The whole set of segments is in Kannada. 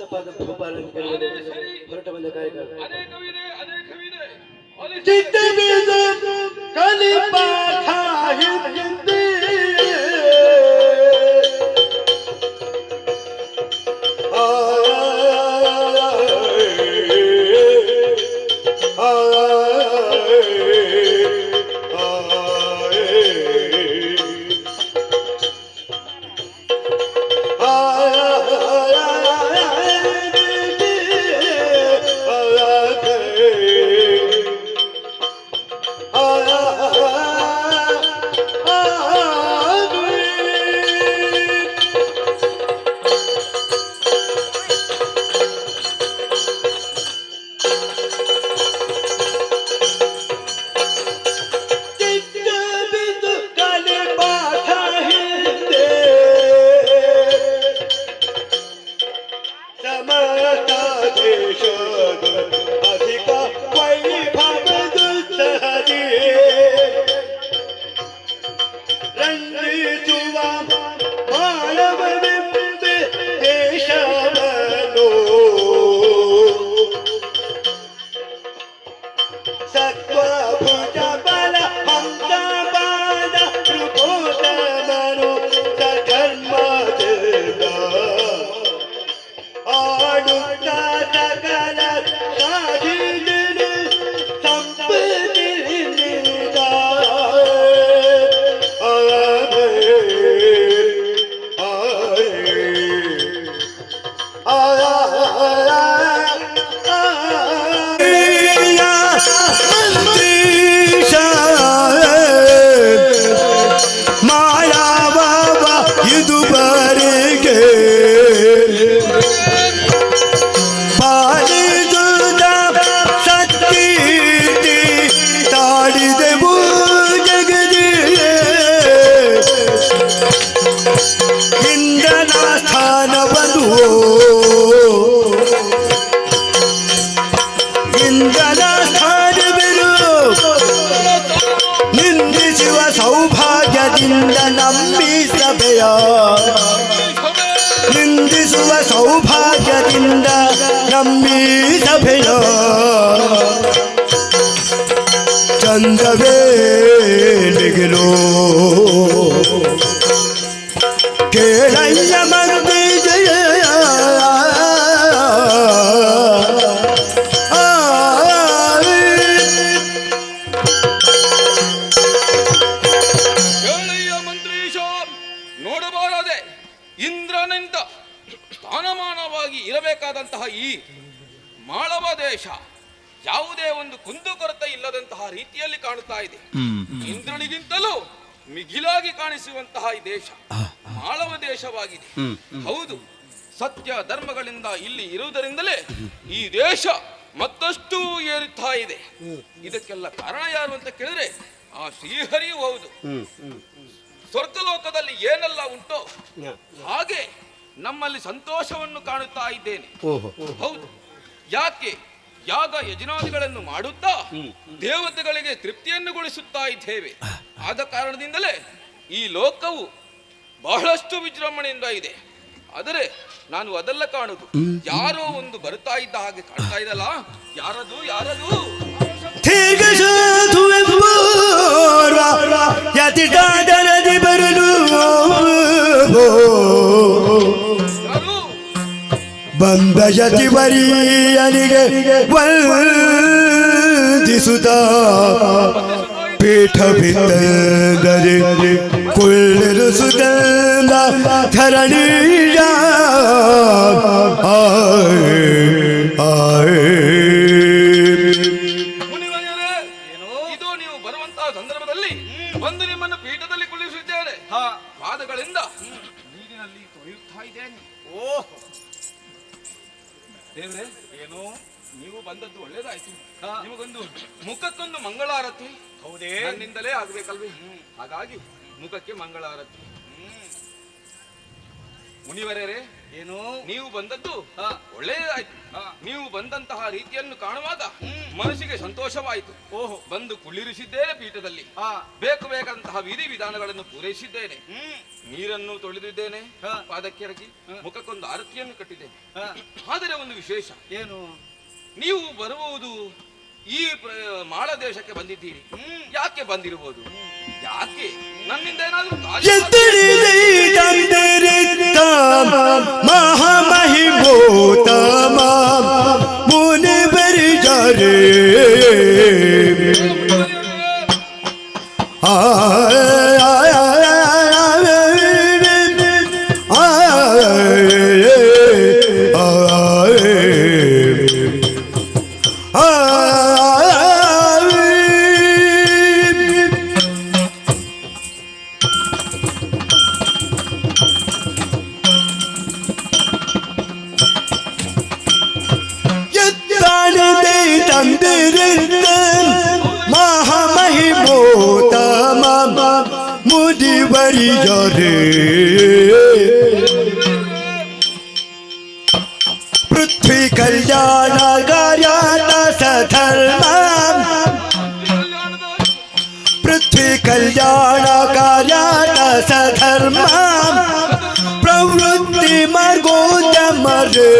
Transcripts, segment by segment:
ವತ್ಸಪಾದ ಗೋಪಾಲನ ಕೇಳಿದರೆ ಹೊರಟ ಬಂದ ಕಾರ್ಯಕ್ರಮ ಚಿತ್ತಬೀಜ ಕಲಿಪಾಠ ಹಿಂದೆ ನಿಂದಿಸುವ ಸೌಭಾಗ್ಯದಿಂದ ನಮ್ಮಿ ಸಭೆಯ ಚಂದವೇ ನಿಗಿಲೋ ಕೇಳಯ್ಯ ಮಂದಿ ಜಯ ಇಂದ್ರನಿಂದ ಸ್ಥಾನಮಾನವಾಗಿ ಇರಬೇಕಾದಂತಹ ಈ ಮಾಳವ ದೇಶ ಯಾವುದೇ ಒಂದು ಕುಂದುಕೊರತೆ ಇಲ್ಲದಂತಹ ರೀತಿಯಲ್ಲಿ ಕಾಣುತ್ತಾ ಇದೆ. ಇಂದ್ರನಿಗಿಂತಲೂ ಮಿಗಿಲಾಗಿ ಕಾಣಿಸುವಂತಹ ಈ ದೇಶ ಮಾಳವ ದೇಶವಾಗಿದೆ. ಹೌದು, ಸತ್ಯ ಧರ್ಮಗಳಿಂದ ಇಲ್ಲಿ ಇರುವುದರಿಂದಲೇ ಈ ದೇಶ ಮತ್ತಷ್ಟು ಏರುತ್ತಾ ಇದೆ. ಇದಕ್ಕೆಲ್ಲ ಕಾರಣ ಯಾರು ಅಂತ ಕೇಳಿದ್ರೆ ಆ ಶ್ರೀಹರಿಯೂ ಹೌದು. ಸ್ವರ್ಗಲೋಕದಲ್ಲಿ ಏನೆಲ್ಲ ಉಂಟೋ ಹಾಗೆ ನಮ್ಮಲ್ಲಿ ಸಂತೋಷವನ್ನು ಕಾಣುತ್ತಾ ಇದ್ದೇನೆ. ಹೌದು, ಯಾಕೆ ಯಾಗ ಯಜನಾದಿಗಳನ್ನು ಮಾಡುತ್ತಾ ದೇವತೆಗಳಿಗೆ ತೃಪ್ತಿಯನ್ನು ಗೊಳಿಸುತ್ತಾ ಇದ್ದೇವೆ. ಆದ ಕಾರಣದಿಂದಲೇ ಈ ಲೋಕವು ಬಹಳಷ್ಟು ವಿಜೃಂಭಣೆಯಿಂದ ಇದೆ. ಆದರೆ ನಾನು ಅದೆಲ್ಲ ಕಾಣುದು ಯಾರೋ ಒಂದು ಬರುತ್ತಾ ಇದ್ದ ಹಾಗೆ ಕಾಣ್ತಾ ಇದಲ್ಲ. ಯಾರದು ಯಾರದು ಬರಲು ಬಂದ ಯತಿ ವರಿಯನಿಗೆ ವಂದಿಸುತ್ತ ಪೀಠ ಬಿದ್ದರೆ ಕುಳ್ಳಿರಿಸುತ್ತ ಧರಣಿಯ ಇದು ನೀವು ಬರುವಂತಹ ಸಂದರ್ಭದಲ್ಲಿ ಬಂದು ನಿಮ್ಮನ್ನು ಪೀಠದಲ್ಲಿ ಕುಳ್ಳಿರಿಸಿದ್ದೇನೆ. ಪಾದಗಳಿಂದ ನೀರಿನಲ್ಲಿ ತೊಳೆಯುತ್ತಾ ಇದ್ದೇನೆ. ದೇವ್ರೆ, ಏನೋ ನೀವು ಬಂದದ್ದು ಒಳ್ಳೇದಾಯ್ತು. ನಿಮಗೊಂದು ಮುಖಕ್ಕೊಂದು ಮಂಗಳಾರತಿ ಹೌದೇ ನನ್ನಿಂದಲೇ ಆಗ್ಬೇಕಲ್ವೇ? ಹಾಗಾಗಿ ಮುಖಕ್ಕೆ ಮಂಗಳಾರತಿ. ಮುನಿವರರೇ, ಏನು ನೀವು ಬಂದದ್ದು ಹಾ. ಒಳ್ಳೆಯದಾಯ್ತು. ನೀವು ಬಂದಂತಹ ರೀತಿಯನ್ನು ಕಾಣುವಾಗ ಮನಸ್ಸಿಗೆ ಸಂತೋಷವಾಯಿತು. ಓಹೋ. ಬಂದು ಕುಳ್ಳಿರಿಸಿದ್ದೇನೆ ಪೀಠದಲ್ಲಿ. ಬೇಕು ಬೇಕಂತಹ ವಿಧಿ ವಿಧಾನಗಳನ್ನು ಪೂರೈಸಿದ್ದೇನೆ. ನೀರನ್ನು ತೊಳೆದಿದ್ದೇನೆ, ಹಾ. ಪಾದಕ್ಕೆ ಎರಗಿ ಮುಖಕ್ಕೊಂದು ಆರತಿಯನ್ನು ಕಟ್ಟಿದ್ದೇನೆ. ಹಾ. ಆದರೆ ಒಂದು ವಿಶೇಷ, ಏನು ನೀವು ಬರುವುದು ಈ ಮಾಳ ದೇಶಕ್ಕೆ ಬಂದಿದ್ದೀರಿ. ಯಾಕೆ ಬಂದಿರಬಹುದು? ಯಾಕೆ ನನ್ನಿಂದ ಏನಾದರೂ ಮಹಾಮಹಿಮೋತ್ತಮ ಮುನಿವರಿಯರೇ ಮಹಾಮಹಿಮೋತ್ತಮ ಮುನಿವರಿಯರೇ ಪೃಥ್ವಿ ಕಲ್ಯಾಣ ಕಾರ್ಯಾತ ಸಧರ್ಮ ಪೃಥ್ವಿ ಕಲ್ಯಾಣ ಕಾರ್ಯಾತ ಸಧರ್ಮ ಪ್ರವೃತ್ತಿ ಮಾರ್ಗೋತ್ತಮರೇ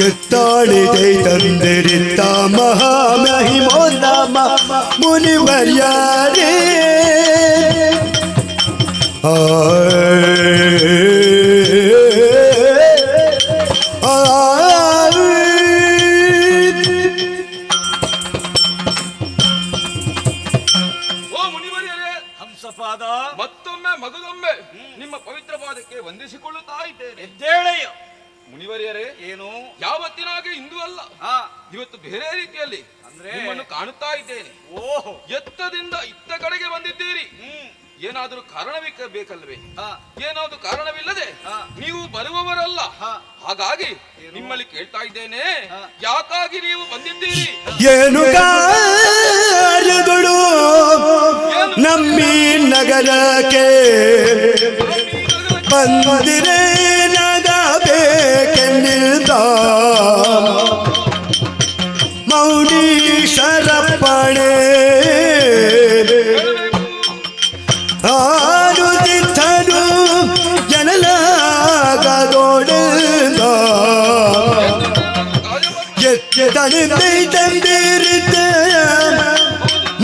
ಎತ್ತಾಳಿದೆ ತಂದಿರಿತ್ತ ಮಹಾಮಹಿಮೋತ್ತಮ ಮುನಿವರ್ಯರೇ ಹಂಸಪಾದ, ಮತ್ತೊಮ್ಮೆ ಮಗದೊಮ್ಮೆ ನಿಮ್ಮ ಪವಿತ್ರ ಪಾದಕ್ಕೆ ವಂದಿಸಿಕೊಳ್ಳುತ್ತಾ ಇದ್ದೇನೆ. ಎದ್ದೇಳೆಯ ಮುನಿವರಿಯರೇ, ಏನು ಯಾವತ್ತಿನಾಗೆ ಇಂದು ಅಲ್ಲ, ಇವತ್ತು ಬೇರೆ ರೀತಿಯಲ್ಲಿ ಅಂದ್ರೆ ನಿಮ್ಮನ್ನು ಕಾಣುತ್ತಾ ಇದ್ದೇನೆ. ಓಹೋ. ಎತ್ತದಿಂದ ಇತ್ತ ಕಡೆಗೆ ಬಂದಿದ್ದೀರಿ. ಏನಾದರೂ ಕಾರಣ ಬೇಕಲ್ವೇ? ಏನಾದರೂ ಕಾರಣವಿಲ್ಲದೆ ನೀವು ಬರುವವರಲ್ಲ. ಹಾಗಾಗಿ ನಿಮ್ಮಲ್ಲಿ ಕೇಳ್ತಾ ಇದ್ದೇನೆ, ಯಾಕಾಗಿ ನೀವು ಬಂದಿದ್ದೀರಿ? ಏನು ಕಾರ್ಯಗಳು ನಮ್ಮಿ ನಗರಕ್ಕೆ ಬಂದಿರೇ ನಗಬೇಕೆನ್ನಿದ್ದ ಮೌನೀಶರಪ್ಪಣೆ ಆರುದಿತ್ತನು ಜನಲಾಗದೋಡಿದ ಎತ್ತನಿಂದ ತಂದಿರಿದ್ದ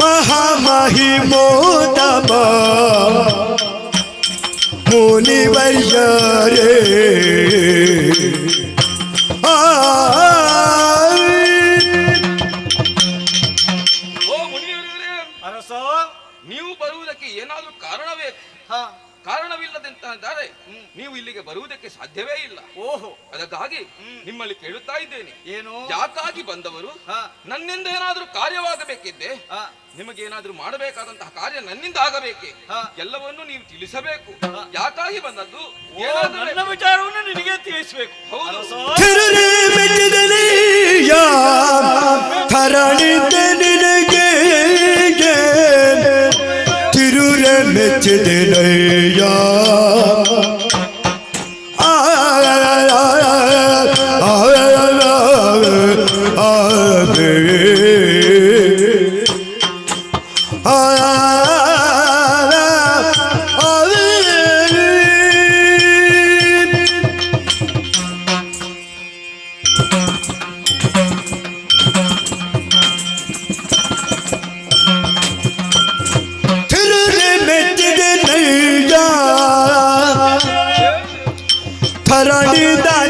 ಮಹಾಮಹಿಮೋತ್ತಮ ಮುನಿವರ್ಯರೇ ಅರಸ, ನೀವು ಬರುವುದಕ್ಕೆ ಏನಾದರೂ ಕಾರಣವೇ? ಕಾರಣವಿಲ್ಲದಂತಾದರೆ ನೀವು ಇಲ್ಲಿಗೆ ಬರುವುದಕ್ಕೆ ಸಾಧ್ಯವೇ ಇಲ್ಲ. ಓಹೋ. ಅದಕ್ಕಾಗಿ ನಿಮ್ಮಲ್ಲಿ ಕೇಳುತ್ತಾ ಇದ್ದೇನೆ, ಏನು ಯಾಕಾಗಿ ಬಂದವರು? ನನ್ನಿಂದ ಏನಾದರೂ ಕಾರ್ಯವಾಗಬೇಕಿದ್ದೆ, ನಿಮಗೇನಾದ್ರೂ ಮಾಡಬೇಕಾದಂತಹ ಕಾರ್ಯ ನನ್ನಿಂದ ಆಗಬೇಕೆ? ಎಲ್ಲವನ್ನೂ ನೀವು ತಿಳಿಸಬೇಕು. ಯಾಕಾಗಿ ಬಂದದ್ದು? ನನ್ನ ವಿಚಾರವನ್ನು ನಿನಗೆ ತಿಳಿಸಬೇಕು. ಹೌದು. ನಿನಗೆ ತಿರುರೆ ಮೆಚ್ಚಿದೆನಯ್ಯ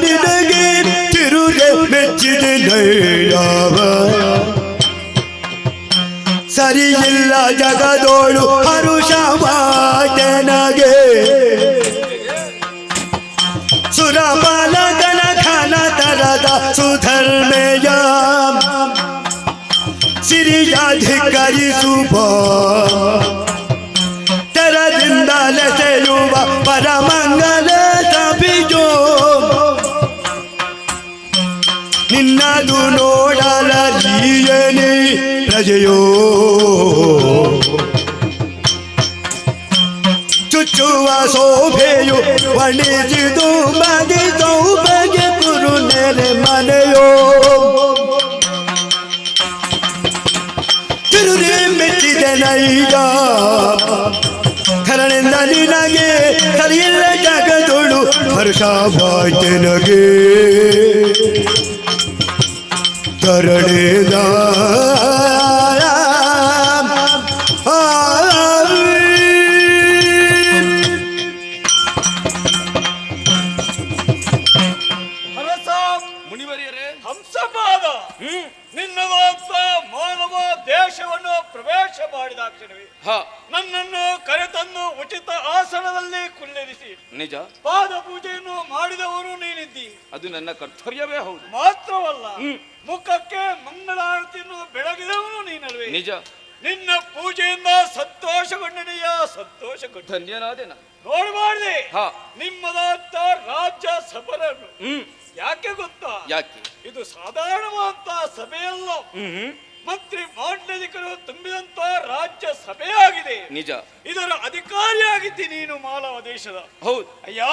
ನಿನಗೆ ತಿರುಗೆ ಮೆಚ್ಚಿದೆನಯ್ಯವ ಸರಿಯಿಲ್ಲ ಜಗದೋಳು ಹರುಷವಾಟನಗೆ ಸುರಪಾಲಕನ ಖಾನ ತರದ ಸುಧರ್ಮೆಯ ಸಿರಿಯಾಧಿಕರಿಸುವ ತೆರದಿಂದಲೆಸೆಯುವ ಪರಮಂಗಲ ತಬಿಜೋ ನಿನ್ನದು ನೋಡಲೀಯನೇ ಪ್ರಜೆಯೋ ಶೋಭೆಯು ವಣಿಸಿದು ಮದಿ ಸೌಭಾಗ್ಯ ಕುರು ನೆರೆ ಮನೆಯೋ ತಿರುಗಿ ಮೆಚ್ಚಿದೆ ನೈಜ ಕರಣಿಂದ ನಿನಗೆ ಸರಿಯಿಲ್ಲ ಜಗದೊಳು ಹರ್ಷವಾಯ್ತೆನಗೆ ಕರಣಿದ ಅರಸ ಮುನಿವರಿಯರೇ, ಹಂಸಪಾದ ನಿನ್ನವಾದ ಮಾನವ ದೇಶವನ್ನು ಪ್ರವೇಶ ಮಾಡಿದ ಕ್ಷಣವೇ ಹ ನನ್ನನ್ನು ಕರೆತಂದು ಉಚಿತ ಆಸನದಲ್ಲಿ ಕುಳ್ಳಿರಿಸಿ ನಿಜ, ಪಾದ ಪೂಜೆಯನ್ನು ಮಾಡಿದವನು ನೀನಿದ್ದಿ. ಅದು ನನ್ನ ಕರ್ತವ್ಯವೇ ಹೌದು. ಮಾತ್ರವಲ್ಲ, ಮುಖಕ್ಕೆ ಮಂಗಳಾರತಿಯನ್ನು ಬೆಳಗಿದವನು ನೀನಲ್ವೇ. ನಿಜ, ನಿನ್ನ ಪೂಜೆಯಿಂದ ಸಂತೋಷಗೊಂಡನೆಯ ಸಂತೋಷಗೊಂಡ ಧನ್ಯನಾದೆನ. ನೋಡಬಾರ್ದೆ ಹ ನಿಮ್ಮದಾದ ರಾಜ್ಯ ಸಭರನ್ನು. ಯಾಕೆ ಗೊತ್ತಾ? ಯಾಕೆ? ಇದು ಸಾಧಾರಣವಾದಂತ ಸಭೆಯಲ್ಲ, ಮಂತ್ರಿ ಮಾಂಡಲಿಕರು ತುಂಬಿದಂತ ರಾಜ್ಯ ಸಭೆಯಾಗಿದೆ. ನಿಜ, ಇದರ ಅಧಿಕಾರಿಯಾಗಿದ್ದಿ ನೀನು ಮಾಲವ ದೇಶದ. ಹೌದು. ಅಯ್ಯೋ,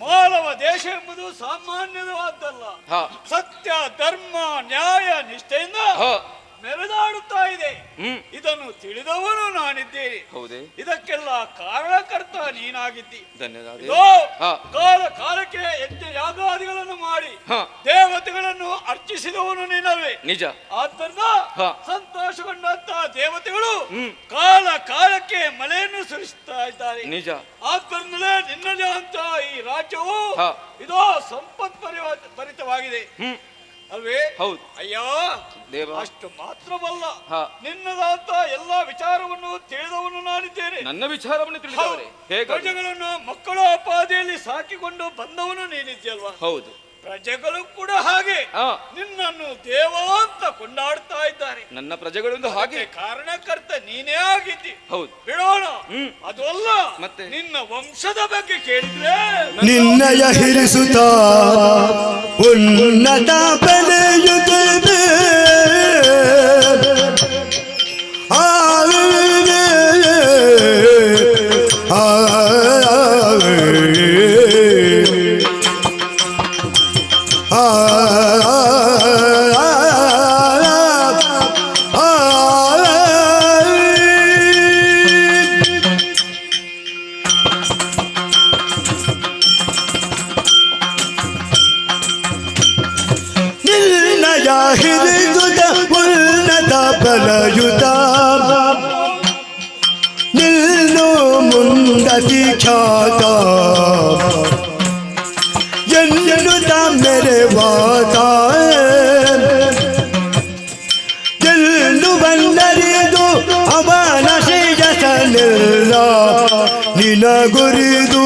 ಮಾಲವ ದೇಶ ಎಂಬುದು ಸಾಮಾನ್ಯವಾದ್ದಲ್ಲ. ಸತ್ಯ ಧರ್ಮ ನ್ಯಾಯ ನಿಷ್ಠೆಯಿಂದ ಮೆರೆದಾಡುತ್ತಾ ಇದೆ. ಇದನ್ನು ತಿಳಿದವನು ನಾನಿದ್ದೇನೆ. ಹೌದೇ? ಇದಕ್ಕೆಲ್ಲ ಕಾರಣಕರ್ತ ನೀನಾಗಿದ್ದಿ. ಧನ್ಯವಾದ. ಕಾಲ ಕಾಲಕ್ಕೆ ಯಜ್ಞ ಯಾಗಾದಿಗಳನ್ನು ಮಾಡಿ ದೇವತೆಗಳನ್ನು ಅರ್ಚಿಸಿದವನು ನೀನಲ್ವೇ. ನಿಜ. ಆದ್ದರಿಂದ ಸಂತೋಷಗೊಂಡಂತ ದೇವತೆಗಳು ಕಾಲ ಕಾಲಕ್ಕೆ ಮಳೆಯನ್ನು ಸುರಿಸುತ್ತಾ ಇದ್ದಾರೆ. ನಿಜ. ಆದ್ದರಿಂದಲೇ ನಿನ್ನದೇ ಅಂತ ಈ ರಾಜ್ಯವು ಇದೋ ಸಂಪತ್ ಭರಿತವಾಗಿದೆ ಅಲ್ವೇ. ಹೌದು. ಅಯ್ಯೋ, ದೇವ, ಅಷ್ಟು ಮಾತ್ರವಲ್ಲ, ನಿನ್ನದಾದ ಎಲ್ಲಾ ವಿಚಾರವನ್ನು ತಿಳಿದವನು ನಾನಿದ್ದೇನೆ. ನನ್ನ ವಿಚಾರವನ್ನು ತಿಳಿದವರೇ? ಹೇಗೆ? ಪ್ರಜೆಗಳನ್ನು ಮಕ್ಕಳ ಉಪಾಧಿಯಲ್ಲಿ ಸಾಕಿಕೊಂಡು ಬಂದವನು ನೀನಿದ್ಯಲ್ವಾ. ಹೌದು. ಪ್ರಜೆಗಳು ಕೂಡ ಹಾಗೆ ನಿನ್ನನ್ನು ದೇವ ಅಂತ ಕೊಂಡಾಡ್ತಾ ಇದ್ದಾರೆ. ನನ್ನ ಪ್ರಜೆಗಳಿಂದ ಹಾಗೆ ಕಾರಣಕರ್ತ ನೀನೇ ಆಗಿದ್ದಿ. ಹೌದು. ಬಿಡೋಣ, ಅದು ಅಲ್ಲ. ಮತ್ತೆ ನಿನ್ನ ವಂಶದ ಬಗ್ಗೆ ಕೇಳಿದ್ರೆ ನಿನ್ನಯ ಹಿರಿಸುತ್ತ ಉನ್ನತ ಬೆಳೆಯುತ್ತದೆ ಹಿರಿದುದ ಉನ್ನತ ಬಲಯುತ ನಿಲ್ಲು ಮುಂದತಿ ಖ್ಯಾತ ಎನ್ನುತ್ತ ಮೆರೆವಾತ ಎಲ್ಲು ಬಂದರಿದು ಅವನ ಶ್ರೇಯಸನೆಲ್ಲ ನಿನ ಗುರಿದು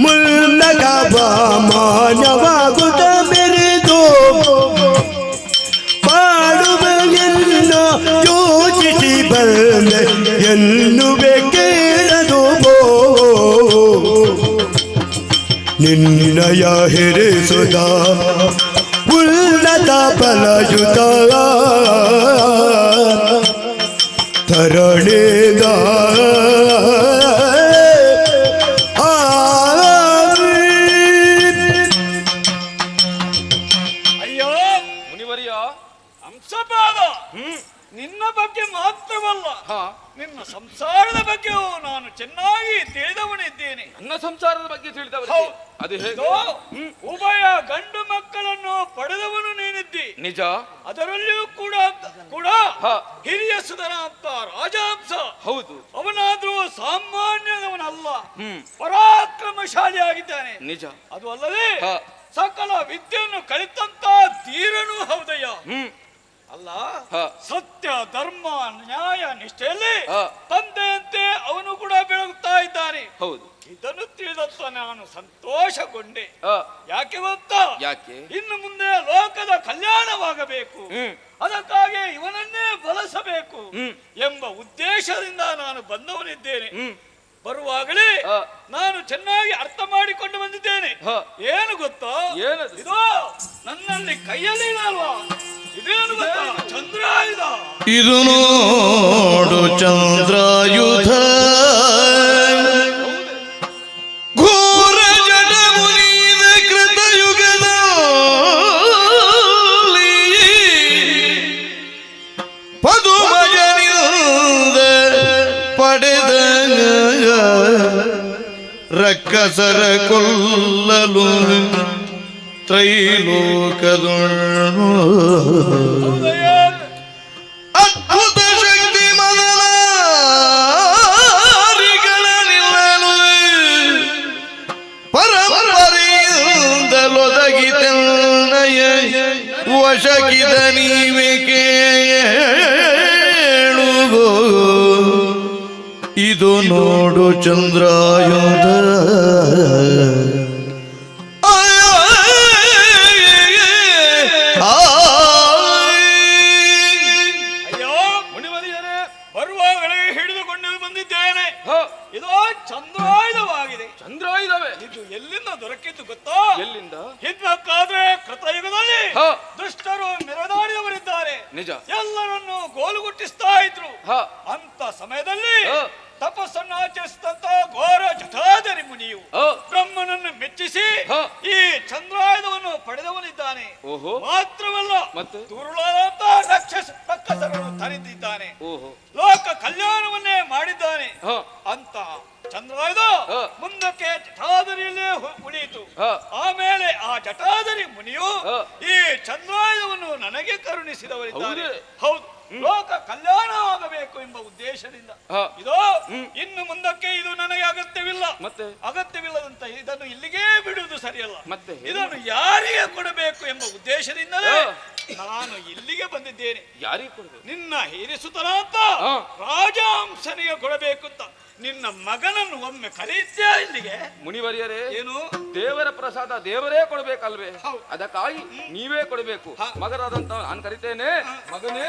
ಮುನ್ನಗ ಮಾನವಾಗುತ್ತ ಬೆರೆದು ಪಾಡುವೆಯನ್ನು ಯೋಚಿಸಿ ಬಂದೆ ಎನ್ನುವೆ ಕೇಳದು ನಿನ್ನಯ ಹಿರಿಸುದ ಉನ್ನತ ಬಲಯುತ ತರಣೇದ ನಿನ್ನ ಬಗ್ಗೆ ಮಾತ್ರವಲ್ಲ, ನಿನ್ನ ಸಂಸಾರದ ಬಗ್ಗೆಯೂ ನಾನು ಚೆನ್ನಾಗಿ ತಿಳಿದವನಿದ್ದೇನೆ. ನನ್ನ ಸಂಸಾರದ ಬಗ್ಗೆ ತಿಳಿದವರು? ಅದು ಹೇಗೆ? ಉಭಯ ಗಂಡು ಮಕ್ಕಳನ್ನು ಪಡೆದವನು ನೀನಿದ್ದಿ. ನಿಜ. ಅದರಲ್ಲಿಯೂ ಕೂಡ ಹಿರಿಯ ಸುಧನ ಅಂತ ರಾಜಹಂಸ. ಹೌದು. ಅವನಾದ್ರೂ ಸಾಮಾನ್ಯದವನಲ್ಲ, ಪರಾಕ್ರಮಶಾಲಿ ಆಗಿದ್ದಾನೆ. ನಿಜ. ಅದು ಅಲ್ಲದೆ ಸಕಲ ವಿದ್ಯೆಯನ್ನು ಕಲಿತಂತ ಧೀರನೂ ಹೌದಯ್ಯ. ಅಲ್ಲ, ಸತ್ಯ ಧರ್ಮ ನ್ಯಾಯ ನಿಷ್ಠೆಯಲ್ಲಿ ತಂದೆಯಂತೆ ಅವನು ಕೂಡ ಬೆಳಗುತ್ತಾ ಇದ್ದಾನೆ. ಹೌದು. ಇದನ್ನು ತಿಳಿದತ್ತ ನಾನು ಸಂತೋಷಗೊಂಡೆ. ಯಾಕೆ ಗೊತ್ತಾ? ಯಾಕೆ? ಇನ್ನು ಮುಂದೆ ಲೋಕದ ಕಲ್ಯಾಣವಾಗಬೇಕು, ಅದಕ್ಕಾಗಿ ಇವನನ್ನೇ ಬಳಸಬೇಕು ಎಂಬ ಉದ್ದೇಶದಿಂದ ನಾನು ಬಂದವನಿದ್ದೇನೆ. ಬರುವಾಗಲೇ ನಾನು ಚೆನ್ನಾಗಿ ಅರ್ಥ ಮಾಡಿಕೊಂಡು ಬಂದಿದ್ದೇನೆ. ಏನು ಗೊತ್ತಾ? ಏನದು? ಇದು ನನ್ನಲ್ಲಿ ಕೈಯಲ್ಲಿ ಅಲ್ವಾ ಇದೇನು ಗೊತ್ತಾ? ಚಂದ್ರಾಯುಧ. ಇದು ನೋಡು ಚಂದ್ರಾಯುಧ ಘೋರ ಜಡ ಮುನಿದ ಕೃತಯುಗದ ಪದುಮಜನಿಂದ ಪಡೆದ ರಕ್ಕಸರ ಕೊಲ್ಲಲು ತ್ರೈಲೋಕದೊಳು ಅದ್ಭುತ ಶಕ್ತಿ ಮದನಾರಿಗಳ ನಿಲ್ಲಲು ಪರಂಪರೆಯಿಂದಲೊದಗಿತನ್ನಯ ವಶಕಿದ ನೀವೇ ಕೇಳುಗೋ ಇದು ನೋಡು ಚಂದ್ರಾಯುಧ ಅಯ್ಯೋ ಮುನಿವರಿಯರೇ, ಬರುವಾಗಲೇ ಹಿಡಿದುಕೊಂಡು ಬಂದಿದ್ದೇನೆ. ಇದು ಚಂದ್ರಾಯುಧವಾಗಿದೆ. ಚಂದ್ರಾಯುಧವೇ? ಇದು ಎಲ್ಲಿಂದ ದೊರಕಿದ್ದು ಗೊತ್ತಾ? ಎಲ್ಲಿಂದ? ಹಿಂದಕ್ಕಾದ್ರೆ ಕೃತಯುಗದಲ್ಲಿ ಹ. ದುಷ್ಟರು ಮೆರೆದಾಡಿದವರಿದ್ದಾರೆ. ನಿಜ. ಎಲ್ಲರನ್ನು ಗೋಲುಗುಟ್ಟಿಸ್ತಾ ಇದ್ರು. ಹ. ಅಂತ ಸಮಯದಲ್ಲಿ ಹ. ತಪಸ್ಸನ್ನು ಆಚರಿಸಿದಂತ ಘೋರ ಜಟಾಧರಿ ಮುನಿಯು ಹ. ಬ್ರಹ್ಮನನ್ನು ಮೆಚ್ಚಿಸಿ ಹ. ಈ ಚಂದ್ರಾಯುಧವನ್ನು ಪಡೆದವನಿದ್ದಾನೆ. ಓಹೋ. ಮಾತ್ರವಲ್ಲ, ಮತ್ತೆ? ದುರುಳಾದಂತ ರಕ್ಕಸರನ್ನು ತರಿದಿದ್ದಾನೆ. ಓಹೋ. ಲೋಕ ಕಲ್ಯಾಣವನ್ನೇ ಮಾಡಿದ್ದಾನೆ. ಹ. ಅಂತ ಚಂದ್ರಾಯುಧ ಹ. ಮುಂದಕ್ಕೆ ಜಟಾಧರಿಯಲ್ಲೇ ಉಳಿಯಿತು. ಹ. ಆಮೇಲೆ ಆ ಜಟಾಧರಿ ಮುನಿಯು ಹ. ಈ ಚಂದ್ರಾಯುಧವನ್ನು ನನಗೆ ಕರುಣಿಸಿದವರಿದ್ದಾರೆ. ಹೌದೇ? ಹೌದು, ಲೋಕ ಕಲ್ಯಾಣ ಆಗಬೇಕು ಎಂಬ ಉದ್ದೇಶದಿಂದ. ಹ. ಇದು ಇನ್ನು ಮುಂದಕ್ಕೆ ಇದು ನನಗೆ ಅಗತ್ಯವಿಲ್ಲ. ಮತ್ತೆ? ಅಗತ್ಯವಿಲ್ಲದಂತ ಇದನ್ನು ಇಲ್ಲಿಗೇ ಬಿಡುವುದು ಸರಿಯಲ್ಲ. ಮತ್ತೆ? ಇದನ್ನು ಯಾರಿಗೆ ಕೊಡಬೇಕು ಎಂಬ ಉದ್ದೇಶದಿಂದಲೇ ಹ. ನಾನು ಇಲ್ಲಿಗೆ ಬಂದಿದ್ದೇನೆ. ಯಾರಿಗೆ ಕೊಡ್ಬೇಕು? ನಿನ್ನ ಹಿರಿಸುತನ ಅಂತ ಹ. ರಾಜಾಂಶನಿಗೆ ಕೊಡಬೇಕು ಅಂತ. ನಿನ್ನ ಮಗನನ್ನು ಒಮ್ಮೆ ಕರೆಯುತ್ತೀಯಾ ಇಲ್ಲಿಗೆ? ಮುನಿವರಿಯರೇ, ಏನು? ದೇವರ ಪ್ರಸಾದ ದೇವರೇ ಕೊಡ್ಬೇಕಲ್ವೇ? ಹೌದು. ಅದಕ್ಕಾಗಿ ನೀವೇ ಕೊಡಬೇಕು. ಹ. ಮಗರಾದಂತ ನಾನು ಕರಿತೇನೆ. ಮಗನೇ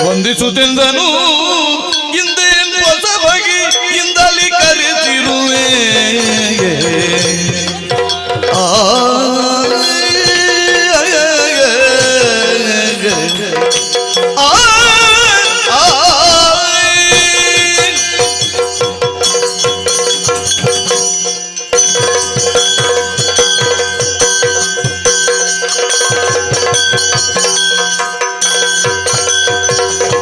ವಂದಿಸುತ್ತೆಂದನು ಇಂದೇನು ಹೊಸ ಬಗೆಯಿಂದಲಿ ಕರೆದಿರುವೆ ಆ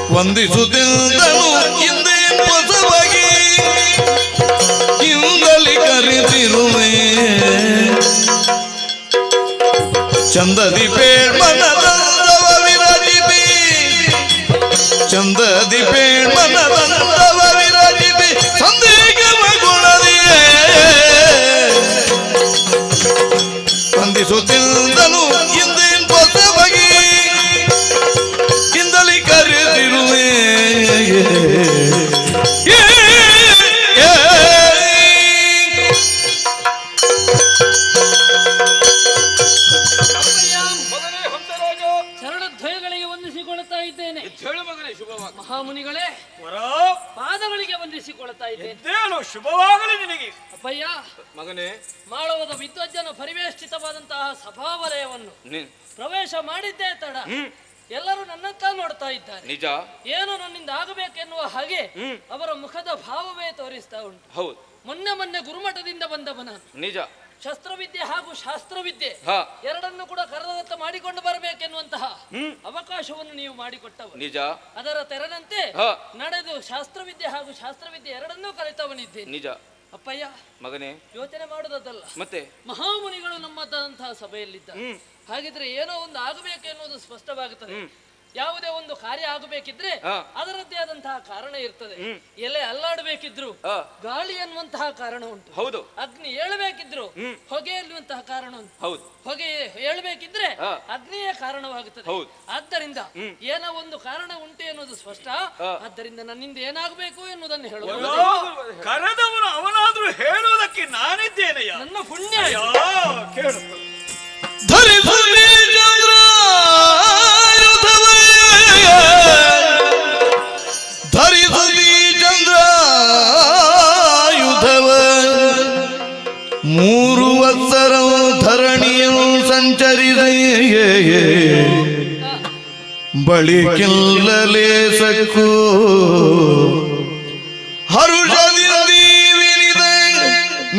ವಂದಿಸುತ್ತಿದ್ದನು ಇಂದೇನು ಹೊಸವಾಗಿ ಇಂದಲಿ ಕರೆದಿರುವೆ ಚಂದದಿ ಪೇಳ್ಮನದಂದವ ವಿರಜಿಬಿ ಚಂದದಿ ಪೇಳ್ಮನದಂದವ ವಿರಜಿಬಿ ಸಂದೇಹವ ಗುಣದಿಯೇ ವಂದಿಸುತ್ತಿದ್ದನು ಇಂದೇನು ಹೊಸವಾಗಿ ಇಂದಲಿ ಕರೆದಿರುವೆ ಮಗನೇ ಹಂಸರಾಜ, ಚರಣದ್ವಯಗಳಿಗೆ ವಂದಿಸಿಕೊಳ್ಳುತ್ತಾ ಇದ್ದೇನೆ. ಹೇಳು ಮಗನೇ ಶುಭವಾಗಿ. ಮಹಾಮುನಿಗಳೇ, ವರ, ಪಾದಗಳಿಗೆ ವಂದಿಸಿಕೊಳ್ಳುತ್ತಾ ಇದ್ದೇನೆ. ಎದ್ದೇಳು, ಶುಭವಾಗಲಿ ನಿನಗೆ. ಅಪ್ಪಯ್ಯ, ಮಗನೇ ಮಾಳವದ ವಿದ್ವಜ್ಜನ ಪರಿವೇಷ್ಟಿತವಾದಂತಹ ಸಭಾವಲಯವನ್ನು ನೀನ್ ಪ್ರವೇಶ ಮಾಡಿದ್ದೇ ತಡ ಎಲ್ಲರೂ ನನ್ನತ್ತ ನೋಡ್ತಾ ಇದ್ದಾರೆ. ನಿಜ. ಏನು ನನ್ನಿಂದ ಆಗಬೇಕೆನ್ನುವ ಹಾಗೆ ಅವರ ಮುಖದ ಭಾವವೇ ತೋರಿಸ್ತಾ ಉಂಟು. ಹೌದು. ಮೊನ್ನೆ ಗುರುಮಠದಿಂದ ಬಂದವ ನಾನು. ನಿಜ. ಶಸ್ತ್ರವಿದ್ಯೆ ಹಾಗೂ ಶಾಸ್ತ್ರವಿದ್ಯೆ ಹ. ಎರಡನ್ನು ಕೂಡ ಕರದತ್ತ ಮಾಡಿಕೊಂಡು ಬರಬೇಕೆನ್ನುವಂತಹ ಅವಕಾಶವನ್ನು ನೀವು ಮಾಡಿಕೊಟ್ಟವರು. ನಿಜ. ಅದರ ತೆರನಂತೆ ಹ. ನಡೆದು ಶಾಸ್ತ್ರವಿದ್ಯೆ ಹಾಗೂ ಶಾಸ್ತ್ರವಿದ್ಯೆ ಎರಡನ್ನೂ ಕಲಿತವನಿದ್ದೇನೆ. ನಿಜ. ಅಪ್ಪಯ್ಯ, ಮಗನೇ, ಯೋಚನೆ ಮಾಡುವುದಲ್ಲ, ಮತ್ತೆ ಮಹಾಮುನಿಗಳು ನಮ್ಮದಂತಹ ಸಭೆಯಲ್ಲಿದ್ದಾರೆ. ಹಾಗಿದ್ರೆ ಏನೋ ಒಂದು ಆಗಬೇಕು ಎನ್ನುವುದು ಸ್ಪಷ್ಟವಾಗುತ್ತದೆ. ಯಾವುದೇ ಒಂದು ಕಾರ್ಯ ಆಗಬೇಕಿದ್ರೆ ಅದರದ್ದೇ ಆದಂತಹ ಕಾರಣ ಇರ್ತದೆ. ಎಲೆ ಅಲ್ಲಾಡಬೇಕಿದ್ರು ಗಾಳಿ ಅನ್ನುವಂತಹ ಕಾರಣ ಉಂಟು. ಹೌದು. ಅಗ್ನಿ ಏಳಬೇಕಿದ್ರು ಹೊಗೆ ಎನ್ನುವಂತಹ ಕಾರಣ ಉಂಟು. ಹೌದು. ಹೊಗೆ ಏಳಬೇಕಿದ್ರೆ ಅಗ್ನಿಯೇ ಕಾರಣವಾಗುತ್ತದೆ. ಆದ್ದರಿಂದ ಏನೋ ಒಂದು ಕಾರಣ ಉಂಟು ಎನ್ನುವುದು ಸ್ಪಷ್ಟ. ಆದ್ದರಿಂದ ನನ್ನಿಂದ ಏನಾಗಬೇಕು ಎನ್ನುವುದನ್ನು ಹೇಳುವುದು. ಕರೆದವನು ಅವನಾದ್ರೂ ಹೇಳುವುದಕ್ಕೆ ನಾನಿದ್ದೇನೆಯ ನನ್ನ ಪುಣ್ಯ. ಕೇಳು. ಧರಿಸಲಿ ಚಂದ್ರಾಯುಧವ ಮೂರು ವತ್ಸರ ಧರಣಿಯು ಸಂಚರಿಸಿ ಬಳಿಕಿಲ್ಲಲೇ ಸಕ್ಕು ಹರುಷದಿ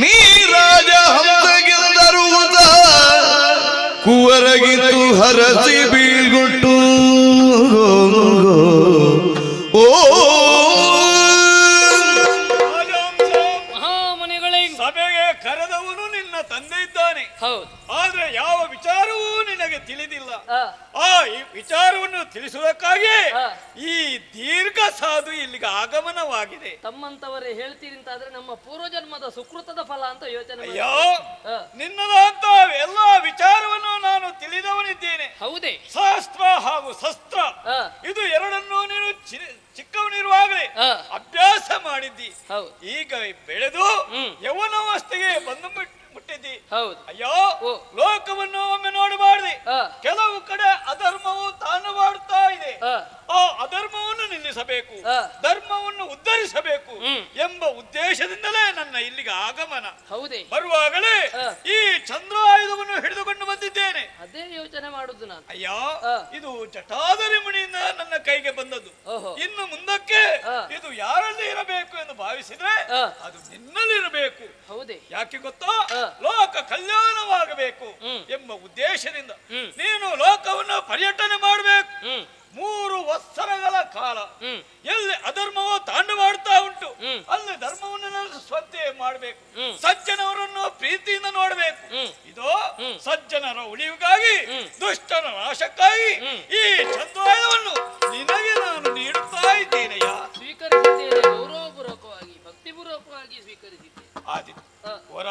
ನೀರಾಜ ಹಂಸಗೆಂದರುವುದ ಕುವರಗಿತ್ತು ಹರಸಿ ಬೀಳ್ಗೊಟ್ಟು ಓ ಮಹಾಮುನಿಗಳೇ, ಸಭೆಗೆ ಕರೆದವನು ನಿನ್ನ ತಂದೆ ಇದ್ದಾನೆ. ಹೌದು. ಆದ್ರೆ ಯಾವ ವಿಚಾರವೂ ನಿನಗೆ ತಿಳಿದಿಲ್ಲ. ಈ ವಿಚಾರವನ್ನು ತಿಳಿಸುವುದಕ್ಕಾಗಿ ಈ ದೀರ್ಘ ಸಾಧು ಇಲ್ಲಿಗೆ ಆಗಮನವಾಗಿದೆ. ತಮ್ಮಂತವರೇ ಹೇಳ್ತೀರಿ ಅಂತಾದ್ರೆ ನಮ್ಮ ಪೂರ್ವಜನ್ಮದ ಸುಕೃತದ ಫಲ ಅಂತ ಯೋಚನೆ ಮಾಡಿ. ಅಯ್ಯೋ, ನಿನ್ನದಂತ ಎಲ್ಲಾ ವಿಚಾರವನ್ನು ನಾನು ತಿಳಿದವನಿದ್ದೇನೆ. ಹೌದೇ? ಶಾಸ್ತ್ರ ಹಾಗೂ ಶಸ್ತ್ರ ಇದು ಎರಡನ್ನೂ ನೀನು ಚಿಕ್ಕವನಿರುವಾಗಲೇ ಅಭ್ಯಾಸ ಮಾಡಿದ್ದಿ. ಈಗ ಬೆಳೆದು ಯೌವನಾವಸ್ಥೆಗೆ ಬಂದು ಮುಟ್ಟಿದ್ದಿ. ಅಯ್ಯೋ, ಲೋಕವನ್ನು ಒಮ್ಮೆ ನೋಡಬಾರ್ದು. ಕೆಲವು ಕಡೆ ಅಧರ್ಮವು ತಾನು ಮಾಡುತ್ತಾ ಇದೆ. ಆ ಅಧರ್ಮವನ್ನು ನಿಲ್ಲಿಸಬೇಕು, ಧರ್ಮವನ್ನು ಉದ್ಧರಿಸಬೇಕು ಎಂಬ ಉದ್ದೇಶದಿಂದಲೇ ನನ್ನ ಇಲ್ಲಿಗೆ ಆಗಮನ. ಬರುವಾಗಲೇ ಈ ಚಂದ್ರಾಯುಧವನ್ನು ಹಿಡಿದುಕೊಂಡು ಬಂದಿದ್ದೇನೆ. ಅದೇ ಯೋಚನೆ ಮಾಡುದು ನಾನು. ಅಯ್ಯೋ, ಇದು ಜಟಾಧರಿ ಮುನಿಯಿಂದ ನನ್ನ ಕೈಗೆ ಬಂದದ್ದು. ಇನ್ನು ಮುಂದಕ್ಕೆ ಇದು ಯಾರಲ್ಲಿ ಇರಬೇಕು ಎಂದು ಭಾವಿಸಿದ್ರೆ ಅದು ನಿನ್ನಲ್ಲಿ ಇರಬೇಕು. ಯಾಕೆ ಗೊತ್ತಾ? ಲೋಕ ಕಲ್ಯಾಣವಾಗಬೇಕು ಎಂಬ ಉದ್ದೇಶದಿಂದ ನೀನು ಲೋಕವನ್ನು ಪರ್ಯಟನೆ ಮಾಡಬೇಕು. 3 ವತ್ಸರಗಳ ಕಾಲ ಎಲ್ಲಿ ಅಧರ್ಮವೋ ತಾಂಡವಾಡ್ತಾ ಉಂಟು ಅಲ್ಲಿ ಧರ್ಮವನ್ನು ಸ್ವಂತೆ ಮಾಡಬೇಕು. ಸಜ್ಜನವರನ್ನು ಪ್ರೀತಿಯಿಂದ ನೋಡಬೇಕು. ಇದು ಸಜ್ಜನರ ಉಳಿವಿಗಾಗಿ, ದುಷ್ಟರ ನಾಶಕ್ಕಾಗಿ ಈ ಚಂದ್ರಾಯುಧವನ್ನು ನಿನಗೆ ನಾನು ನೀಡುತ್ತಾ ಇದ್ದೇನೆಯಾ. ಸ್ವೀಕರಿಸಿದ್ದೇನೆ, ಗೌರವಪೂರ್ವಕವಾಗಿ ಭಕ್ತಿಪೂರ್ವಕವಾಗಿ ಸ್ವೀಕರಿಸಿದ್ದೇನೆ. ಆದಿತ್ಯ ವರ,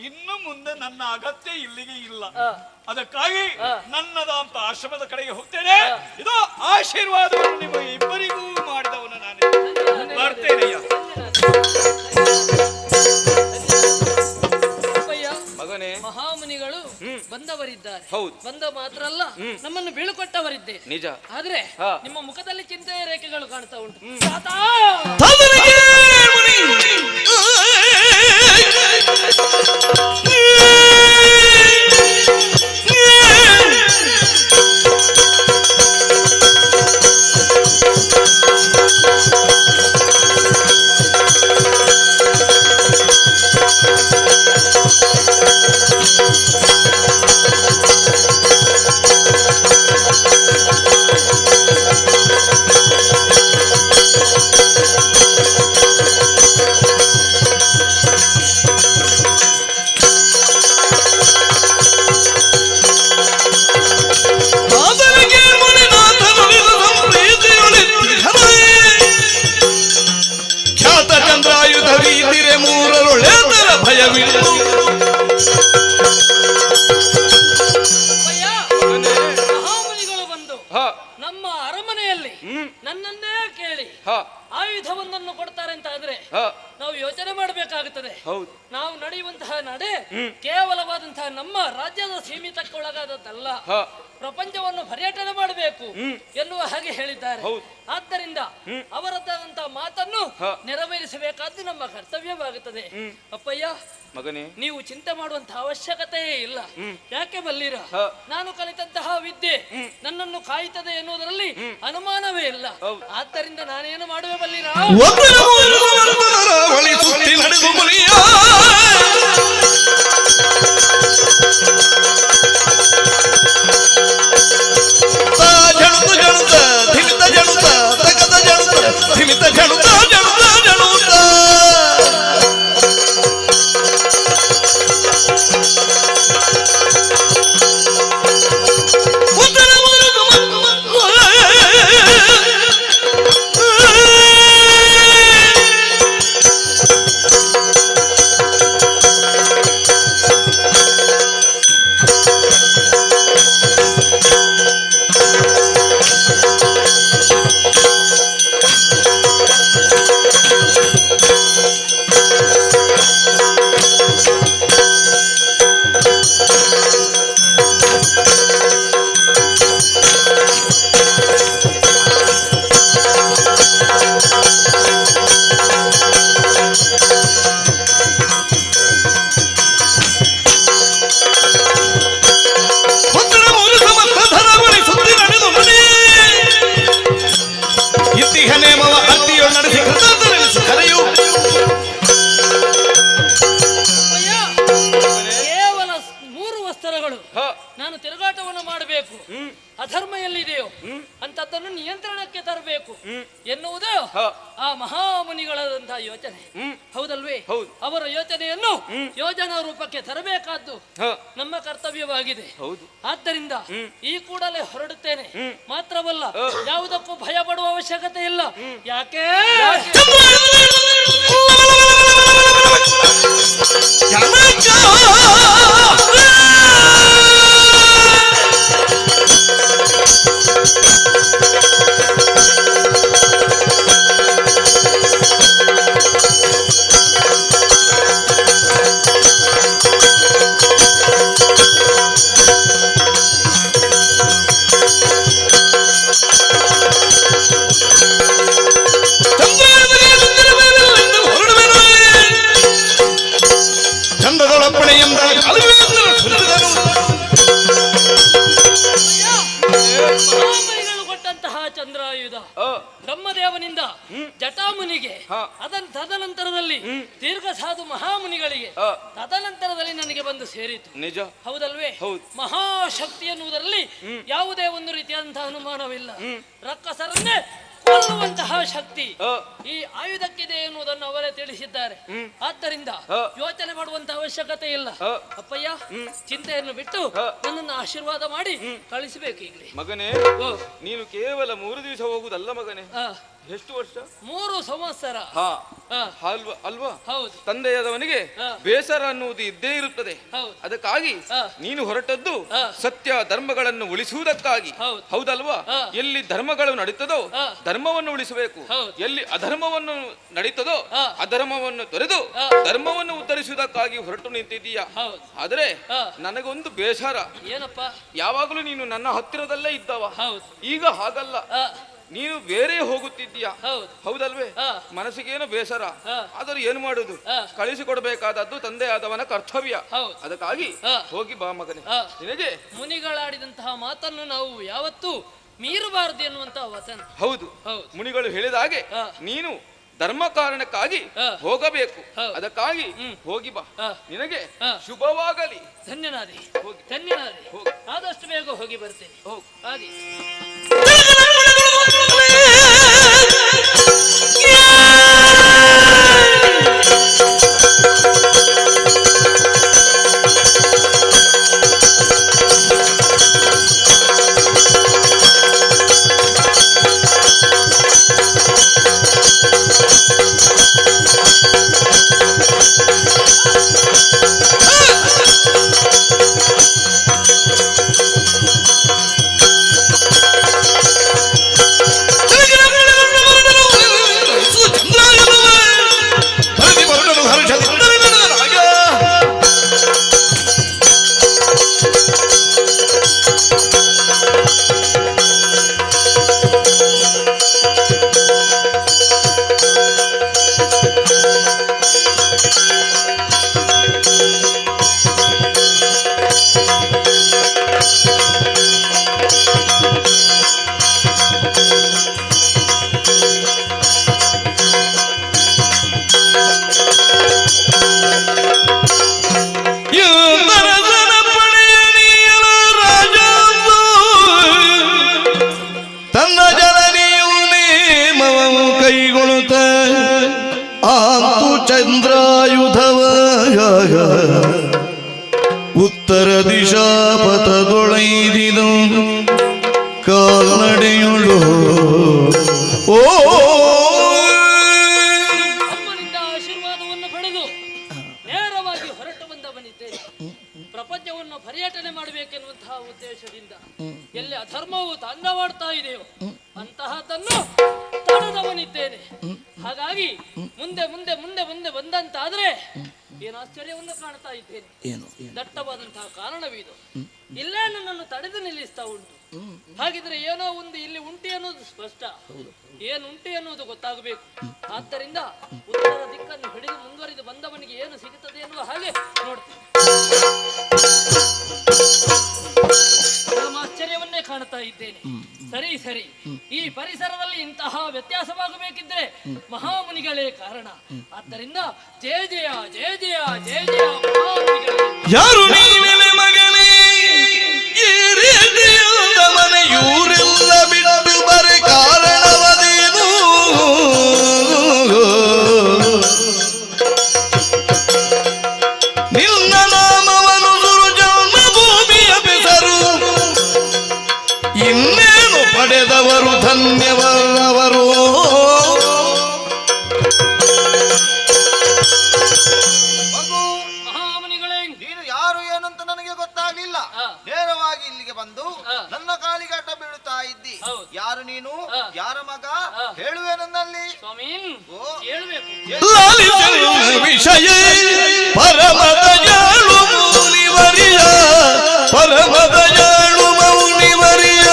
ಇನ್ನು ಮುಂದೆ ನನ್ನ ಅಗತ್ಯ ಇಲ್ಲಿಗೆ ಇಲ್ಲ. ಅದಕ್ಕಾಗಿ ನನ್ನದಂತ ಆಶ್ರಮದ ಕಡೆಗೆ ಹೋಗ್ತೇನೆ. ಇದು ಆಶೀರ್ವಾದವನ್ನು ನಿಮಗೆ ಇಬ್ಬರಿಗೂ ಮಾಡಿದವನು ನಾನು ಬರ್ತೇನೆಯ್ಯ. ಮಗನೇ, ಮಹಾಮುನಿಗಳು ಬಂದವರಿದ್ದಾರೆ. ಹೌದು. ಬಂದ ಮಾತ್ರ ಅಲ್ಲ, ನಮ್ಮನ್ನು ಬೀಳುಕೊಟ್ಟವರಿದ್ದೆ. ನಿಜ. ಆದ್ರೆ ನಿಮ್ಮ ಮುಖದಲ್ಲಿ ಚಿಂತೆಯ ರೇಖೆಗಳು ಕಾಣ್ತಾ ಉಂಟು. ಮಹಾಮುನಿಗಳು ಬಂದು ನಮ್ಮ ಅರಮನೆಯಲ್ಲಿ ನನ್ನನ್ನೇ ಕೇಳಿ ಆಯುಧವೊಂದನ್ನು ಕೊಡ್ತಾರೆ ಅಂತ ಆದ್ರೆ ನಾವು ಯೋಚನೆ ಮಾಡಬೇಕಾಗುತ್ತದೆ. ನಾವು ನಡೆಯುವಂತಹ ನಡೆ ಕೇವಲವಾದಂತಹ ನಮ್ಮ ರಾಜ್ಯದ ಸೀಮಿತಕ್ಕೊಳಗಾದದ್ದಲ್ಲ, ಪ್ರಪಂಚವನ್ನು ಪರ್ಯಟನೆ ಮಾಡಬೇಕು ಎನ್ನುವ ಹಾಗೆ ಹೇಳಿದ್ದಾರೆ. ಆದ್ದರಿಂದ ಅವರದ್ದಾದಂತಹ ಮಾತನ್ನು ನೆರವೇರಿಸಬೇಕಾದ್ದು ನಮ್ಮ ಕರ್ತವ್ಯವಾಗುತ್ತದೆ. ಅಪ್ಪಯ್ಯ ಮಗನೇ, ನೀವು ಚಿಂತೆ ಮಾಡುವಂತಹ ಅವಶ್ಯಕತೆಯೇ ಇಲ್ಲ. ಯಾಕೆ ಬಲ್ಲಿರ, ನಾನು ಕಲಿತಂತಹ ವಿದ್ಯೆ ನನ್ನನ್ನು ಕಾಯುತ್ತದೆ ಎನ್ನುವುದರಲ್ಲಿ ಅನುಮಾನವೇ ಇಲ್ಲ. ಆದ್ದರಿಂದ ನಾನೇನು ಮಾಡುವೆ ಬಲ್ಲಿರ? ನಡೆದು ಅಧರ್ಮ ಎಲ್ಲಿದೆಯೋ ಅಂತದ್ದನ್ನು ನಿಯಂತ್ರಣಕ್ಕೆ ತರಬೇಕು ಎನ್ನುವುದು ಹ. ಆ ಮಹಾಮುನಿಗಳಾದಂತಹ ಯೋಚನೆ. ಹೌದಲ್ವೇ? ಹೌದು. ಅವರ ಯೋಚನೆಯನ್ನು ಯೋಜನಾ ರೂಪಕ್ಕೆ ತರಬೇಕಾದ್ದು ಹ. ನಮ್ಮ ಕರ್ತವ್ಯವಾಗಿದೆ. ಹೌದು. ಆದ್ದರಿಂದ ಈ ಕೂಡಲೇ ಹೊರಡುತ್ತೇನೆ. ಮಾತ್ರವಲ್ಲ, ಯಾವುದಕ್ಕೂ ಭಯ ಪಡುವ ಅವಶ್ಯಕತೆ ಇಲ್ಲ. ಯಾಕೆ? ಚಂದದೊಳಪ್ಪಣೆಯಿಂದ ಮಹಾಮನಿಗಳು ಕೊಟ್ಟಂತಹ ಚಂದ್ರಾಯುಧ ಬ್ರಹ್ಮದೇವನಿಂದ ಜಟಾಮುನಿಗೆ, ತದನಂತರದಲ್ಲಿ ದೀರ್ಘ ಸಾಧು ಮಹಾಮುನಿಗಳಿಗೆ, ತದನಂತರದಲ್ಲಿ ನನಗೆ ಬಂದು ಸೇರಿತು. ನಿಜ. ಹೌದಲ್ವೇ? ಮಹಾಶಕ್ತಿ ಎನ್ನುವುದರಲ್ಲಿ ಯಾವುದೇ ಒಂದು ರೀತಿಯಾದಂತಹ ಅನುಮಾನವಿಲ್ಲ. ರಕ್ಕಸರನ್ನೇ ಕೊಲ್ಲುವಂತಹ ಶಕ್ತಿ ಈ ಆಯುಧಕ್ಕಿದೆ ಎನ್ನುವುದನ್ನು ಅವರೇ ತಿಳಿಸಿದ್ದಾರೆ. ಆದ್ದರಿಂದ ಯೋಚನೆ ಮಾಡುವಂತಹ ಅವಶ್ಯಕತೆ ಇಲ್ಲ. ಅಪ್ಪಯ್ಯ, ಚಿಂತೆಯನ್ನು ಬಿಟ್ಟು ನನ್ನನ್ನು ಆಶೀರ್ವಾದ ಮಾಡಿ ಕಳಿಸಬೇಕು ಈಗಲೇ. ಮಗನೇ, ನೀನು ಕೇವಲ 3 ದಿವಸ ಹೋಗುದಲ್ಲ ಮಗನೇ. ಎಷ್ಟು ವರ್ಷ? 3 ಸಂವತ್ಸರ. ಅಲ್ವಾ? ಹೌದು. ತಂದೆಯಾದವನಿಗೆ ಬೇಸರ ಅನ್ನುವುದು ಇದ್ದೇ ಇರುತ್ತದೆ. ಅದಕ್ಕಾಗಿ ನೀನು ಹೊರಟದ್ದು ಸತ್ಯ ಧರ್ಮಗಳನ್ನು ಉಳಿಸುವುದಕ್ಕಾಗಿ. ಹೌದಲ್ವಾ? ಎಲ್ಲಿ ಧರ್ಮಗಳು ನಡೀತದೋ ಧರ್ಮವನ್ನು ಉಳಿಸಬೇಕು. ಎಲ್ಲಿ ಅಧರ್ಮವನ್ನು ನಡೀತದೋ ಅಧರ್ಮವನ್ನು ತೊರೆದು ಧರ್ಮವನ್ನು ಉದ್ಧರಿಸುವುದಕ್ಕಾಗಿ ಹೊರಟು ನಿಂತಿದ್ದೀಯಾ. ಆದರೆ ನನಗೊಂದು ಬೇಸರ. ಏನಪ್ಪ? ಯಾವಾಗಲೂ ನೀನು ನನ್ನ ಹತ್ತಿರದಲ್ಲೇ ಇದ್ದವ. ಈಗ ಹಾಗಲ್ಲ, ನೀನು ಬೇರೆ ಹೋಗುತ್ತಿದ್ದೀಯಾ. ಹೌದಲ್ವೇ? ಮನಸ್ಸಿಗೇನು ಬೇಸರ, ಆದರೂ ಏನು ಮಾಡುದು? ಕಳಿಸಿಕೊಡ್ಬೇಕಾದದ್ದು ತಂದೆಯಾದವನ ಕರ್ತವ್ಯ. ಅದಕ್ಕಾಗಿ ಹೋಗಿ ಬಾ ಮಗನೇ. ನಿನಗೆ ಮುನಿಗಳಾಡಿದಂತಹ ಮಾತನ್ನು ನಾವು ಯಾವತ್ತೂ ಮೀರಬಾರದು ಎನ್ನುವಂತಹ ವಚನ. ಹೌದು. ಮುನಿಗಳು ಹೇಳಿದ ಹಾಗೆ ನೀನು ಧರ್ಮ ಕಾರಣಕ್ಕಾಗಿ ಹೋಗಬೇಕು. ಅದಕ್ಕಾಗಿ ಹೋಗಿ ಬಾ. ನಿನಗೆ ಶುಭವಾಗಲಿ. ಧನ್ಯನಾದೆ, ಧನ್ಯನಾದೆ. ಆದಷ್ಟು ಬೇಗ ಹೋಗಿ ಬರ್ತೇನೆ. ಹಾಗೆ ಚಂದ್ರಾಯುಧವ ಉತ್ತರ ದಿಶಾ ಪಥದೊಳೈದಿದು ಕಾಲ್ನಡೆಯುಳು. ಅಮ್ಮನಿಂದ ಆಶೀರ್ವಾದವನ್ನು ಪಡೆದು ನೇರವಾಗಿ ಹೊರಟು ಬಂದವನಿದ್ದೇನೆ. ಪ್ರಪಂಚವನ್ನು ಪರ್ಯಟನೆ ಮಾಡಬೇಕೆನ್ನುವಂತಹ ಉದ್ದೇಶದಿಂದ ಎಲ್ಲಿ ಅಧರ್ಮವು ತಾಂಡವಾಡ್ತಾ ಇದೆಯೋ ಅಂತಹದನ್ನು ತಡೆದವನಿದ್ದೇನೆ. ಹಾಗಾಗಿ ಮುಂದೆ ಮುಂದೆ ಮುಂದೆ ಮುಂದೆ ಬಂದಂತಾದ್ರೆ ಏನು ಆಶ್ಚರ್ಯವನ್ನು ಕಾಣ್ತಾ ಇದ್ದೇನೆ. ದಟ್ಟವಾದಂತಹ ಕಾರಣವಿದು. ಇಲ್ಲೇ ನನ್ನನ್ನು ತಡೆದು ನಿಲ್ಲಿಸ್ತಾ ಉಂಟು. ಹಾಗಿದ್ರೆ ಏನೋ ಒಂದು ಇಲ್ಲಿ ಉಂಟು ಅನ್ನೋದು ಸ್ಪಷ್ಟ. ಏನುಂಟು ಅನ್ನೋದು ಗೊತ್ತಾಗಬೇಕು. ಆದ್ದರಿಂದ ಉತ್ತರ ದಿಕ್ಕನ್ನು ಹಿಡಿದು ಮುಂದುವರಿದು ಬಂದವನಿಗೆ ಏನು ಸಿಗುತ್ತದೆ ಎನ್ನುವ ಹಾಗೆ ನೋಡ್ತೀನಿ. ಆಶ್ಚರ್ಯವನ್ನೇ ಕಾಣ್ತಾ ಇದ್ದೇನೆ. ಸರಿ ಸರಿ, ಈ ಪರಿಸರದಲ್ಲಿ ಇಂತಹ ವ್ಯತ್ಯಾಸವಾಗಬೇಕಿದ್ರೆ ಮಹಾಮುನಿಗಳೇ ಕಾರಣ. ಆದ್ದರಿಂದ ಜಯ ಜಯ ಜಯ ಜಯ ಜಯ ಜಯ ಯಾರು ನೀನೆ ಮಗನೇ, ಈ ರೀತಿಯ ಮನೆಯೂ ಪಡೆದವರು ಧನ್ಯವರವರು. ಮಗು, ಮಹಾಮುನಿಗಳೇ, ನೀನು ಯಾರು ಏನಂತ ನನಗೆ ಗೊತ್ತಾಗ್ಲಿಲ್ಲ. ನೇರವಾಗಿ ಇಲ್ಲಿಗೆ ಬಂದು ನನ್ನ ಕಾಲಿಗೆ ಅಡ್ಡ ಬೀಳುತ್ತಾ ಇದ್ದಿ. ಹೌದು. ಯಾರು ನೀನು? ಯಾರ ಮಗ? ಹೇಳುವೆ ನನ್ನಲ್ಲಿ. ಸ್ವಾಮಿ ಓ, ಕೇಳಬೇಕು. ಲಾಲಿಸನ ವಿಷಯ ಪರಮದಯಾಳು ಮೌನಿವರಿಯ, ಪರಮದಯಾಳು ಮೌನಿವರಿಯ.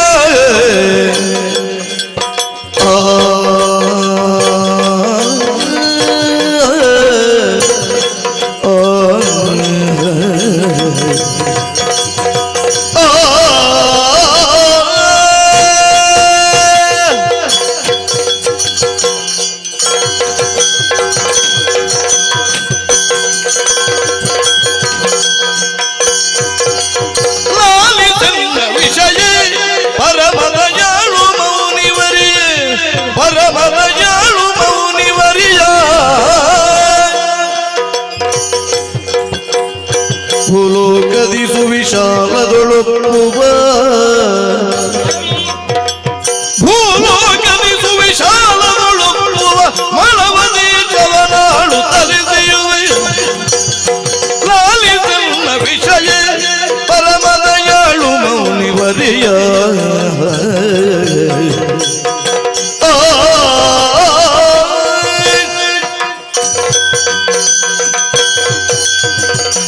ಪರಮದಯಾಳು ಮೌನಿವರಿಯ. ಭೂಲೋಕದಿ ಸುವಿಶಾಲದೊಳೊಪ್ಪುವ, ಭೂಲೋಕದಿ ಸುವಿಶಾಲದೊಳೊಪ್ಪುವ ಮಳವದೇಶವನಾಳು ತಲೆದೆಯುವೆ. ಲಾಲಿಸನ್ನ ವಿಷಯ ಪರಮದಯಾಳು ಮೌನಿವರಿಯ.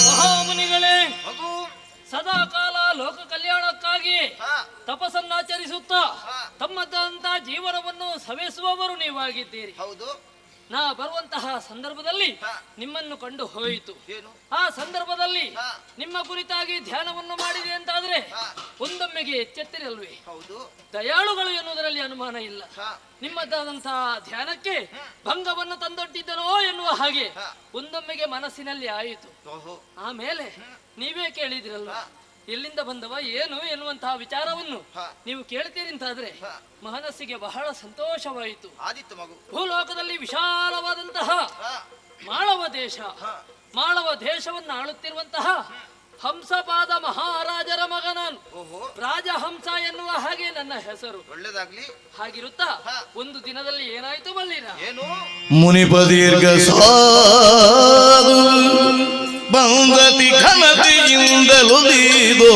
ಮಹಾಮುನಿಗಳೇ, ಮಗು, ಸದಾ ಕಾಲ ಲೋಕ ಕಲ್ಯಾಣಕ್ಕಾಗಿ ತಪಸ್ಸನ್ನಾಚರಿಸುತ್ತಾ ತಮ್ಮದಂತ ಜೀವನವನ್ನು ಸವೆಸುವವರು ನೀವಾಗಿದ್ದೀರಿ. ಹೌದು. ನಾ ಬರುವಂತಹ ಸಂದರ್ಭದಲ್ಲಿ ನಿಮ್ಮನ್ನು ಕಂಡು ಹೋಯಿತು. ಏನು? ಆ ಸಂದರ್ಭದಲ್ಲಿ ನಿಮ್ಮ ಕುರಿತಾಗಿ ಧ್ಯಾನವನ್ನು ಮಾಡಿದೆ ಅಂತಾದ್ರೆ ಒಂದೊಮ್ಮೆಗೆ ಎಚ್ಚೆತ್ತಿರಲ್ವೇ? ಹೌದು. ದಯಾಳುಗಳು ಎನ್ನುವುದರಲ್ಲಿ ಅನುಮಾನ ಇಲ್ಲ. ನಿಮ್ಮದಾದಂತಹ ಧ್ಯಾನಕ್ಕೆ ಭಂಗವನ್ನು ತಂದೊಡ್ಡಿದ್ದನೋ ಎನ್ನುವ ಹಾಗೆ ಒಂದೊಮ್ಮೆಗೆ ಮನಸ್ಸಿನಲ್ಲಿ ಆಯಿತು. ಓಹೋ. ಆಮೇಲೆ ನೀವೇ ಕೇಳಿದಿರಲ್ವ, ಎಲ್ಲಿಂದ ಬಂದವ ಏನು ಎನ್ನುವಂತಹ ವಿಚಾರವನ್ನು ನೀವು ಕೇಳ್ತೀರಿ ಅಂತಾದ್ರೆ ಮನಸ್ಸಿಗೆ ಬಹಳ ಸಂತೋಷವಾಯಿತು. ಆದಿತ್ತು ಮಗು. ಭೂಲೋಕದಲ್ಲಿ ವಿಶಾಲವಾದಂತಹ ಮಾಳವ ದೇಶ, ಮಾಳವ ದೇಶವನ್ನು ಆಳುತ್ತಿರುವಂತಹ ಹಂಸಪಾದ ಮಹಾರಾಜರ ಮಗ ನಾನು. ಓಹೋ. ರಾಜಹಂಸ ಎನ್ನುವ ಹಾಗೆ ನನ್ನ ಹೆಸರು. ಒಳ್ಳೇದಾಗ್ಲಿ. ಹಾಗಿರುತ್ತಾ ಒಂದು ದಿನದಲ್ಲಿ ಏನಾಯ್ತು ಬಲ್ಲಿರ? ಏನು? ಮುನಿಪ ದೀರ್ಘ ಸಾಧು ಬಂದತಿ ಘನತೆಯಿಂದಲುಲಿದೋ.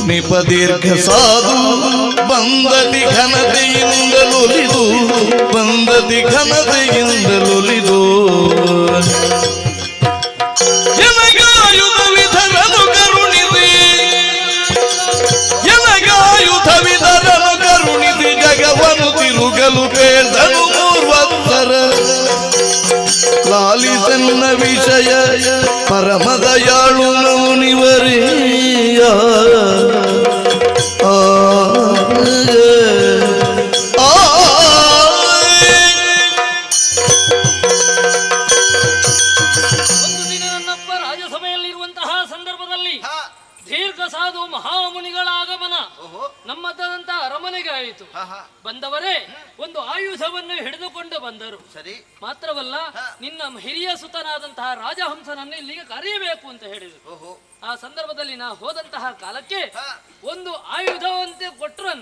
ಮುನಿಪ ದೀರ್ಘ ಸಾಧು ಬಂದತಿ ಘನತೆಯಿಂದಲೊಲಿದು, ಬಂದತಿ ಘನತೆಯಿಂದಲೊಲಿದು. ಎನಗಾಯುಧ ವಿಧರನು ಕರುಣಿಸಿ, ಎನಗಾಯುಧ ವಿಧರನು ಕರುಣಿಸಿ ಜಗವನು ತಿರುಗಲು ಬೇಡನು ಮೂರ್ವತ್ತರ. ಲಾಲಿಸನ್ನ ವಿಷಯ ಪರಮದಯಾಳು ಮೌನಿವರಿಯ. ಒಂದು ದಿನ ನನ್ನಪ್ಪ ರಾಜಸಭೆಯಲ್ಲಿರುವಂತಹ ಸಂದರ್ಭದಲ್ಲಿ ದೀರ್ಘ ಸಾಧು ಮಹಾಮುನಿಗಳ ಆಗಮನ ನಮ್ಮದಂತ ಅರಮನೆಗೆ ಆಯಿತು. ಬಂದವರೇ ಒಂದು ಆಯುಧವನ್ನು ಹಿಡಿದುಕೊಂಡು ಬಂದರು. ಸರಿ. ಮಾತ್ರವಲ್ಲ, ನಿನ್ನ ಹಿರಿಯ ಸುತನಾದಂತಹ ರಾಜಹಂಸನನ್ನು ಇಲ್ಲಿಗೆ ಕರೆಯಬೇಕು ಅಂತ ಹೇಳಿದರು. ಓಹೋ. ಆ ಸಂದರ್ಭದಲ್ಲಿ ನಾ ಹೋದಂತಹ ಕಾಲಕ್ಕೆ ಒಂದು ಆಯುಧವಂತೆ ಕೊಟ್ಟರು.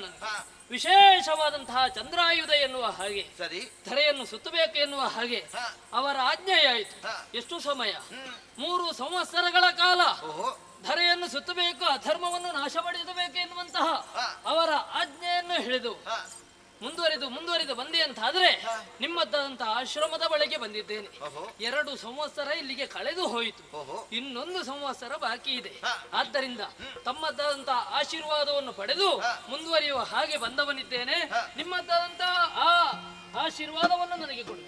ವಿಶೇಷವಾದಂತಹ ಚಂದ್ರಾಯುಧ ಎನ್ನುವ ಹಾಗೆ, ಸರಿ. ಧರೆಯನ್ನು ಸುತ್ತಬೇಕು ಎನ್ನುವ ಹಾಗೆ ಅವರ ಆಜ್ಞೆಯಾಯಿತು. ಎಷ್ಟು ಸಮಯ? 3 ಸಂವತ್ಸರಗಳ ಕಾಲ ಧರೆಯನ್ನು ಸುತ್ತಬೇಕು, ಅಧರ್ಮವನ್ನು ನಾಶಪಡಿಸಬೇಕು ಎನ್ನುವಂತಹ ಅವರ ಆಜ್ಞೆಯನ್ನು ಹಿಡಿದು ಮುಂದುವರಿದು ಬಂದೆ ಅಂತಾದ್ರೆ ನಿಮ್ಮದಂತಹ ಆಶ್ರಮದ ಬಳಿಗೆ ಬಂದಿದ್ದೇನೆ. 2 ಸಂವತ್ಸರ ಇಲ್ಲಿಗೆ ಕಳೆದು ಹೋಯಿತು, ಇನ್ನೊಂದು ಸಂವತ್ಸರ ಬಾಕಿ ಇದೆ. ಆದ್ದರಿಂದ ತಮ್ಮದಂತಹ ಆಶೀರ್ವಾದವನ್ನು ಪಡೆದು ಮುಂದುವರಿಯುವ ಹಾಗೆ ಬಂದವನಿದ್ದೇನೆ. ನಿಮ್ಮದಂತಹ ಆ ಆಶೀರ್ವಾದವನ್ನು ನನಗೆ ಕೊಡಿ.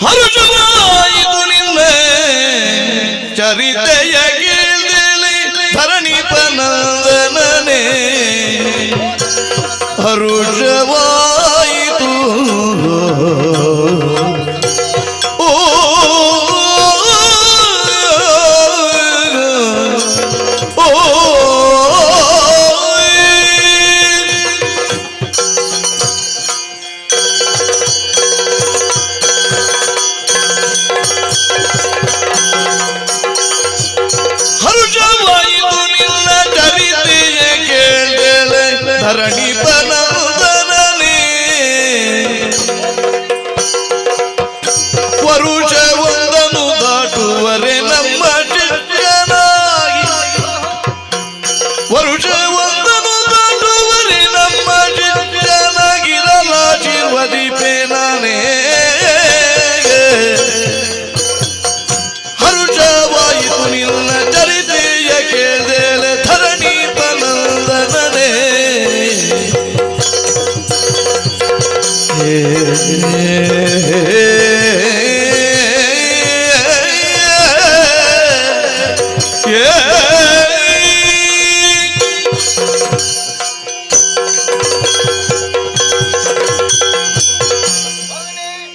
ಹರುಷವಾಯಿತು ನಿನ್ನ ಚರಿತೆಯ ಕೇಳಿ ಧರಣಿಪನಂದನನೇ. ಹರುಷವಾಯಿತು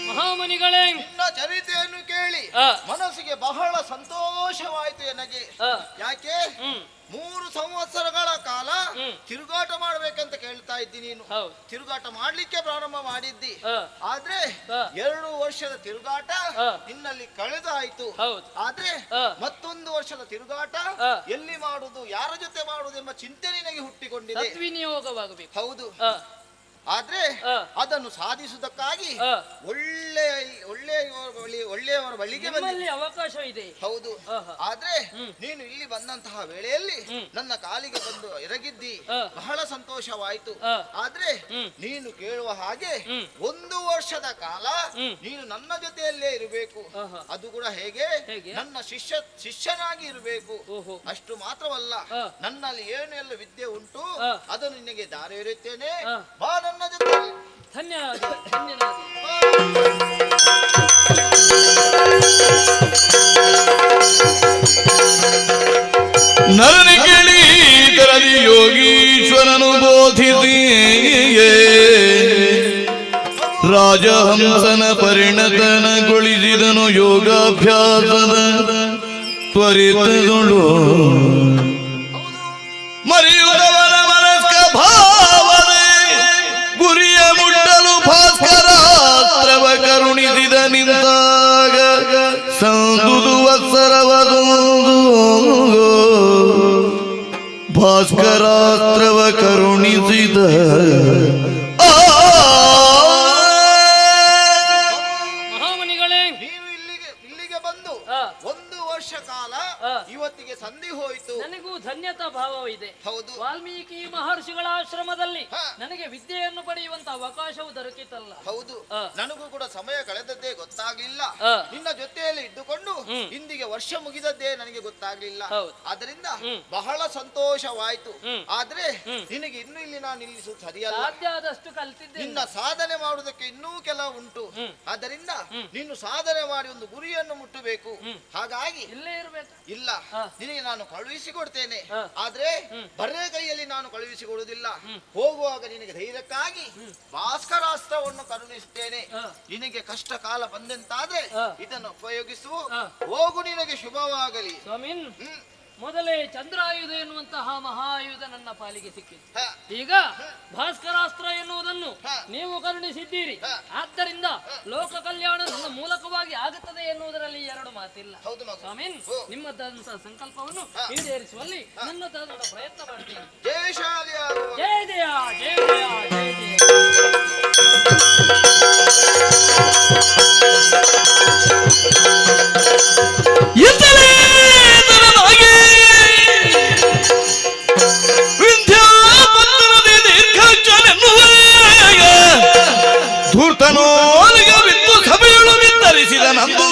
ಮಹಾಮುನಿಗಳೇ, ನಿನ್ನ ಚರಿತೆಯನ್ನು ಕೇಳಿ ಮನಸ್ಸಿಗೆ ಬಹಳ ಸಂತೋಷವಾಯಿತು ನನಗೆ. ಯಾಕೆ 3 ಸಂವತ್ಸರಗಳ ಕಾಲ ತಿರುಗಾಟ ಮಾಡ್ಬೇಕಂತ ಕೇಳ್ತಾ ಇದ್ದಿ ನೀನು. ತಿರುಗಾಟ ಮಾಡ್ಲಿಕ್ಕೆ ಪ್ರಾರಂಭ ಮಾಡಿದ್ದಿ. ಆದ್ರೆ 2 ವರ್ಷದ ತಿರುಗಾಟ ನಿನ್ನಲ್ಲಿ ಕಳೆದಾಯ್ತು. ಆದ್ರೆ ಮತ್ತೊಂದು ವರ್ಷದ ತಿರುಗಾಟ ಎಲ್ಲಿ ಮಾಡುದು, ಯಾರ ಜೊತೆ ಮಾಡುದು ಎಂಬ ಚಿಂತೆ ನಿನಗೆ ಹುಟ್ಟಿಕೊಂಡಿದೆ. ವಿನಿಯೋಗವಾಗಬೇಕು. ಹೌದು. ಆದ್ರೆ ಅದನ್ನು ಸಾಧಿಸುವುದಕ್ಕಾಗಿ ಒಳ್ಳೆಯವರ ಬಳಿಗೆ ಅವಕಾಶ ಇದೆ. ಹೌದು. ಆದ್ರೆ ನೀನು ಇಲ್ಲಿ ಬಂದಂತಹ ವೇಳೆಯಲ್ಲಿ ನನ್ನ ಕಾಲಿಗೆ ಬಂದು ಎರಗಿದ್ದಿ, ಬಹಳ ಸಂತೋಷವಾಯಿತು. ಆದ್ರೆ ನೀನು ಕೇಳುವ ಹಾಗೆ 1 ವರ್ಷದ ಕಾಲ ನೀನು ನನ್ನ ಜೊತೆಯಲ್ಲೇ ಇರಬೇಕು. ಅದು ಕೂಡ ಹೇಗೆ? ನನ್ನ ಶಿಷ್ಯನಾಗಿ ಇರಬೇಕು. ಅಷ್ಟು ಮಾತ್ರವಲ್ಲ, ನನ್ನಲ್ಲಿ ಏನು ಎಲ್ಲ ವಿದ್ಯೆ ಉಂಟು ಅದನ್ನು ನಿನಗೆ ದಾರಿ ಇರುತ್ತೇನೆ. ಬಾ ನನ್ನ ಜೊತೆ. ಧನ್ಯನಾದಿ. ನರನಿ ಕೇಳಿ ಕರದಿ ಯೋಗೀಶ್ವರನು ಬೋಧಿಸಿ ರಾಜಹಂಸನ ಪರಿಣತನಗೊಳಿಸಿದನು ಯೋಗಾಭ್ಯಾಸದ ತ್ವರಿತಗೊಂಡು ಮರೆಯುವುದವರ ಮನಸ್ಕ ಭಾವನೆ ಗುರಿಯ ಮುಟ್ಟಲು ಭಾಸ್ಕರಾಸ್ತ್ರವ ಕರುಣಿಸಿದ ನಿಂತಾಗ ಸಂದುದು ವತ್ಸರವದೊಂದು ಭಾಸ್ಕರಾಸ್ತ್ರವ ಕರುಣಿಸಿದ ಮಹಾಮುನಿಗಳೇ, ನೀವು ಇಲ್ಲಿಗೆ ಬಂದು 1 ವರ್ಷ ಕಾಲ ಇವತ್ತಿಗೆ ಸಂಧಿ ಹೋಯಿತು. ನನಗೂ ಧನ್ಯತಾ ಭಾವವಿದೆ. ಹೌದು. ವಾಲ್ಮೀಕಿ ಮಹರ್ಷಿಗಳ ಆಶ್ರಮದಲ್ಲಿ ನನಗೆ ವಿದ್ಯೆಯನ್ನು ಪಡೆಯುವಂತ ಅವಕಾಶವು ದೊರಕಿತಲ್ಲ. ಹೌದು. ನನಗೂ ಕೂಡ ಸಮಯ ಕಳೆದದ್ದೇ ಗೊತ್ತಾಗ್ಲಿಲ್ಲ. ನಿನ್ನ ಜೊತೆಯಲ್ಲಿ ಇದ್ದುಕೊಂಡು ಇಂದಿಗೆ ವರ್ಷ ಮುಗಿದದ್ದೇ ನನಗೆ ಗೊತ್ತಾಗ್ಲಿಲ್ಲ. ಆದ್ರಿಂದ ಬಹಳ ಸಂತೋಷವಾಯ್ತು. ಆದ್ರೆ ನಿನಗೆ ಇನ್ನು ಇಲ್ಲಿ ನಾನು ನಿಲ್ಲಿಸುವುದು ಸರಿಯಲ್ಲ. ಸಾಧ್ಯ ಆದಷ್ಟು ಕಲ್ತಿದ್ದೆ. ನಿನ್ನ ಸಾಧನೆ ಮಾಡುವುದಕ್ಕೆ ಇನ್ನೂ ಕೆಲವು ಉಂಟು. ಆದ್ದರಿಂದ ನೀನು ಸಾಧನೆ ಮಾಡಿ ಒಂದು ಗುರಿಯನ್ನು ಮುಟ್ಟಬೇಕು. ಹಾಗಾಗಿ ಇಲ್ಲೇ ಇರ್ಬೇಕು. ಇಲ್ಲ, ನಿನಗೆ ನಾನು ಕಳುಹಿಸಿಕೊಡ್ತೇನೆ. ಆದ್ರೆ ಬರೇ ಕೈಯಲ್ಲಿ ನಾನು ಕಳುಹಿಸಿಕೊಡುವುದಿಲ್ಲ. ಹೋಗುವಾಗ ನಿನಗೆ ಧೈರ್ಯಕ್ಕಾಗಿ ಭಾಸ್ಕರಾಸ್ತ್ರವನ್ನು ಕರುಣಿಸುತ್ತೇನೆ. ನಿನಗೆ ಕಷ್ಟ ಕಾಲ ಬಂದಂತಾದ್ರೆ ಇದನ್ನು ಉಪಯೋಗಿಸು. ಹೋಗು, ನಿನಗೆ ಶುಭವಾಗಲಿ. ಸ್ವಾಮಿನ್, ಮೊದಲೇ ಚಂದ್ರಾಯುಧ ಎನ್ನುವಂತಹ ಮಹಾಯುಧ ನನ್ನ ಪಾಲಿಗೆ ಸಿಕ್ಕಿತು. ಈಗ ಭಾಸ್ಕರಾಸ್ತ್ರ ಎನ್ನುವುದನ್ನು ನೀವು ಕರುಣಿಸಿದ್ದೀರಿ. ಆದ್ದರಿಂದ ಲೋಕ ಕಲ್ಯಾಣ ನನ್ನ ಮೂಲಕವಾಗಿ ಆಗುತ್ತದೆ ಎನ್ನುವುದರಲ್ಲಿ 2 ಮಾತಿಲ್ಲ. ಸ್ವಾಮಿನ್, ನಿಮ್ಮದಂತಹ ಸಂಕಲ್ಪವನ್ನು ಈಡೇರಿಸುವಲ್ಲಿ ನನ್ನದಾದ ಪ್ರಯತ್ನ ಮಾಡ್ತೀನಿ. ಜಯ ಶಾಲಿಯ ಜಯ ಜಯ ಜಯ ಜಯ ಜಯ ಜಯ. ಧೂರ್ತನೋಲಿಗೆ ಬಿದ್ದು ಸಭೆಯಳು ವಿಸ್ತರಿಸಿದ ನಂದು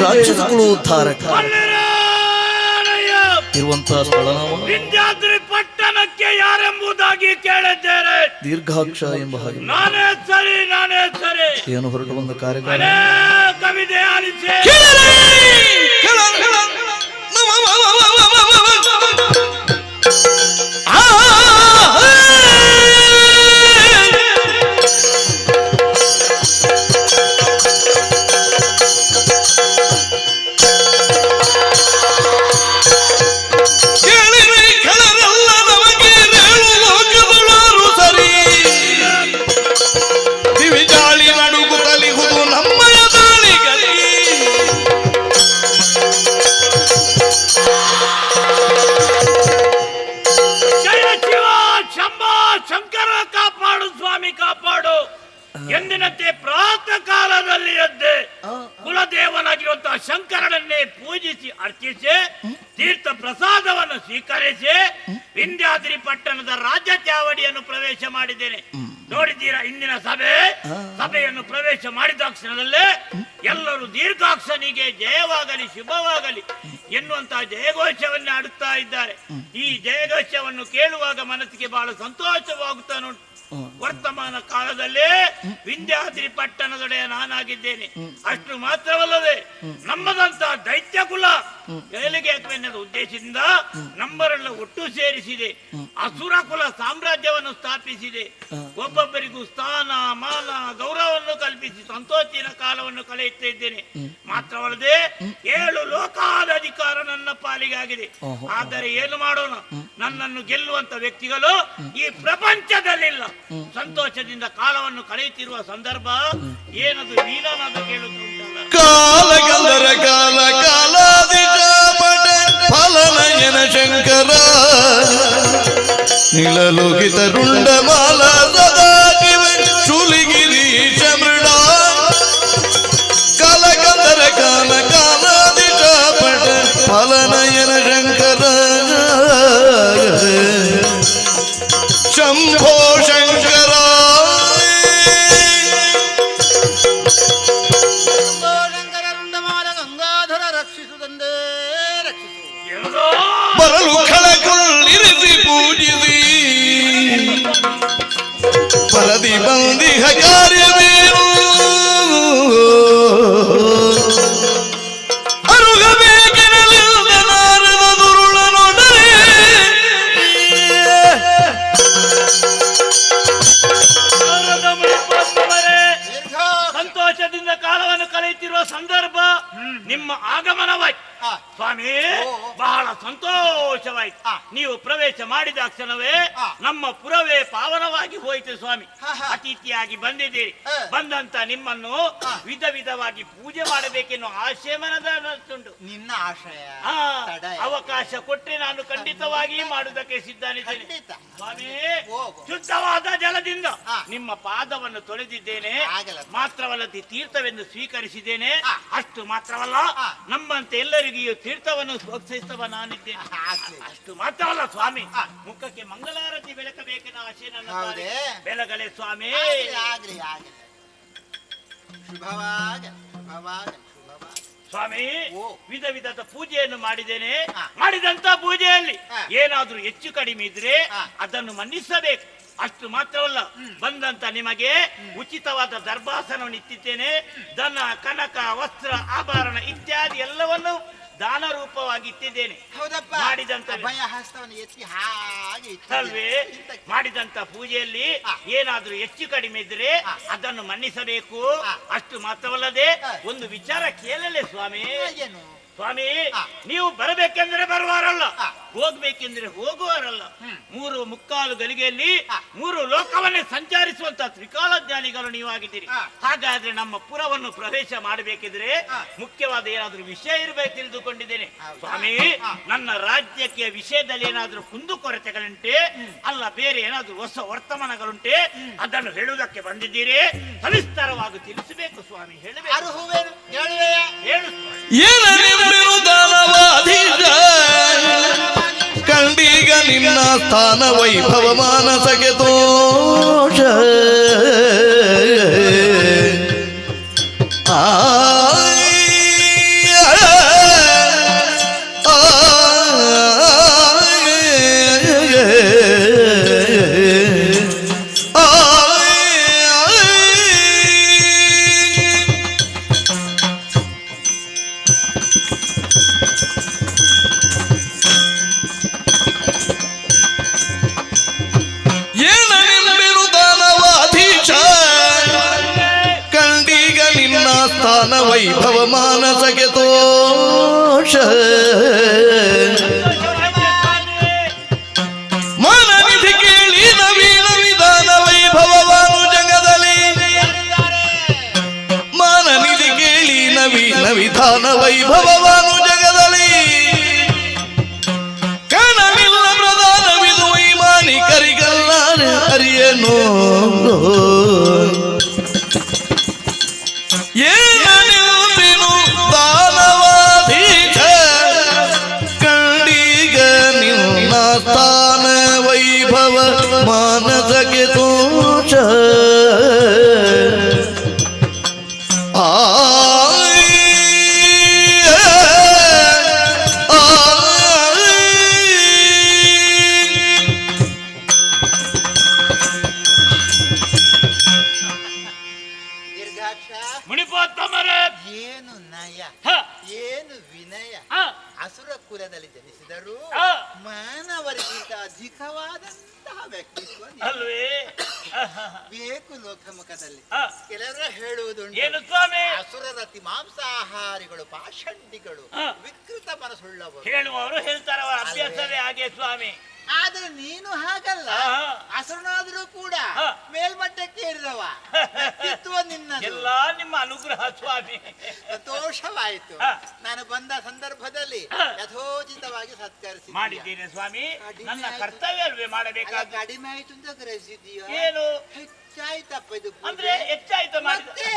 ರಾಕ್ಷಸಗಳು ಧಾರಕ ಅಲ್ಲಿರಾಣಯ್ಯ, ಇರುವಂತಹ ಸ್ಥಳನಾಮ ವಿಂಧ್ಯಾದ್ರಿ ಪಟ್ಟಣಕ್ಕೆ ಯಾರೆಂಬುದಾಗಿ ಕೇಳಿದ್ದೇನೆ. ದೀರ್ಘಾಕ್ಷ ಎಂಬ ಹಾಗೆ ನಾನೇ ಸರಿ, ನಾನೇ ಸರಿ. ಏನು ಹೊರಟು ಬಂದ ಕಾರ್ಯಕ್ರಮ ಕವಿತೆ ಆಲಿಸಿ ಎಂದಿನಂತೆ ಪ್ರಾತಃ ಕಾಲದಲ್ಲಿ ಎದ್ದೆ ಕುಲದೇವನಾಗಿರುವಂತಹ ಶಂಕರನನ್ನೇ ಪೂಜಿಸಿ ಅರ್ಚಿಸಿ ತೀರ್ಥ ಪ್ರಸಾದವನ್ನು ಸ್ವೀಕರಿಸಿ ವಿಂಧ್ಯಾದ್ರಿ ಪಟ್ಟಣದ ರಾಜ್ಯ ಚಾವಡಿಯನ್ನು ಪ್ರವೇಶ ಮಾಡಿದ್ದೇನೆ. ನೋಡಿದ್ದೀರಾ ಇಂದಿನ ಸಭೆಯನ್ನು ಪ್ರವೇಶ ಮಾಡಿದ ಕ್ಷಣದಲ್ಲೇ ಎಲ್ಲರೂ ದೀರ್ಘಾಕ್ಷನಿಗೆ ಜಯವಾಗಲಿ ಶುಭವಾಗಲಿ ಎನ್ನುವಂತಹ ಜಯಘೋಷವನ್ನೇ ಆಡುತ್ತಾ ಇದ್ದಾರೆ. ಈ ಜಯಘೋಷವನ್ನು ಕೇಳುವಾಗ ಮನಸ್ಸಿಗೆ ಬಹಳ ಸಂತೋಷವಾಗುತ್ತಾ ನೋಡಿ. ವರ್ತಮಾನ ಕಾಲದಲ್ಲಿ ವಿಂಧ್ಯಾದ್ರಿ ಪಟ್ಟಣದೊಡೆಯ ನಾನಾಗಿದ್ದೇನೆ. ಅಷ್ಟು ಮಾತ್ರವಲ್ಲದೆ ನಮ್ಮದಂತಹ ದೈತ್ಯ ಕುಲ ಏಳಿಗೆ ಹಾಕುವೆನ್ನುವ ಉದ್ದೇಶದಿಂದ ನಮ್ಮರೆಲ್ಲ ಒಟ್ಟು ಸೇರಿಸಿದೆ. ಅಸುರ ಕುಲ ಸಾಮ್ರಾಜ್ಯವನ್ನು ಸ್ಥಾಪಿಸಿದೆ. ಒಬ್ಬೊಬ್ಬರಿಗೂ ಸ್ಥಾನ ಮಾನ ಗೌರವವನ್ನು ಕಲ್ಪಿಸಿ ಸಂತೋಷಿನ ಕಾಲವನ್ನು ಕಳೆಯುತ್ತಾ ಇದ್ದೇನೆ. ಮಾತ್ರವಲ್ಲದೆ 7 ಲೋಕಾದ ಅಧಿಕಾರ ನನ್ನ ಪಾಲಿಗಾಗಿದೆ. ಆದರೆ ಏನು ಮಾಡೋಣ, ನನ್ನನ್ನು ಗೆಲ್ಲುವಂತ ವ್ಯಕ್ತಿಗಳು ಈ ಪ್ರಪಂಚದಲ್ಲಿಲ್ಲ. ಸಂತೋಷದಿಂದ ಕಾಲವನ್ನು ಕಳೆಯುತ್ತಿರುವ ಸಂದರ್ಭ ಏನದು ನೀಲನಾದ ಕೇಳುತ್ತುಂಟಲ್ಲ. ಕಾಲಗಂಧರ ಕಾಲ ಕಾಲಾದಿಜಾಪಟ ಫಲನಯನ ಶಂಕರ ನೀಲಲೋಕಿತ ರುಂಡಮಾಲ ಸದಾ ಶಿವ ಶೂಲಿಗಿರೀಶ ಮೃಡ ಕಾಲಗಂಧರ ಕಾಲ ಕಾಲಾದಿಜಾಪಟ ಫಲನಯನ ಶಂಕರ ಶಂಭೋ ಶಂಕರ ಬರಲು ಖಳಕೊಳ್ಳಿರಿಸಿ ಪೂಜಿಸಿ ಪರದಿ ಬಂದಿಹ ಕಾರ್ಯವೇನು ಅರುಗಬೇಕೆನಲಿಲ್ಲ ನಾರದ ದುರುಳನೊಡನೆ ಸಂತೋಷದಿಂದ ಕಾಲವನ್ನು ಕಳೆಯುತ್ತಿರುವ ಸಂದರ್ಭ ನಿಮ್ಮ ಆಗಮನವಾಯ್ತು ಸ್ವಾಮಿ. ಬಹಳ ಸಂತೋಷವಾಯ್ತು. ನೀವು ಪ್ರವೇಶ ಮಾಡಿದ ಕ್ಷಣವೇ ನಮ್ಮ ಪುರವೇ ಪಾವನವಾಗಿ ಹೋಯಿತು ಸ್ವಾಮಿ. ಅತಿಥಿಯಾಗಿ ಬಂದಿದ್ದೀರಿ. ಬಂದಂತ ನಿಮ್ಮನ್ನು ವಿಧ ವಿಧವಾಗಿ ಪೂಜೆ ಮಾಡಬೇಕೆನ್ನುವ ಆಶಯ ಮನದಲ್ಲುಂಟು. ನಿನ್ನ ಆಶಯ ಅವಕಾಶ ಕೊಟ್ಟರೆ ನಾನು ಖಂಡಿತವಾಗಿ ಮಾಡುವುದಕ್ಕೆ ಸಿದ್ಧನಿದ್ದೇನೆ ಸ್ವಾಮಿ. ಶುದ್ಧವಾದ ಜಲದಿಂದ ನಿಮ್ಮ ಪಾದವನ್ನು ತೊಳೆದಿದ್ದೇನೆ. ಮಾತ್ರವಲ್ಲದೆ ತೀರ್ಥವೆಂದು ಸ್ವೀಕರಿಸಿದ್ದೇನೆ. ಅಷ್ಟು ಮಾತ್ರವಲ್ಲ, ನಮ್ಮಂತೆ ಎಲ್ಲರಿಗೂ ಈ ತೀರ್ಥವನ್ನು ಪ್ರೋತ್ಸಾಹಿಸುವ ನಾನಿದ್ದೇನೆ. ಅಷ್ಟು ಮಾತ್ರವಲ್ಲ ಸ್ವಾಮಿ, ಮುಖಕ್ಕೆ ಮಂಗಳಾರತಿ ಬೆಳಕಬೇಕೆನ್ನುವ ಆಶೆ ನನ್ನ ಬೆಳಗಲೇ ಸ್ವಾಮಿ. ಸ್ವಾಮಿ, ವಿಧ ವಿಧದ ಪೂಜೆಯನ್ನು ಮಾಡಿದ್ದೇನೆ. ಮಾಡಿದಂತ ಪೂಜೆಯಲ್ಲಿ ಏನಾದ್ರೂ ಹೆಚ್ಚು ಕಡಿಮೆ ಇದ್ರೆ ಅದನ್ನು ಮನ್ನಿಸಬೇಕು. ಅಷ್ಟು ಮಾತ್ರವಲ್ಲ, ಬಂದಂತ ನಿಮಗೆ ಉಚಿತವಾದ ದರ್ಭಾಸನವನ್ನು ಇಟ್ಟಿದ್ದೇನೆ. ದನ ಕನಕ ವಸ್ತ್ರ ಆಭರಣ ಇತ್ಯಾದಿ ಎಲ್ಲವನ್ನು ದಾನ ರೂಪವಾಗಿ ಇಟ್ಟಿದ್ದೇನೆ. ಮಾಡಿದಂತ ಪೂಜೆಯಲ್ಲಿ ಏನಾದ್ರೂ ಹೆಚ್ಚು ಕಡಿಮೆ ಇದ್ರೆ ಅದನ್ನು ಮನ್ನಿಸಬೇಕು. ಅಷ್ಟು ಮಾತ್ರವಲ್ಲದೆ ಒಂದು ವಿಚಾರ ಕೇಳಲೇ ಸ್ವಾಮಿ. ಸ್ವಾಮಿ, ನೀವು ಬರಬೇಕೆಂದ್ರೆ ಬರುವಾರಲ್ಲ, ಹೋಗ್ಬೇಕೆಂದ್ರೆ ಹೋಗುವಾರಲ್ಲ. 3 ಗಳಿಗೆಯಲ್ಲಿ 3 ಲೋಕವನ್ನೇ ಸಂಚರಿಸುವಂತ ತ್ರಿಕಾಲಜ್ಞಾನಿಗಳು ನೀವಾಗಿದ್ದೀರಿ. ಹಾಗಾದ್ರೆ ನಮ್ಮ ಪುರವನ್ನು ಪ್ರವೇಶ ಮಾಡಬೇಕಿದ್ರೆ ಮುಖ್ಯವಾದ ಏನಾದ್ರೂ ವಿಷಯ ಇರಬೇಕು ತಿಳಿದುಕೊಂಡಿದ್ದೇನೆ ಸ್ವಾಮಿ. ನನ್ನ ರಾಜ್ಯಕ್ಕೆ ವಿಷಯದಲ್ಲಿ ಏನಾದ್ರೂ ಕುಂದುಕೊರತೆಗಳುಂಟೆ, ಅಲ್ಲ ಬೇರೆ ಏನಾದ್ರೂ ಹೊಸ ವರ್ತಮಾನಗಳುಂಟೆ, ಅದನ್ನು ಹೇಳುವುದಕ್ಕೆ ಬಂದಿದ್ದೀರಿ. ಸವಿಸ್ತಾರವಾಗಿ ತಿಳಿಸಬೇಕು ಸ್ವಾಮಿ. ಹೇಳಬೇಕು, ಹೇಳು ಕಂಡೀಗ ನಿನ್ನ ಸ್ಥಾನ ವೈಭವ ಮಾನಸಕ್ಕೆ ದೋಷ. ಸ್ಥಾನ ವೈಭವ ಮಾನಸಕ್ಕೆ ತೋಷ ಮಾನನಿಧಿ ಕೇಳಿ ನವೀನ ವಿಧಾನ ವೈಭವವಾನು ಜಗದಲ್ಲಿ ಮಾನನಿಧಿ ಕೇಳಿ ನವೀನ ವಿಧಾನ ವೈಭವವಾನು ಜಗದಲ್ಲಿ ಕಣವಿಲ್ಲ ಪ್ರಧಾನವಿದು ವೈಮಾನಿಕರಿಗಲ್ಲಾರೆ ಅರಿಯನೋ ಏನನಿಲ್ದಿನು ದಾನವಾಧೀಶ ಕಂಡೀಗ ನಿನ್ನ ಸ್ಥಾನ ವೈಭವ ಮಾನಸಕ್ಕೆ ತೋಷ ದೀರ್ಘಾಕ್ಷ ಮುನಿಪೋತ್ತಮರೇ, ಏನು ನಯ ಹ, ಏನು ವಿನಯ. ಹ, ಅಸುರ ಕುಲದಲ್ಲಿ ಜನಿಸಿದರು ಹ. ಮಾನವರಿಗಿಂತ ಅಧಿಕವಾದಂತಹ ವ್ಯಕ್ತಿತ್ವ ನೀನು. ಅಲ್ವೇ? ಬೇಕು ಲೋಕಮುಖದಲ್ಲಿ. ಹ, ಕೆಲವರು ಹೇಳುವುದುಂಟು, ಏನು ಸ್ವಾಮಿ? ಅಸುರರತಿ ಮಾಂಸಾಹಾರಿಗಳು, ಪಾಷಂಡಿಗಳು, ಹ. ವಿಕೃತ ಮನಸ್ಸುಳ್ಳವರು. ಹೇಳುವವರು ಹೇಳ್ತಾರೆ, ಅವರ ಅಭ್ಯಾಸವೇ ಹಾಗೆ ಸ್ವಾಮಿ. ಆದ್ರೆ ನೀನು ಹಾಗಲ್ಲ. ಹ. ಅಸುರನಾದ್ರೂ ಕೂಡ ಹ. ಮೇಲ್ಮಟ್ಟಕ್ಕೆ ಏರಿದವ. ವ್ಯಕ್ತಿತ್ವ ನಿನ್ನದು. ಎಲ್ಲ ನಿಮ್ಮ ಅನುಗ್ರಹ ಸ್ವಾಮಿ. ಸಂತೋಷವಾಯಿತು. ಹ. ನಾನು ಬಂದ ಸಂದರ್ಭದಲ್ಲಿ ಹ. ಯಥೋಚಿತವಾಗಿ ಸತ್ಕರಿಸಿ ಮಾಡಿದ್ದೇನೆ ಸ್ವಾಮಿ. ಕಡಿಮೆ ನನ್ನ ಆಯ್ತು. ಕರ್ತವ್ಯ ಅಲ್ವೇ ಮಾಡಬೇಕಾದ. ಕಡಿಮೆ ಆಯ್ತು ಅಂತ ಗ್ರಹಿಸಿದೀಯ. ಏನು ಹೆಚ್ಚಾಯ್ತಪ್ಪ ಇದು ಪೂಜೆ. ಅಂದ್ರೆ ಹೆಚ್ಚಾಯ್ತು ಮಾಡಿದ ಮತ್ತೆ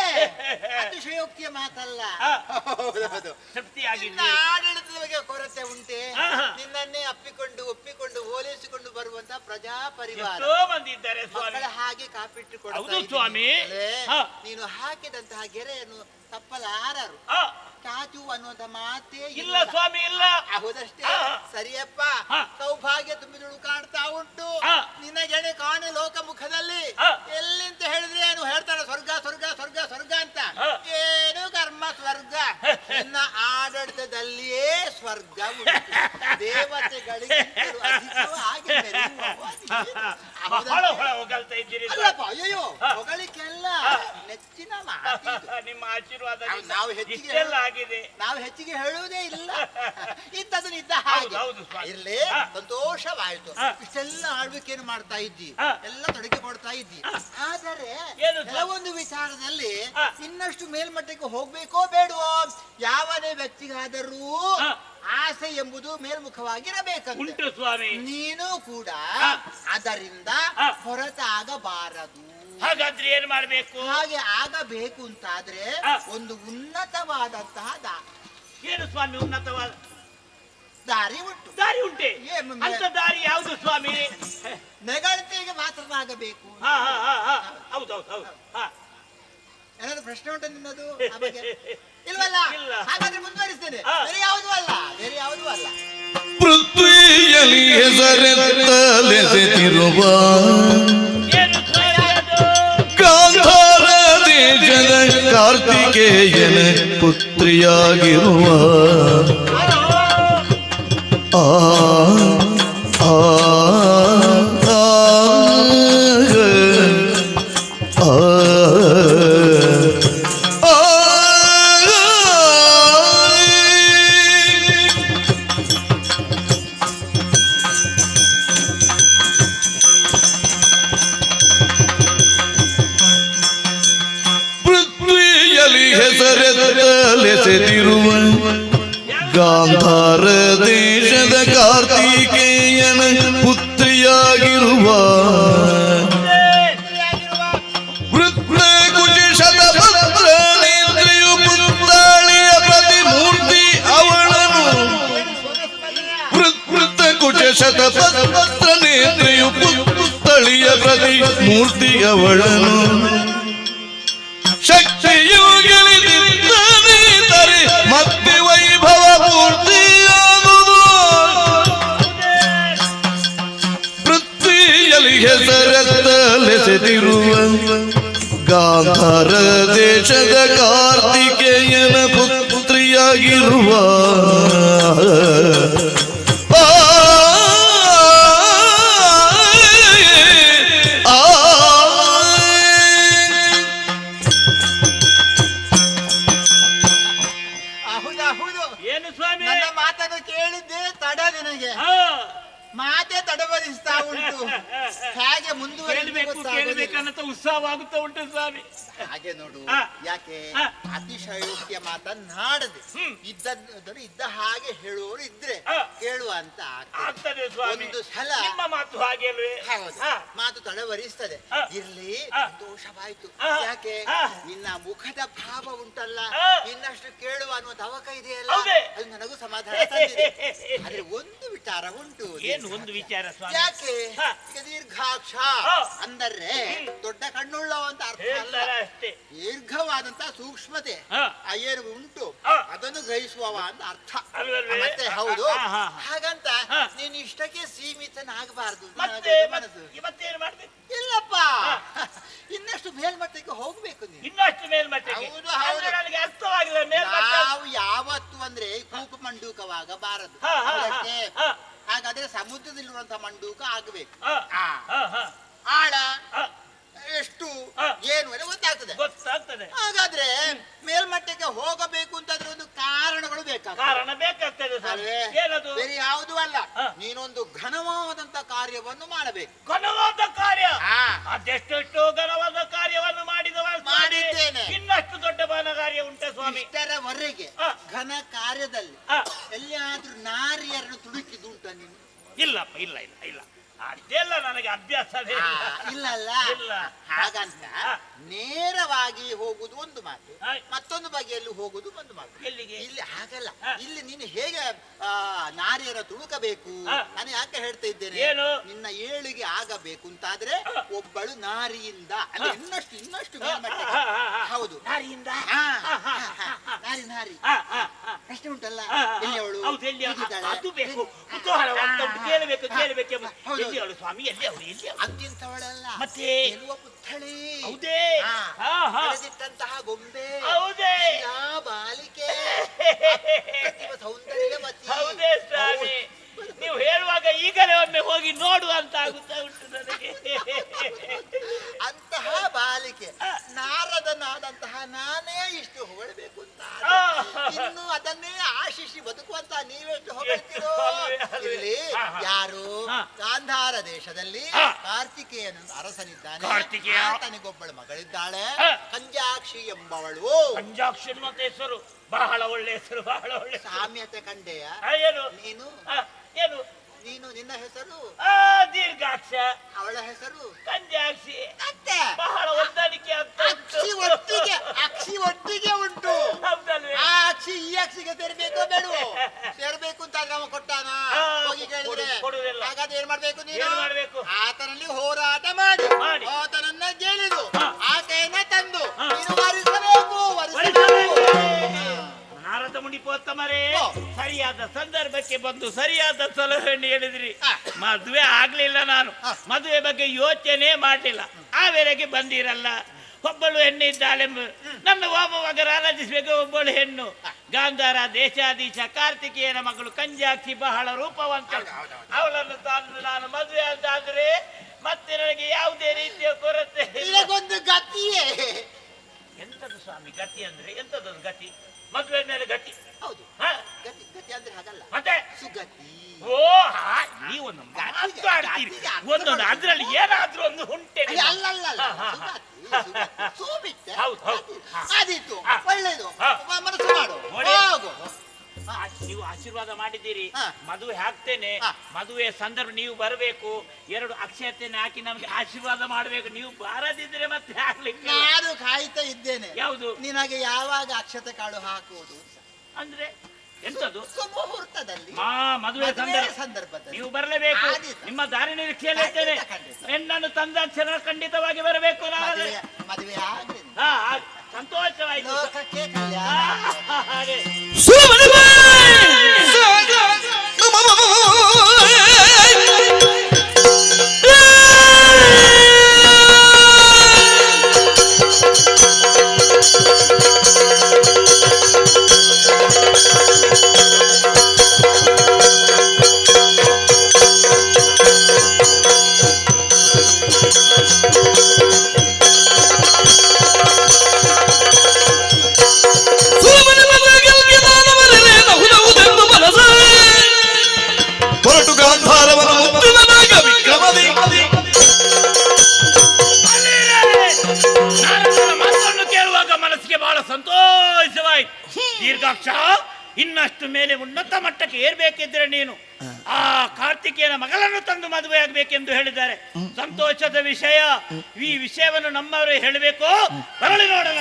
ಅತಿಶಯೋಕ್ತಿಯ ಮಾತಲ್ಲ. ಹ. ಹೌದೌದು. ನಿನ್ನ ತೃಪ್ತಿಯಾಗಿದ್ದೆ. ಆಡಳಿತದ ಬಗ್ಗೆ ಕೊರತೆ ಉಂಟೆ? ಹ, ಹ. ನಿನ್ನನ್ನೇ ಅಪ್ಪಿಕೊಂಡು ಒಪ್ಪಿಕೊಂಡು ಓಲೈಸಿಕೊಂಡು ಬರುವಂತ ಪ್ರಜಾ ಪರಿವಾರ ಎಷ್ಟೋ ಮಂದಿ ಇದ್ದಾರೆ ಸ್ವಾಮಿ. ಮಕ್ಕಳ ಹಾಗೆ ಕಾಪಿಟ್ಟು ಹೌದು ಕೊಡ್ತಾ ಸ್ವಾಮಿ. ಇದ್ದೀನಿ. ಹ. ನೀನು ಹಾಕಿದಂತಹ ಗೆರೆಯನ್ನು ತಪ್ಪಲಾರರು. ಆ, ಚಾಚು ಅನ್ನುವಂತ ಮಾತೇ ಇಲ್ಲ ಸ್ವಾಮಿ, ಇಲ್ಲ. ಹೌದಷ್ಟೇ. ಹ. ಸರಿಯಪ್ಪ. ಹ. ಸೌಭಾಗ್ಯ ತುಂಬಿದಳು ಕಾಣ್ತಾ ಉಂಟು. ಹ. ನಿನ್ನ ಗೆಣೆ ಕಾಣೆ ಲೋಕ ಮುಖದಲ್ಲಿ. ಹ. ಎಲ್ಲಿಂತ ಹೇಳಿದ್ರೆ ಏನು ಹೇಳ್ತಾರೆ, ಸ್ವರ್ಗ ಸ್ವರ್ಗ ಸ್ವರ್ಗ ಸ್ವರ್ಗ ಅಂತ. ಹ. ಏನು ಕರ್ಮ ಸ್ವರ್ಗ. ನಿನ್ನ ಆಡಳಿತದಲ್ಲಿಯೇ ಸ್ವರ್ಗ ಉಂಟು. ದೇವತೆಗಳಿಗಿಂತಲೂ ಅಧಿಕವಾಗಿ ಮೆರೆಯುವವ ನೀನು. ಬಹಳ ಹೌದಷ್ಟೇ? ಹೊಳ ಹೊಗಳ್ತಾ ಇದ್ದೀರಿ ಸ್ವಾಮಿ. ಅಲ್ಲಪ್ಪ, ಅಯ್ಯೋ ಹ. ಹೊಗಳಿಕೆಲ್ಲ ನೆಚ್ಚಿನ ಮಾತಿದು. ನಿಮ್ಮ ಆಶೀರ್ವಾದ ನಾವು ಹೆಚ್ಚಿಗೆ ಇಷ್ಟೆಲ್ಲ ಆಗಿದೆ. ನಾವು ಹೆಚ್ಚಿಗೆ ಹೇಳುವುದೇ ಇಲ್ಲ. ಇದ್ದದನ್ನ ಇದ್ದ ಹಾಗೆ ಹೌದು ಸ್ವಾಮಿ. ಇರ್ಲಿ. ಹ. ಸಂತೋಷವಾಯ್ತು. ಹ. ಇಷ್ಟೆಲ್ಲ ಆಳ್ವಿಕೆಯನ್ನು ಮಾಡ್ತಾ ಇದ್ದಿ, ಹ. ಎಲ್ಲ ತೊಡಗಿ ಕೊಡ್ತಾ ಇದ್ದಿ. ಆದರೆ ಏನು ಸ್ವಾಮಿ? ಕೆಲವೊಂದು ವಿಚಾರದಲ್ಲಿ ಹ. ಇನ್ನಷ್ಟು ಮೇಲ್ಮಟ್ಟಕ್ಕೆ ಹೋಗ್ಬೇಕೋ ಬೇಡವೋ, ಯಾವನೇ ವ್ಯಕ್ತಿಗಾದರೂ ಹ. ಆಸೆ ಎಂಬುದು ಮೇಲ್ಮುಖವಾಗಿರಬೇಕಂತೆ. ಉಂಟು ಸ್ವಾಮಿ. ನೀನು ಕೂಡ ಹ. ಅದರಿಂದ ಹ. ಹೊರತಾಗಬಾರದು. ಹಾಗಾದ್ರೆ ಏನ್ ಮಾಡ್ಬೇಕು? ಹಾಗೆ ಆಗಬೇಕು ಅಂತಾದ್ರೆ ಹ. ಒಂದು ಉನ್ನತವಾದಂತಹ ಏನು ಸ್ವಾಮಿ ಉನ್ನತವಾದ ದಾರಿ ಉಂಟು. ದಾರಿ ಉಂಟೆ? ಏ, ಅಂತ ದಾರಿ ಯಾವುದು ಸ್ವಾಮಿ? ನೆಗಳತೆಗೆ ಮಾತ್ರನಾಗಬೇಕು. ಹಾ ಹಾ ಹಾ ಹಾ ಹೌದೌದು ಹೌದು. ಹಾ, ಏನಾದ್ರು ಪ್ರಶ್ನೆ ಉಂಟು ನಿನ್ನದು ಆ ಬಗ್ಗೆ? ಇಲ್ವಲ್ಲ? ಇಲ್ಲ. ಹಾಗಾದ್ರೆ ಮುಂದುವರಿಸ್ತೇನೆ. ಹ. ಬೇರೆ ಯಾವುದೂ ಅಲ್ಲ, ಬೇರೆ ಯಾವುದೂ ಅಲ್ಲ. ಪೃಥ್ವಿಯಲ್ಲಿ ಹೆಸರೆತ್ತಲೆಸೆದಿರುವ ಏನು ಸ್ವಾಮಿ ಅದು? ಗಾಂಧಾರ ದೇಶದ ಕಾರ್ತಿಕೇಯನ ಪುತ್ರಿಯಾಗಿರುವ ಆ ಆ ಆ ಆ ಪೃಥ್ವಿಯಲ್ಲಿ ಹೆಸರೆತ್ತಲೆಸೆದಿರುವ ಗಾಂಧಾರ ದೇಶದ ಕಾರ್ತಿಕೇಯನ ಪುತ್ರಿಯಾಗಿರುವ ವೃತ್ರಕುಶತಪತ್ರ ನೇತ್ರಿಯು ಪುತ್ರಾಳಿಯ ಪ್ರತಿಮೂರ್ತಿ ಅವಳನು ವೃತ್ರಕುಶತಪತ್ರ ನೇತ್ರಿಯು ಪುತ್ಥಳಿಯ ಪ್ರತಿಮೂರ್ತಿ ಅವಳನು ಶಕ್ತಿಯು ಗೆಲಿದಿದ್ದರೆ ಮತ್ತೆ ವೈಭವ ಪೂರ್ತಿಯಾಗುವುದು ಪೃಥ್ವಿಯಲ್ಲಿ ಹೆಸರೆತ್ತಲೆಸೆದಿರುವ ಗಾಂಧಾರ ದೇಶದ ಕಾರ್ತಿಕೇಯನ ಪುತ್ರಿಯಾಗಿರುವ ಕೇಳಬೇಕನ್ನತ ಉತ್ಸಾಹವಾಗುತ್ತಾ ಉಂಟು ಸ್ವಾಮಿ. ಹಾಗೆ ನೋಡು, ಹಾ. ಯಾಕೆ ಹಾ. ಅತಿಶಯೋಕ್ತಿಯ ಮಾತನ್ನಾಡದೆ ಇದ್ದ ಹಾಗೆ ಹೇಳುವವರು ಇದ್ರೆ ಹಾ. ಕೇಳುವ ಅಂತ ಆಗ್ತದೆ ಸ್ವಾಮಿ. ಒಂದು ಸಲ ನಿಮ್ಮ ಮಾತು ಹಾಗೆ ಅಲ್ವೇ? ಹೌದು, ಹಾ. ಮಾತು ತಡವರಿಸ್ತದೆ. ಹಾ. ಇರ್ಲಿ, ಹಾ. ದೋಷವಾಯ್ತು. ಹಾ. ಯಾಕೆ ಹಾ. ನಿನ್ನ ಮುಖದ ಭಾವ ಉಂಟಲ್ಲ, ಹಾ. ಇನ್ನಷ್ಟು ಕೇಳುವ ಅನ್ನುವ ತವಕ ಇದೆಯಲ್ಲ, ಹೌದೇ? ಅದು ನನಗೂ ಸಮಾಧಾನ ತಂದಿದೆ. ಆದ್ರೆ ಒಂದು ವಿಚಾರ ಉಂಟು. ಏನು ಒಂದು ವಿಚಾರ ಸ್ವಾಮಿ? ಯಾಕೆ ಹಾ. ಈಗ ದೀರ್ಘಾಕ್ಷ ಹಾ. ಅಂದರೆ ದೊಡ್ಡ ಕಣ್ಣುಳ್ಳವ ಅಂತ ಅರ್ಥ ಅಲ್ಲ. ಹೇಳ್ತಾರೆ ಅಷ್ಟೇ. ದೀರ್ಘವಾದಂತ ಸೂಕ್ಷ್ಮತೆ ಹಾ. ಏನು ಉಂಟು ಹಾ. ಅದನ್ನು ಗ್ರಹಿಸುವವ ಅಂತ ಅರ್ಥ. ಅಲ್ವಲ್ವೇ? ಮತ್ತೆ ಹೌದು, ಹಾ, ಹಾ, ಹಾ. ಹಾಗಂತ ಹಾ. ನೀನು ಇಷ್ಟಕ್ಕೆ ಸೀಮಿತನಾಗಬಾರದು. ಮತ್ತೆ ಇವತ್ತೇನು ಮಾಡ್ಬೇಕು? ಇಲ್ಲಪ್ಪ, ಇನ್ನಷ್ಟು ಮೇಲ್ಮಟ್ಟಕ್ಕೆ ಹೋಗ್ಬೇಕು ನೀನು. ಇನ್ನಷ್ಟು ಮೇಲ್ಮಟ್ಟಕ್ಕೆ. ಹೌದು, ಹೌದು. ಅಂದ್ರೆ ನನಗೆ ಅರ್ಥವಾಗಿಲ್ಲ ಮೇಲ್ಮಟ್ಟ. ನಾವು ಯಾವತ್ತು ಅಂದ್ರೆ ಕೂಪು ಮಂಡೂಕವಾಗಬಾರದು. ಹಾ, ಹಾ, ಹಾ, ಅದಕ್ಕೆ ಹಾ. ಹಾಗಾದ್ರೆ ಸಮುದ್ರದಲ್ಲಿರುವಂತಹ ಮಂಡೂಕ ಆಗಬೇಕು. ಹಾ. ಆ, ಹಾ, ಹಾ, ಆಳ ಹಾ. ಎಷ್ಟು ಹಾ. ಏನು ಎಲ್ಲ ಗೊತ್ತಾಗ್ತದೆ. ಗೊತ್ತಾಗ್ತದೆ. ಹಾಗಾದ್ರೆ ಮೇಲ್ಮಟ್ಟಕ್ಕೆ ಹೋಗಬೇಕು ಅಂತಂದ್ರೆ ಒಂದು ಕಾರಣಗಳು ಬೇಕಾಗ್ತದೆ. ಕಾರಣ ಬೇಕಾಗ್ತದೆ ಸ್ವಾಮಿ. ಅಲ್ವೇ? ಏನದು? ಬೇರೆ ಯಾವುದೂ ಅಲ್ಲ, ಹಾ. ನೀನೊಂದು ಘನವಾದಂತ ಕಾರ್ಯವನ್ನು ಮಾಡಬೇಕು. ಘನವಾದ ಕಾರ್ಯ. ಹಾ. ಅದೆಷ್ಟೆಷ್ಟೋ ಘನವಾದ ಕಾರ್ಯವನ್ನು ಮಾಡಿದವ ಸ್ವಾಮಿ. ಮಾಡಿದ್ದೇನೆ. ಇನ್ನಷ್ಟು ದೊಡ್ಡ ಘನ ಕಾರ್ಯ ಉಂಟೆ ಸ್ವಾಮಿ? ಇಷ್ಟರವರೆಗೆ ಹಾ. ಘನ ಕಾರ್ಯದಲ್ಲಿ ಹಾ. ಎಲ್ಲಿಯಾದ್ರೂ ನಾರಿಯರನ್ನು ತುಳುಕಿದುಂಟ ನೀನು? ಇಲ್ಲಪ್ಪ, ಇಲ್ಲ ಇಲ್ಲ ಇಲ್ಲ, ಅದೆಲ್ಲ ನನಗೆ ಅಭ್ಯಾಸವೇ ಇಲ್ಲ. ಇಲ್ಲಲ್ಲ. ಇಲ್ಲ. ಹಾಗಂತ ಹಾ. ನೇರವಾಗಿ ಹೋಗುದು ಒಂದು ಮಾತು, ಆಯ್ತು. ಮತ್ತೊಂದು ಬಗೆಯಲ್ಲಿ ಹೋಗುದು ಒಂದು ಮಾತು. ಎಲ್ಲಿಗೆ? ಇಲ್ಲಿ ಹಾಗಲ್ಲ. ಹಾ. ಇಲ್ಲಿ ನೀನು ಹೇಗೆ ನಾರಿಯರ ತುಳುಕಬೇಕು, ಹಾ. ನಾನು ಯಾಕೆ ಹೇಳ್ತಾ ಇದ್ದೇನೆ, ಏನು? ನಿನ್ನ ಏಳಿಗೆ ಆಗಬೇಕು ಅಂತಾದ್ರೆ ಒಬ್ಬಳು ನಾರಿಯಿಂದ ಅಲ್ಲಿ ಇನ್ನಷ್ಟು ಮೇಲ್ಮಟ್ಟಕ್ಕೆ. ಹಾ, ಹಾ, ಹಾ. ಹೌದು, ನಾರಿಯಿಂದ? ಹಾ, ಹಾ, ಹಾ, ಹಾ, ಹಾ. ನಾರಿ ಹಾ, ಹಾ, ಹಾ. ಪ್ರಶ್ನೆ ಉಂಟಲ್ಲ, ಹಾ, ಹಾ, ಎಲ್ಲಿ ಅವಳು, ಹೌದು, ಎಲ್ಲಿ ಅವಳು? ಹೇಗಿದ್ದಾಳೆ? ಅದು ಬೇಕು, ಕುತೂಹಲವಾಗ್ತಾ ಉಂಟು. ಕೇಳಬೇಕು ಕೇಳಬೇಕೆಂಬ. ಹೌದು. ಎಲ್ಲಿ ಅವಳು ಸ್ವಾಮಿ? ಎಲ್ಲಿ ಅವಳು? ಎಲ್ಲಿ ಅವಳು? ಅಂತಿಂತವಳಲ್ಲ, ಮತ್ತೆ? ಗೆಲುವ ಪುತ್ಥಳಿ. ಹೌದೇ? ಹಾ. ಹಾ, ಹಾ. ಬೆಳೆದಿಟ್ಟಂತಹ ಗೊಂಬೆ, ಹೌದೇ? ಶಿಲಾ ಬಾಲಿಕೆ, ಅಪ್ರತಿಮ ಸೌಂದರ್ಯವತಿ. ಹೌದೇ ಸ್ವಾಮಿ? ನೀವು ಹೇಳುವಾಗ ಈಗಲೇ ಒಮ್ಮೆ ಹೋಗಿ ನೋಡುವ ಅಂತ ಆಗುತ್ತಾ ಉಂಟು ನನಗೆ. ಅಂತಹ ಬಾಲಿಕೆ ನಾರದನಾದಂತಹ ನಾನೇ ಇಷ್ಟು ಹೊಗಳಬೇಕು ಅಂತ ಇನ್ನು ಅದನ್ನೇ ಆಶಿಸಿ ಬದುಕುವಂತ ನೀವೆಷ್ಟು ಹೊಗಳ್ತೀರೋ. ಅಲ್ವೇ? ಇಲ್ಲಿ ಹಾ, ಹಾ. ಯಾರು ಹಾ. ಗಾಂಧಾರ ದೇಶದಲ್ಲಿ ಹಾ. ಕಾರ್ತಿಕೇಯನ ಅರಸನಿದ್ದಾನೆ. ಕಾರ್ತಿಕೇಯ. ಆತನಿಗೊಬ್ಬಳು ಮಗಳಿದ್ದಾಳೆ, ಹಾ. ಕಂಜಾಕ್ಷಿ ಎಂಬವಳು. ಪಂಜಾಕ್ಷಿ ಅಂತ ಹೆಸರು ಬಹಳ ಒಳ್ಳೆ ಹೆಸರು, ಬಹಳ ಒಳ್ಳೆ ಹೆಸರು. ಸಾಮ್ಯತೆ ಕಂಡೆಯ ಏನು? ನೀನು? ಏನು? ನಿನ್ನ ಹೆಸರು ದೀರ್ಘಾಕ್ಷ, ಅವಳ ಹೆಸರು ಕಂಜಾಕ್ಷಿ. ಮತ್ತೆ ಬಹಳ ಹೊಂದಾಣಿಕೆ ಅಂತ ಉಂಟು. ಅಕ್ಷಿ ಒಟ್ಟಿಗೆ ಉಂಟು. ಹೌದಲ್ವೇ? ಆ ಅಕ್ಷಿ ಈ ಅಕ್ಷಿಗೆ ಸೇರ್ಬೇಕೋ ಬೇಡವೋ? ಸೇರ್ಬೇಕು ಅಂತ ನಾವು ಕೊಟ್ಟಾನ ಹೋಗಿ ಕೇಳಿದ್ರೆ ಕೊಡುವುದಿಲ್ಲ. ಹಾಗಾದ್ರೆ ಏನ್ ಮಾಡ್ಬೇಕು ನೀನು? ಏನ್ ಮಾಡ್ಬೇಕು? ಆತನಲ್ಲಿ ಹೋರಾಟ ಮಾಡಿ ಮಾಡಿ. ಆತನನ್ನ ಗೆಲ್ಲಿದು ಆಕೆಯನ್ನ ತಂದು ಹಾ. ನೀನು ವರಿಸಬೇಕು. ನಾರದ ಮುನಿಪೋತ್ತಮರೇ, ಓ. ಸರಿಯಾದ ಸಂದರ್ಭಕ್ಕೆ ಬಂದು ಸರಿಯಾದ ಸಲಹೆಯನ್ನು ಹೇಳಿದ್ರಿ. ಹಾ. ಮದುವೆ ಆಗ್ಲಿಲ್ಲ, ನಾನು ಹಾ. ಮದುವೆ ಬಗ್ಗೆ ಯೋಚನೆ ಮಾಡಲಿಲ್ಲ. ಆವೇಳೆಗೆ ಬಂದಿರಲ್ಲ. ಒಬ್ಬಳು ಹೆಣ್ಣು ಇದ್ದಾಳೆ, ನನ್ನ ವಾಮವಾಗ ಆರಾಧಿಸಬೇಕು. ಒಬ್ಬಳು ಹೆಣ್ಣು ಗಾಂಧಾರ ದೇಶಾಧೀಶ ಕಾರ್ತಿಕೇಯನ ಮಗಳು ಕಂಜಾಕ್ಷಿ, ಬಹಳ ರೂಪವಂತ. ಅವಳನ್ನು ತಂದು ನಾನು ಮದುವೆ ಅಂತಾದ್ರೆ ಮತ್ತೆ ನನಗೆ ಯಾವುದೇ ರೀತಿಯ ಕೊರತೆ ಇಲ್ಲ. ಇದಕ್ಕೊಂದು ಗತಿಯೇ. ಎಂತದ್ದು ಸ್ವಾಮಿ ಗತಿ ಅಂದ್ರೆ? ಎಂತದ್ದು ಗತಿ? ಮದುವೆ ಮೇಲೆ ಗತಿ? ಹೌದು, ಹಾ? ಗತಿ ಗತಿ ಅಂದ್ರೆ ಹಾಗಲ್ಲ, ಮತ್ತೆ ಸುಗತಿ. ಓ, ನೀವೊಂದು ಮಾತಾಡ್ತೀರಿ ಒಂದೊಂದು, ಅದ್ರಲ್ಲಿ ಏನಾದ್ರೂ ಒಂದು ಉಂಟೆ ನಿಮ್ಮ? ಅಲ್ಲಲ್ಲ, ಹಾ, ಹಾ, ಸುಗತಿ ಸೂಬಿಟ್ಟೆ. ಹೌದು, ಹೌದು. ಆದೀತು, ಹಾ. ಒಳ್ಳೇದು. ಹಾ. ಮನಸ್ಸು ಮಾಡು, ನೋಡಿ. ಹೋಗು. ನೀವು ಆಶೀರ್ವಾದ ಮಾಡಿದ್ದೀರಿ, ಹಾ. ಮದುವೆ ಹಾಕ್ತೇನೆ. ಹಾ. ಮದುವೆ ಸಂದರ್ಭ ನೀವು ಬರಬೇಕು, 2 ಅಕ್ಷತೆಯನ್ನು ಹಾಕಿ ನಮ್ಗೆ ಆಶೀರ್ವಾದ ಮಾಡಬೇಕು. ನೀವು ಬಾರದಿದ್ರೆ ಮತ್ತೆ ಆಗ್ಲಿಕ್ಕೆ ನಾನು ಕಾಯ್ತಾ ಇದ್ದೇನೆ. ಯಾವುದು? ನಿನಗೆ ಯಾವಾಗ ಅಕ್ಷತೆ ಕಾಳು ಹಾಕುವುದು ಅಂದ್ರೆ ಎಂತದ್ದು? ಸುಮುಹೂರ್ತದಲ್ಲಿ, ಮದುವೆ ಸಂದರ್ಭದಲ್ಲಿ ನೀವು ಬರಲೇಬೇಕು. ಆದೀತು. ನಿಮ್ಮ ದಾರಿ ನಿರೀಕ್ಷೆಯಲ್ಲಿ ಇದ್ದೇನೆ. ಖಂಡಿತ. ಹೆಣ್ಣನ್ನು ತಂದಾಕ್ಷರ ಖಂಡಿತವಾಗಿ ಬರಬೇಕು. ನಾನು ಮದುವೆ ಆಗಲಿ, ಸಂತೋಷವಾಯ್ತು. ಲೋಕಕ್ಕೆ ಕಲ್ಯಾಣ. ಹಾಗೆ ಹೊರಟು ಗಾಂಧಾರವನ ಮುತ್ತಿನ ನಾಗ ವಿಕ್ರಮದಿ ಇನ್ನಷ್ಟು ಮೇಲೆ ಉನ್ನತ ಮಟ್ಟಕ್ಕೆ ಏರ್ಬೇಕಿದ್ರೆ ನೀನು ಆ ಕಾರ್ತಿಕೇಯನ ಮಗಳನ್ನು ತಂದು ಮದುವೆ ಆಗ್ಬೇಕೆಂದು ಹೇಳಿದ್ದಾರೆ. ಸಂತೋಷದ ವಿಷಯ. ಈ ವಿಷಯವನ್ನು ನಮ್ಮವರು ಹೇಳಬೇಕು. ಬರಲಿ ನೋಡೋಣ.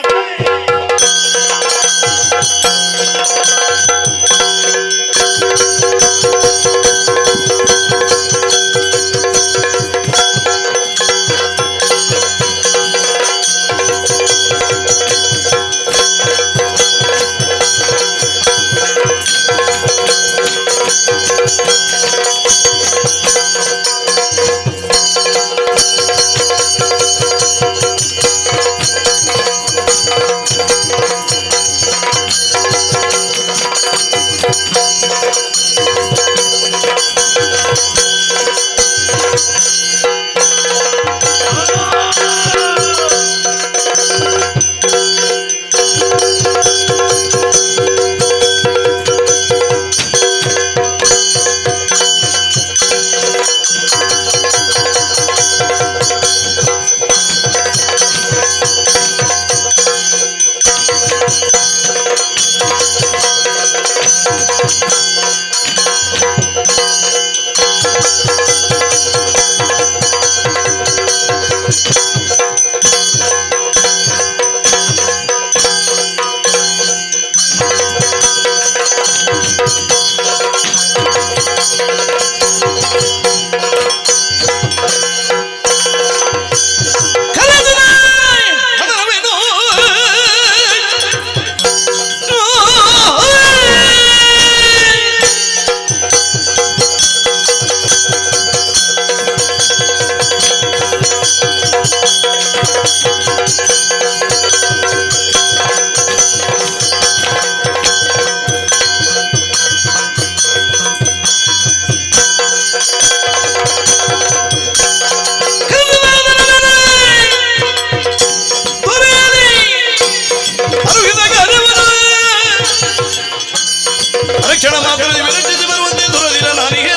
ಕ್ಷಣ ಮಾತ್ರದಲ್ಲಿ ವಿರಚಿಸಿ ಬರುವಂತೆ ದುರದಿರ ನಾನಿಗೆ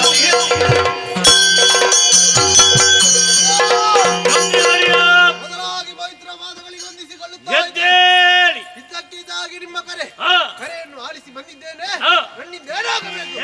ಮೊದಲಾಗಿ ಪವಿತ್ರ ಮಾತುಗಳಿಗೆ ಹೊಂದಿಸಿಕೊಳ್ಳುತ್ತಾ ಇದ್ದಕ್ಕಿದ್ದಾಗಿ ನಿಮ್ಮ ಕರೆಯನ್ನು ಆಲಿಸಿ ಬಂದಿದ್ದೇನೆ. ನನ್ನಿಂದೇನಾಗಬೇಕು?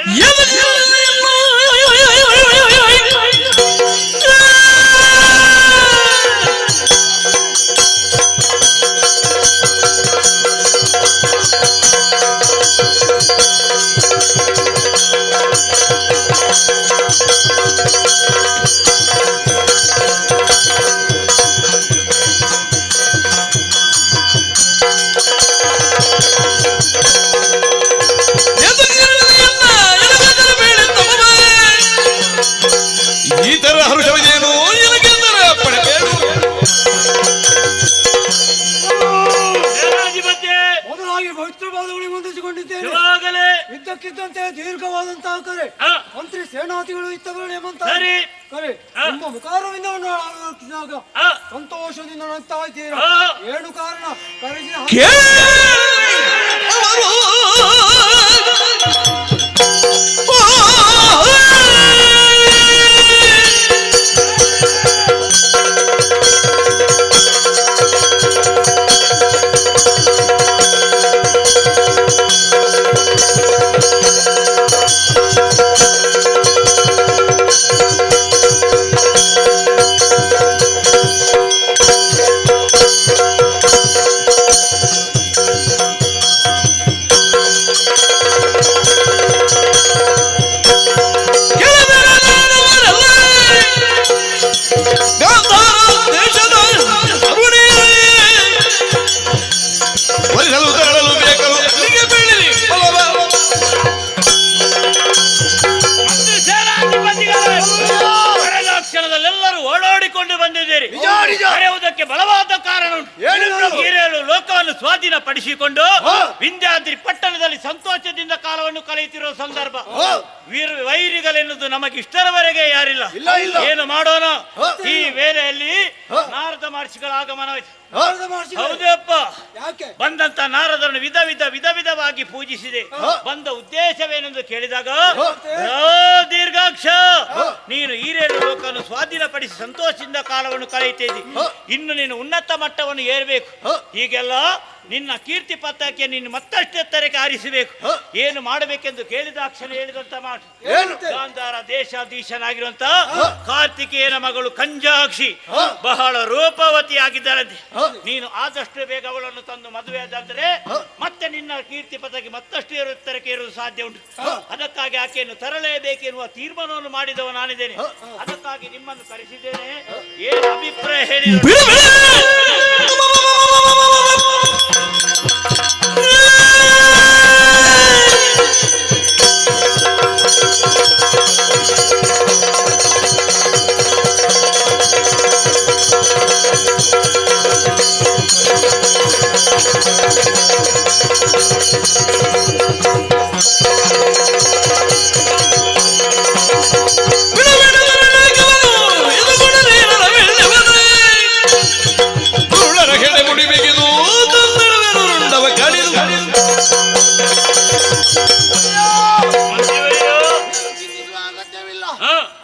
ಈ ತರ ಹರುಷವಿದೇನು ಎನಗೆಂದರೆ ಪಡೆಬೇಡು. ಮೊದಲಾಗಿ ಪವಿತ್ರ ಪಾದಗಳಿಗೆ ಹೊಂದಿಸಿಕೊಂಡಿದ್ದೇನೆ. ಇದ್ದಕ್ಕಿದ್ದಂತೆ ದೀರ್ಘವಾದಂತಹ ಕರೆ ಮಂತ್ರಿ ಸೇನಾಧಿಗಳು ಇತ್ತವರು ಎಂಬಂತ ಕರೆ ನಿಮ್ಮ ಮುಖಾರವಿಂದವನ್ನು ಆಲೋಚಿಸಿದಾಗ ಸಂತೋಷದಿಂದ ನಗ್ತಾ ಇದ್ದೀರಾ. ಏನು ಕಾರಣ? ಕರೆಸಿದ ಓಡಾಡಿಕೊಂಡು ಬಂದಿದ್ದೀರಿ. ಕರೆಯುವುದಕ್ಕೆ ಬಲವಾದ ಕಾರಣ ಹಿರಿಯರು ಲೋಕವನ್ನು ಸ್ವಾಧೀನಪಡಿಸಿಕೊಂಡು ವಿಂಧ್ಯಾದ್ರಿ ಪಟ್ಟಣದಲ್ಲಿ ಸಂತೋಷದಿಂದ ಕಾಲವನ್ನು ಕಳೆಯುತ್ತಿರುವ ಸಂದರ್ಭ. ವೈರಿಗಳೆನ್ನುವುದು ನಮಗೆ ಇಷ್ಟರವರೆಗೆ ಯಾರಿಲ್ಲ. ಏನು ಮಾಡೋಣ? ಈ ವೇಳೆಯಲ್ಲಿ ನಾರದ ಮಹರ್ಷಿಗಳ ಆಗಮನವಾಯಿತು. ಹೌದಪ್ಪ. ಬಂದಂತ ನಾರದರನ್ನು ವಿಧ ವಿಧವಾಗಿ ಪೂಜಿಸಿದೆ. ಬಂದ ಉದ್ದೇಶವೇನೆಂದು ಕೇಳಿದಾಗ, ದೀರ್ಘಾಕ್ಷ, ನೀನು ಹಿರಿಯರು ಲೋಕವನ್ನು ಸ್ವಾಧೀನಪಡಿಸಿ ಸಂತೋಷದಿಂದ ಕಾಲವನ್ನು ಕಳೆಯುತ್ತಿದ್ದಿ. ಇನ್ನು ನೀನು ಉನ್ನತ ಮಟ್ಟವನ್ನು ಏರಬೇಕು. ಹೀಗೆಲ್ಲ ನಿನ್ನ ಕೀರ್ತಿ ಪತ್ರಕ್ಕೆ ನೀನು ಮತ್ತಷ್ಟು ಎತ್ತರಕ್ಕೆ ಆರಿಸಬೇಕು. ಏನು ಮಾಡಬೇಕೆಂದು ಕೇಳಿದಾಕ್ಷಣ ಹೇಳಿದಂತ ಮಾತು. ಗಾಂಧಾರ ದೇಶಾಧೀಶನಾಗಿರುವಂತ ಕಾರ್ತಿಕೇಯನ ಮಗಳು ಕಂಜಾಕ್ಷಿ ಬಹಳ ರೂಪವತಿ ಆಗಿದ್ದಾಳಂತೆ. ನೀನು ಆದಷ್ಟು ಬೇಗ ಅವಳನ್ನು ತಂದು ಮದುವೆಯಾದರೆ ಮತ್ತೆ ನಿನ್ನ ಕೀರ್ತಿ ಪತ್ರಕ್ಕೆ ಮತ್ತಷ್ಟು ಎತ್ತರಕ್ಕೆ ಇರಲು ಸಾಧ್ಯ ಉಂಟು. ಅದಕ್ಕಾಗಿ ಆಕೆಯನ್ನು ತರಲೇಬೇಕೆನ್ನುವ ತೀರ್ಮಾನವನ್ನು ಮಾಡಿದವ ನಾನಿದ್ದೇನೆ. ಅದಕ್ಕಾಗಿ ನಿಮ್ಮನ್ನು ಕರೆಸಿದ್ದೇನೆ. ಏನು ಅಭಿಪ್ರಾಯ ಹೇಳಿ?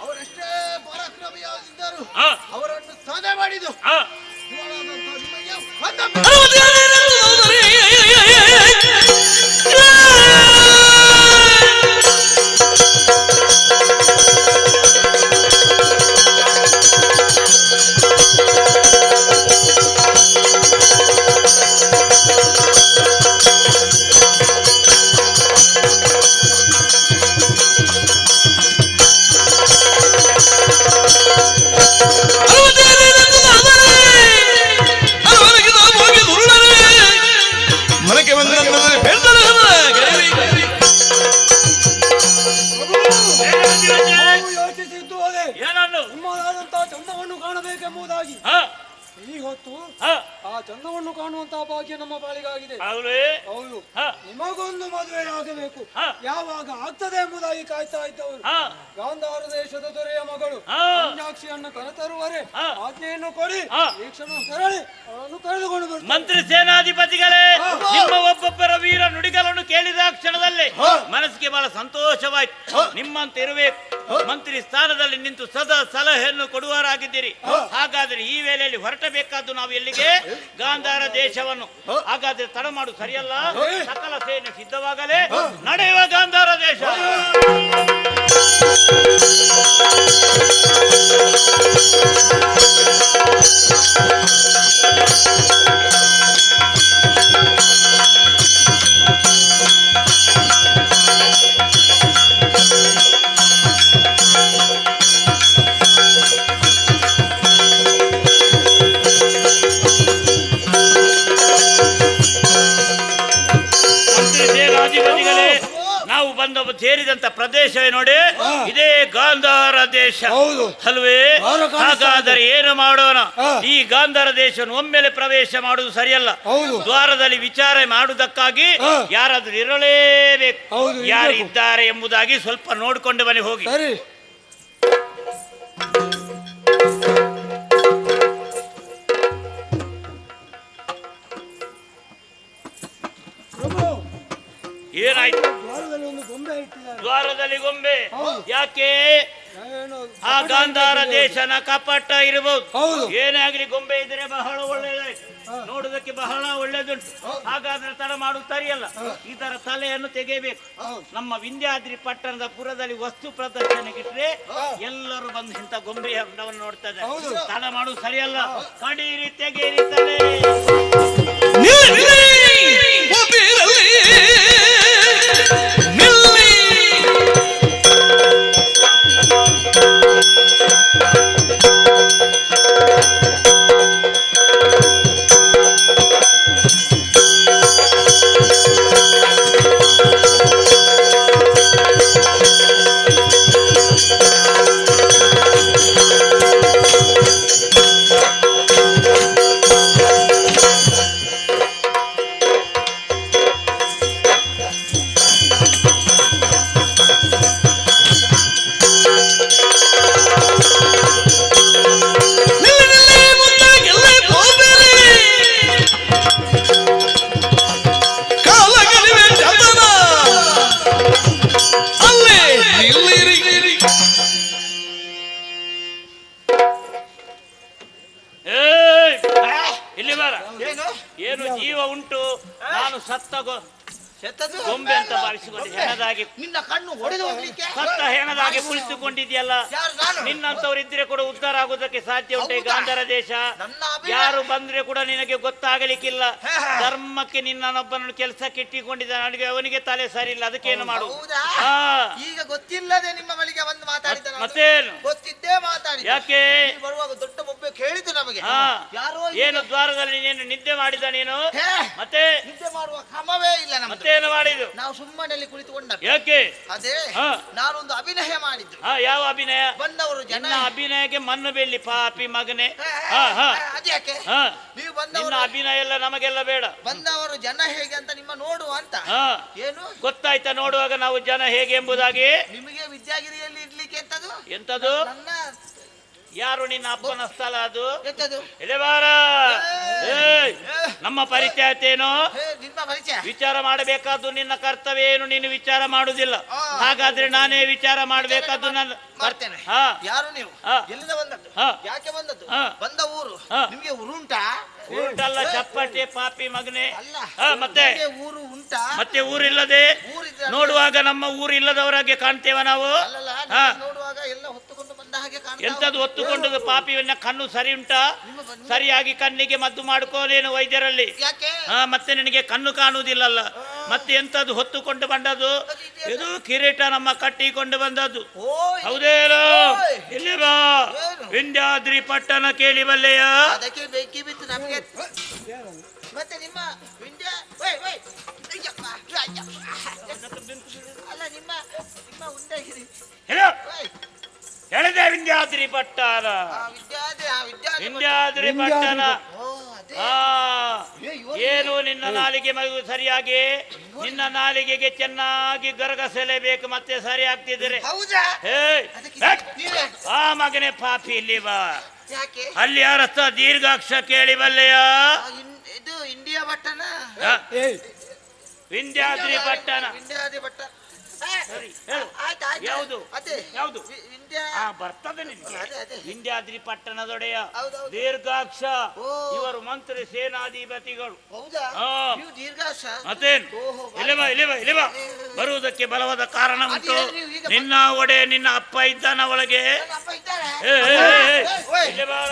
ಅವರೆಷ್ಟೇ ಪರಾಕ್ರಮಿಯಾಗಿದ್ದರು, ಅವರನ್ನು ಸಾಧನೆ ಮಾಡಿದ್ದು ಚಂದವನ್ನು ಕಾಣಬೇಕೆಂಬುದಾಗಿ ಈ ಹೊತ್ತು ಆ ಚಂದವನ್ನು ಕಾಣುವಂತಹ ಭಾಗ್ಯ ನಮ್ಮ ಪಾಲಿಗಾಗಿದೆ. ಹೌದು, ನಿಮಗೊಂದು ಮದುವೆ ಆಗಬೇಕು. ಯಾವಾಗ ಆಗ್ತದೆ ಎಂಬುದಾಗಿ ಕಾಯ್ತಾ ಇದ್ದವರು ಗಾಂಧಾರ ದೇಶದ ದೊರೆಯ ಮಗಳು ಕಂಜಾಕ್ಷಿಯನ್ನು ಕರೆತರುವರೆ ಆಜ್ಞೆಯನ್ನು ಕೊಡಿ. ಈ ಕ್ಷಣ ತೆರಳಿ ಅವರನ್ನು ಕರೆದುಕೊಂಡು ಬರ್ತಾರೆ. ಮಂತ್ರಿ ಸೇನಾಧಿಪತಿಗಳೇ, ನಿಮ್ಮ ಒಬ್ಬೊಬ್ಬರ ವೀರ ನುಡಿಗಳನ್ನು ಕೇಳಿದ ಕ್ಷಣದಲ್ಲಿ ಮನಸ್ಸಿಗೆ ಬಹಳ ಸಂತೋಷವಾಯ್ತು. ನಿಮ್ಮಂತೆ ಇರಬೇಕು. ಮಂತ್ರಿ ಸ್ಥಾನದಲ್ಲಿ ನಿಂತು ಸದಾ ಸಲಹೆಯನ್ನು ಕೊಡುವರಾಗಿದ್ದೀರಿ. ಹಾಗಾದ್ರೆ ಈ ವೇಳೆಯಲ್ಲಿ ಹೊರಟಬೇಕಾದ್ದು ನಾವು ಎಲ್ಲಿಗೆ? ಗಾಂಧಾರ ದೇಶವನ್ನು. ಹಾಗಾದ್ರೆ ತಡ ಮಾಡು ಸರಿಯಲ್ಲ. ಸಕಲ ಸೇನೆ ಸಿದ್ಧವಾಗಲೇ ನಡೆಯುವ ಗಾಂಧಾರ ದೇಶ. ನಾವು ಬಂದ ಸೇರಿದಂತ ಪ್ರದೇಶವೇ ನೋಡಿ, ಇದೇ ಗಾಂಧಾರ ದೇಶ ಅಲ್ವೇ? ಹಾಗಾದರೆ ಏನು ಮಾಡೋಣ? ಈ ಗಾಂಧಾರ ದೇಶವನ್ನು ಒಮ್ಮೆಲೆ ಪ್ರವೇಶ ಮಾಡುವುದು ಸರಿಯಲ್ಲ. ದ್ವಾರದಲ್ಲಿ ವಿಚಾರ ಮಾಡುವುದಕ್ಕಾಗಿ ಯಾರಾದ್ರೂ ಇರಲೇಬೇಕು. ಯಾರು ಇದ್ದಾರೆ ಎಂಬುದಾಗಿ ಸ್ವಲ್ಪ ನೋಡಿಕೊಂಡು ಬನ್ನಿ ಹೋಗಿ. ಏನಾಯ್ತು? ದ್ವಾರದಲ್ಲಿ ಗೊಂಬೆ ಯಾಕೆ? ಆ ಗಾಂಧಾರ ದೇಶನ ಕಪಟ ಇರಬಹುದು. ಏನೇ ಆಗಲಿ ಗೊಂಬೆ ಇದ್ರೆ ಬಹಳ ಒಳ್ಳೆಯದಾಯ್ತು, ನೋಡುವುದಕ್ಕೆ ಬಹಳ ಒಳ್ಳೆದುಂಟು. ಹಾಗಾದ್ರೆ ತಡ ಮಾಡುವುದು ಸರಿಯಲ್ಲ. ಇದರ ತಲೆಯನ್ನು ತೆಗೆಯಬೇಕು. ನಮ್ಮ ವಿಂಧ್ಯಾದ್ರಿ ಪಟ್ಟಣದ ಪುರದಲ್ಲಿ ವಸ್ತು ಪ್ರದರ್ಶನಕ್ಕಿಟ್ರೆ ಎಲ್ಲರೂ ಬಂದು ಇಂಥ ಗೊಂಬೆ ಹಬ್ಬವನ್ನು ನೋಡ್ತಾ ಇದ್ದಾರೆ. ತಡ ಮಾಡುವುದು ಸರಿಯಲ್ಲ. ಕಡೀರಿ, ತೆಗೆಯಿರಿ ತಲೆ. ಇಲ್ಲಿ ಬಾರ. ಏನು ಏನು ಜೀವ ಉಂಟು, ನಾನು ಎತ್ತದು ಗೊಂಬೆ ಅಂತ ಭಾವಿಸಿಕೊಂಡು ಹೆಣದಾಗಿ ನಿನ್ನ ಕಣ್ಣು ಹೊಡೆದು ಹೋಗ್ಲಿಕ್ಕೆ ಸತ್ತ ಹೆಣದಾಗಿ ಕುಳಿತುಕೊಂಡಿದ್ಯಲ್ಲ. ಯಾರು ನಾನು? ನಿನ್ನಂತವ್ರು ಇದ್ರೆ ಕೂಡ ಉದ್ಧಾರ ಆಗೋದಕ್ಕೆ ಸಾಧ್ಯ ಉಂಟೆ? ಹೌದಾ? ಗಾಂಧಾರ ದೇಶ ನನ್ನ ಅಭಿನಯ- ಯಾರು ಬಂದ್ರೆ ಕೂಡ ನಿನಗೆ ಗೊತ್ತಾಗಲಿಕ್ಕಿಲ್ಲ. ಹೇ, ಹೇ. ಧರ್ಮಕ್ಕೆ ನಿನ್ನೊಬ್ಬನನ್ನು ಕೆಲಸಕ್ಕೆ ಇಟ್ಟಿಕೊಂಡಿದ್ದಾನೆ, ಅವನಿಗೆ ತಲೆ ಸರಿ ಇಲ್ಲ, ಅದಕ್ಕೇನು ಮಾಡು? ಹೌದಾ? ಹಾ. ಈಗ ಗೊತ್ತಿಲ್ಲದೆ ನಿಮ್ಮ ಬಳಿಗೆ ಬಂದು ಮಾತಾಡಿದ ನಾನು. ಮತ್ತೇನು? ಗೊತ್ತಿದ್ದೇ ಮಾತಾಡಿ. ಯಾಕೆ? ಬರುವಾಗ ದೊಡ್ಡ ಒಬ್ಬ ಕೇಳಿತು ನಮಗೆ. ಹಾ. ಯಾರೋ ಏನು ದ್ವಾರದಲ್ಲಿ ನೀನು ನಿದ್ದೆ ಮಾಡಿದ ನೀನು? ಹೇ, ಮತ್ತೆ ನಿದ್ದೆ ಮಾಡುವ ಕ್ರಮವೇ ಇಲ್ಲ ನಮ್ದು. ಮತ್ತೇನು ಮಾಡಿದ್ದು? ನಾವು ಸುಮ್ಮನೆ ಕುಳಿತುಕೊಂಡ. ಯಾಕೆ? ಅದೇ ಹಾ. ನಾನೊಂದು ಅಭಿನಯ ಮಾಡಿದ್ದು. ಹಾ, ಯಾವ ಅಭಿನಯ? ಬಂದವರು ಜನ ನಿನ್ನ ಅಭಿನಯಕ್ಕೆ ಮಣ್ಣು ಬೆಳ್ಳಿ ಪಾಪಿ ಮಗನೇ. ಹೇ, ಹೇ, ಹಾ, ಹಾ. ಅದ್ಯಾಕೆ ಹಾ. ನೀವು ನಿನ್ನ ಬಂದವರು ಅಭಿನಯ ಎಲ್ಲ ನಮಗೆಲ್ಲ ಬೇಡ. ಬಂದವರು ಜನ ಹೇಗೆ ಅಂತ ನಿಮ್ಮ ನೋಡುವ ಅಂತ. ಹಾ. ಏನು ಗೊತ್ತಾಯ್ತಾ? ನೋಡುವಾಗ ನಾವು ಜನ ಹೇಗೆ ಎಂಬುದಾಗಿ. ನಿಮಗೆ ವಿದ್ಯಾಗಿರಿಯಲ್ಲಿ ಇಡ್ಲಿಕ್ಕೆ ಎಂತದು? ಎಂತದು? ನನ್ನ ಯಾರು ನಿನ್ನ ಅಪ್ಪನ ಸ್ಥಳ ಅದು? ಎಂತದು? ಎಲೆ ಬಾರ. ಏಯ್, ನಮ್ಮ ಪರಿಚಯ ಆಯ್ತೇನೋ? ಹೇ, ನಿಮ್ಮ ಪರಿಚಯ. ವಿಚಾರ ಮಾಡಬೇಕಾದ್ದು ನಿನ್ನ ಕರ್ತವ್ಯ ಏನು, ನೀನು ವಿಚಾರ ಮಾಡುದಿಲ್ಲ. ಆ. ಹಾಗಾದ್ರೆ ನಾನೇ ವಿಚಾರ ಮಾಡಬೇಕಾದ್ದು ನನ್ನ ಮಾಡ್ತೇನೆ. ಹಾ. ಯಾರು ನೀವು? ಹಾ. ಎಲ್ಲಿಂದ ಬಂದದ್ದು? ಹಾ. ಯಾಕೆ ಬಂದದ್ದು? ಹಾ. ಬಂದ ಊರು ಹಾ. ನಿಮ್ಗೆ ಊರು ಉಂಟಾ? ಉಂಟಲ್ಲ ಚಪ್ಪಟೆ ಪಾಪಿ ಮಗನೇ. ಅಲ್ಲ, ಹಾ, ಮತ್ತೆ ನಿಮ್ಗೆ ಊರು ಉಂಟಾ? ಮತ್ತೆ ಊರಿಲ್ಲದೆ ಊರಿದ್ರೆ ನೋಡುವಾಗ ನಮ್ಮ ಊರು ಇಲ್ಲದವರಾಗೆ ಕಾಣ್ತೇವ ನಾವು. ಅಲ್ಲಲ್ಲ, ಹಾ. ನೀವು ನೋಡುವಾಗ ಎಲ್ಲ ಹೊತ್ತುಕೊಂಡು ಬಂದ ಹಾಗೆ ಕಾಣ್ತಾ ಎಂತದ್ದು ಉಂಟು. ಹೊತ್ತುಕೊಂಡದ್ದು? ಪಾಪಿಯನ್ನ ಕಣ್ಣು ಸರಿ ಉಂಟಾ? ಸರಿಯಾಗಿ ಕಣ್ಣಿಗೆ ಮದ್ದು ಮಾಡ್ಕೋನೇನು ವೈದ್ಯರಲ್ಲಿ? ಯಾಕೆ? ಹಾ, ಮತ್ತೆ ನಿನಗೆ ಕಣ್ಣು ಕಾಣುವುದಿಲ್ಲಲ್ಲ. ಮತ್ತೆ ಎಂತದ್ದು ಹೊತ್ತುಕೊಂಡು ಬಂದದ್ದು? ಇದು ಕಿರೀಟ ನಮ್ಮ ಕಟ್ಟಿಕೊಂಡು ಬಂದದ್ದು. ಓ, ಹೌದೇನೋ? ಓಯ್. ಇಲ್ಲಿ ಬಾ. ಏನು? ವಿಂಧ್ಯಾದ್ರಿ ಪಟ್ಟಣ ಕೇಳಿ ಬಲ್ಲೆಯ? ಅದಕ್ಕೆ ಬೆಂಕಿ ಬಿತ್ತು ನಮಗೆ. ಮತ್ತೆ ನಿಮ್ಮ ವಿಂಧ್ಯ ಅಯ್ಯಪ್ಪ, ಅಲ್ಲ ನಿಮ್ಮ ನಿಮ್ಮ ಉಂಡಗಿರಿ. ಹೇಳು. ಓಯ್. ಹೇಳಿದೆ ವಿಂಧ್ಯಾದ್ರಿ ಪಟ್ಟಣ. ವಿಂಧ್ಯಾದ್ರಿ ಪಟ್ಟಣ. ಓ, ಅದೇ. ಆ, ಏನು ನಿನ್ನ ನಾಲಿಗೆ ಮಗು ಸರಿಯಾಗಿ ನಿನ್ನ ನಾಲಿಗೆಗೆ ಚೆನ್ನಾಗಿ ಗರಗಸಲೇಬೇಕು, ಮತ್ತೆ ಸರಿ ಆಗ್ತಿದ್ರೆ. ಹೌದಾ? ಹೇ, ನೀವೇ? ಆ ಮಗನೇ ಪಾಪಿ, ಇಲ್ಲಿ ಬಾ. ಯಾಕೆ? ಅಲ್ಲಿ ಯಾರಸ್ತ ದೀರ್ಘಾಕ್ಷ ಕೇಳಿ ಬಲ್ಲೆಯ? ಇದು ಇಂಡಿಯಾ ಪಟ್ಟಣ. ವಿಂಧ್ಯಾದ್ರಿ ಪಟ್ಟಣ. ವಿಂಧ್ಯಾದ್ರಿ ಪಟ್ಟಣ. ಸರಿ, ಹೇಳು. ಆಯ್ತು, ಆಯ್ತು. ಯಾವುದು? ಅದೇ ಯಾವುದು? ವಿಂಧ್ಯ. ಬರ್ತದೆ ನಿನ್ಗೆ. ಅದೇ, ಅದೇ. ವಿಂಧ್ಯಾದ್ರಿ ಪಟ್ಟಣದೊಡೆಯ ಹೌದೌದು. ದೀರ್ಘಾಕ್ಷ. ಓ. ಇವರು ಮಂತ್ರಿ ಸೇನಾಧಿಪತಿಗಳು. ಹೌದಾ? ಹಾ. ನೀವು ದೀರ್ಘಾಕ್ಷ? ಮತ್ತೇನು? ಓಹೋ, ಇಲ್ಲಿ ಬಾ, ಇಲ್ಲಿ ಬಾ, ಇಲ್ಲಿ ಬಾ. ಬರುವುದಕ್ಕೆ ಬಲವಾದ ಕಾರಣ ಉಂಟು. ಅದೇ ನೀವು ಈಗ ನಿನ್ನ ಒಡೆ ನಿನ್ನ ಅಪ್ಪ ಇದ್ದಾನ ಒಳಗೆ. ನನ್ನ ಅಪ್ಪ ಇದ್ದಾರೆ? ಏ, ಏ, ಏ, ಏ. ಓಯ್. ಇಲ್ಲಿ ಬಾರ.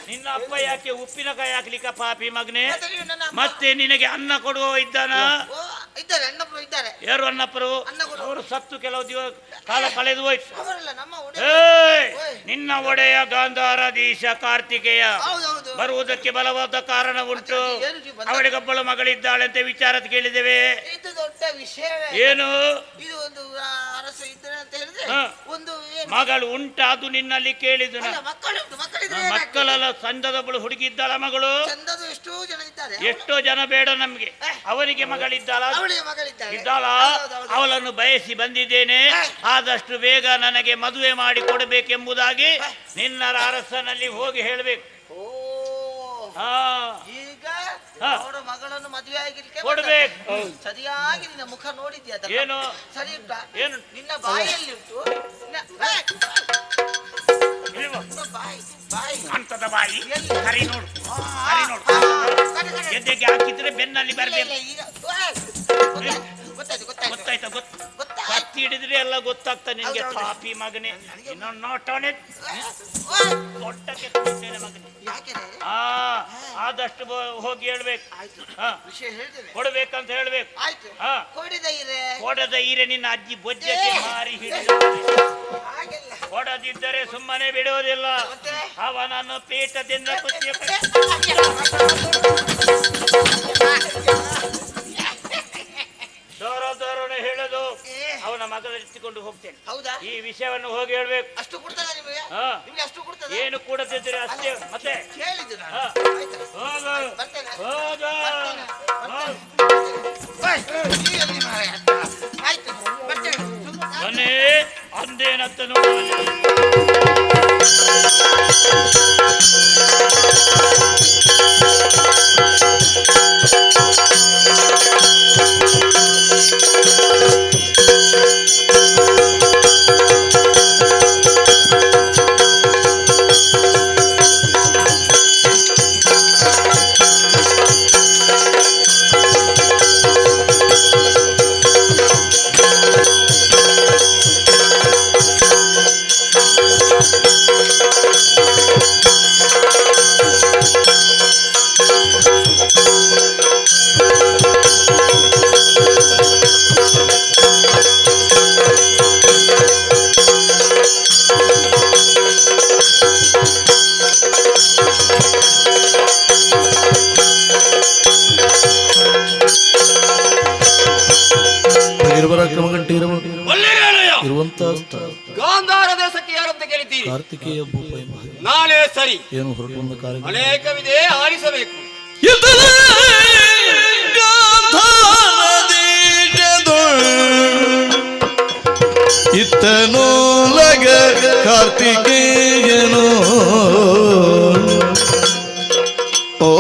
ನಿನ್ನ ಅಪ್ಪ ಯಾಕೆ ಉಪ್ಪಿನಕಾಯಿ ಹಾಕ್ಲಿಕ್ಕ ಪಾಪಿ ಮಗನೇ? ಮತ್ತೆ ನೀವು ನನ್ನ ಅಪ್ಪ? ಮತ್ತೆ ನಿನಗೆ ಅನ್ನ ಕೊಡುವ ಇದ್ದಾನ? ಓ, ಇದ್ದಾರೆ, ಅಣ್ಣಪ್ಪರು ಇದ್ದಾರೆ. ಯಾರು ಅನ್ನಪ್ಪರು? ಅನ್ನ ಕೊಡುವ. ಅವರು ಸತ್ತು ಕೆಲವು ಕಾಲ ಕಳೆದು ಹೋಯ್ತು. ಅವರಲ್ಲ ನಮ್ಮ ಒಡೆ. ಏಯ್, ಓಯ್. ನಿನ್ನ ಒಡೆಯ ಗಾಂಧಾರಾಧೀಶ ಕಾರ್ತಿಕೇಯ ಹೌದೌದು. ಬರುವುದಕ್ಕೆ ಬಲವಾದ ಕಾರಣ ಉಂಟು. ಏನು ನೀವು ಬಂದ- ಅವಳಿಗೊಬ್ಬಳು ಮಗಳಿದ್ದಾಳೆ ಅಂತ ವಿಚಾರ ಕೇಳಿದ್ದೇವೆ. ಇದು ದೊಡ್ಡ ವಿಷಯವೇ. ಏನು? ಇದು ಒಂದು ಅರಸ ಇದ್ದಾರೆ ಅಂತ ಹೇಳಿದ್ರೆ ಹಾ. ಒಂದು ಏನು? ಮಗಳು ಉಂಟು, ಅದು ನಿನ್ನಲ್ಲಿ ಕೇಳಿದ್ದು. ಅಲ್ಲ, ಮಕ್ಕಳುಂಟು. ಮಕ್ಕಳಿದ್ರೆ ಮಕ್ಕಳೆಲ್ಲ ಸಂದದೊಬ್ಬಳು ಹುಡುಗಿ ಇದ್ದಾಳ ಮಗಳು. ಚಂದದು ಎಷ್ಟೋ ಜನ ಇದ್ದಾರೆ. ಎಷ್ಟೋ ಜನ ಬೇಡ ನಮ್ಗೆ. ಅವನಿಗೆ ಮಗಳಿದ್ದಾಳ? ಅವಳಿಗೆ ಮಗಳಿದ್ದಾರೆ. ಇದ್ದಾಳ? ಹೌದೌದು. ಅವಳನ್ನು ಬಯಸಿ ಬಂದಿದ್ದೇನೆ. ಆದಷ್ಟು ಬೇಗ ನನಗೆ ಮದುವೆ ಮಾಡಿ ಕೊಡಬೇಕೆಂಬುದಾಗಿ ನಿನ್ನ ಅರಸನಲ್ಲಿ ಹೋಗಿ ಹೇಳಬೇಕು. ಓ, ಹಾ, ಈಗ ಹಾ. ಅವರ ಮಗಳನ್ನು ಮದುವೆ ಆಗಿರ್ಲಿಕ್ಕೆ ಕೊಡ್ಬೇಕು. ಬಂದದ್ದು. ಸರಿಯಾಗಿ ನಿನ್ನ ಮುಖ ನೋಡಿದ್ಯಾ? ಅದನ್ನ? ಏನು? ಸರಿ ಉಂಟಾ? ಏನು? ನಿನ್ನ ಬಾಯಲ್ಲಿ ಉಂಟು. ಇಲ್ವಾ? ನಿಮ್ಮ ಬಾಯಿ ಅಂತದ ಬಾಯಿ. ಎಲ್ಲಿ? ಸರಿ ನೋಡು, ಆ, ಸರಿ ನೋಡು. ಆ, ಕಡೆ, ಕಡೆ. ಎದೆಗೆ ಹಾಕಿದ್ರೆ ಬೆನ್ನಲ್ಲಿ ಇಲ್ಲ, ಬರ್ಬೇಕು. ಇಲ್ಲ, ಈಗ ಗೊತ್ತಾಯ್ತು, ಗೊತ್ತಾಯ್ತು. ಗೊತ್ತಾಯ್ತಾ? ಗೊತ್ತಾಯ್ತು. ಕತ್ತಿ ಹಿಡಿದ್ರೆ ಎಲ್ಲ ಗೊತ್ತಾಗ್ತಾ ನಿನ್ಗೆ. ಹೌದೌದು. ಪಾಪಿ ಮಗನೇ, ಇನ್ನೊಂದು ನೋಟವನೇ ಓಯ್. ದೊಡ್ಡಕ್ಕೆ ತಗೊಳ್ತೇನೆ ಮಗನೇ. ಯಾಕೆ ರೇ? ಆ, ಆದಷ್ಟು ಹೋಗಿ ಹೇಳ್ಬೇಕು. ಆಯ್ತು, ಹಾ, ವಿಷಯ ಹೇಳ್ತೇನೆ. ಕೊಡ್ಬೇಕಂತ ಹೇಳ್ಬೇಕು. ಆಯ್ತು. ಹಾ. ಕೊಡಿದ ಇರೆ. ಕೊಡದ ಈರೆ ನಿನ್ನ ಅಜ್ಜಿ ಬೊಜ್ಜಕ್ಕೆ ಮಾರಿ ಹಿಡಿದ. ಹಾಗೆಲ್ಲ. ಕೊಡದಿದ್ದರೆ ಸುಮ್ಮನೆ ಬಿಡುವುದಿಲ್ಲ. ಮತ್ತೆ? ಅವನನ್ನು ಪೀಠದಿಂದ ಕುತ್ತಿಗೆ ದೋರನೆ ಹೇಳೋದು. ಅವನ ಮಗಳೆತ್ತಿಕೊಂಡು ಹೋಗ್ತೇನೆ. ಹೌದಾ? ಈ ವಿಷಯವನ್ನು ಹೋಗಿ ಹೇಳ್ಬೇಕು. ಅಷ್ಟು ಕೊಡ್ತದ ನಿಮಗೆ? ಹಾ. ನಿಮ್ಗೆ ಅಷ್ಟು ಕೊಡ್ತದ? ಏನು ಕೂಡದಿದ್ದರೆ ಅಷ್ಟೇ. ಮತ್ತೆ ಕೇಳಿದ್ದು ನಾನು. ಹಾ. ಆಯ್ತಾ? ಹೋಗು, ಬರ್ತೇನೆ. ಹೋಗು. ಬರ್ತೇನೆ. ಹೋಗು. ಓಯ್, ನೀ ಎಲ್ಲಿ ಮಾರಾಯ? ಆಯ್ತು, ಬರ್ತೇನೆ. ಸುಮ್ಮನೆ ಬನ್ನಿ, ಅಂದೇನಂತ ನೋಡುವ. ಅಂತ ಕೇಳಿದ್ದೀರಿ. ಕಾರ್ತಿಕೇಯ ಭೂಪ ಎಂಬ ನಾಳೆ ಸರಿ, ಏನು ಹೊರಟು ಬಂದ ಕಾರ್ಯ ಅನೇಕವಿದೆ, ಆಲಿಸಬೇಕು. ಇತ್ತನೋಲಗ ಕಾರ್ತಿಕೇಯನೋ ಓ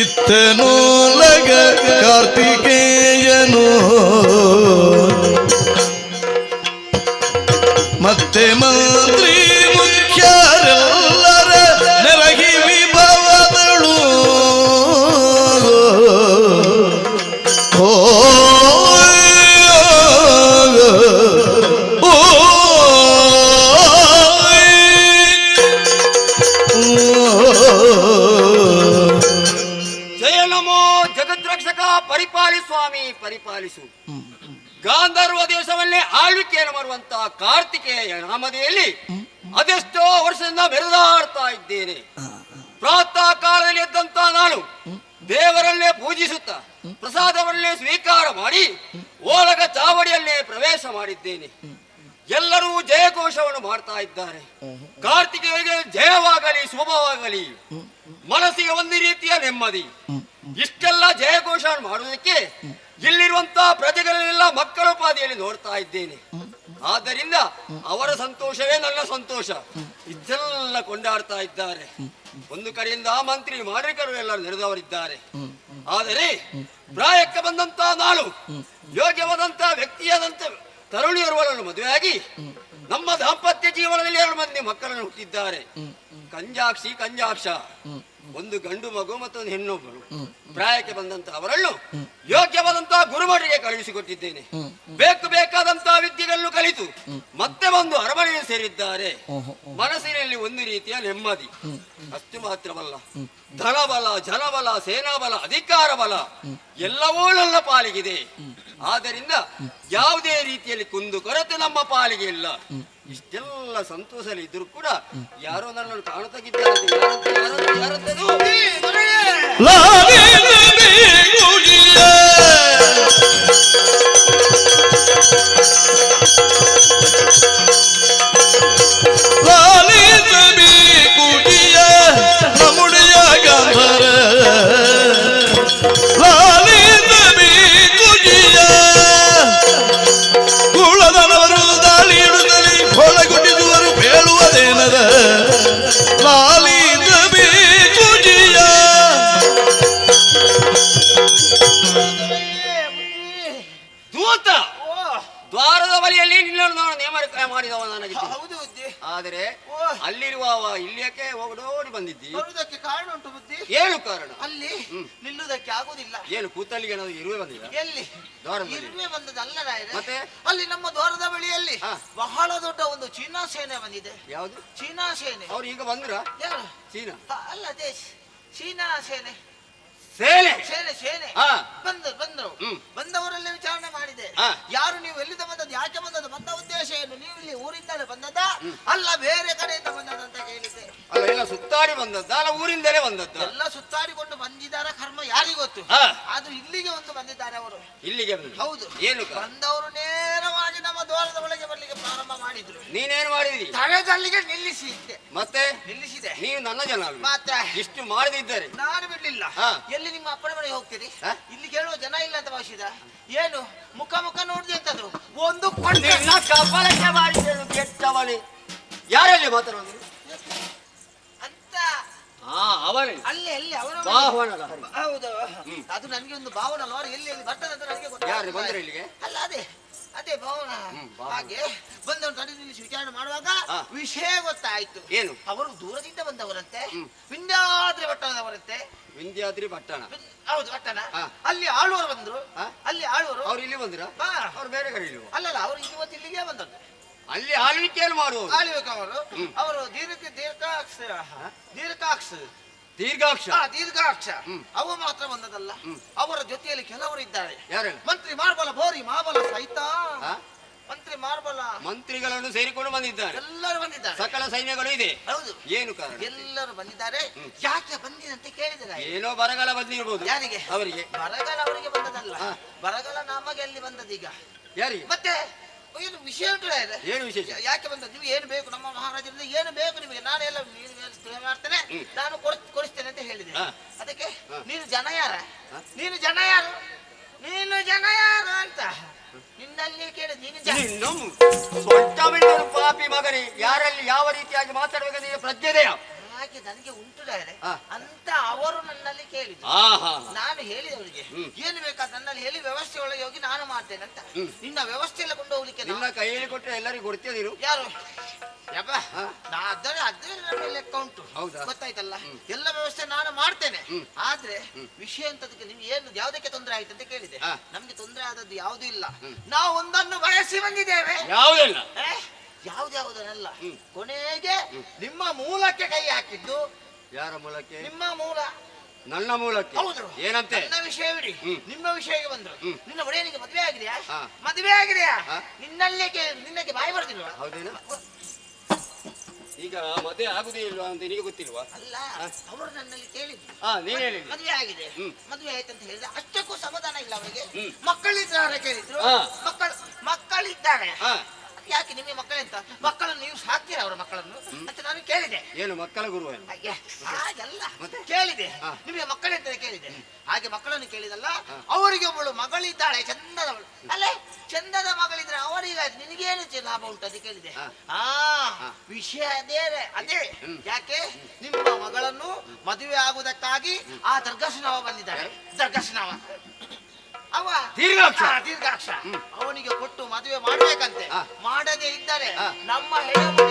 ಇತ್ತನೋಲಗ ಕಾರ್ತಿಕೇಯನೋ ಮತ್ತೆ ಮಂತ್ರಿ ಮುಖ್ಯರೆಲ್ಲರ ನೆರಗಿ ವಿಭವದಳು ಓ ಪರಿಪಾಲಿಸು ಸ್ವಾಮಿ, ಪರಿಪಾಲಿಸು. ಗಾಂಧರ್ವ ದೇಶವಲ್ಲೇ ಆಳ್ವಿಕೆಯನ್ನು ಮಾಡುವಂತಹ ಕಾರ್ತಿಕೇಯ ನಾಮಧೇಯಲ್ಲಿ ಅದೆಷ್ಟೋ ವರ್ಷದಿಂದ ಮೆರೆದಾಡ್ತಾ ಇದ್ದೇನೆ. ಪ್ರಾತಃ ಕಾಲದಲ್ಲಿ ಎದ್ದಂತ ನಾನು ದೇವರಲ್ಲೇ ಪೂಜಿಸುತ್ತಾ ಪ್ರಸಾದವನ್ನೇ ಸ್ವೀಕಾರ ಮಾಡಿ ಓಲಗ ಚಾವಡಿಯಲ್ಲೇ ಪ್ರವೇಶ ಮಾಡಿದ್ದೇನೆ. ಎಲ್ಲರೂ ಜಯಘೋಷವನ್ನು ಮಾಡ್ತಾ ಇದ್ದಾರೆ. ಕಾರ್ತಿಕೇಯಗೆ ಜಯವಾಗಲಿ, ಶುಭವಾಗಲಿ. ಮನಸ್ಸಿಗೆ ಒಂದು ರೀತಿಯ ನೆಮ್ಮದಿ. ಇಷ್ಟೆಲ್ಲ ಜಯಘೋಷ ಮಾಡುವುದಕ್ಕೆ ಇಲ್ಲಿರುವಂತಹ ಪ್ರಜೆಗಳನ್ನೆಲ್ಲ ಮಕ್ಕಳೋಪಾದಿಯಲ್ಲಿ ನೋಡ್ತಾ ಇದ್ದೇನೆ. ಆದ್ದರಿಂದ ಅವರ ಸಂತೋಷವೇ ನನ್ನ ಸಂತೋಷ. ಇಷ್ಟೆಲ್ಲ ಕೊಂಡಾಡ್ತಾ ಇದ್ದಾರೆ. ಒಂದು ಕಡೆಯಿಂದ ಮಂತ್ರಿ ಮಾರೀಕರು ಎಲ್ಲರೂ ನೆರೆದವರಿದ್ದಾರೆ. ಆದರೆ ಪ್ರಾಯಕ್ಕೆ ಬಂದಂತ ನಾನು ಯೋಗ್ಯವಾದಂತಹ ವ್ಯಕ್ತಿಯಾದಂತ ತರುಣಿಯರುಗಳನ್ನು ಮದುವೆಯಾಗಿ ನಮ್ಮ ದಾಂಪತ್ಯ ಜೀವನದಲ್ಲಿ 2 ಮಂದಿ ಮಕ್ಕಳನ್ನು ಹುಟ್ಟಿದ್ದಾರೆ. ಕಂಜಾಕ್ಷಿ, ಕಂಜಾಕ್ಷ, ಒಂದು ಗಂಡು ಮಗು ಮತ್ತೊಂದು ಹೆಣ್ಣೊಬ್ಬಳು. ಪ್ರಾಯಕ್ಕೆ ಬಂದಂತ ಅವರನ್ನು ಯೋಗ್ಯವಾದಂತಹ ಗುರುಮಠಿಗೆ ಕಳುಹಿಸಿಕೊಟ್ಟಿದ್ದೇನೆ. ಬೇಕಾದಂತಹ ವಿದ್ಯೆಗಳನ್ನು ಕಲಿತು ಮತ್ತೆ ಒಂದು ಅರಮನೆಗೆ ಸೇರಿದ್ದಾರೆ. ಮನಸ್ಸಿನಲ್ಲಿ ಒಂದು ರೀತಿಯ ನೆಮ್ಮದಿ. ಅಷ್ಟು ಮಾತ್ರವಲ್ಲ, ಧನಬಲ, ಜನಬಲ, ಸೇನಾಬಲ, ಅಧಿಕಾರ ಬಲ ಎಲ್ಲವೂ ನನ್ನ ಪಾಲಿಗಿದೆ. ಆದ್ದರಿಂದ ಯಾವುದೇ ರೀತಿಯಲ್ಲಿ ಕುಂದು ಕೊರತೆ ನಮ್ಮ ಪಾಲಿಗೆ ಇಲ್ಲ. ಇಷ್ಟೆಲ್ಲ ಸಂತೋಷದಲ್ಲಿ ಇದ್ರು ಕೂಡ ಯಾರೋ ನನ್ನನ್ನು ಕಾಣುತ್ತಾಗಿದ್ದಾರೆ. ದ್ವಾರದ ಬಳಿಯಲ್ಲಿ ನಿನ್ನನ್ನು ನೇಮಕ ಮಾಡಿದವ ನನಗಿದ್ದೆ. ಆದರೆ ಅಲ್ಲಿರುವ ಇಲ್ಲಿಯಕ್ಕೆ ಓಡೋಡಿ ಬಂದಿದ್ದಿ. ಬರುವುದಕ್ಕೆ ಕಾರಣ ಉಂಟು ಬುದ್ಧಿ. ಏನು ಕಾರಣ? ಅಲ್ಲಿ ನಿಲ್ಲುವುದಕ್ಕೆ ಆಗುದಿಲ್ಲ. ಏನು ಕೂತಲ್ಲಿಗೆ ಏನಾದ್ರು ಇರುವೆ ಬಂದಿಲ್ಲ? ಎಲ್ಲಿ ದ್ವಾರದ ಇರುವೆ ಬಂದದಲ್ಲ ರಾಯರೇ. ಮತ್ತೆ ಅಲ್ಲಿ ನಮ್ಮ ದ್ವಾರದ ಬಳಿಯಲ್ಲಿ ಬಹಳ ದೊಡ್ಡ ಒಂದು ಚೀನಾ ಸೇನೆ ಬಂದಿದೆ. ಯಾವುದು ಚೀನಾ ಸೇನೆ? ಅವ್ರು ಈಗ ಬಂದ್ರ? ಯಾರು? ಚೀನಾ ಅಲ್ಲ, ದೇಶ ಚೀನಾ ಸೇನೆ. ಸೇನೆ ಸೇನೆ ಸೇನೆ ಬಂದರು. ಬಂದವರಲ್ಲೇ ವಿಚಾರಣೆ ಮಾಡಿದೆ. ಯಾರು ನೀವು ಎಲ್ಲಿಂದ ಬಂದದ್ದು, ಯಾಕೆ ಬಂದದ್ದು, ಬಂದ ಉದ್ದೇಶ ಏನು, ನೀವು ಇಲ್ಲಿ ಊರಿಂದಲೇ ಬಂದದ್ದ ಅಲ್ಲ ಬೇರೆ ಕಡೆಯಿಂದ ಬಂದದಂತ ಕೇಳಿದ್ದೆ. ಅಲ್ಲ, ಎಲ್ಲ ಸುತ್ತಾಡಿ ಬಂದದ್ದ ಅಲ್ಲ ಊರಿಂದಲೇ ಬಂದದ್ದು? ಎಲ್ಲ ಸುತ್ತಾಡಿಕೊಂಡು ಬಂದಿದ್ದಾರ ಕರ್ಮ ಯಾರಿಗೂ ಗೊತ್ತು. ಆದ್ರೂ ಇಲ್ಲಿಗೆ ಒಂದು ಬಂದಿದ್ದಾರೆ ಅವರು. ಇಲ್ಲಿಗೆ ಹೌದು. ಏನು ಬಂದವರು ನೇರವಾಗಿ ನಮ್ಮ ದ್ವಾರದ ಒಳಗೆ ಬರ್ಲಿಕ್ಕೆ ಪ್ರಾರಂಭ ಮಾಡಿದ್ರು. ನೀನೇನು ಮಾಡಿದ್ರಿ? ತಡೆದಲ್ಲಿಗೆ ನಿಲ್ಲಿಸಿದ್ದೆ. ಮತ್ತೆ ನಿಲ್ಲಿಸಿದೆ. ನೀವು ನನ್ನ ಜನ ಮಾತ್ರ ಇಷ್ಟು ಮಾಡದಿದ್ದಾರೆ ನಾನು ಬಿಡ್ಲಿಲ್ಲ. ಎಲ್ಲಿ ನಿಮ್ಮ ಅಪ್ಪನ ಮನೆಗೆ ಹೋಗ್ತೀರಿ? ಇಲ್ಲಿ ಕೇಳುವ ಜನ ಇಲ್ಲ ಅಂತ ಭಾಷಿದ ಏನು ಮುಖ ಮುಖ ನೋಡಿದೆ ಅಂತಂದ್ರು. ಒಂದು ಕಪಾಲಕ್ಕೆ ಮಾಡಿದ್ದೇನು ಕೆಟ್ಟವನೇ. ಯಾರಲ್ಲಿ ಮಾತಾಡೋದು ಅಂತ ಅವರೇ ಅಲ್ಲಿ ಅಲ್ಲಿ ಅವರು ಬಾಹವನಲ್ಲ. ಹೌದು, ಅದು ನನಗೆ ಒಂದು ಭಾವನ ಅಲ್ವಾ, ಎಲ್ಲಿ ಎಲ್ಲಿ ಬರ್ತದೆ ಅಂತ ನನಗೆ ಯಾರು ಬಂದ್ರೆ ಇಲ್ಲಿಗೆ? ಅಲ್ಲ ಅದೇ ಅದೇ ಭಾವನ. ಹಾಗೆ ಬಂದವರು ತಡೆ ನಿಲ್ಲಿಸಿ ವಿಚಾರಣೆ ಮಾಡುವಾಗ ವಿಷಯ ಗೊತ್ತಾಯ್ತು. ಏನು? ಅವರು ದೂರದಿಂದ ಬಂದವರಂತೆ, ವಿಂಧ್ಯಾದ್ರಿ ಪಟ್ಟಣದವರಂತೆ. ವಿಂಧ್ಯಾದ್ರಿ ಪಟ್ಟಣ? ಹೌದು, ಪಟ್ಟಣ. ಅಲ್ಲಿ ಆಳುವರು ಬಂದ್ರು. ಅಲ್ಲಿ ಆಳುವರು ಅವ್ರು ಇಲ್ಲಿ ಬಂದ್ರ? ಅವ್ರು ಬೇರೆ ಕಡೆ ಇಲ್ವ? ಅಲ್ಲಲ್ಲ, ಅವ್ರು ಇವತ್ತು ಇಲ್ಲಿಗೆ ಬಂದದ್ದು. ಅಲ್ಲಿ ಆಳ್ವಿಕೆಯನ್ನು ಮಾಡುವುದು. ಆಳ್ವಿಕೆ ಅವರು ದೀರ್ಘಾಕ್ಷ ದೀರ್ಘಾಕ್ಷ ಅವು ಮಾತ್ರ ಬಂದದಲ್ಲ, ಅವರ ಜೊತೆಯಲ್ಲಿ ಕೆಲವರು ಇದ್ದಾರೆ. ಯಾರು? ಮಂತ್ರಿ ಮಾರ್ಬಲ ಬೋರಿ ಮಾಬಲ ಸಹಿತ ಮಂತ್ರಿ ಮಾರ್ಬಲ ಮಂತ್ರಿಗಳನ್ನು ಸೇರಿಕೊಂಡು ಬಂದಿದ್ದಾರೆ. ಎಲ್ಲರೂ ಬಂದಿದ್ದಾರೆ, ಸಕಲ ಸೈನ್ಯಗಳು ಇದೆ. ಹೌದು. ಏನು ಕಾರಣ? ಎಲ್ಲರೂ ಬಂದಿದ್ದಾರೆ. ಯಾಕೆ ಬಂದಿದಂತೆ ಕೇಳಿದರೆ ಏನೋ ಬರಗಾಲ ಬಂದಿರ್ಬೋದು. ಯಾರಿಗೆ? ಅವರಿಗೆ. ಬರಗಾಲ ಅವರಿಗೆ ಬಂದದಲ್ಲ, ಬರಗಾಲ ನಮಗೆ ಎಲ್ಲಿ ಬಂದದೀಗ? ಯಾರಿಗೆ? ಮತ್ತೆ ಏನು ವಿಷಯ ಉಂಟು? ಏನು ವಿಶೇಷ? ಯಾಕೆ ಬಂದದ್ದು? ನೀವು ಏನು ಬೇಕು ನಮ್ಮ ಮಹಾರಾಜರಿಂದ, ಏನು ಬೇಕು ನಿಮಗೆ? ನಾನು ಎಲ್ಲ ಮಾಡ್ತೇನೆ, ನಾನು ಕೊಡಿಸ್ತೇನೆ ಅಂತ ಹೇಳಿದೆ. ಅದಕ್ಕೆ ನೀನು ಜನ ಯಾರ? ನೀನು ಜನ ಯಾರು? ನೀನು ಜನ ಯಾರು ಅಂತ ನಿನ್ನಲ್ಲಿ ಕೇಳಿದ. ನೀನು ಸೊಟ್ಟ ಬಿಟ್ಟರು ಪಾಪಿ ಮಗನೇ. ಯಾರಲ್ಲಿ ಯಾವ ರೀತಿಯಾಗಿ ಮಾತಾಡಬೇಕಂತ ನಿನ್ನ ಪ್ರಜ್ಞೆ ಇದೆಯಾ? ಹಾಗೆ ನನಗೆ ಉಂಟು ಅಂತ ಅವರು ನನ್ನಲ್ಲಿ ಕೇಳಿದ್ರು. ನಾನು ಹೇಳಿದೆ ಅವರಿಗೆ, ಏನು ಬೇಕಾದ ನನ್ನಲ್ಲಿ ಹೇಳಿ ವ್ಯವಸ್ಥೆ ಒಳಗೆ ಹೋಗಿ ನಾನು ಮಾಡ್ತೇನೆ ಅಂತ. ನಿನ್ನ ವ್ಯವಸ್ಥೆ ಎಲ್ಲ ಕೊಂಡು ಹೋಗ್ಲಿಕ್ಕೆ ನಿನ್ನ ಕೈಯಲ್ಲಿ ಕೊಟ್ಟರೆ ಎಲ್ಲರಿಗೂ ಕೊಡ್ತೀಯ ನೀನು? ಯಾರು? ಅದೇ ನನ್ನ ಲೆಕ್ಕ ಉಂಟು, ಗೊತ್ತಾಯ್ತಲ್ಲ. ಎಲ್ಲ ವ್ಯವಸ್ಥೆ ನಾನು ಮಾಡ್ತೇನೆ. ಆದ್ರೆ ವಿಷಯ ಅಂತದಕ್ಕೆ ನೀವು ಏನು ಯಾವುದಕ್ಕೆ ತೊಂದರೆ ಆಯ್ತು ಅಂತ ಕೇಳಿದೆ. ನಮ್ಗೆ ತೊಂದರೆ ಆದದ್ದು ಯಾವುದೂ ಇಲ್ಲ. ನಾವು ಒಂದನ್ನು ಬಯಸಿ ಬಂದಿದ್ದೇವೆ. ಯಾವುದಿಲ್ಲ, ಯಾವ್ದಾವುದನ್ನೆಲ್ಲ. ಕೊನೆಗೆ ನಿಮ್ಮ ಮೂಲಕ್ಕೆ ಕೈ ಹಾಕಿದ್ದು. ಯಾರ ಮೂಲಕ್ಕೆ? ನಿಮ್ಮ ಮೂಲ. ನನ್ನ ಮೂಲಕ್ಕೆ? ಹೌದು. ಏನಂತೆ? ನನ್ನ ವಿಷಯ ಬಿಡಿ, ನಿಮ್ಮ ವಿಷಯಕ್ಕೆ ಬಂದ್ರು. ನಿನ್ನ ಒಡೆಯನಿಗೆ ಮದುವೆ ಆಗಿದೆಯಾ? ಮದುವೆ ಆಗಿದೆಯಾ? ನಿನ್ನಲ್ಲೇ ನಿನ್ನಕ್ಕೆ ಬಾಯಿ ಬರ್ತಿಲ್ವಾ? ಹೌದೇನಾ? ಈಗ ಮದುವೆ ಆಗುದೇ ಇಲ್ವಾ ಅಂತ ನಿನಗೆ ಗೊತ್ತಿಲ್ವಾ? ಅಲ್ಲ, ಅವರು ನನ್ನಲ್ಲಿ ಕೇಳಿದ್ರು. ನೀನ್ ಹೇಳಿ ಮದುವೆ ಆಗಿದೆ, ಮದುವೆ ಆಯ್ತು ಅಂತ ಹೇಳಿದ್ರೆ ಅಷ್ಟಕ್ಕೂ ಸಮಾಧಾನ ಇಲ್ಲ ಅವರಿಗೆ. ಮಕ್ಕಳಿದ್ದಾರೆ ಕೇಳಿದ್ರು. ಮಕ್ಕಳಿದ್ದಾರೆ. ಯಾಕೆ ನಿಮಗೆ ಮಕ್ಕಳೆಂತ? ಮಕ್ಕಳನ್ನು ನೀವು ಸಾಕ್ತೀರಾ ಅವರ ಮಕ್ಕಳನ್ನು ಅಂತ ನಾನು ಕೇಳಿದೆ. ಏನು ಮಕ್ಕಳ ಗುರು? ಹಾಗಲ್ಲ, ಕೇಳಿದೆ. ನಿಮಗೆ ಮಕ್ಕಳೆಂತ ಕೇಳಿದೆ. ಹಾಗೆ ಮಕ್ಕಳನ್ನು ಕೇಳಿದಲ್ಲ, ಅವರಿಗೆ ಒಬ್ಬಳು ಮಗಳಿದ್ದಾಳೆ, ಚಂದದವಳು. ಅಲ್ಲೇ ಚಂದದ ಮಗಳಿದ್ರೆ ಅವರಿಗೆ ನಿನಗೇನು ಲಾಭ ಉಂಟು ಅಂತ ಕೇಳಿದೆ. ವಿಷಯ ಅದೇ. ಯಾಕೆ? ನಿಮ್ಮ ಮಗಳನ್ನು ಮದುವೆ ಆಗುವುದಕ್ಕಾಗಿ ಆ ದರ್ಗಸ್ನವ ಬಂದಿದ್ದಾಳೆ. ದರ್ಗಸ್ನವ ಅವ ದೀರ್ಘಾಕ್ಷ ಅವನಿಗೆ ಕೊಟ್ಟು ಮದುವೆ ಮಾಡ್ಬೇಕಂತೆ. ಮಾಡದೇ ಇದ್ದಾರೆ ನಮ್ಮ ಹೆಣ್ಣು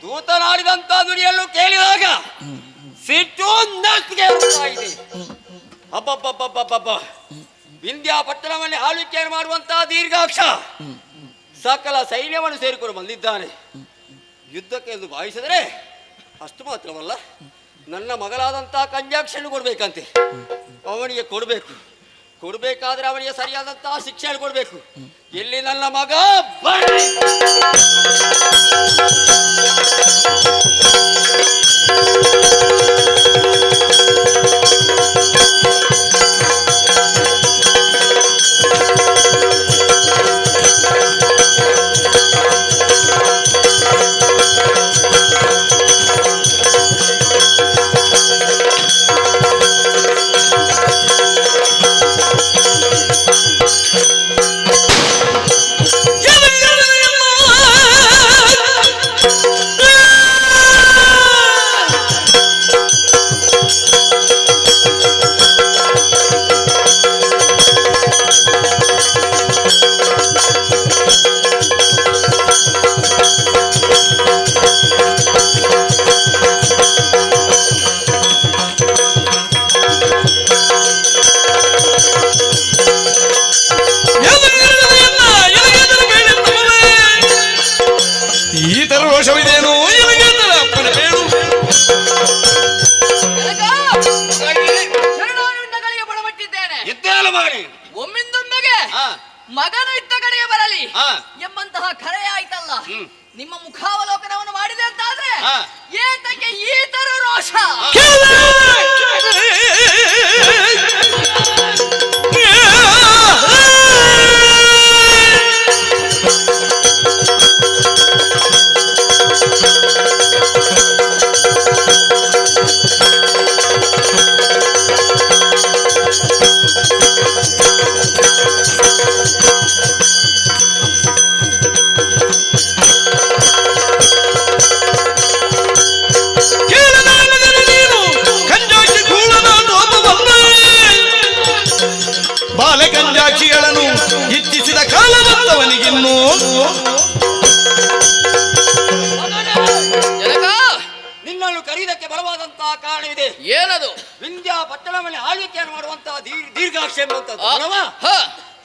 ದೂತನಾಡಿದಂತ ನುಡಿಯನ್ನು ಕೇಳಿದಾಗ ಸಿಟ್ಟು ನಸ್ಗೆ ಇದೆ. ವಿಂಧ್ಯ ಪಟ್ಟಣವನ್ನು ಆಳ್ವಿಕೆಯನ್ನು ಮಾಡುವಂತಹ ದೀರ್ಘಾಕ್ಷ ಸಕಲ ಸೈನ್ಯವನ್ನು ಸೇರಿಕೊಂಡು ಬಂದಿದ್ದಾನೆ. ಯುದ್ಧಕ್ಕೆ ಎಂದು ಭಾವಿಸಿದರೆ ಅಷ್ಟು ಮಾತ್ರವಲ್ಲ, ನನ್ನ ಮಗಳಾದಂತಹ ಕಂಜಾಕ್ಷನ್ನು ಕೊಡ್ಬೇಕಂತೆ. ಅವನಿಗೆ ಕೊಡಬೇಕಾದ್ರೆ ಅವನಿಗೆ ಸರಿಯಾದಂತಹ ಶಿಕ್ಷಣ ಕೊಡಬೇಕು. ಎಲ್ಲಿ ನನ್ನ ಮಗ? ಒಮ್ಮಿಂದೊಮ್ಮೆಗೆ ಮಗನು ಇದ್ದ ಕಡೆಗೆ ಬರಲಿ ಎಂಬಂತಹ ಕರೆ ಆಯ್ತಲ್ಲ. ನಿಮ್ಮ ಮುಖಾವಲೋಕನವನ್ನು ಮಾಡಿದೆ ಅಂತಾದ್ರೆ ಏತಕ್ಕೆ ಈ ತರ ರೋಷ? ಬಾಲಕಂಜಾಕ್ಷಿಗಳನ್ನು ಇಚ್ಛಿಸಿದ ಕಾಲವಂತವನಿಗಿನ್ನು ನಿನ್ನನ್ನು ಕರೆಯುವುದಕ್ಕೆ ಬಲವಾದಂತಹ ಕಾರಣವಿದೆ. ಏನದು? ವಿಂಧ್ಯ ಪಟ್ಟಣದಲ್ಲಿ ಆಳ್ವಿಕೆಯನ್ನು ಮಾಡುವಂತಹ ದೀರ್ಘಾಕ್ಷ ಎಂಬಂತದ್ದು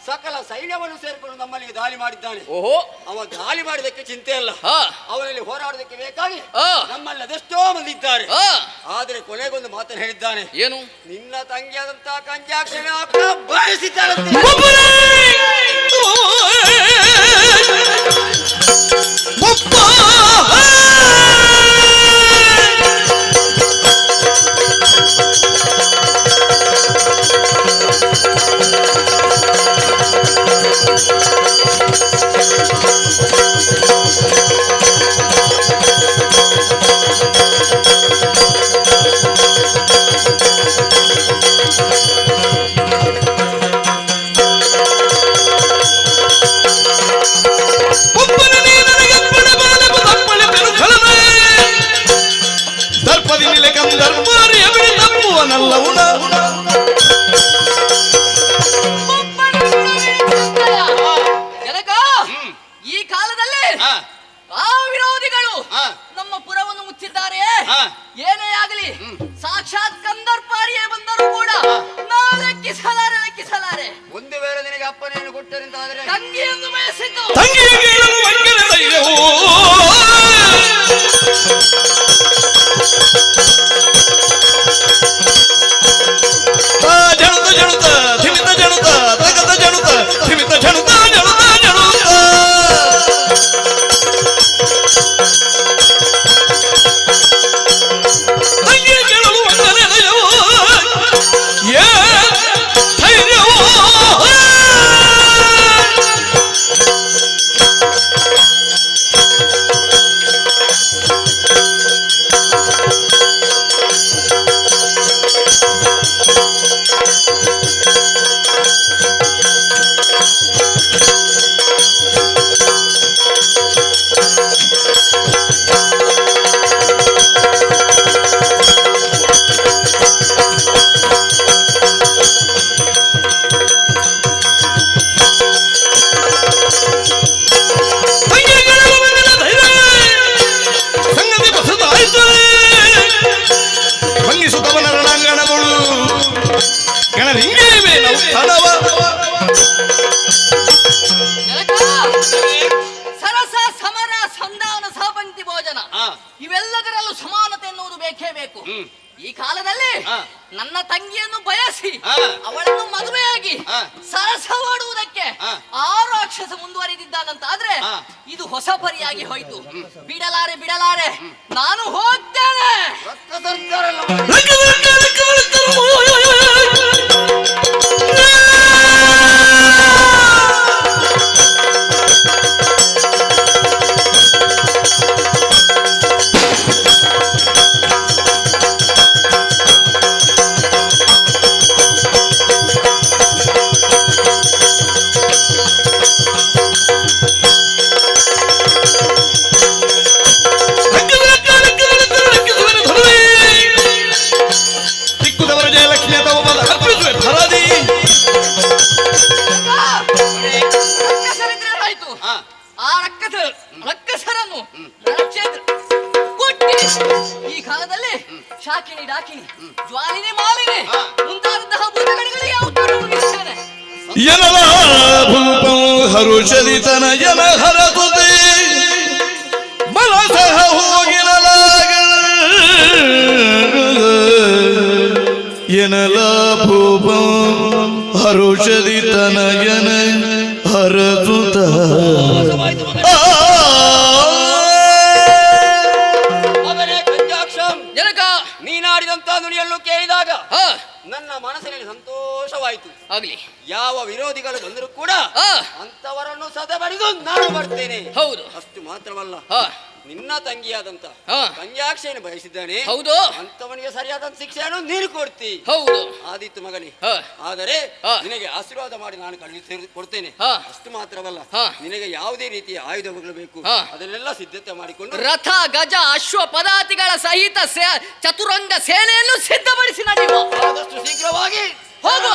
ಸಕಲ ಸೈನ್ಯವನ್ನು ಸೇರಿಕೊಂಡು ನಮ್ಮಲ್ಲಿ ದಾಳಿ ಮಾಡಿದ್ದಾನೆ. ಓಹೋ, ಅವ ದಾಳಿ ಮಾಡಿದಕ್ಕೆ ಚಿಂತೆ ಅಲ್ಲ, ಅವನಲ್ಲಿ ಹೋರಾಡೋದಕ್ಕೆ ಬೇಕಾಗಿ ನಮ್ಮಲ್ಲಿ ಅದೆಷ್ಟೋ ಮಂದಿ ಇದ್ದಾರೆ. ಆದರೆ ಕೊನೆಗೊಂದು ಮಾತನ್ನು ಹೇಳಿದ್ದಾನೆ. ಏನು? ನಿನ್ನ ತಂಗಿಯಾದಂತಹ ಕಂಜಾಕ್ಷನ ಬಯಸಿದ್ದಾರಂತೆ. ಈ ಕಾಲದಲ್ಲಿ ಆ ವಿರೋಧಿಗಳು ನಮ್ಮ ಪುರವನ್ನು ಮುಚ್ಚಿದ್ದಾರೆ. ಏನೇ ಆಗಲಿ ಸಾಕ್ಷಾತ್ ಕಂದರ್ಪಾರಿಯೇ ಬಂದರೂ ಕೂಡ ನಾವು ಲೆಕ್ಕಿಸಲಾರೆ. ಒಂದು ವೇಳೆ ನಿನಗೆ ಅಪ್ಪನೆಯನ್ನು ಕೊಟ್ಟರೆಂತಾದರೆ ತಂಗಿಯನ್ನು ಬಯಸಿದ್ದು ಸರಸ ಸಮರ ಸಂಧಾನ ಸಹಪಂಕ್ತಿ ಭೋಜನ ಇವೆಲ್ಲದರಲ್ಲೂ ಸಮಾನತೆ ಎನ್ನುವುದು ಬೇಕೇ ಬೇಕು. ಈ ಕಾಲದಲ್ಲಿ ನನ್ನ ತಂಗಿಯನ್ನು ಬಯಸಿ ಅವಳನ್ನು ಮದುವೆಯಾಗಿ ಸರಸವಾಡುವುದಕ್ಕೆ ಆ ರಾಕ್ಷಸ ಮುಂದುವರಿದಿದ್ದಾನಂತಾದ್ರೆ ಇದು ಹೊಸ ಪರಿಯಾಗಿ ಹೋಯ್ತು. ಬಿಡಲಾರೆ ನಾನು ಹೋಗ್ತೇನೆ. ರಕ್ಕಸರನ್ನು ಈ ಕಾಲದಲ್ಲಿ ಶಾಕಿನಿ ಡಾಕಿನಿ ಜ್ವಾಲಿನಿ ಮಾಲಿನಿ ಮುಂತಾದಂತಹ ಭೂತಗಳಿಗೆ ಯಾವ ಉತ್ತರಿಸ್ತೇನೆ. ಹರುಷದಿತನ ಜನ ಹರಸುತ್ತೆ ಮನಸಹ ಹೋಗಿರಲಾಗ ಎನಲ ಭೂಪ ಹರುಷದಿತನ ಜನ ಹರಸುತ್ತ ನೀನಾಡಿದಂತ ನುಡಿಯನ್ನು ಕೇಳಿದಾಗ ನನ್ನ ಮನಸ್ಸಿನಲ್ಲಿ ಸಂತೋಷವಾಯಿತು. ಆಗ್ಲಿ, ಯಾವ ವಿರೋಧಿಗಳು ಬಂದರೂ ಕೂಡ ಅಂತವರನ್ನು ಸದಬಡಿದು ನಾನು ಬರ್ತೇನೆ. ಹೌದು, ಅಷ್ಟು ಮಾತ್ರವಲ್ಲ, ನಿನ್ನ ತಂಗಿಯಾದಂತ ಕಂಜಾಕ್ಷಿಯನ್ನು ಬಯಸಿದ್ದಾನೆ. ಹೌದು, ಅಂತವನಿಗೆ ಸರಿಯಾದ ಶಿಕ್ಷೆಯನ್ನು ನೀನು ಕೊಡ್ತಿ. ಹೌದು ಆದಿತ್ತು ಮಗನೇ. ಆದರೆ ನಿನಗೆ ಆಶೀರ್ವಾದ ಮಾಡಿ ನಾನು ಕಳುಹಿಸಿ ಕೊಡ್ತೇನೆ. ಅಷ್ಟು ಮಾತ್ರವಲ್ಲ, ನಿನಗೆ ಯಾವುದೇ ರೀತಿಯ ಆಯುಧಗಳು ಬೇಕು ಅದನ್ನೆಲ್ಲ ಸಿದ್ಧತೆ ಮಾಡಿಕೊಂಡು ರಥ ಗಜ ಅಶ್ವ ಪದಾತಿಗಳ ಸಹಿತ ಚತುರಂಗ ಸೇನೆಯನ್ನು ಸಿದ್ಧಪಡಿಸಿ ನಡೆಯುವ. ಆದಷ್ಟು ಶೀಘ್ರವಾಗಿ ಹೋಗುವ.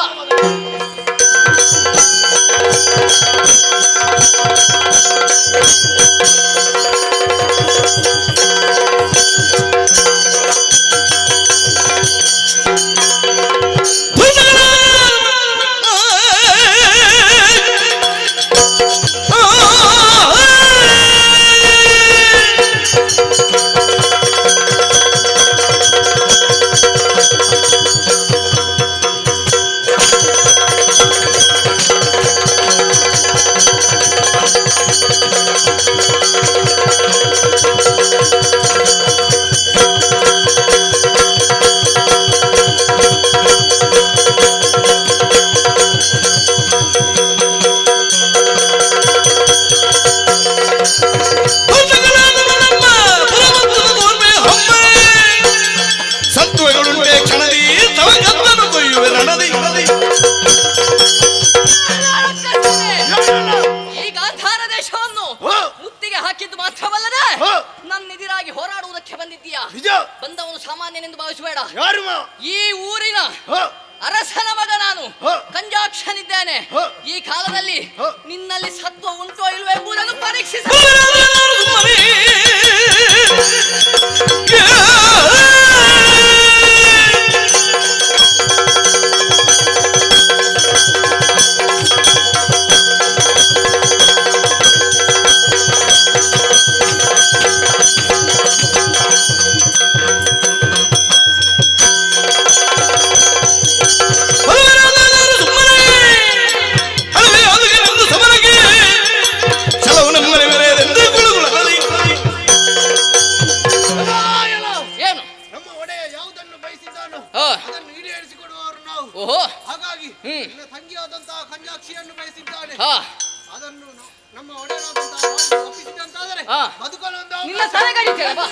ಸಾಮಾನ್ಯನೆಂದು ಭಾವಿಸಬೇಡ. ಯಾರು ಈ ಊರಿನ ಅರಸನ ಮಗ ನಾನು ಕಂಜಾಕ್ಷನಿದ್ದೇನೆ. ಈ ಕಾಲದಲ್ಲಿ ನಿನ್ನಲ್ಲಿ ಸತ್ವ ಉಂಟೋ ಇಲ್ವೋ ಎಂಬುದನ್ನು ಪರೀಕ್ಷಿಸ. ಹಾಗಾಗಿ ತಂಗಿಯಾದಂತಹ ಕಂಜಾಕ್ಷಿಯನ್ನು ಬಯಸಿದ್ದಾನೆ. ಅದನ್ನು ನಮ್ಮ ಒಡೆಯನಾದಂತಹ ತಪ್ಪಿಸಿದಂತಾದರೆ ಬದುಕಲು ನಿನ್ನ ತಲೆಗಡಿತೇವೆ ಬಾ.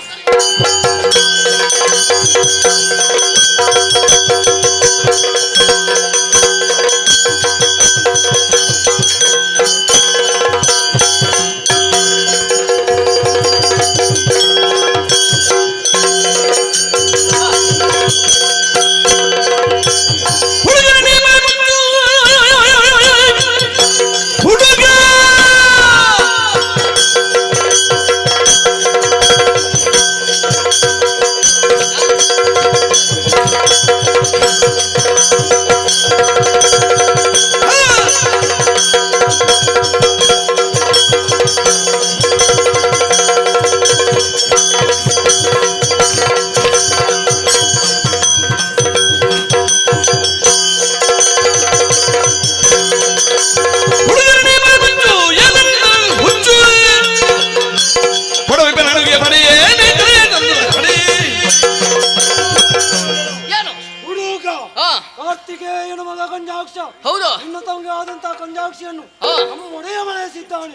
ಕಾರ್ತಿಕೇಯನ ಮಗ ಕಂಜಾಕ್ಷ. ಹೌದು, ನಿನ್ನ ತಂಗಿ ಆದಂತಹ ಕಂಜಾಕ್ಷಿಯನ್ನು ನಮ್ಮ ಒಡೆಯ ಮನೆಯಿದ್ದಾನೆ.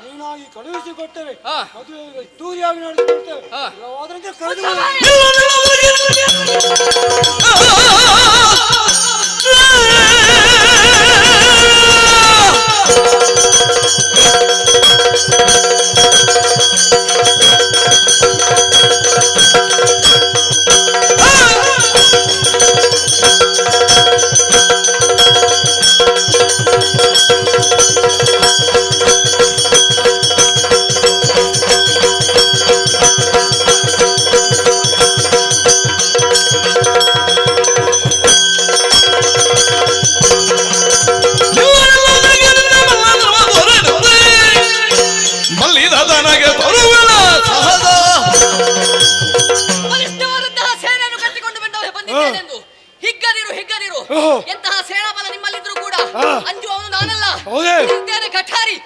ನೀನಾಗಿ ಕಳುಹಿಸಿಕೊಟ್ಟರೆ ಮದುವೆ ದೂರಿಯಾಗಿ ನಡೆಸಿಕೊಡ್ತೇವೆ. ಅದರಂತೆ ಕರೆದು ಎಂತಹ ಸೇನಾಬಲ ನಿಮ್ಮಲ್ಲಿದ್ರು ಕೂಡ ಅಂಜುವವನು ನಾನಲ್ಲ. ಕಠಾರಿ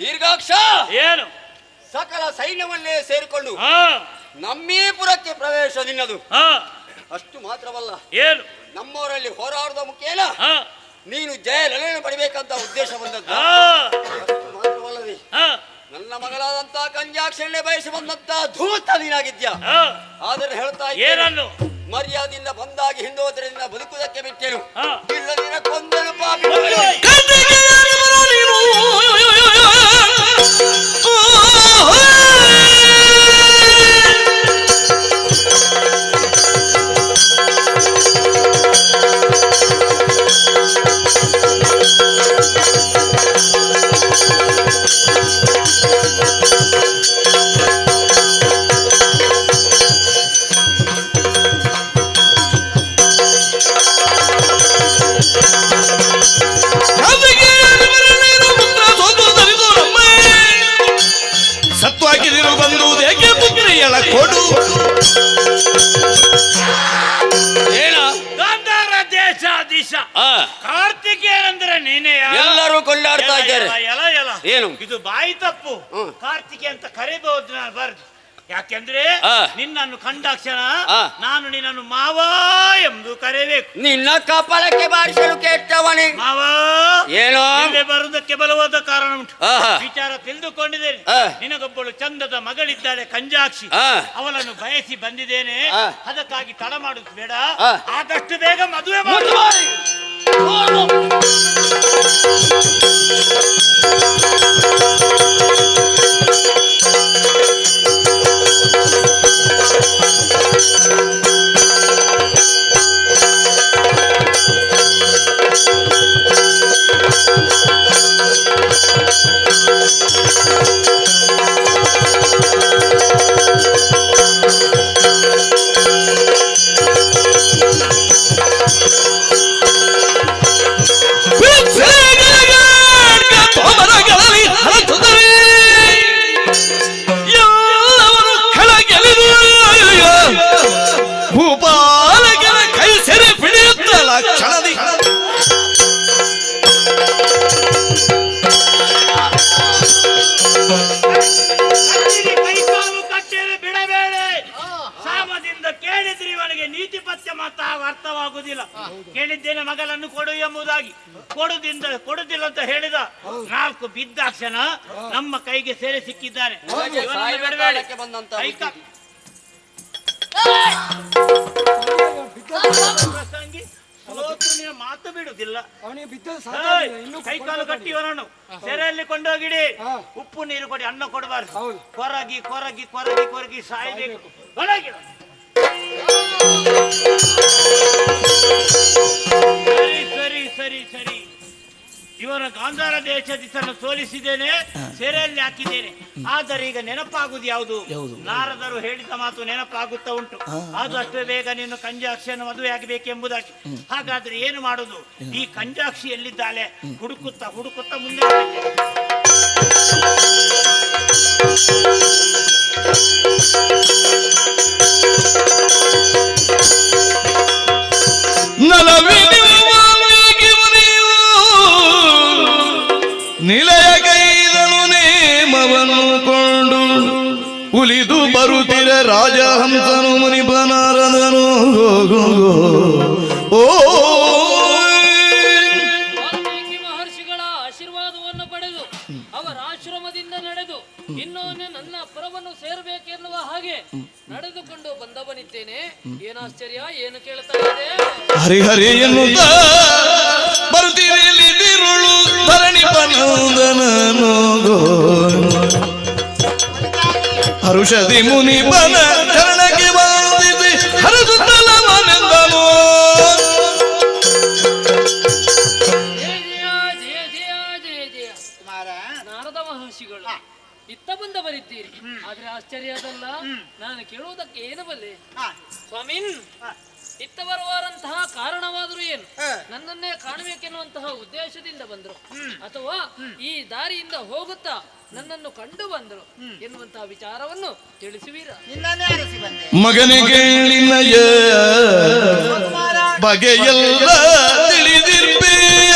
ದೀರ್ಘಾಕ್ಷ ಏನು ಸಕಲ ಸೈನ್ಯವನ್ನೇ ಸೇರಿಕೊಂಡು ನಮ್ಮೀಪುರಕ್ಕೆ ಪ್ರವೇಶ ನಿನ್ನದು. ಅಷ್ಟು ಮಾತ್ರವಲ್ಲ, ಏನು ನಮ್ಮವರಲ್ಲಿ ಹೋರಾಡುವ ಮುಖೇನ ನೀನು ಜಯ ಲಲನೆ ಪಡಿಬೇಕಂತ ಉದ್ದೇಶ ಬಂದದ್ದು. ಅಷ್ಟು ಮಾತ್ರವಲ್ಲದೆ ನನ್ನ ಮಗಳಾದಂತಹ ಕಂಜಾಕ್ಷನ್ನೇ ಬಯಸಿ ಬಂದಂತ ಧೂತ ನೀನಾಗಿದ್ಯಾ. ಆದರೆ ಹೇಳ್ತಾ ಏನನ್ನು ಮರ್ಯಾದೆಯಿಂದ ಬಂದಾಗಿ ಹಿಂದೋದರಿಂದ ಬದುಕುವುದಕ್ಕೆ ಬಿಟ್ಟೇನು. ಇಲ್ಲದಿನ ಕೊಂದನು ಪಾಪಿ. ಏನು ಇದು ಬಾಯಿ ತಪ್ಪು. ಕಾರ್ತಿಕೆ ಅಂತ ಕರೆಯಬಹುದು ನಾನು ಬರ್ದು. ಯಾಕೆಂದ್ರೆ ನಿನ್ನನ್ನು ಕಂಡಾಕ್ಷಣ ನಾನು ನಿನ್ನನ್ನು ಮಾವ ಎಂದು ಕರೆಯಬೇಕು. ನಿನ್ನ ಕಪಾಲಕ್ಕೆ ಬಾರಿಸಲು ಕೆಟ್ಟವನೇ ಮಾವ ಏನೋ ಬರುವುದಕ್ಕೆ ಬಲವಾದ ಕಾರಣ ಉಂಟು. ವಿಚಾರ ತಿಳಿದುಕೊಂಡಿದ್ದೇನೆ. ನಿನಗೊಬ್ಬಳು ಚಂದದ ಮಗಳಿದ್ದಾಳೆ ಕಂಜಾಕ್ಷಿ. ಅವಳನ್ನು ಬಯಸಿ ಬಂದಿದ್ದೇನೆ. ಅದಕ್ಕಾಗಿ ತಡ ಮಾಡುದು ಬೇಡ, ಆದಷ್ಟು ಬೇಗ ಮದುವೆ ಮಾಡು. ಭೂಪಾಲಕನ ಕೈ ಸೆರೆ ಹಿಡಿಯುತ್ತಲ್ಲ ಕ್ಷಣದಿ ಕೈಕಾಲು ಕಟ್ಟೆಯಲ್ಲಿ ಬಿಡಬೇಡ. ಸಾಮದಿಂದ ಕೇಳಿದ್ರೆ ಇವನಿಗೆ ನೀತಿ ಪಥ್ಯ ಮಾತ್ರ ಅರ್ಥವಾಗುವುದಿಲ್ಲ. ಕೇಳಿದ್ದೇನೆ ಮಗಳನ್ನು ಕೊಡು ಎಂಬುದಾಗಿ. ಕೊಡುದಿಲ್ಲ ಅಂತ ಹೇಳಿದ 4 ಬಿದ್ದಾಕ್ಷಣ ನಮ್ಮ ಕೈಗೆ ಸೇರೆ ಸಿಕ್ಕಿದ್ದಾನೆ. ಪ್ರಸಂಗಿ ಮಾತು ಬಿಡುದಿಲ್ಲ. ಕೈಕಾಲು ಕಟ್ಟಿವನನ್ನು ಸೆರೆಯಲ್ಲಿ ಕೊಂಡೋಗಿಡಿ. ಉಪ್ಪು ನೀರು ಕೊಡಿ, ಅನ್ನ ಕೊಡಬಾರ್ದು. ಕೊರಗಿ ಕೊರಗಿ ಕೊರಗಿ ಕೊರಗಿ ಸಾಯ್ಬೇಕು. ಒಳಗೆ ಸರಿ ಸರಿ ಸರಿ ಸರಿ. ಇವನ ಗಾಂಧಾರ ದೇಶದಿಸನ್ನು ಸೋಲಿಸಿದ್ದೇನೆ, ಸೆರೆಯಲ್ಲಿ ಹಾಕಿದ್ದೇನೆ. ಆದರೆ ಈಗ ನೆನಪಾಗುವುದು ಯಾವುದು? ನಾರದರು ಹೇಳಿದ ಮಾತು ನೆನಪಾಗುತ್ತಾ ಉಂಟು. ಆದಷ್ಟು ಬೇಗ ನೀನು ಕಂಜಾಕ್ಷಿಯನ್ನು ಮದುವೆ ಆಗಬೇಕೆಂಬುದಾಗಿ. ಹಾಗಾದ್ರೆ ಏನು ಮಾಡುದು? ಈ ಕಂಜಾಕ್ಷಿ ಎಲ್ಲಿದ್ದಾಳೆ ಹುಡುಕುತ್ತಾ ಹುಡುಕುತ್ತಾ ಮುಂದೆ ನಿಲಯ ಕೈದನು ನೇಮವನ್ನು ಕೊಂಡು ಉಲಿದು ಬರುತ್ತಿರ ರಾಜಹಂಸನು ಮುನಿಪನಾರದನು. ಓ ವಾಲ್ಮೀಕಿ ಮಹರ್ಷಿಗಳ ಆಶೀರ್ವಾದವನ್ನು ಪಡೆದು ಅವರ ಆಶ್ರಮದಿಂದ ನಡೆದು ಇನ್ನೊಮ್ಮೆ ನನ್ನ ಪರವನ್ನು ಸೇರಬೇಕೆನ್ನುವ ಹಾಗೆ ನಡೆದುಕೊಂಡು ಬಂದವನಿದ್ದೇನೆ. ಏನಾಶ್ಚರ್ಯ, ಏನು ಕೇಳ್ತಾ ಇದೆ? ಹರಿಹರಿ ಎನ್ನುತ್ತ ಬರುತ್ತಿರುಳು ಧರಣಿ ಪನಂದನೋ ಹರುಷದಿ ಮುನಿಪನ ಚರಣಕ್ಕೆ ಬಂದಿದೆ ಹರಸುತ್ತಲ ಮನೆಂದನೋ. ನಾರದ ಮಹರ್ಷಿಗಳು ಇತ್ತ ಬಂದವರಿದ್ದೀರಿ. ಆದ್ರೆ ಆಶ್ಚರ್ಯ ಅದಲ್ಲ, ನಾನು ಕೇಳುವುದಕ್ಕೆ ಏನು ಬಲ್ಲೆ ಸ್ವಾಮಿನ್? ಇತ್ತ ಬರುವರಂತಹ ಕಾರಣವಾದರೂ ಏನು? ನನ್ನನ್ನೇ ಕಾಣಬೇಕೆನ್ನುವಂತಹ ಉದ್ದೇಶದಿಂದ ಬಂದರು, ಅಥವಾ ಈ ದಾರಿಯಿಂದ ಹೋಗುತ್ತಾ ನನ್ನನ್ನು ಕಂಡು ಬಂದರು ಎನ್ನುವಂತಹ ವಿಚಾರವನ್ನು ತಿಳಿಸುವೀರ? ಮಗನೇ ಕೇಳಿನಯ ಬಗೆಯೆಲ್ಲ ತಿಳಿದಿರ್ಬೇಯ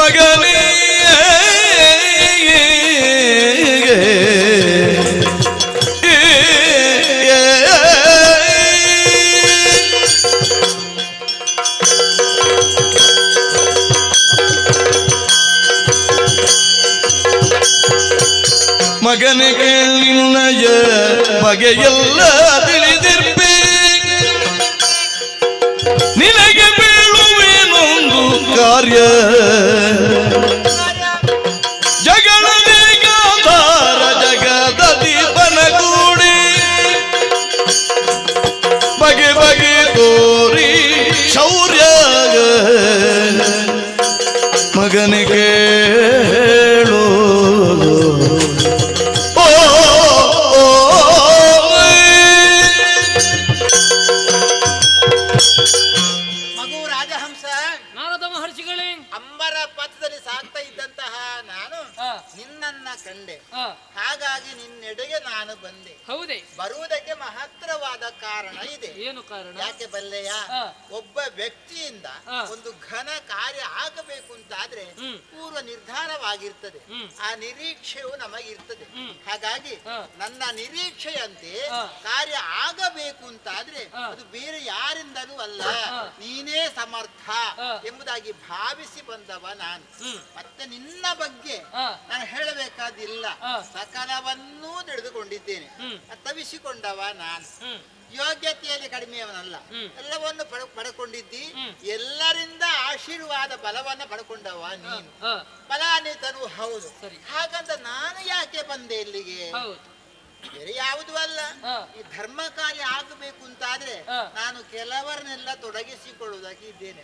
ಮಗನೇ. ಮಗನ ಕೇಳಿನಯ ಬಗೆಯೆಲ್ಲ ತಿಳಿದಿರ್ಬೇ ನಿನಗೆ ಬೀಳುವೇನೊಂದು ಕಾರ್ಯ ಜಗಳದೇ ಗಾಂಧಾರ ಜಗದ ದೀಪನಗೂಡಿ ಬಗೆ ಬಗೆ ತೋರಿ ಶೌರ್ಯ ಮಗನ ಕೇಳು. ಓ ಸಾಕ್ತಾ ಇದ್ದಂತಹ ನಾನು ನಿನ್ನನ್ನ ಕಂಡೆ, ಹಾಗಾಗಿ ನಿನ್ನೆಡೆಗೆ ನಾನು ಬಂದೆ. ಹೌದೇ? ಬರುವುದಕ್ಕೆ ಮಹತ್ತರವಾದ ಕಾರಣ ಇದೆ. ಏನು ಕಾರಣ? ಯಾಕೆ ಬಲ್ಲೆಯ? ಒಬ್ಬ ವ್ಯಕ್ತಿಯಿಂದ ಒಂದು ಘನ ಕಾರ್ಯ ಆಗಬೇಕು ಅಂತಾದ್ರೆ ಪೂರ್ವ ನಿರ್ಧಾರವಾಗಿರ್ತದೆ, ಆ ನಿರೀಕ್ಷೆಯು ನಮಗಿರ್ತದೆ. ಹಾಗಾಗಿ ನನ್ನ ನಿರೀಕ್ಷೆಯಂತೆ ಕಾರ್ಯ ಆಗಬೇಕು ಅಂತಾದ್ರೆ ಅದು ಬೇರೆ ಯಾರಿಂದಲೂ ಅಲ್ಲ, ನೀನೇ ಸಮರ್ಥ ಎಂಬುದಾಗಿ ಭಾವಿಸಿ ಬಂದವ ನಾನು. ಮತ್ತೆ ನಿನ್ನ ಬಗ್ಗೆ ನಾನು ಹೇಳಬೇಕಾದಿಲ್ಲ, ಸಕಲವನ್ನೂ ತಿಳಿದುಕೊಂಡಿದ್ದೇನೆ, ತವಿಸಿಕೊಂಡವ ನಾನು. ಯೋಗ್ಯತೆಯಲ್ಲಿ ಕಡಿಮೆಯವನಲ್ಲ, ಎಲ್ಲವನ್ನು ಪಡ್ಕೊಂಡಿದ್ದಿ, ಎಲ್ಲರಿಂದ ಆಶೀರ್ವಾದ ಬಲವನ್ನ ಪಡ್ಕೊಂಡವ ನೀನು, ಫಲಾನ್ವಿತನು ಹೌದು. ಹಾಗಂತ ನಾನು ಯಾಕೆ ಬಂದೆ ಇಲ್ಲಿಗೆ? ಬೇರೆ ಯಾವುದು ಅಲ್ಲ, ಈ ಧರ್ಮ ಕಾರ್ಯ ಆಗಬೇಕು ಅಂತಾದ್ರೆ ನಾನು ಕೆಲವರನ್ನೆಲ್ಲ ತೊಡಗಿಸಿಕೊಳ್ಳುವುದಾಗಿ ಇದ್ದೇನೆ.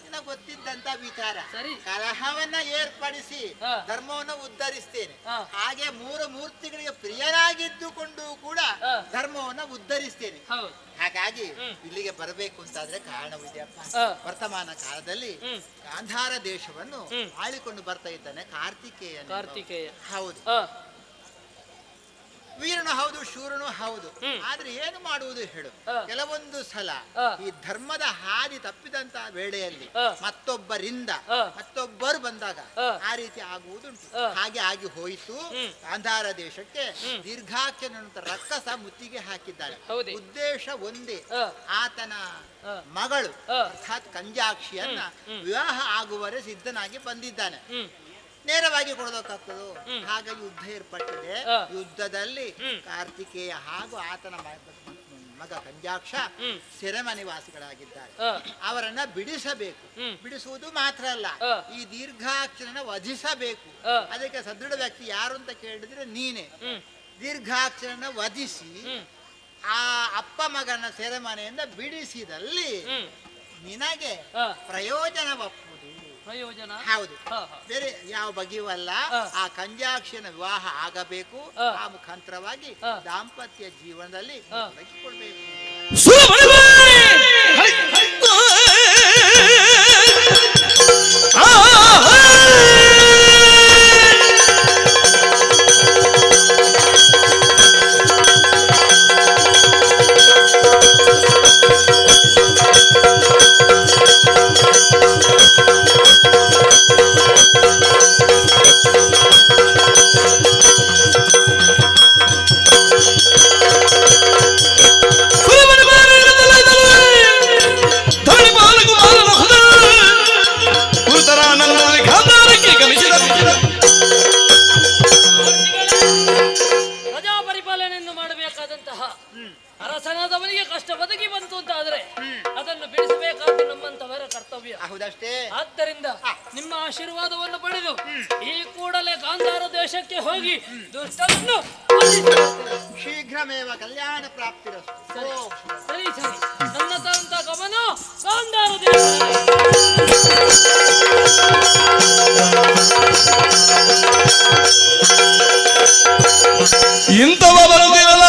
ನಿನಗೆ ಗೊತ್ತಿದ್ದಂತ ವಿಚಾರ, ಕಲಹವನ್ನ ಏರ್ಪಡಿಸಿ ಧರ್ಮವನ್ನು ಉದ್ಧರಿಸ್ತೇನೆ. ಹಾಗೆ ಮೂರು ಮೂರ್ತಿಗಳಿಗೆ ಪ್ರಿಯರಾಗಿದ್ದುಕೊಂಡು ಕೂಡ ಧರ್ಮವನ್ನ ಉದ್ಧರಿಸ್ತೇನೆ. ಹಾಗಾಗಿ ಇಲ್ಲಿಗೆ ಬರಬೇಕು ಅಂತಾದ್ರೆ ಕಾರಣವಿದೆಯಪ್ಪ. ವರ್ತಮಾನ ಕಾಲದಲ್ಲಿ ಗಾಂಧಾರ ದೇಶವನ್ನು ಆಳಿಕೊಂಡು ಬರ್ತಾ ಇದ್ದಾನೆ ಕಾರ್ತಿಕೇಯ. ಹೌದು, ವೀರನು ಹೌದು, ಶೂರನು ಹೌದು. ಆದ್ರೆ ಏನು ಮಾಡುವುದು ಹೇಳು? ಕೆಲವೊಂದು ಸಲ ಈ ಧರ್ಮದ ಹಾದಿ ತಪ್ಪಿದಂತ ವೇಳೆಯಲ್ಲಿ ಮತ್ತೊಬ್ಬರು ಬಂದಾಗ ಆ ರೀತಿ ಆಗುವುದುಂಟು. ಹಾಗೆ ಆಗಿ ಹೋಯಿತು. ಗಾಂಧಾರ ದೇಶಕ್ಕೆ ದೀರ್ಘಾಖ್ಯನಂತ ರಕ್ಕಸ ಮುತ್ತಿಗೆ ಹಾಕಿದ್ದಾಳೆ. ಉದ್ದೇಶ ಒಂದೇ, ಆತನ ಮಗಳು ಅರ್ಥಾತ್ ಕಂಜಾಕ್ಷಿಯನ್ನ ವಿವಾಹ ಆಗುವರೆ ಸಿದ್ಧನಾಗಿ ಬಂದಿದ್ದಾನೆ. ನೇರವಾಗಿ ಕೊಡೋದಕ್ಕಾಗ್ತದೋ? ಹಾಗೆ ಯುದ್ಧ ಏರ್ಪಟ್ಟಿದೆ. ಯುದ್ಧದಲ್ಲಿ ಕಾರ್ತಿಕೇಯ ಹಾಗೂ ಆತನ ಮಗ ಕಂಜಾಕ್ಷ ಸೆರೆಮನಿವಾಸಿಗಳಾಗಿದ್ದಾರೆ. ಅವರನ್ನ ಬಿಡಿಸಬೇಕು. ಬಿಡಿಸುವುದು ಮಾತ್ರ ಅಲ್ಲ, ಈ ದೀರ್ಘಾಕ್ಷರನ್ನ ವಧಿಸಬೇಕು. ಅದಕ್ಕೆ ಸದೃಢ ವ್ಯಕ್ತಿ ಯಾರು ಅಂತ ಕೇಳಿದ್ರೆ ನೀನೆ. ದೀರ್ಘಾಕ್ಷರನ್ನ ವಧಿಸಿ ಆ ಅಪ್ಪ ಮಗನ ಸೆರೆಮನೆಯಿಂದ ಬಿಡಿಸಿದಲ್ಲಿ ನಿನಗೆ ಪ್ರಯೋಜನವಪ್ಪುವುದು. ಹೌದು, ಬೇರೆ ಯಾವ ಬಗೆಯೂ ಅಲ್ಲ. ಆ ಕಂಜಾಕ್ಷಿನ ವಿವಾಹ ಆಗಬೇಕು. ಆ ಮುಖಾಂತರವಾಗಿ ದಾಂಪತ್ಯ ಜೀವನದಲ್ಲಿ ತೊಡಗಿಕೊಳ್ಬೇಕು. ಪ್ರಜಾಪರಿಪಾಲನೆಯನ್ನು ಮಾಡಬೇಕಾದಂತಹ ಅರಸನಾದವನಿಗೆ ಕಷ್ಟ ಒದಗಿ ಬಂತು ಅಂತ ಆದ್ರೆ ಅದನ್ನು ಬಿಡಿಸಬೇಕಾದ ನಮ್ಮಂತವರ ಕರ್ತವ್ಯ. ಹೌದಷ್ಟೇ. ಆದ್ದರಿಂದ ನಿಮ್ಮ ಆಶೀರ್ವಾದವನ್ನು ಪಡೆದು ಈ ಕೂಡಲೇ ಗಾಂಧಾರ ದೇಶಕ್ಕೆ ಹೋಗಿ ದುಷ್ಟವನ್ನು ಶೀಘ್ರಮೇವ ಕಲ್ಯಾಣ ಪ್ರಾಪ್ತಿರಸ್ತು. ಸರಿ ಸರಿ, ನನ್ನ ತರಂತ ಗಮನ ಗಾಂಧಾರ ದೇಶ. ಇಂಥವ ಬರುತ್ತಿರಲ್ಲ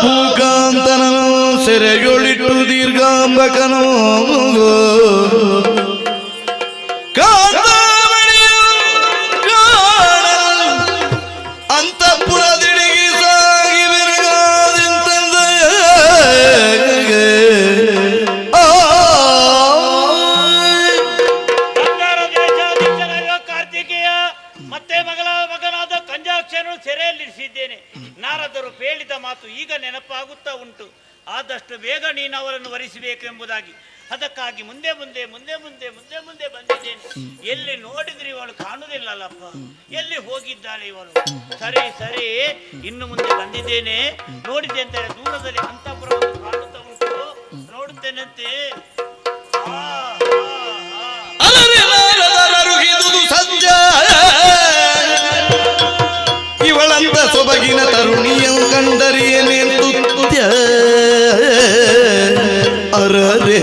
ಭೂಕಾಂತನನು ಸೆರೆಗೊಳಿಟ್ಟು ದೀರ್ಘಾಂಬಕನು ಅಂತಃಪುರದಿಡಿಗಿ ಸಾಗಿ ಬೆರಗಾದಿಂತಂದ ಕಾರ್ತಿಕೇಯ ಮತ್ತೆ ಮಗನಾದ ಕಂಜಾಕ್ಷನು ಸೆರೆಯಲ್ಲಿರಿಸಿದ್ದೇನೆ. ನಾರದರು ಹೇಳಿದ ಮಾತು ಈಗ ನೆನಪಾಗುತ್ತಾ ಉಂಟು. ಆದಷ್ಟು ಬೇಗ ನೀನು ಅವರನ್ನು ವರಿಸಬೇಕು ಎಂಬುದಾಗಿ. ಅದಕ್ಕಾಗಿ ಮುಂದೆ ಮುಂದೆ ಮುಂದೆ ಮುಂದೆ ಮುಂದೆ ಮುಂದೆ ಬಂದಿದ್ದೇನೆ. ಎಲ್ಲಿ ನೋಡಿದ್ರೆ ಇವಳು ಕಾಣುವುದಿಲ್ಲಲ್ಲಪ್ಪ, ಎಲ್ಲಿ ಹೋಗಿದ್ದಾಳೆ ಇವಳು? ಸರಿ ಸರಿ, ಇನ್ನು ಮುಂದೆ ಬಂದಿದ್ದೇನೆ. ನೋಡಿದೆ ಅಂತ ದೂರದಲ್ಲಿ ಅಂತಃಪುರವನ್ನು ಕಾಣುತ್ತಾ ಉಂಟು, ನೋಡುತ್ತೇನಂತೆ. ಇವಳಂತ ಸೊಬಗಿನ ತರುಣಿಯಂ ಕಂಡರಿಯನೆಂದುತ್ಯ ಅರರೆ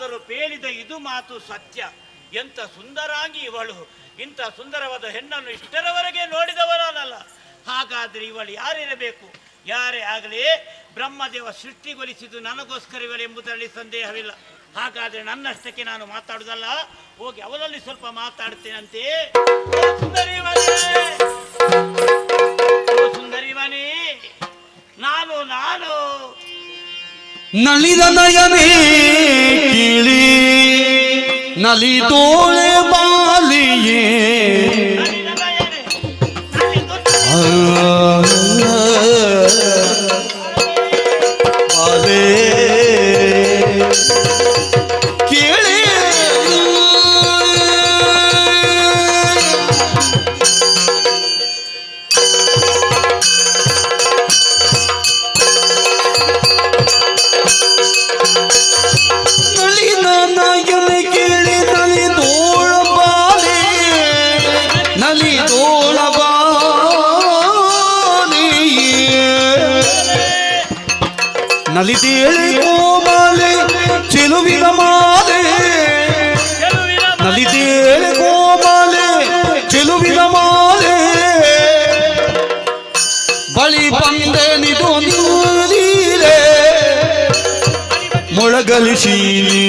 ಆದರೂ ಪೇಳಿದ ಇದು ಮಾತು ಸತ್ಯ. ಎಂತ ಸುಂದರಾಗಿ ಇವಳು. ಇಂಥ ಸುಂದರವಾದ ಹೆಣ್ಣನ್ನು ಇಷ್ಟರವರೆಗೆ ನೋಡಿದವರಲ್ಲ. ಹಾಗಾದ್ರೆ ಇವಳು ಯಾರಿರಬೇಕು? ಯಾರೇ ಆಗಲಿ ಬ್ರಹ್ಮದೇವ ಸೃಷ್ಟಿಗೊಳಿಸಿದ್ದು ನನಗೋಸ್ಕರವೆಂಬುದರಲ್ಲಿ ಸಂದೇಹವಿಲ್ಲ. ಹಾಗಾದ್ರೆ ನನ್ನಷ್ಟಕ್ಕೆ ನಾನು ಮಾತಾಡುದಲ್ಲ, ಹೋಗಿ ಅವಳಲ್ಲಿ ಸ್ವಲ್ಪ ಮಾತಾಡ್ತೇನಂತೆ. ಸುಂದರಿ ಮನೆ, ಸುಂದರಿ ಮನೆ, ನಾನು ನಲಿದ ನಯನೇ ಕಿಳಿ ನಲಿದೋಳೆ ಬಾಲಿಯೇ ಬಾಲೆ ಕೇಳಿ ನಲಿದ ನಯನ ಕೇಳಿ ನಲಿದೋಳ ಬಾಲೆ ನಲಿದೋಳ ನಲಿದೇಳೆ ಕೋಮಲೆ ಚೆಲುವಿನ ಮಾಲೆ ನಲಿದೇಳೆ ಕೋಮಲೆ ಚೆಲುವಿನ ಮಾಲೆ ಬಳಿ ಬಂದೆ ನಿದು ನೀಲೆ ಮೊಳಗಲಿಸೀನಿ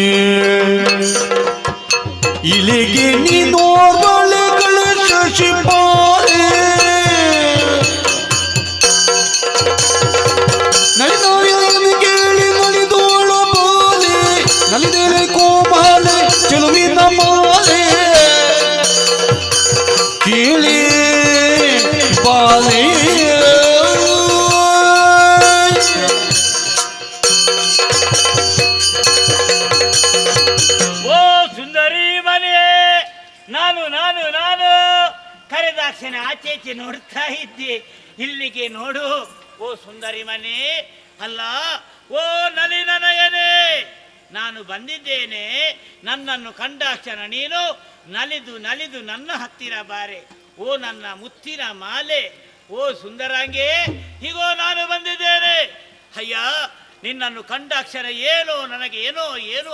ಇಲ್ಲಿಗೆ ನೀನೋರ್ವಳೆಗಳ ಶಶಿಪಾಲೆ ಕೇಳಿ ನಲಿದೋಳ ಬಾಲೆ ನಲಿದೇಳೆ ಕೋಮಲೆ ಚೆಲುವಿನ ಮಾಲೆ ಕೇಳಿ ಬಾಲೆ ಓ ಸುಂದರಿ ಮನೆ, ನಾನು ಕರೆದಾಕ್ಷಣ ಆಚೆ ನೋಡ್ತಾ ಇದ್ದೆ. ಇಲ್ಲಿಗೆ ನೋಡು ಓ ಸುಂದರಿ ಮನೆ. ಅಲ್ಲ ಓ ನಲಿನ ನಯನೆ, ನಾನು ಬಂದಿದ್ದೇನೆ. ನನ್ನನ್ನು ಕಂಡಾಕ್ಷಣ ನೀನು ನಲಿದು ನನ್ನ ಹತ್ತಿರ ಬಾರೆ. ಓ ನನ್ನ ಮುತ್ತಿನ ಮಾಲೆ, ಓ ಸುಂದರಾಂಗೆ, ಹೀಗೋ ನಾನು ಬಂದಿದ್ದೇನೆ. ಅಯ್ಯ, ನಿನ್ನನ್ನು ಕಂಡಾಕ್ಷಣ ನನಗೆ ಏನೋ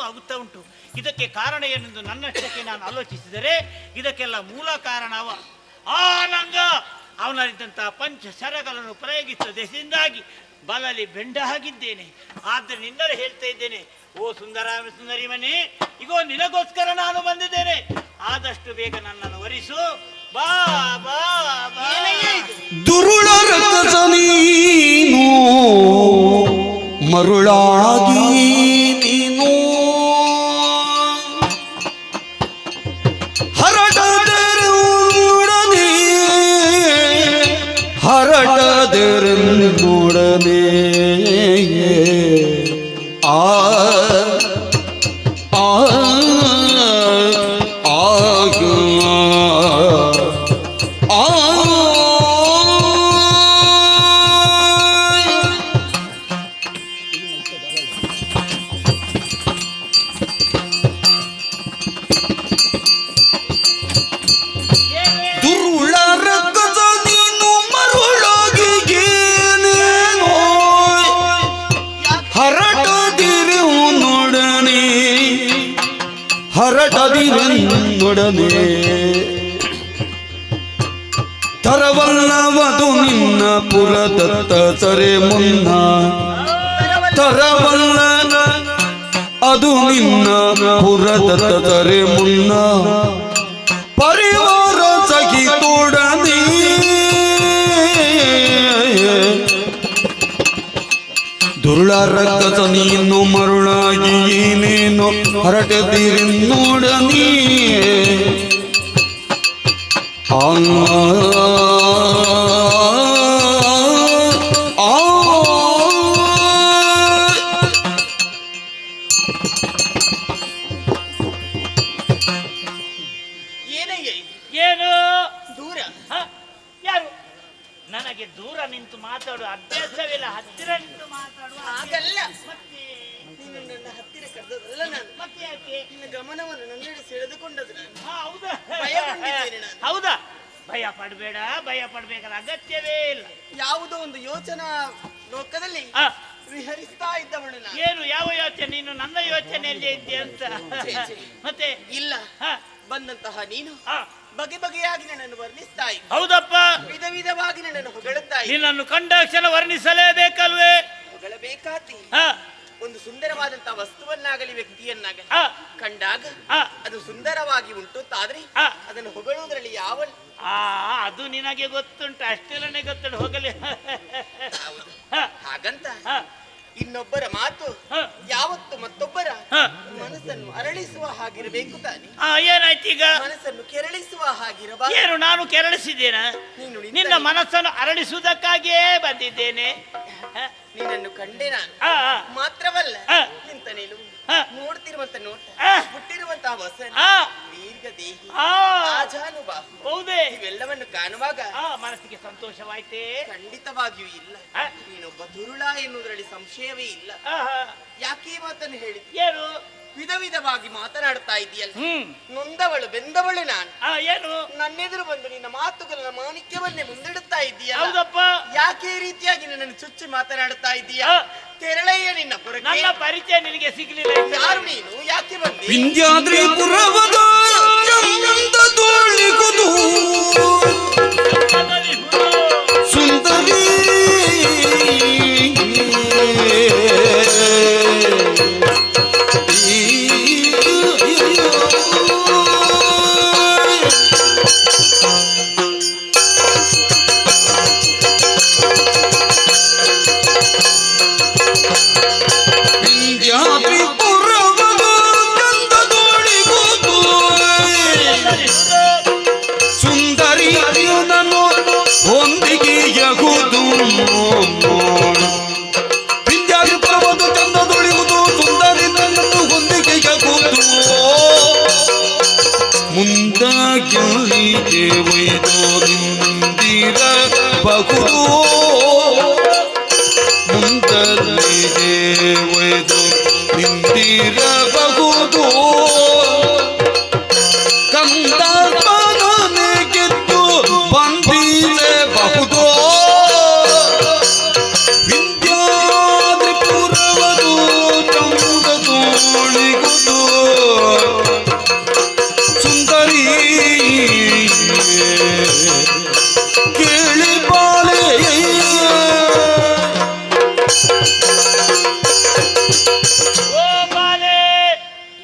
ಆಗುತ್ತಾ ಉಂಟು. ಇದಕ್ಕೆ ಕಾರಣ ಏನೆಂದು ನನ್ನಷ್ಟಕ್ಕೆ ನಾನು ಆಲೋಚಿಸಿದರೆ ಇದಕ್ಕೆಲ್ಲ ಮೂಲ ಕಾರಣವ ಆ ನಂಗ. ಅವನಲ್ಲಿದ್ದಂತಹ ಪಂಚ ಶರಗಳನ್ನು ಪ್ರಯೋಗಿಸಿದ ದೆಸೆಯಿಂದಾಗಿ ಬಲಲಿ ಬೆಂಡ ಆಗಿದ್ದೇನೆ. ಆದರೆ ನಿನ್ನರು ಹೇಳ್ತಾ ಇದ್ದೇನೆ, ಓ ಸುಂದರಿ ಮನೆ, ಈಗೋ ನಿನಗೋಸ್ಕರ ನಾನು ಬಂದಿದ್ದೇನೆ. ಆದಷ್ಟು ಬೇಗ ನನ್ನನ್ನು ವರಿಸು. ಬಾ ಬಾ ಬಾ. ದುರುಳ ರಕ್ತ ನೀನು ಮರುಳಾಗಿ ನೀನು ಹರಟದರನ್ನೊಡನೆ ಆ ಹರಟದಿರನ್ನೊಡನೆ ತರವಲ್ಲವದು ನಿನ್ನ ಪುರದತ್ತ ಸರೆ ಮುನ್ನ. ತರವಲ್ಲ ಅದು ನಿನ್ನ ಪುರದತ್ತ ಸರೆ ಮುನ್ನ. ಪರಿವಾರ ಸಹಿತೊಡನೆ ದುರುಳ ರಕ್ತ ನೀನು ಮರುಳಾಗಿ ನೀನು ಹರಟದಿರನ್ನೊಡನೆ ಏನು ದೂರ? ಯಾರು? ನನಗೆ ದೂರ ನಿಂತು ಮಾತಾಡುವ ಅಭ್ಯಾಸವಿಲ್ಲ. ಹತ್ತಿರ ನಿಂತು ಮಾತಾಡುವ ಹಾಗಲ್ಲ. ನೀನು ನನ್ನ ಹತ್ತಿರ ಕರೆದಲ್ಲ ನಾನು. ಮತ್ತೆ ಯಾಕೆ? ನಿನ್ನ ಗಮನವನ್ನು ನನ್ನೆಡೆ ಸೆಳೆದುಕೊಂಡದ್ದು ನಾನು. ಹೌದಾ? ಭಯಗೊಂಡಿದ್ದೇನೆ ನಾನು. ಹೌದಾ? ಭಯ ಪಡಬೇಡ, ಭಯ ಪಡಬೇಕಾದ ಅಗತ್ಯವೇ ಇಲ್ಲ. ಯಾವುದೋ ಒಂದು ಯೋಚನಾ ಲೋಕದಲ್ಲಿ ವಿಹರಿಸ್ತಾ ಇದ್ದವಳು ನಾನು. ಏನು ಯಾವ ಯೋಚನೆ? ನೀನು ನನ್ನ ಯೋಚನೆಯಲ್ಲಿ ಇದ್ದೆ ಅಂತ. ಮತ್ತೆ ಇಲ್ಲ, ಹ, ಬಂದಂತಹ ನೀನು ಹ, ಬಗೆ ಬಗೆಯಾಗಿ ನನ್ನನ್ನು ವರ್ಣಿಸ್ತಾ ಇದ್ದ, ಹೌದಪ್ಪ. ವಿಧ ವಿಧವಾಗಿ ನನ್ನನ್ನು ಹೊಗಳುತ್ತಾ ಇದ್ದ. ನಿನ್ನನ್ನು ಕಂಡಾಕ್ಷಣ ವರ್ಣಿಸಲೇಬೇಕಲ್ವೇ? ಹೊಗಳಬೇಕಾತಿ ಹ, ಒಂದು ಸುಂದರವಾದಂತಹ ವಸ್ತುವನ್ನಾಗಲಿ ವ್ಯಕ್ತಿಯನ್ನಾಗಲಿ ಹ, ಕಂಡಾಗ ಹ, ಅದು ಸುಂದರವಾಗಿ ಉಂಟು ತಾದ್ರೆ ಹ. ಅದನ್ನು ಹೊಗಳುವುದರಲ್ಲಿ ಯಾವ ಅದು ನಿನಗೆ ಗೊತ್ತುಂಟು, ಅಷ್ಟೆಲ್ಲನೆ ಗೊತ್ತುಂಟು, ಹೋಗಲಿ. ಹ, ಹಾಗಂತ ಹ, ಇನ್ನೊಬ್ಬರ ಮಾತು ಹ, ಯಾವತ್ತು ಮತ್ತೊಬ್ಬರ ಹ. ಮನಸ್ಸನ್ನು ಅರಳಿಸುವ ಹಾಗಿರಬೇಕು ತಾನೆ, ಏನಾಯ್ತು ಈಗ? ಮನಸ್ಸನ್ನು ಕೆರಳಿಸುವ ಹಾಗಿರಬಾರದು. ಏನು ನಾನು ಕೆರಳಿಸಿದ್ದೇನ? ನೀನು ನಿನ್ನ ಮನಸ್ಸನ್ನು ಅರಳಿಸುವುದಕ್ಕಾಗಿಯೇ ಬಂದಿದ್ದೇನೆ. ಹ, ನಿನ್ನನ್ನು ಕಂಡೆ ನಾನು ಆ, ಆ, ಮಾತ್ರವಲ್ಲ, ಹ. ನಿಂತ ನಿಲುವು, ಹ. ನೋಡ್ತಿರುವಂತ ನೋಟ, ಆ. ಹುಟ್ಟಿರುವಂತಹ ವಸನ, ಆ. ದೀರ್ಘ ದೇಹಿ, ಆ. ಆಜಾನುಬಾಹು, ಹೌದೇ? ಇವೆಲ್ಲವನ್ನು ಕಾಣುವಾಗ ಮನಸ್ಸಿಗೆ ಸಂತೋಷವಾಯ್ತೇ? ಖಂಡಿತವಾಗಿಯೂ ಇಲ್ಲ. ಆ. ನೀನೊಬ್ಬ ದುರುಳ ಎನ್ನುವುದರಲ್ಲಿ ಸಂಶಯವೇ ಇಲ್ಲ. ಆಹಾ. ಯಾಕೆ ಈ ಮಾತನ್ನು ಹೇಳಿದ್ದು? ಏನು? ವಿಧ ವಿಧವಾಗಿ ಮಾತನಾಡ್ತಾ ಇದೆಯಲ್ಲ, ಹ್ಮ್. ನೊಂದವಳು ಬೆಂದವಳು ನಾನು. ಏನು? ನನ್ನೆದುರು ಬಂದು ನಿನ್ನ ಮಾತುಗಳ ಮಾಣಿಕ್ಯವನ್ನೇ ಮುಂದಿಡುತ್ತಾ ಇದ್ದೀಯಲ್ಲ, ಹೌದಪ್ಪ. ಯಾಕೆ ಈ ರೀತಿಯಾಗಿ ನನ್ನನ್ನು ಚುಚ್ಚಿ ಮಾತಾಡುತ್ತಾ ಇದ್ದೀಯ? ಆ. ತೆರಳಯ್ಯ ನಿನ್ನ ಪುರಕ್ಕೆ. ನನ್ನ ಪರಿಚಯ ನಿನಗೆ ಸಿಗಲಿಲ್ಲ. ಯಾರು ನೀನು? ಯಾಕೆ ಬಂದಿ? ವಿಂಧ್ಯಾದ್ರಿ ಪುರವದ ಚಂದ ತೋಳಿಗುದು ಸುಂದರಿ ವಿಂಧ್ಯಾದ್ರಿ ಪುರವದ ಚಂದ ತೋಳಿಗುದು ಸುಂದರಿ ನಾನು ಹೊಂದಿಗೆಯಗುದು ವಿಂಧ್ಯಾದ್ರಿ ಪರ್ವತ ಚಂದದೊಳಿಗುದು ಸುಂದರಿ ನನ್ನನ್ನು ಹೊಂದಿಗೆಯಗುದು ಮುಂದಾಗಿಗೆ ಒಯ್ದೋರಿಂದಿರಬಹುದು ಮುಂದಲ್ಲಿಗೆ ಒಯ್ದು ನಿಂದಿರಬಹುದು ಕಂದರ್ಪನೇ ಗೆದ್ದು ಬಂದಿರಬಹುದು ವಿಂಧ್ಯಾದ್ರಿ ಪುರವದು ಚಂದದೊಳಿಗುದು ಸುಂದರಿ ಕೇಳಿ ಬಾಳೆ ಓ ಬಾಲೆ,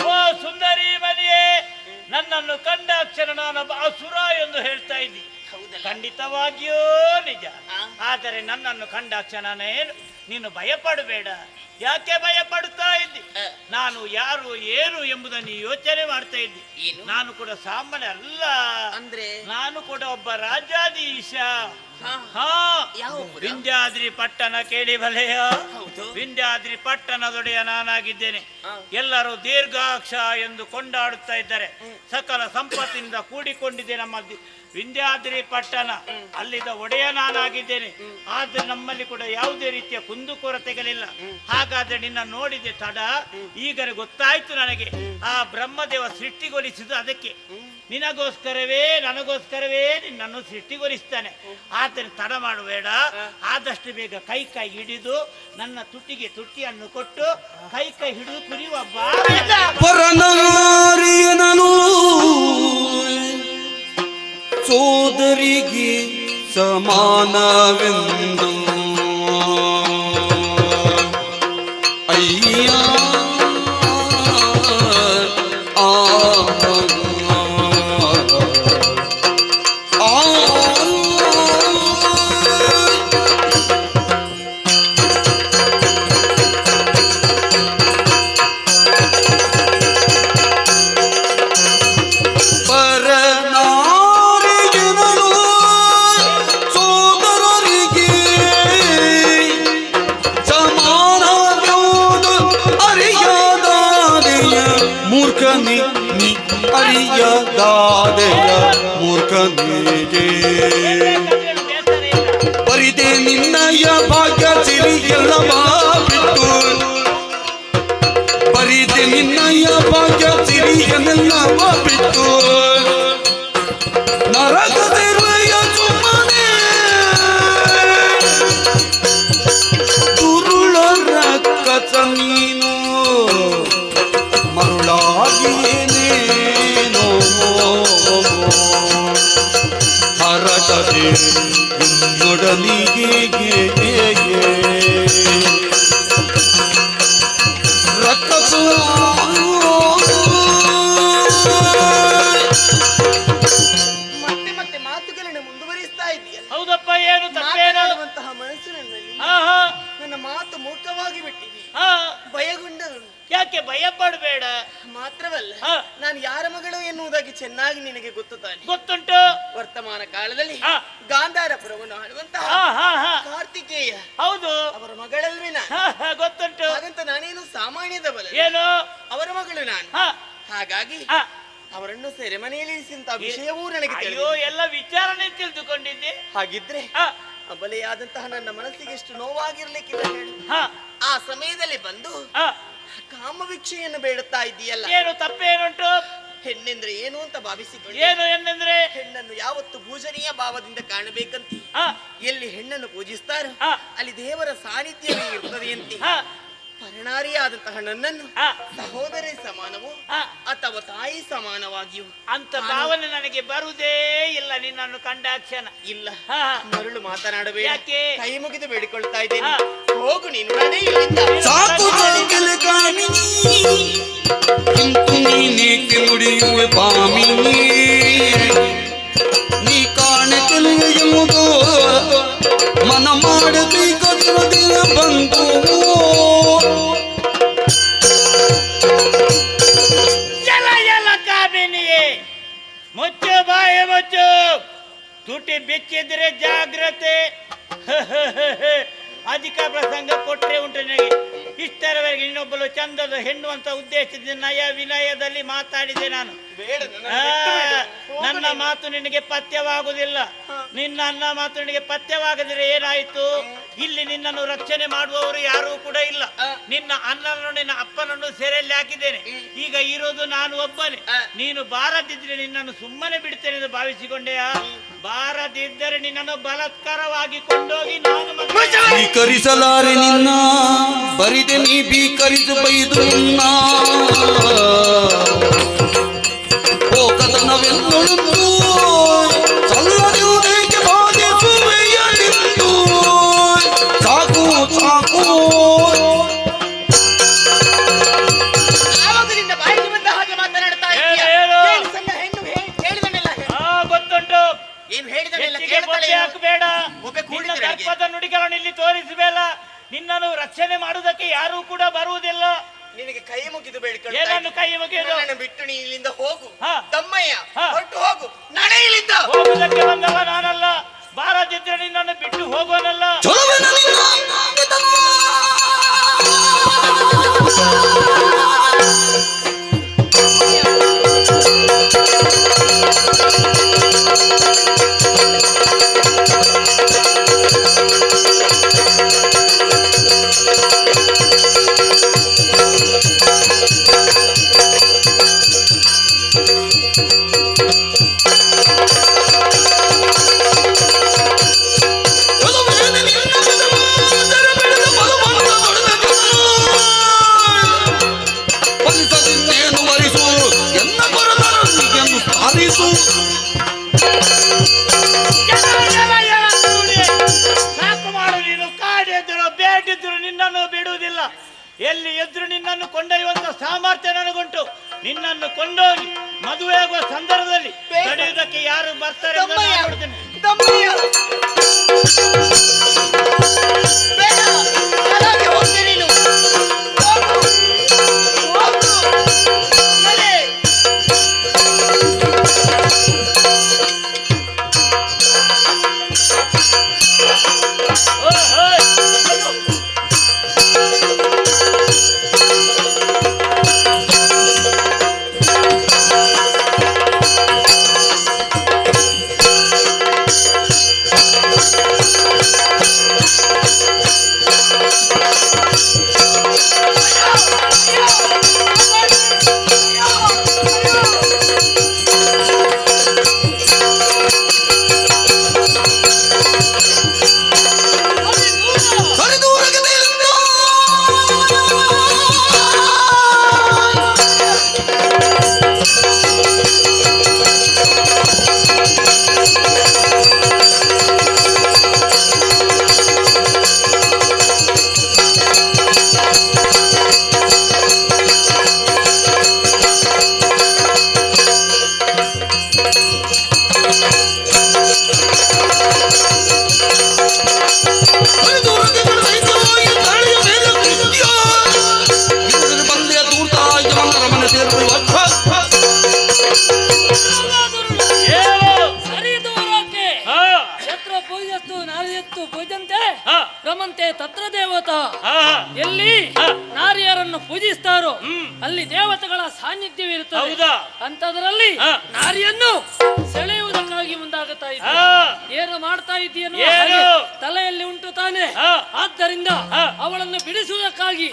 ಓ ಸುಂದರಿ ಮನೆಯೇ, ನನ್ನನ್ನು ಕಂಡಾಕ್ಷರ ನಾನೊಬ್ಬ ಅಸುರ ಎಂದು ಹೇಳ್ತಾ ಇದ್ದಿ. ಖಂಡಿತವಾಗಿಯೂ ನಿಜ. ಆದರೆ ನನ್ನನ್ನು ಕಂಡಾಕ್ಷರ ನೀನು ಭಯಪಡಬೇಡ. ಯಾಕೆ ಭಯಪಡುತ್ತಾ ಇದ್ದಿ? ನಾನು ಯಾರು ಏನು ಎಂಬುದನ್ನು ಯೋಚನೆ ಮಾಡ್ತಾ ಇದ್ದಿ. ನಾನು ಕೂಡ ಸಾಮಾನ್ಯ ಅಲ್ಲ, ಅಂದ್ರೆ ನಾನು ಕೂಡ ಒಬ್ಬ ರಾಜಾಧೀಶ. ವಿಂಧ್ಯಾದ್ರಿ ಪಟ್ಟಣ ಕೇಳಿ ಬಲೆಯ? ವಿಂಧ್ಯಾದ್ರಿ ಪಟ್ಟಣದೊಡೆಯ ನಾನಾಗಿದ್ದೇನೆ. ಎಲ್ಲರೂ ದೀರ್ಘಾಕ್ಷ ಎಂದು ಕೊಂಡಾಡುತ್ತಾ ಇದ್ದಾರೆ. ಸಕಲ ಸಂಪತ್ತಿನಿಂದ ಕೂಡಿಕೊಂಡಿದೆ ನಮ್ಮ ವಿಂಧ್ಯಾದ್ರಿ ಪಟ್ಟಣ. ಅಲ್ಲಿದ್ದ ಒಡೆಯ ನಾನಾಗಿದ್ದೇನೆ. ಆದ್ರೆ ನಮ್ಮಲ್ಲಿ ಕೂಡ ಯಾವುದೇ ರೀತಿಯ ಕುಂದುಕೊರತೆಗಳಿಲ್ಲ. ಹಾಗಾದ್ರೆ ನಿನ್ನ ನೋಡಿದೆ ತಡ, ಈಗ ಗೊತ್ತಾಯ್ತು ನನಗೆ. ಆ ಬ್ರಹ್ಮದೇವ ಸೃಷ್ಟಿಗೊಳಿಸಿದ್ದು ಅದಕ್ಕೆ. ನಿನಗೋಸ್ಕರವೇ ನನಗೋಸ್ಕರವೇ ನಿನ್ನನ್ನು ಸೃಷ್ಟಿಗೊಳಿಸ್ತಾನೆ. ಆದರೆ ತಡ ಮಾಡಬೇಡ. ಆದಷ್ಟು ಬೇಗ ಕೈ ಹಿಡಿದು ನನ್ನ ತುಟಿಗೆ ತುಟಿಯನ್ನು ಕೊಟ್ಟು ಕೈ ಹಿಡಿದು ಕುರಿಯುವ ಪರನಾರಿಯನನು ಸೋದರಿಗೆ ಸಮಾನವೆಂದು ಅಯ್ಯ ಅರಿಯದಾದೆಯ ಮೂರ್ಖನಿಗೆ ಬರಿದೆ ನಿನ್ನಯ ಭಾಗ್ಯ ಸಿರಿ ಎಲ್ಲವ ಬಿಟ್ಟು ಬರಿದೆ ನಿನ್ನಯ ಭಾಗ್ಯ ಸಿರಿ ಎಲ್ಲವ ಬಿಟ್ಟು ನರಕದಿರುವೆಯ ಸುಮ್ಮನೆ ದುರುಳರ ಮರುಳಾಗಿಯೇನೇನೋ ಹರಟದೆ ನೊಡಲಿಗೆ ಮತ್ತೆ ಮತ್ತೆ ಮಾತುಗಳನ್ನು ಮುಂದುವರಿಸ್ತಾ ಇದೆಯಲ್ಲ. ಹೌದಪ್ಪ, ಏನು ತಪ್ಪೇನು? ಮಾತನಾಡುವಂತಹ ಮನಸ್ಸು ನನ್ನಲ್ಲಿ. ನನ್ನ ಮಾತು ಮೂಕವಾಗಿ ಬಿಟ್ಟಿದೆ. ಭಯಗೊಂಡನು. ಯಾಕೆ ಭಯ ಪಡಬೇಡ. ಮಾತ್ರವಲ್ಲ, ನಾನು ಯಾರ ಮಗಳು ಎನ್ನುವುದಾಗಿ ಚೆನ್ನಾಗಿ ನಿನಗೆ ಗೊತ್ತು ತಾನೆ? ಗೊತ್ತುಂಟು. ವರ್ತಮಾನ ಕಾಲದಲ್ಲಿ ಗಾಂಧಾರಪುರವನ್ನು ಆಳುವಂತಹ ಕಾರ್ತಿಕೇಯ ಹೌದು ಅವರ ಮಗಳಲ್ವೇ ನಾನು. ಗೊತ್ತುಂಟು. ಹಾಗಂತ ನಾನೇನು ಸಾಮಾನ್ಯದವಲ್ಲ, ಏನು ಅವರ ಮಗಳು ನಾನು. ಹಾಗಾಗಿ ಅವರನ್ನು ಸೆರೆಮನೆಯಲ್ಲಿರಿಸಿದಂತ ವಿಷಯವೂ ನನಗೆ ಅಯ್ಯೋ, ಎಲ್ಲ ವಿಚಾರಣೆ ತಿಳಿದುಕೊಂಡಿದ್ದೆ. ಹಾಗಿದ್ರೆ ಅಬಲೆಯಾದಂತಹ ನನ್ನ ಮನಸ್ಸಿಗೆ ಎಷ್ಟು ನೋವಾಗಿರ್ಲಿಕ್ಕಿಲ್ಲ ಹೇಳು. ಆ ಸಮಯದಲ್ಲಿ ಬಂದು ಕಾಮವೀಕ್ಷೆಯನ್ನು ಬೇಡುತ್ತಾ ಇದೆಯಲ್ಲ, ಏನು ತಪ್ಪೇನುಂಟು? ಹೆಣ್ಣೆಂದ್ರೆ ಏನು ಅಂತ ಭಾವಿಸಿಕೊಂಡು, ಏನು ಹೆಣ್ಣೆಂದ್ರೆ ಹೆಣ್ಣನ್ನು ಯಾವತ್ತು ಪೂಜನೀಯ ಭಾವದಿಂದ ಕಾಣಬೇಕಂತೆ. ಎಲ್ಲಿ ಹೆಣ್ಣನ್ನು ಪೂಜಿಸ್ತಾರೋ ಅಲ್ಲಿ ದೇವರ ಸಾನ್ನಿಧ್ಯವೇ ಇರ್ತದೆಯಂತೆ. ಪರಿಣಾರಿಯಾದಂತಹ ನನ್ನನ್ನು ಸಹೋದರಿ ಸಮಾನವೋ ಅಥವಾ ತಾಯಿ ಸಮಾನವಾಗಿಯೂ ಅಂತ ಭಾವನೆ ನನಗೆ ಬರುವುದೇ ಇಲ್ಲ ನಿನ್ನನ್ನು ಕಂಡಾಕ್ಷಣ. ಇಲ್ಲ, ಮರಳು ಮಾತನಾಡಬೇಡ. ಯಾಕೆ? ಕೈ ಮುಗಿದು ಬೇಡಿಕೊಳ್ತಾ ಇದ್ದೇನೆ, ಹೋಗು ನೀನು, ನಡೆ ಇಲ್ಲಿಂದ. ಸಾಕು ಕಾಮಿನಿ ಇಂತು ನೀನೇಕೆ ನುಡಿಯುವೆ ಪಾಮಿನಿ, ನೀ ಕಾಣೆಕೆಲೆ ಎಂಬುದು ಮನ ಮಾಡಬೇಕದಿನ ದಿನ ಬಂದು. ಮುಚ್ಚು ಬಾಯ ಮುಚ್ಚು, ತುಟಿ ಬಿಚ್ಚಿದ್ರೆ ಜಾಗ್ರತೆ. ಅಧಿಕ ಪ್ರಸಂಗ ಕೊಟ್ಟರೆ ಉಂಟು ನನಗೆ. ಇಷ್ಟರವರೆಗೆ ಇನ್ನೊಬ್ಬಳು ಚಂದದ ಹೆಣ್ಣು ಅಂತ ಉದ್ದೇಶದಿಂದ ನಯ ವಿನಯದಲ್ಲಿ ಮಾತಾಡಿದೆ ನಾನು. ನನ್ನ ಮಾತು ನಿನಗೆ ಪಥ್ಯವಾಗುವುದಿಲ್ಲ. ನಿನ್ನ ಮಾತು ನಿನಗೆ ಪಥ್ಯವಾಗದಿದ್ರೆ ಏನಾಯಿತು? ಇಲ್ಲಿ ನಿನ್ನನ್ನು ರಕ್ಷಣೆ ಮಾಡುವವರು ಯಾರೂ ಕೂಡ ಇಲ್ಲ. ನಿನ್ನ ಅಣ್ಣನನ್ನು ನಿನ್ನ ಅಪ್ಪನನ್ನು ಸೆರೆಯಲ್ಲಿ ಹಾಕಿದ್ದೇನೆ. ಈಗ ಇರೋದು ನಾನು ಒಬ್ಬನೇ. ನೀನು ಬಾರದಿದ್ರೆ ನಿನ್ನನ್ನು ಸುಮ್ಮನೆ ಬಿಡ್ತೇನೆ ಎಂದು ಭಾವಿಸಿಕೊಂಡೆಯಾ? ಬಾರದಿದ್ದರೆ ನಿನ್ನನ್ನು ಬಲಾತ್ಕಾರವಾಗಿ ಕೊಂಡೋಗಿ ನಾನು ಸ್ವೀಕರಿಸಲಾರೆ ನಿನ್ನ ಬರಿದೆ ನೀ ಭೀಕರಿಸು ಬೈದು ನಿನ್ನ ಓ ಕಥನವೆಲ್ಲೊಂದು ಸಲ್ಲದಿರುವುದೇಕೆ ಬಾಧಿಸುವೆಯ ನಿಂದು. ಸಾಕು ಸಾಕು ಆವಾಗದಿಂದ ಬಾಯಿಗೆ ಬಂದ ಹಾಗೆ ಮಾತನಾಡ್ತಾ ಇದ್ದೀಯ. ಹೆಣ್ಣು ಹೇಳಿದನೆಲ್ಲ ಗೊತ್ತುಂಟು. ಏನು ಹೇಳಿದನೆಲ್ಲ ಹಾಕಬೇಡ. ಸರ್ಪದ ನುಡಿಗಳನ್ನು ಇಲ್ಲಿ ತೋರಿಸಬೇಡ. ನಿನ್ನನ್ನು ರಕ್ಷಣೆ ಮಾಡುವುದಕ್ಕೆ ಯಾರೂ ಕೂಡ ಬರುವುದಿಲ್ಲ. ನಿನಗೆ ಕೈ ಮುಗಿದು ಬೇಡಿಕೊಳ್ಳ. ಏನನ್ನು ಕೈ ಮುಗಿದು? ನನ್ನನ್ನು ಬಿಟ್ಟು ನೀ ಇಲ್ಲಿಂದ ಹೋಗು ತಮ್ಮಯ್ಯ, ಹೊರಟು ಹೋಗು, ನಡೆ ಇಲ್ಲಿಂದ. ಹೋಗುವುದಕ್ಕೆ ಬಂದವ ನಾನಲ್ಲ. ಬಾರದಿದ್ರೆ ನಿನ್ನನ್ನು ಬಿಟ್ಟು ಹೋಗೋನಲ್ಲ. ಸಾಕು ಮಾಡು ನೀನು. ಕಾಡಿದ್ರು ಬೇಡಿದ್ರು ನಿನ್ನನ್ನು ಬಿಡುವುದಿಲ್ಲ. ಎಲ್ಲಿ ಎದ್ರು ನಿನ್ನನ್ನು ಕೊಂಡೊಯ್ಯುವಂತ ಸಾಮರ್ಥ್ಯ ನನಗುಂಟು. ನಿನ್ನನ್ನು ಕೊಂಡೋಗಿ ಮದುವೆ ಆಗುವ ಸಂದರ್ಭದಲ್ಲಿ ತಡೆಯುವುದಕ್ಕೆ ಯಾರು ಬರ್ತಾರೆ ಅಂತ ನಾನು ನೋಡ್ತೇನೆ. ಹೋಗ್ತೇನೆ ನೀನು. ತತ್ರ ದೇವತಾ, ಎಲ್ಲಿ ನಾರಿಯರನ್ನು ಪೂಜಿಸ್ತಾರೋ ಅಲ್ಲಿ ದೇವತೆಗಳ ಸಾನ್ನಿಧ್ಯವಿರುತ್ತದೆ. ಅಂತದರಲ್ಲಿ ನಾರಿಯನ್ನು ಸೆಳೆಯುವುದಕ್ಕಾಗಿ ಮುಂದಾಗುತ್ತಾ ಇದ್ದ. ಏನು ಮಾಡ್ತಾ ಇದ್ದೀಯೋ ತಲೆಯಲ್ಲಿ ಉಂಟು ತಾನೆ. ಆದ್ದರಿಂದ ಅವಳನ್ನು ಬಿಡಿಸುವುದಕ್ಕಾಗಿ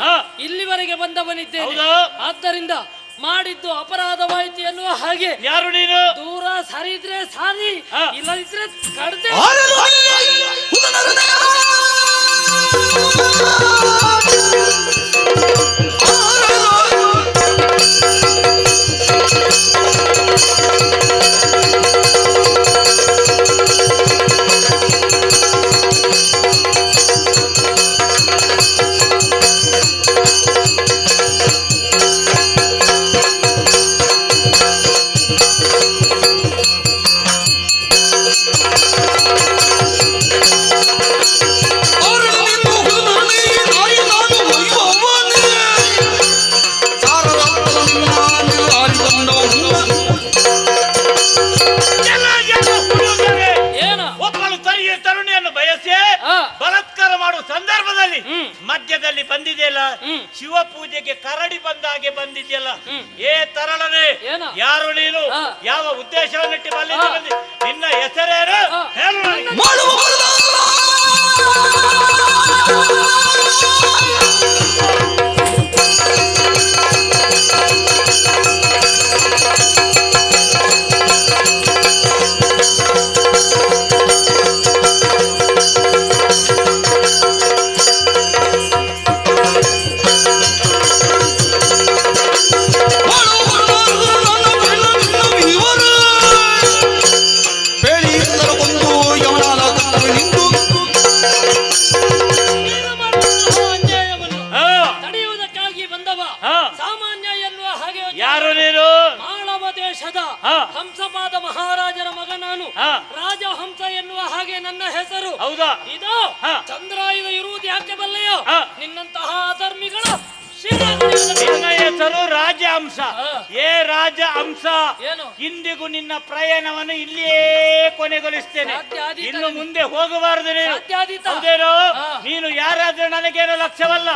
ಇಲ್ಲಿವರೆಗೆ ಬಂದವನಿದ್ದೇನೆ. ಆದ್ದರಿಂದ ಮಾಡಿದ್ದು ಅಪರಾಧವಾಯಿತು ಎನ್ನುವ ಹಾಗೆ ಯಾರು ನೀನು? ದೂರ ಸರಿದ್ರೆ ಸಾರಿ, ಇಲ್ಲದಿದ್ರೆ ಕಡ್ದೆ. ಬಲಾತ್ಕಾರ ಮಾಡುವ ಸಂದರ್ಭದಲ್ಲಿ ಮಧ್ಯದಲ್ಲಿ ಬಂದಿದೆಯಲ್ಲ, ಶಿವ ಪೂಜೆಗೆ ಕರಡಿ ಬಂದ ಹಾಗೆ ಬಂದಿದೆಯಲ್ಲ. ಏ ತರಳನೆ, ಯಾರು ನೀನು? ಯಾವ ಉದ್ದೇಶವನ್ನಿಟ್ಟು ಬಂದಿ? ನಿನ್ನ ಹೆಸರೇನು ಹೇಳು. ಹಂಸಪಾದ ಮಹಾರಾಜರ ಮಗ ನಾನು. ರಾಜಹಂಸ ಎನ್ನುವ ಹಾಗೆ ನನ್ನ ಹೆಸರು. ಹೌದಾ? ಇದು ಚಂದ್ರಾಯುಧ ಇರುವುದು ಯಾಕೆ ಬಲ್ಲೆಯೋ? ನಿನ್ನಂತಹ ಅಧರ್ಮಿಗಳ ನಿನ್ನ ಹೆಸರು ರಾಜಹಂಸ. ಏ ರಾಜಹಂಸ, ಇಂದಿಗೂ ನಿನ್ನ ಪ್ರಯಾಣವನ್ನು ಇಲ್ಲಿಯೇ ಕೊನೆಗೊಳಿಸ್ತೇನೆ. ಇನ್ನು ಮುಂದೆ ಹೋಗಬಾರದು ನೀನು. ಹೌದೇನೋ? ನೀನು ಯಾರಾದ್ರೂ ನನಗೇನೋ ಲಕ್ಷ್ಯವಲ್ಲ.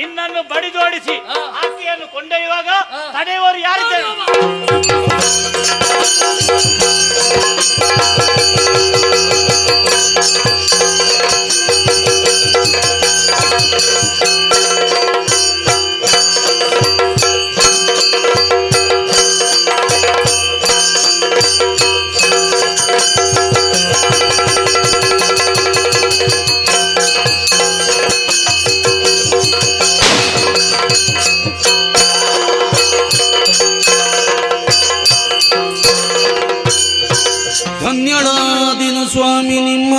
ನಿನ್ನನ್ನು ಬಡಿದೋಡಿಸಿ ಆಕೆಯನ್ನು ಕೊಂಡೊಯ್ಯುವಾಗ ತಡೆಯುವವರು ಯಾರಿದ್ದಾರೆ? ಧನ್ಯಳಾದಿನ ಸ್ವಾಮಿ ನಿಮ್ಮ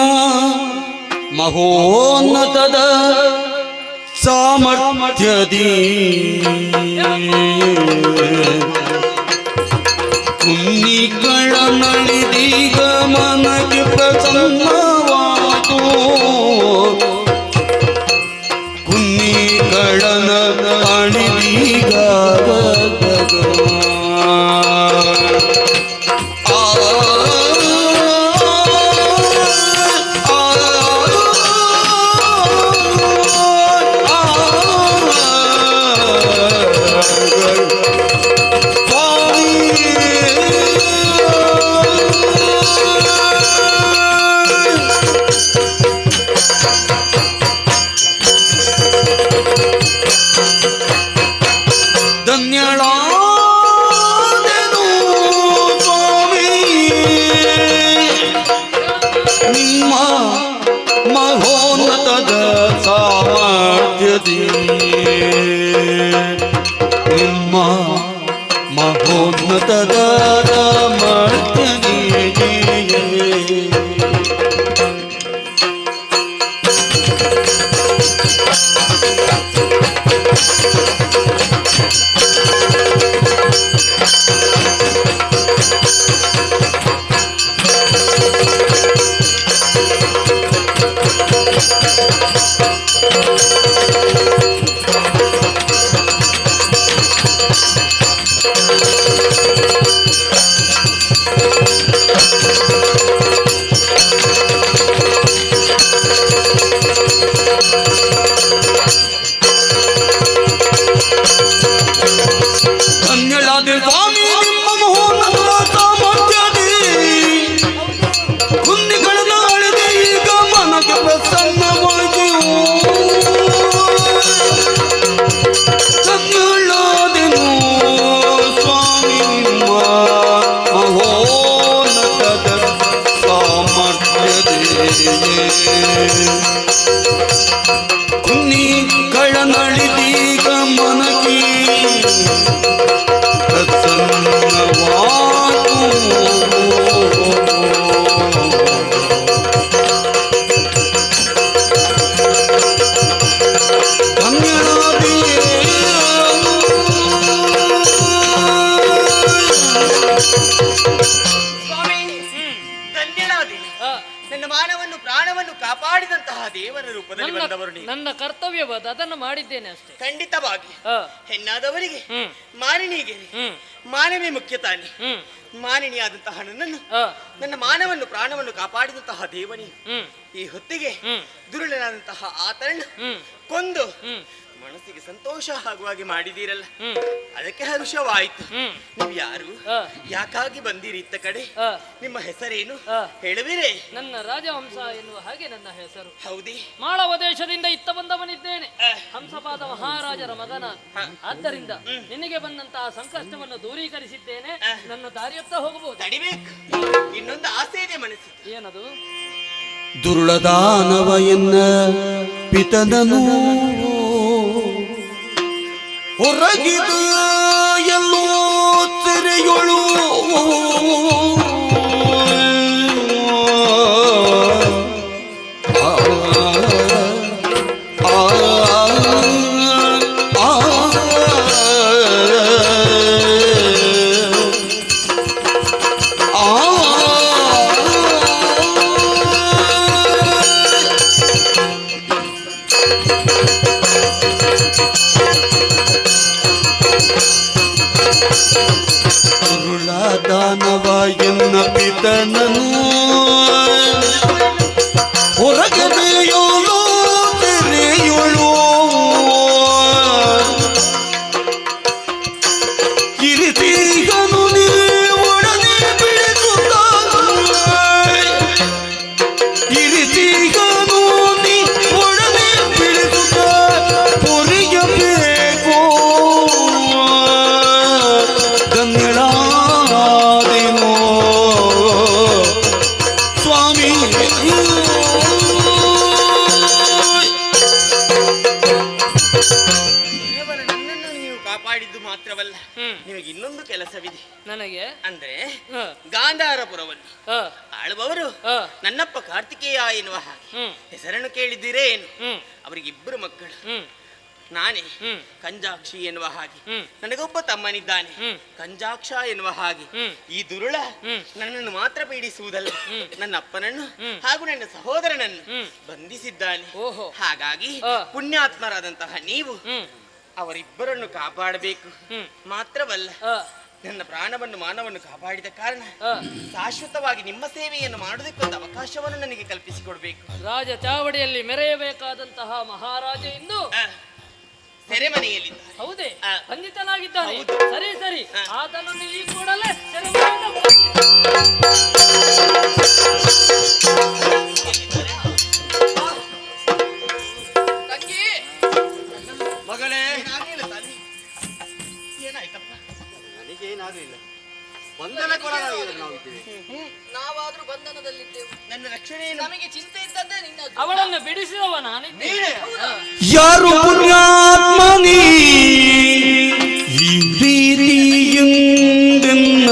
ಮಹೋನ್ನತದ ಸಾಮರ್ಥ್ಯದಿ ಕುನ್ನಿಗಳ ನಳಿದೀಗ ಮನಕ್ಕೆ ಪ್ರಸನ್ನವಾದು. ಕುನ್ನಿಗಳನ ಅಣಿದೀಗ ಧನ್ಯಳಾದೆನು ಸ್ವಾಮಿ ನಿಮ್ಮ ಮಹೋನ್ನತದ ಸಾಮರ್ಥ್ಯದಿ. ನಿಮ್ಮ ಮಹೋನ್ನತದ ಸಾಮರ್ಥ್ಯದಿ. ಕುನ್ನಿ ಕಳನಳಿದೀಗ ಮನಕಿ ಸ್ವಾಮಿ ಧನ್ಯನಾದಿ. ನನ್ನ ಮಾನವನ್ನು ಪ್ರಾಣವನ್ನು ಕಾಪಾಡಿದಂತಹ ದೇವರ ರೂಪದಲ್ಲಿ ಬಂದವರು ನೀವು. ನನ್ನ ಕರ್ತವ್ಯವಾದ ಅದನ್ನು ಮಾಡಿದ್ದೇನೆ ಅಷ್ಟೇ. ಖಂಡಿತವಾಗಿ ಹೆಣ್ಣಾದವರಿಗೆ ಮಾನಿನಿಗೆ ಮಾನವೇ ಮುಖ್ಯ ತಾನೆ. ಮಾನಿನಿಯಾದಂತಹ ನನ್ನನ್ನು ನನ್ನ ಮಾನವನ್ನು ಪ್ರಾಣವನ್ನು ಕಾಪಾಡಿದಂತಹ ದೇವನಿ ಈ ಹೊತ್ತಿಗೆ ದುರುಳನಾದಂತಹ ಆತನ ಕೊಂದು ಮನಸ್ಸಿಗೆ ಸಂತೋಷ ಆಗುವ ಹಾಗೆ ಮಾಡಿದೀರಲ್ಲ, ಅದಕ್ಕೆ ಹರ್ಷವಾಯಿತು. ನೀವು ಯಾರು, ಯಾಕಾಗಿ ಬಂದಿರಿ ಇತ್ತ ಕಡೆ, ನಿಮ್ಮ ಹೆಸರೇನು ಹೇಳುವಿರೇ? ನನ್ನ ರಾಜಹಂಸ ಎನ್ನುವ ಹಾಗೆ ನನ್ನ ಹೆಸರು. ಹೌದೇ? ಮಾಳವ ದೇಶದಿಂದ ಇತ್ತ ಬಂದವನಿದ್ದೇನೆ. ಹಂಸಪಾದ ಮಹಾರಾಜರ ಮಗನ. ಆದ್ದರಿಂದ ನಿನಗೆ ಬಂದಂತಹ ಸಂಕಷ್ಟವನ್ನು ದೂರೀಕರಿಸಿದ್ದೇನೆ. ನನ್ನ ದಾರಿಯತ್ತ ಹೋಗಬಹುದು. ತಡಿಬೇಕು, ಇನ್ನೊಂದು ಆಸೆ ಇದೆ ಮನಸ್ಸಿಗೆ. ಏನದು? ದುರುಳದಾನವ ಎನ್ನ ಪಿತನನು ಹೊರಗಿದ ಎಲ್ಲೋ ತೆರೆಯೊಳು ದಾನವ ಎನ್ನ ಪಿತನನು ಹೊರಗಡೆಯೋಳು ತೆರೆಯೋಳು ಕಿರಿತೀಗನು ನೀ ಒಡನೆ ಬಿಡಿಸುತ್ತ ಕಿರಿತೀಗನು ನೀ ಒಡನೆ ಬಿಡಿಸುತ್ತ ಪೊರೆಯಬೇಕು ಧನ್ಯಳಾದೆನೋ ಸ್ವಾಮಿ. ದೇವರ ನನ್ನನ್ನು ನೀವು ಕಾಪಾಡಿದ್ದು ಮಾತ್ರವಲ್ಲ, ನಿಮಗೆ ಇನ್ನೊಂದು ಕೆಲಸವಿದೆ. ನನಗೆ ಅಂದ್ರೆ ಗಾಂಧಾರಪುರವನ್ನು ಆಳುವವರು ನನ್ನಪ್ಪ ಕಾರ್ತಿಕೇಯ ಎನ್ನುವ ಹಾಗೆ ಹೆಸರನ್ನು ಕೇಳಿದ್ದೀರೇ ಏನು? ಅವರಿಗಿಬ್ಬರು ಮಕ್ಕಳು. ನಾನೇ ಕಂಜಾಕ್ಷಿ ಎನ್ನುವ ಹಾಗೆ, ನನಗೊಬ್ಬ ತಮ್ಮನಿದ್ದಾನೆ ಕಂಜಾಕ್ಷ ಎನ್ನುವ ಹಾಗೆ. ಈ ದುರುಳ ನನ್ನನ್ನು ಮಾತ್ರ ಪೀಡಿಸುವುದಲ್ಲ, ನನ್ನ ಅಪ್ಪನನ್ನು ಹಾಗೂ ನನ್ನ ಸಹೋದರನನ್ನು ಬಂಧಿಸಿದ್ದಾನೆ. ಹಾಗಾಗಿ ಪುಣ್ಯಾತ್ಮರಾದಂತಹ ನೀವು ಅವರಿಬ್ಬರನ್ನು ಕಾಪಾಡಬೇಕು. ಮಾತ್ರವಲ್ಲ, ನನ್ನ ಪ್ರಾಣವನ್ನು ಮಾನವನ್ನು ಕಾಪಾಡಿದ ಕಾರಣ ಶಾಶ್ವತವಾಗಿ ನಿಮ್ಮ ಸೇವೆಯನ್ನು ಮಾಡುವುದಕ್ಕೊಂದು ಅವಕಾಶವನ್ನು ನನಗೆ ಕಲ್ಪಿಸಿಕೊಡ್ಬೇಕು. ರಾಜ ಚಾವಡಿಯಲ್ಲಿ ಮೆರೆಯಬೇಕಾದಂತಹ ಮಹಾರಾಜ ಇಂದು ಸೆರೆಮನೆಯಲ್ಲಿದ್ದಾರೆ. ಹೌದೇ? ಬಂಧಿತನಾಗಿದ್ದಾನೆ. ಸರಿ ಸರಿ, ಆತನನ್ನು ಈ ಕೂಡಲೇ ಮಗಳೇ, ಏನಾಯ್ತಪ್ಪ? ನನಗೇನಾಗಲಿಲ್ಲ, ಬಂಧನಕ್ಕೊಳಗಾಗಿದ್ದಾರೆ ನಾವಿದ್ದೇವೆ. ನಾವಾದ್ರೂ ಬಂಧನದಲ್ಲಿದ್ದೆವು. ನನ್ನ ರಕ್ಷಣೆ ನಮಗೆ ಚಿಂತೆ ಇದ್ದದ್ದೇ ನಿನ್ನ. ಅವಳನ್ನು ಬಿಡಿಸಿದವ ನಾನಿದ್ದೇನೆ. ಯಾರು ಪುಣ್ಯಾತ್ಮನಿ ಈ ರೀತಿಯಿಂದೆನ್ನ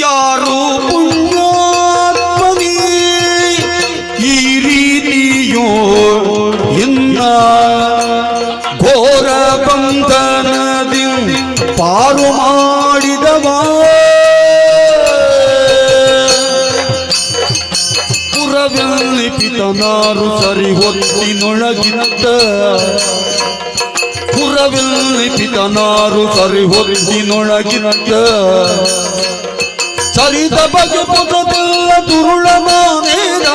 ಯಾರು ಪುಣ್ಯಾತ್ಮನಿ ಈ ರೀತಿಯೋ ಇನ್ನ ಘೋರ ಬಂಧನದಿ ಪಾರು ಮಾಡಿದವ ಪುರವೆಲ್ಲಿ ಪಿತನಾರು ಸರಿ ಹೊತ್ತಿನೊಳಗಿದ್ದ ಪುರವೆಲ್ಲಿ ಪಿತನಾರು ಸರಿ ಹೊತ್ತಿನೊಳಗಿದ್ದ ಸರಿದ ಬಗೆ ಪದದೆಲ್ಲ ದುರುಳ ಮಾನೇನ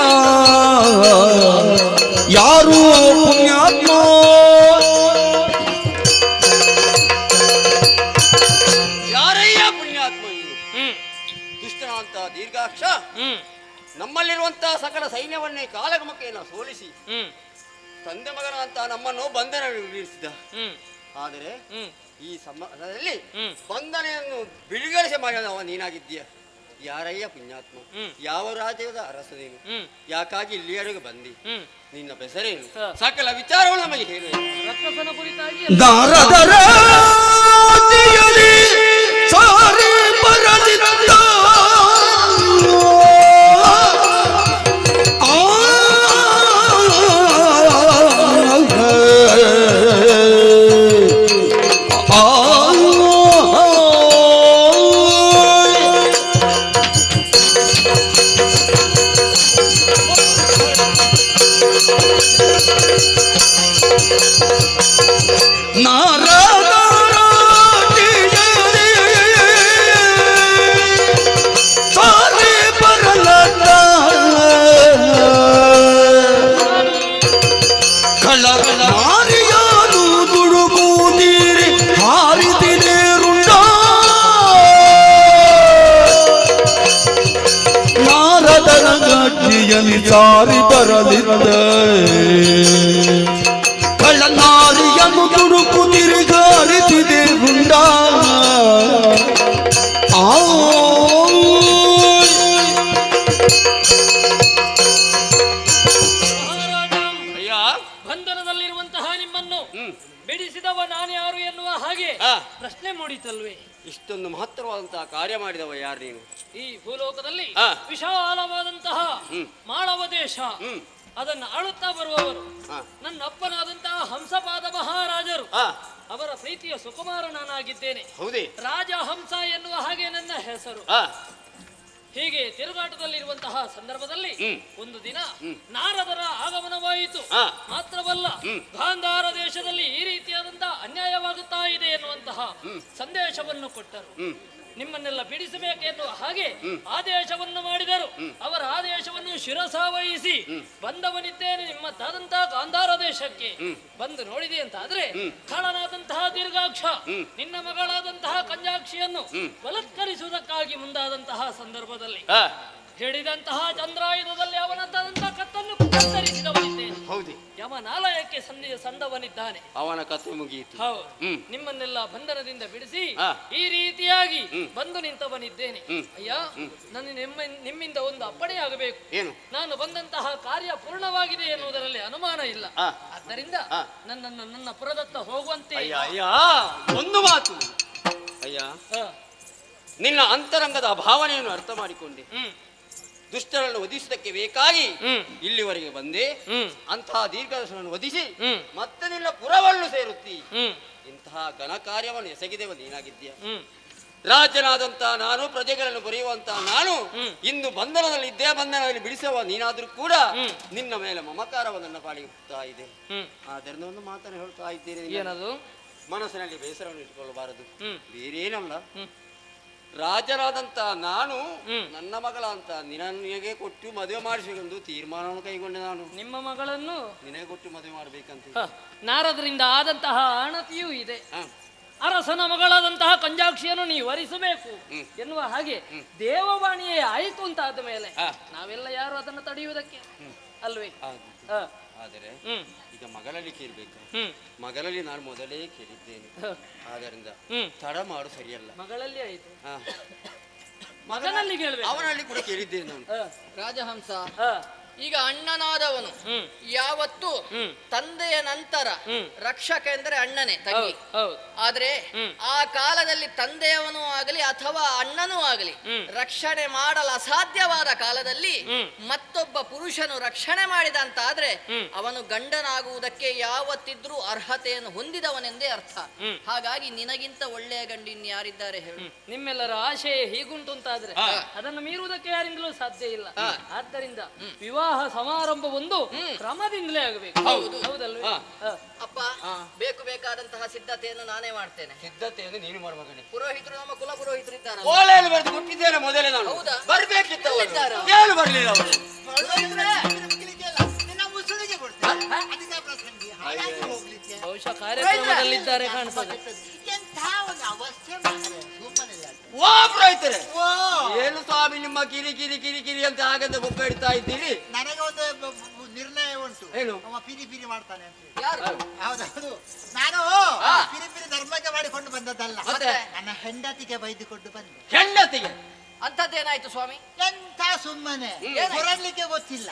ಯಾರು ಪುಣ್ಯಾತ್ಮ ನಮ್ಮಲ್ಲಿರುವಂತಹ ಸಕಲ ಸೈನ್ಯವನ್ನೇ ಕಾಲಗಮಕೆಯನ್ನು ಸೋಲಿಸಿ ತಂದೆ ಮಗನ ಅಂತ ನಮ್ಮನ್ನು ಬಂಧನ ಬೀಳಿಸಿದ. ಆದರೆ ಈ ಸಮಾಜದಲ್ಲಿ ಬಂಧನೆಯನ್ನು ಬಿಡುಗಡೆ ಮಾಡಿದವ ನೀನಾಗಿದ್ದೀಯ. ಯಾರಯ್ಯ ಪುಣ್ಯಾತ್ಮ, ಯಾವ ರಾಜ್ಯದ ಅರಸ ನೀನು? ಯಾಕಾಗಿ ಇಲ್ಲಿಯವರೆಗೆ ಬಂದಿ? ನಿನ್ನ ಬೆಸರೇನು? ಸಕಲ ವಿಚಾರಗಳು ನಮಗೆ ಹೇಳು. ರಕ್ಕಸನ ಕುರಿತಾಗಿ ಸಾರಿ ಬರಲಿದ್ದ ಕಳ್ಳನಾರಿಯನ್ನು ತುಡುಕು ತಿರುಗಾರಿಸಿದೆ ಗುಂಡ. ಬಂಧನದಲ್ಲಿರುವಂತಹ ನಿಮ್ಮನ್ನು ಬಿಡಿಸಿದವ ನಾನು ಯಾರು ಎನ್ನುವ ಹಾಗೆ ಪ್ರಶ್ನೆ ಮೂಡಿತಲ್ವೇ? ಇಷ್ಟೊಂದು ಮಹತ್ತರವಾದಂತಹ ಕಾರ್ಯ ಮಾಡಿದವ ಯಾರು ನೀನು? ಈ ಭೂಲೋಕದಲ್ಲಿ ವಿಶಾಲವಾದಂತಹ ಮಾಳವ ದೇಶ ಅದನ್ನು ಆಳುತ್ತಾ ಬರುವವರು ನನ್ನ ಅಪ್ಪನಾದಂತಹ ಹಂಸಪಾದ ಮಹಾರಾಜರು. ಅವರ ಪ್ರೀತಿಯ ಸುಕುಮಾರ ನಾನಾಗಿದ್ದೇನೆ. ರಾಜ ಹಂಸ ಎನ್ನುವ ಹಾಗೆ ನನ್ನ ಹೆಸರು. ಹೀಗೆ ತಿರುಗಾಟದಲ್ಲಿರುವಂತಹ ಸಂದರ್ಭದಲ್ಲಿ ಒಂದು ದಿನ ನಾರದರ ಆಗಮನವಾಯಿತು. ಮಾತ್ರವಲ್ಲ, ಗಾಂಧಾರ ದೇಶದಲ್ಲಿ ಈ ರೀತಿಯಾದಂತಹ ಅನ್ಯಾಯವಾಗುತ್ತಾ ಇದೆ ಎನ್ನುವಂತಹ ಸಂದೇಶವನ್ನು ಕೊಟ್ಟರು. ನಿಮ್ಮನ್ನೆಲ್ಲ ಬಿಡಿಸಬೇಕೆನ್ನುವ ಹಾಗೆ ಆದೇಶವನ್ನು ಮಾಡಿದರು. ಅವರ ಆದೇಶವನ್ನು ಶಿರಸಾವಹಿಸಿ ಬಂದವನಿದ್ದೇನೆ ನಿಮ್ಮದಾದಂತಹ ಗಾಂಧಾರ ದೇಶಕ್ಕೆ. ಬಂದು ನೋಡಿದೆ ಅಂತ ಆದ್ರೆ ಖಳನಾದಂತಹ ದೀರ್ಘಾಕ್ಷ ನಿನ್ನ ಮಗಳಾದಂತಹ ಕಂಜಾಕ್ಷಿಯನ್ನು ಬಲತ್ಕರಿಸುವುದಕ್ಕಾಗಿ ಮುಂದಾದಂತಹ ಸಂದರ್ಭದಲ್ಲಿ ಹಿಡಿದಂತಹ ಚಂದ್ರಾಯುಧದಲ್ಲಿ ಅವನದ್ದಾದಂತಹ ಕತ್ತನ್ನು ಕತ್ತರಿಸಿದವನಿದ್ದೇನೆ. ಯಮನಾಲಯಕ್ಕೆ ಸಂದವನಿದ್ದಾನೆ. ಅವನ ಕಥೆ ಮುಗಿಯಿತು. ಹೌದು, ನಿಮ್ಮನ್ನೆಲ್ಲ ಬಂಧನದಿಂದ ಬಿಡಿಸಿ ಈ ರೀತಿಯಾಗಿ ಬಂದು ನಿಂತವನಿದ್ದೇನೆ. ಅಯ್ಯ, ನನ್ನ ನಿಮ್ಮಿಂದ ಒಂದು ಅಪ್ಪಣೆಯಾಗಬೇಕು. ನಾನು ಬಂದಂತಹ ಕಾರ್ಯ ಪೂರ್ಣವಾಗಿದೆ ಎನ್ನುವುದರಲ್ಲಿ ಅನುಮಾನ ಇಲ್ಲ. ಆದ್ದರಿಂದ ನನ್ನನ್ನು ನನ್ನ ಪುರದತ್ತ ಹೋಗುವಂತೆ. ಒಂದು ಮಾತು ಅಯ್ಯ, ನಿನ್ನ ಅಂತರಂಗದ ಭಾವನೆಯನ್ನು ಅರ್ಥ ಮಾಡಿಕೊಂಡೆ. ದುಷ್ಟರನ್ನು ವಧಿಸುವುದಕ್ಕೆ ಬೇಕಾಗಿ ಇಲ್ಲಿವರೆಗೆ ಬಂದೆ. ಅಂತಹ ದೀರ್ಘದರ್ಶನನ್ನು ವಧಿಸಿ ಮತ್ತೆ ನಿನ್ನ ಪುರವನ್ನು ಸೇರುತ್ತಿ. ಇಂತಹ ಘನ ಕಾರ್ಯವನ್ನು ಎಸಗಿದೆವ ನೀನಾಗಿದ್ದೀಯ. ರಾಜನಾದಂತಹ ನಾನು, ಪ್ರಜೆಗಳನ್ನು ಬರೆಯುವಂತಹ ನಾನು ಇಂದು ಬಂಧನದಲ್ಲಿದ್ದೇ. ಬಂಧನದಲ್ಲಿ ಬಿಡಿಸುವ ನೀನಾದ್ರೂ ಕೂಡ ನಿನ್ನ ಮೇಲೆ ಮಮಕಾರವ ನನ್ನ ಪಾಲಿಗೆ ಹುಟ್ಟುತ್ತಾ ಇದೆ. ಆದ್ದರಿಂದ ಒಂದು ಮಾತನ್ನು ಹೇಳ್ತಾ ಇದ್ದೇನೆ. ಏನದು? ಮನಸ್ಸಿನಲ್ಲಿ ಬೇಸರವನ್ನು ಇಟ್ಟುಕೊಳ್ಳಬಾರದು, ಬೇರೇನಲ್ಲ. ರಾಜರಾದಂತ ನಾನು ನನ್ನ ಮಗಳ ಅಂತ ನಿನಗೆ ಕೊಟ್ಟು ಮದುವೆ ಮಾಡಿಸಬೇಕೆಂದು ತೀರ್ಮಾನವನ್ನು ಕೈಗೊಂಡೆ. ನಾನು ನಿಮ್ಮ ಮಗಳನ್ನು ನಿನಗೆ ಕೊಟ್ಟು ಮದುವೆ ಮಾಡಬೇಕಂತ. ನಾರದರಿಂದ ಆದಂತಹ ಆಣತಿಯೂ ಇದೆ. ಅರಸನ ಮಗಳಾದಂತಹ ಕಂಜಾಕ್ಷಿಯನ್ನು ನೀವು ವರಿಸಬೇಕು ಎನ್ನುವ ಹಾಗೆ ದೇವವಾಣಿಯೇ ಆಯಿತು ಅಂತ ಆದ ಮೇಲೆ ನಾವೆಲ್ಲ ಯಾರು ಅದನ್ನು ತಡೆಯುವುದಕ್ಕೆ ಅಲ್ವೇ? ಆದರೆ ಈಗ ಮಗಳಲ್ಲಿ ಕೇಳಬೇಕು. ಮಗಳಲ್ಲಿ ನಾನು ಮೊದಲೇ ಕೇಳಿದ್ದೇನೆ. ಆದ್ದರಿಂದ ತಡ ಮಾಡು ಸರಿಯಲ್ಲ. ಮಗಳಲ್ಲಿ ಆಯಿತು, ಮಗನಲ್ಲಿ ಕೇಳಬೇಕು. ಅವನಲ್ಲಿ ಕೂಡ ಕೇಳಿದ್ದೇನೆ ನಾನು. ರಾಜಹಂಸ, ಈಗ ಅಣ್ಣನಾದವನು ಯಾವತ್ತು ತಂದೆಯ ನಂತರ ರಕ್ಷಕ ಎಂದರೆ ಅಣ್ಣನೇ, ತಂಗಿ. ಆದ್ರೆ ಆ ಕಾಲದಲ್ಲಿ ತಂದೆಯವನೂ ಆಗಲಿ ಅಥವಾ ಅಣ್ಣನೂ ಆಗಲಿ ರಕ್ಷಣೆ ಮಾಡಲು ಅಸಾಧ್ಯವಾದ ಕಾಲದಲ್ಲಿ ಮತ್ತೊಬ್ಬ ಪುರುಷನು ರಕ್ಷಣೆ ಮಾಡಿದ ಅಂತ ಆದ್ರೆ ಅವನು ಗಂಡನಾಗುವುದಕ್ಕೆ ಯಾವತ್ತಿದ್ರೂ ಅರ್ಹತೆಯನ್ನು ಹೊಂದಿದವನೆಂದೇ ಅರ್ಥ. ಹಾಗಾಗಿ ನಿನಗಿಂತ ಒಳ್ಳೆಯ ಗಂಡಿನ್ ಯಾರಿದ್ದಾರೆ ಹೇಳು? ನಿಮ್ಮೆಲ್ಲರ ಆಶೆ ಹೀಗುಂಟು ಅಂತಾದ್ರೆ ಅದನ್ನು ಮೀರುವುದಕ್ಕೆ ಯಾರಿಂದಲೂ ಸಾಧ್ಯ ಇಲ್ಲ. ಆದ್ದರಿಂದ ವಿವಾಹ ಸಮಾರಂಭ ಒಂದು ಕ್ರಮದಿಂದಲೇ ಆಗಬೇಕು. ಹೌದಲ್ವೇ? ಅಪ್ಪ, ಬೇಕಾದಂತಹ ಸಿದ್ಧತೆಯನ್ನು ನಾನೇ ಮಾಡ್ತೇನೆ. ಸಿದ್ಧತೆಯನ್ನು ನೀನು ಮಾಡುವ ಮಗನೇ. ಪುರೋಹಿತರು, ನಮ್ಮ ಕುಲ ಪುರೋಹಿತರು ಇದ್ದಾರೆ. ಓಲೆಯಲ್ಲಿ ಬರೆದು ಕೊಟ್ಟಿದ್ದೇನೆ ಮೊದಲೇ ನಾನು. ಬರ್ಬೇಕಿತ್ತು, ಏನು ಬರಲಿಲ್ಲ ಅವರು. ಬಹುಶಃ ಕಾರ್ಯಕ್ರಮದಲ್ಲಿದ್ದಾರೆ ಕಾಣಿಸ್ತದೆ. ಓ ಪುರೋಹಿತರೆ, ಏನು ಸ್ವಾಮಿ ನಿಮ್ಮ ಕಿರಿ ಕಿರಿ ಕಿರಿ ಕಿರಿ ಅಂತ ಹಾಗಂತ ಬೊಬ್ಬ ಇಡ್ತಾ ಇದ್ದೀರಿ? ನನಗೆ ಒಂದು ನಿರ್ಣಯ ಉಂಟು. ಏನು? ಅವ ಪಿರಿ ಪಿರಿ ಮಾಡ್ತಾನೆ ಅಂತ ಹೇಳಿ. ಯಾರು? ಹೌದೌದು, ನಾನು ಪಿರಿ ಪಿರಿ ಧರ್ಮಕ್ಕೆ ಮಾಡಿಕೊಂಡು ಬಂದದ್ದಲ್ಲ, ಮತ್ತೆ? ನನ್ನ ಹೆಂಡತಿಗೆ ಬೈದುಕೊಂಡು ಬಂದೆ. ಹೆಂಡತಿಗೆ ಅಂಥದ್ದೇನಾಯ್ತು ಸ್ವಾಮಿ? ಎಂತ ಸುಮ್ಮನೆ ಏನಾಯ್ತು? ಹೊರಡ್ಲಿಕ್ಕೆ ಗೊತ್ತಿಲ್ಲ.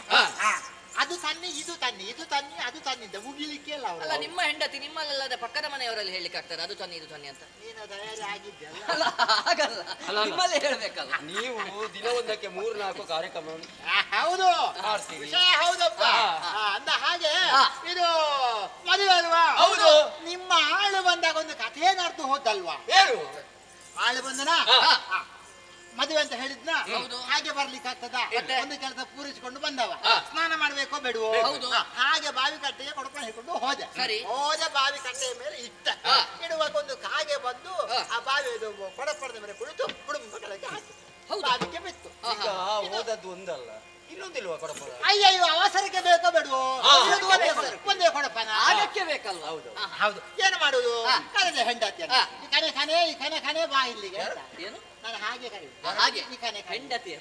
ಅದು ತನ್ನಿ, ಇದು ತನ್ನಿ, ಇದು ತನ್ನಿ, ಅದು ತನ್ನಿಂದ ಮುಗಿಲಿಕ್ಕೆ ಅಲ್ಲ ಅಲ್ಲ, ಅವರು. ನಿಮ್ಮ ಹೆಂಡತಿ ನಿಮ್ಮಲ್ಲದೆ ಪಕ್ಕದ ಮನೆಯವರಲ್ಲಿ ಹೇಳಿಕ್ಕೆ ಆಗ್ತಾರೆ ಅದು ತನ್ನಿ ಇದು ತನ್ನಿ ಅಂತ? ನೀನು ತಯಾರಿ ಆಗಿದ್ದೆಲ್ಲ. ಅಲ್ಲ, ಹಾಗಲ್ಲ, ನಿಮ್ಮಲ್ಲೇ ಹೇಳ್ಬೇಕಲ್ಲ. ನೀವು ದಿನವೊಂದಕ್ಕೆ 3-4 ಕಾರ್ಯಕ್ರಮವನ್ನು ಹೌದು, ಮಾಡ್ತೀವಿ. ವಿಷಯ ಹೌದಪ್ಪ. ಅಂದ ಹಾಗೆ ಇದು ಮದುವೆ ಅಲ್ವಾ? ಹೌದು. ನಿಮ್ಮ ಆಳು ಬಂದಾಗ ಒಂದು ಕಥೆಯನ್ನು ಅರ್ಥ ಹೋದಲ್ವಾ? ಏನು? ಆಳು ಬಂದನ ಮದುವೆ ಅಂತ ಹೇಳಿದ್ನ, ಹಾಗೆ ಬರ್ಲಿಕ್ಕೆ ಆಗ್ತದ? ಒಂದು ಕೆಲಸ ಪೂರೈಸಿಕೊಂಡು ಬಂದವ, ಸ್ನಾನ ಮಾಡ್ಬೇಕೋ ಬೇಡವೋ? ಹಾಗೆ ಬಾವಿ ಕಟ್ಟೆಗೆ ಕೊಡ್ಕೊಂಡು ಹೇಳ್ಕೊಂಡು ಹೋದೆ. ಹೋದೆ, ಬಾವಿ ಕಟ್ಟೆಯ ಮೇಲೆ ಇಟ್ಟ. ಇಡುವಾಗ ಒಂದು ಕಾಗೆ ಬಂದು ಆ ಬಾವಿ ಕೊಡಪಡದ ಮೇಲೆ ಕುಳಿತು ಕುಡುಂಬ ಕೆಳಗೆ ಹಾಕಿ ಬಾವಿಗೆ ಬಿತ್ತು. ಈಗ ಹೋದದ್ದು ಒಂದಲ್ಲ, ಇನ್ನೊಂದಿಲ್ವಾ ಕೊಡಪಡ? ಅಯ್ಯಯ್ಯೋ, ಅವಸರಕ್ಕೆ ಬೇಕೋ ಬೇಡವೋ? ಒಂದೇ ಕೊಡಪನ ಆಗಕ್ಕೆ ಬೇಕಲ್ವ? ಹೌದು. ಏನು ಮಾಡುದು? ಕರೆದೆ ಹೆಂಡತಿಯನ್ನು, ಈ ಕನೆ ಕನೆ, ಈ ಕನೆ ಕನೆ ಬಾ ಇಲ್ಲಿಗೆ. ಏನು? ನಾನು ಹಾಗೆ ಕರೆಯುದು, ಹಾಗೆ ಈ ಕನೆ ಕನೆ. ಹೆಂಡತಿ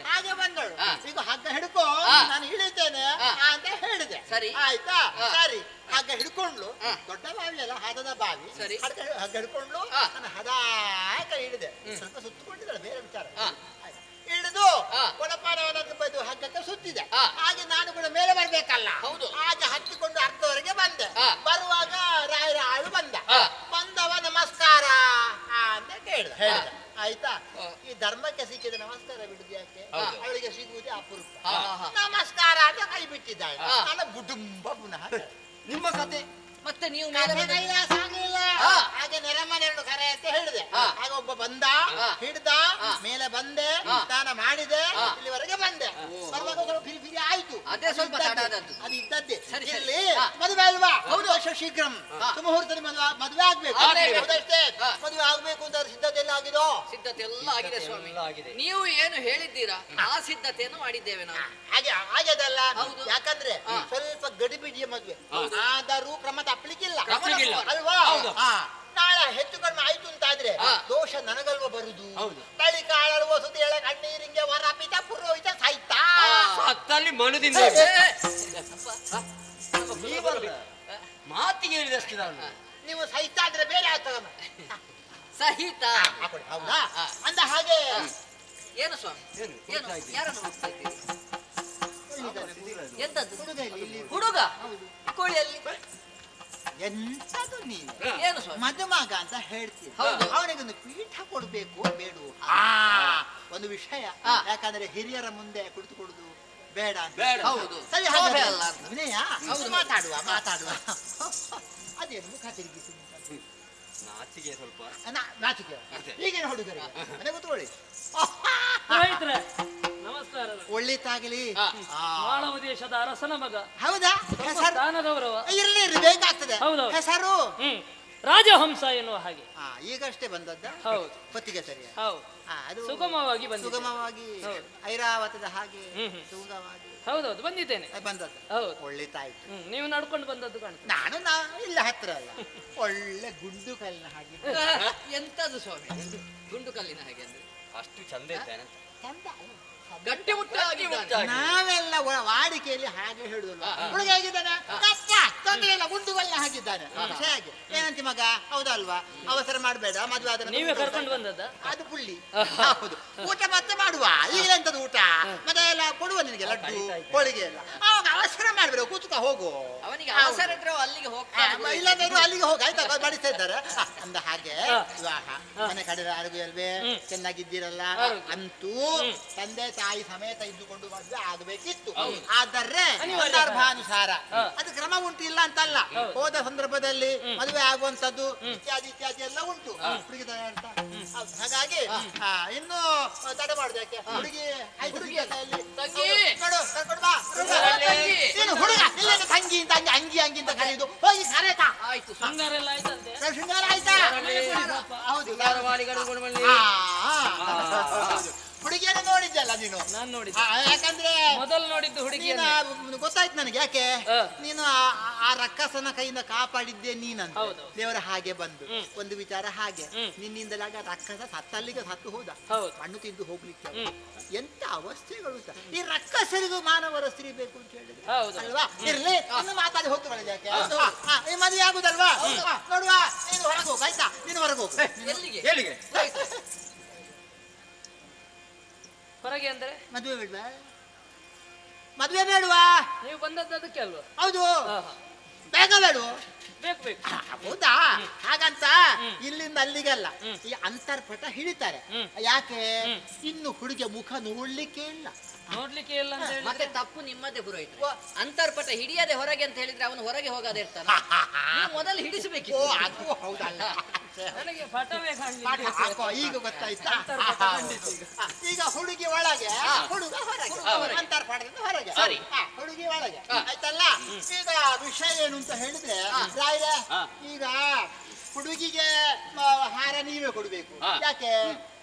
ಹಾಗೆ ಬಂದಳು. ಈಗ ಹಗ್ಗ ಹಿಡ್ಕೊ, ನಾನು ಇಳಿತೇನೆ ಅಂತ ಹೇಳಿದೆ. ಸರಿ. ಆಯ್ತಾ? ಸರಿ, ಹಗ್ಗ ಹಿಡ್ಕೊಂಡ್ಲು. ದೊಡ್ಡ ಬಾವಿ ಅಲ್ಲ, ಹದದ ಬಾವಿ. ಸರಿ. ಹಗ್ಗ ಹಿಡ್ಕೊಂಡ್ಲು, ನಾನು ಹದಾಕ ಹಿಡಿದೆ. ಸ್ವಲ್ಪ ಸುತ್ತಕೊಂಡಿದ್ದಾಳೆ, ಬೇರೆ ವಿಚಾರ. ಹಿಡಿದು ಕೊಡಪಾನವನನ್ನು ಬೈದು ಹಗ್ಗಕ್ಕೆ ಸುತ್ತಿದೆ. ಹಾಗೆ ನಾನು ಕೂಡ ಮೇಲೆ ಬರ್ಬೇಕಲ್ಲ, ಹಾಗೆ ಹತ್ತಿಕೊಂಡು ಅರ್ಧವರೆಗೆ ಬಂದೆ. ಬರುವಾಗ ರಾಯರ ಆಳು ಬಂದವ ನಮಸ್ಕಾರ ಅಂತ ಹೇಳಿದ. ಆಯ್ತಾ? ಈ ಧರ್ಮಕ್ಕೆ ಸಿಕ್ಕಿದ ನಮಸ್ಕಾರ ಬಿಡುದು ಯಾಕೆ? ಅವಳಿಗೆ ಸಿಗುವುದೇ ಅಪರೂಪ. ನಮಸ್ಕಾರ ಅಂತ ಕೈ ಬಿಟ್ಟಿದ್ದಾಳೆ. ನಾನು ಬುಡುಂಬ ಪುನಃ. ನಿಮ್ಮ ಕತೆ ಮತ್ತೆ ನೀವು ಸಾಗಲಿಲ್ಲ. ಹಾಗೆ ನೆರೆಮನೆಯನ್ನು ಕರೆ ಅಂತ ಹೇಳಿದೆ. ಆಗ ಒಬ್ಬ ಬಂದ, ಹಿಡ್ದ, ಮೇಲೆ ಬಂದೆ, ಸ್ನಾನ ಮಾಡಿದೆ, ಇಲ್ಲಿವರೆಗೆ ಬಂದೆ. ಬರುವಾಗ ಸ್ವಲ್ಪ ಫಿರಿ ಫಿರಿ ಆಯ್ತು. ಅದೇ ಸ್ವಲ್ಪ ಅದು ಇದ್ದದ್ದೇ. ಇಲ್ಲಿ ಮದುವೆ ಅಲ್ವಾ? ಹೌದು, ಶೀಘ್ರಂ ಸುಮುಹೂರ್ತದಲ್ಲಿ ಮದುವೆ ಆಗ್ಬೇಕು. ಹೌದಷ್ಟೇ, ಮದುವೆ ಆಗ್ಬೇಕು ಅಂತ ಸಿದ್ಧತೆ ಎಲ್ಲ ಆಗಿದೋ? ಸಿದ್ಧತೆ ಎಲ್ಲ ಆಗಿದೆ ಸ್ವಾಮಿ. ನೀವು ಏನು ಹೇಳಿದ್ದೀರಾ ಆ ಸಿದ್ಧತೆಯನ್ನು ಮಾಡಿದ್ದೇವೆ ನಾವು. ಹಾಗೆ ಆಗ್ಯದಲ್ಲ? ಯಾಕಂದ್ರೆ ಸ್ವಲ್ಪ ಗಡಿಬಿಡಿಯ ಮದುವೆ ಆದರೂ ಕ್ರಮ ತಪ್ಪಲಿಕ್ಕಿಲ್ಲ ಅಲ್ವಾ? ನಾಳೆ ಹೆಚ್ಚು ಕಡಿಮೆ ಆಯ್ತು ಅಂತಾದ್ರೆ ದೋಷ ನನಗಲ್ವ ಬರುದು? ತಳಿ ಕಾಳಲ್ವ ಸುದ್ದಿ ಹೇಳ ಕಣ್ಣೀರಿಂಗೆ ವರಪಿತ ಪುರೋಹಿತ ಸಾಯ್ತಾ ಹತ್ತಲ್ಲಿ ಮನದಿಂದ ಮಾತಿಗೆ ಹೇಳಿದಷ್ಟು ನಾನು. ನೀವು ಸಹಿತ ಅಂದ್ರೆ ಬೇರೆ ಆಗ್ತದ ಸಹಿತ. ಹೌದಾ? ಅಂದ ಹಾಗೆ ಏನು ಸ್ವಾಮಿ? ಏನು ಯಾರನ್ನು ಹೋಗ್ತಾ ಇದ್ದೀರಿ? ಎಂತದ್ದು ಹುಡುಗ? ಕೋಳಿಯಲ್ಲಿ ಎಂತದು ನೀನು? ಏನು ಸ್ವಾಮಿ? ಮದುಮಗ ಅಂತ ಹೇಳ್ತೀನಿ. ಅವನಿಗೊಂದು ಪೀಠ ಕೊಡ್ಬೇಕು ಬೇಡು? ಒಂದು ವಿಷಯ, ಯಾಕಂದ್ರೆ ಹಿರಿಯರ ಮುಂದೆ ಕುಳಿತುಕೊಡುದು ಬೇಡ ಅಂತ. ಸರಿ, ವಿನಯ ಮಾತಾಡುವ. ಅದೇನು ಮುಖ ತಿರುಗಿಸಿ ನಾಚಿಕೆ ಸ್ವಲ್ಪ ನಾಚಿಕೆ ಈಗೇನು ಹುಡುಗರಿಗೆ ಮನೆ ಕೂತ್ಕೊಳ್ಳಿ. ನಮಸ್ಕಾರ. ಒಳ್ಳಿತಾಗಲಿ. ಮಾಳವ ದೇಶದ ಅರಸನ ಮಗ. ಹೌದಾ? ದಾನ ಗೌರವ ಇರ್ಲಿ, ಬೇಕಾಗ್ತದೆ. ಹೆಸರು ರಾಜಹಂಸ ಎನ್ನುವ ಹಾಗೆ. ಈಗಷ್ಟೇ ಬಂದದ್ದ? ಹೌದು. ಹೊತ್ತಿಗೆ ಸರಿ. ಅದು ಸುಗಮವಾಗಿ ಬಂದ. ಸುಗಮವಾಗಿ ಐರಾವತದ ಹಾಗೆ ಸುಗಮವಾಗಿ. ಹೌದೌದು, ಬಂದಿದ್ದೇನೆ. ಬಂದದ್ದು. ಹೌದು, ಒಳ್ಳೆತಾಯ್ತು. ನೀವು ನಡ್ಕೊಂಡು ಬಂದದ್ದು ಕಾಣ್ತದೆ. ನಾನು ಇಲ್ಲ ಹತ್ರ ಅಲ್ಲ, ಒಳ್ಳೆ ಗುಂಡು ಕಲ್ಲಿನ ಹಾಗೆ. ಎಂತದು ಸ್ವಾಮಿ ಗುಂಡು ಕಲ್ಲಿನ ಹಾಗೆ ಅಂದ್ರೆ? ಅಷ್ಟು ಚಂದ ಇದ್ದಾನೆ. ಚಂದ ಗಟ್ಟಿ ಮುಟ್ಟಾಗಿ ನಾವೆಲ್ಲ ವಾಡಿಕೆಯಲ್ಲಿ ಹಾಗೆ ಹೇಳುದಲ್ಲ. ಹುಡುಗ ಹೇಗಿದ್ದಾನೆ? ತೊಂದರೆ ಇಲ್ಲ, ಗುಂಡುಗಲ್ಲ ಹಾಗಿದ್ದಾನೆ. ಹಾಗೆ ಏನಂತ ಮಗ? ಹೌದಲ್ವಾ? ಅವಸರ ಮಾಡಬೇಡ, ಮದುವೆ ಆದ ನೀವೇ ಕರ್ಕೊಂಡು ಬಂದದ್ದ? ಅದು ಪುಳ್ಳಿ. ಹೌದು. ಊಟ ಮತ್ತೆ ಮಾಡುವ. ಈಗಲೆಂತದ್ದು ಊಟ? ಮತ್ತೆ ಎಲ್ಲ ಕೊಡುವ ನಿನಗೆ, ಲಡ್ಡು ಹೋಳಿಗೆ ಎಲ್ಲ. ಅವಾಗ ಅವಸರ ಮಾಡಬೇಡ, ಕೂತ್ಕ ಹೋಗು. ಅವನಿಗೆ ಅವಸರ ಇದ್ರೆ ಅಲ್ಲಿಗೆ ಹೋಗ್ತಾನೆ. ಇಲ್ಲಂದ್ರೆ ಅಲ್ಲಿಗೆ ಹೋಗಿ. ಆಯ್ತಾ? ಬಡಿಸ್ತಾ ಇದ್ದಾರೆ. ಅಂದ ಹಾಗೆ ವಿವಾಹ ಮನೆ ಕಡೆ ಅಡುಗೆ ಅಲ್ವೇ? ಚೆನ್ನಾಗಿದ್ದೀರಲ್ಲ? ಅಂತೂ ತಂದೆ ತಾಯಿ ಸಮೇತ ಇದ್ದುಕೊಂಡು ಮದುವೆ ಆಗಬೇಕಿತ್ತು. ಆದರೆ ಸಂದರ್ಭಾನುಸಾರ ಅದು ಕ್ರಮ ಉಂಟು, ಇಲ್ಲ ಅಂತಲ್ಲ. ಹೋದ ಸಂದರ್ಭದಲ್ಲಿ ಮದುವೆ ಆಗುವಂತದ್ದು ಇತ್ಯಾದಿ ಇತ್ಯಾದಿ ಎಲ್ಲ ಉಂಟು. ಹುಡುಗಿ ಹಾಗಾಗಿ ಇನ್ನು ತಡೆ ಮಾಡುದಕ್ಕೆ ಹುಡುಗಿ ಹುಡುಗ ಇಲ್ಲ ತಂಗಿ ಅಂತ ಅಂಗಿ ಅಂಗಿ ಅಂತ ಕರೆಯುದು. ಹೋಗಿ ಕರೆತಾ ಆಯ್ತು. ಶೃಂಗಾರ ಎಲ್ಲ ಆಯ್ತಂತೆ? ಶೃಂಗಾರ ಆಯ್ತಾ? ಹೌದು. ಹುಡುಗಿ ಹುಡುಗಿಯನ್ನು ನೋಡಿದ್ದಲ್ಲ ನೀನು? ನಾನ್ ನೋಡಿದ್ದೆ. ಯಾಕಂದ್ರೆ ಮೊದಲು ನೋಡಿದ್ದು ಹುಡುಗಿ. ಗೊತ್ತಾಯ್ತು ನನಗೆ. ಯಾಕೆ ನೀನು ಆ ರಕ್ಕಸನ ಕೈಯಿಂದ ಕಾಪಾಡಿದ್ದೆ ನೀನಂತ. ದೇವರ ಹಾಗೆ ಬಂದು ಒಂದು ವಿಚಾರ ಹಾಗೆ ನಿನ್ನಿಂದಲಾಗ ರಕ್ಕಸ ಸತ್ತಲ್ಲಿಗೆ ಸತ್ತು ಹೋದ. ಮಣ್ಣು ತಿಂದು ಹೋಗ್ಲಿಕ್ಕೆ ಎಂತ ಅವಸ್ಥೆಗಳು. ಈ ರಕ್ಕಸರಿಗೂ ಮಾನವರ ಸ್ತ್ರೀ ಬೇಕು ಅಂತ ಹೇಳಿದ್ರೆ ಅಲ್ವಾ? ಇರ್ಲಿ, ಇನ್ನು ಮಾತಾಡಿ ಹೋಗ್ತುಕೊಳ್ಳಿ. ಯಾಕೆ ಈ ಮದುವೆ ಆಗುದಲ್ವಾ? ನೋಡುವ, ನೀನು ಹೊರಗೆ ಹೋಗು ಆಯ್ತಾ? ನೀನು ಹೊರಗೆ ಹೋಗು. ಎಲ್ಲಿಗೆ? ಹೊರಗೆ ಅಂದ್ರೆ ಮದುವೆ ಬೇಡವಾ? ಮದುವೆ ಬೇಡವಾ? ನೀವು ಬಂದದ್ದು ಅದಕ್ಕೆ ಅಲ್ವಾ? ಹೌದು. ಬೇಗ ಬೇಡವಾ? ಬೇಕು ಬೇಕು. ಹೌದಾ? ಹಾಗಂತ ಇಲ್ಲಿಂದ ಅಲ್ಲಿಗಲ್ಲ, ಈ ಅಂತರ್ಪಟ ಹಿಡಿತಾರೆ. ಯಾಕೆ? ಇನ್ನು ಹುಡುಗಿಯ ಮುಖ ನೋಡ್ಲಿಕ್ಕೆ ಇಲ್ಲ. ನೋಡ್ಲಿಕ್ಕೆ ಇಲ್ಲ ಅಂತ ಹೇಳಿ ಮತ್ತೆ ತಪ್ಪು ನಿಮ್ಮದೇ ಪುರೋಹಿತ. ಅಂತರ್ಪಟ ಹಿಡಿಯದೆ ಹೊರಗೆ ಅಂತ ಹೇಳಿದ್ರೆ ಅವನು ಹೊರಗೆ ಹೋಗದೆ ಇರ್ತಾನೆ. ನೀವು ಮೊದಲು ಹಿಡಿಸಬೇಕಿತ್ತು. ಅದು ಹೌದಲ್ಲ. ನನಗೆ ಪಟವೇ ಈಗ ಗೊತ್ತಾಯ್ತಾ? ಈಗ ಹುಡುಗಿ ಒಳಗೆ, ಹುಡುಗ ಹೊರಗೆ, ಅಂತರ್ಪಟದಿಂದ ಹೊರಗೆ, ಹುಡುಗಿ ಒಳಗೆ ಆಯ್ತಲ್ಲ. ಈಗ ವಿಷಯ ಏನು ಅಂತ ಹೇಳಿದ್ರೆ ರಾಯ್ರೆ, ಈಗ ಹುಡುಗಿಗೆ ಹಾರ ನೀವೇ ಕೊಡ್ಬೇಕು. ಯಾಕೆ?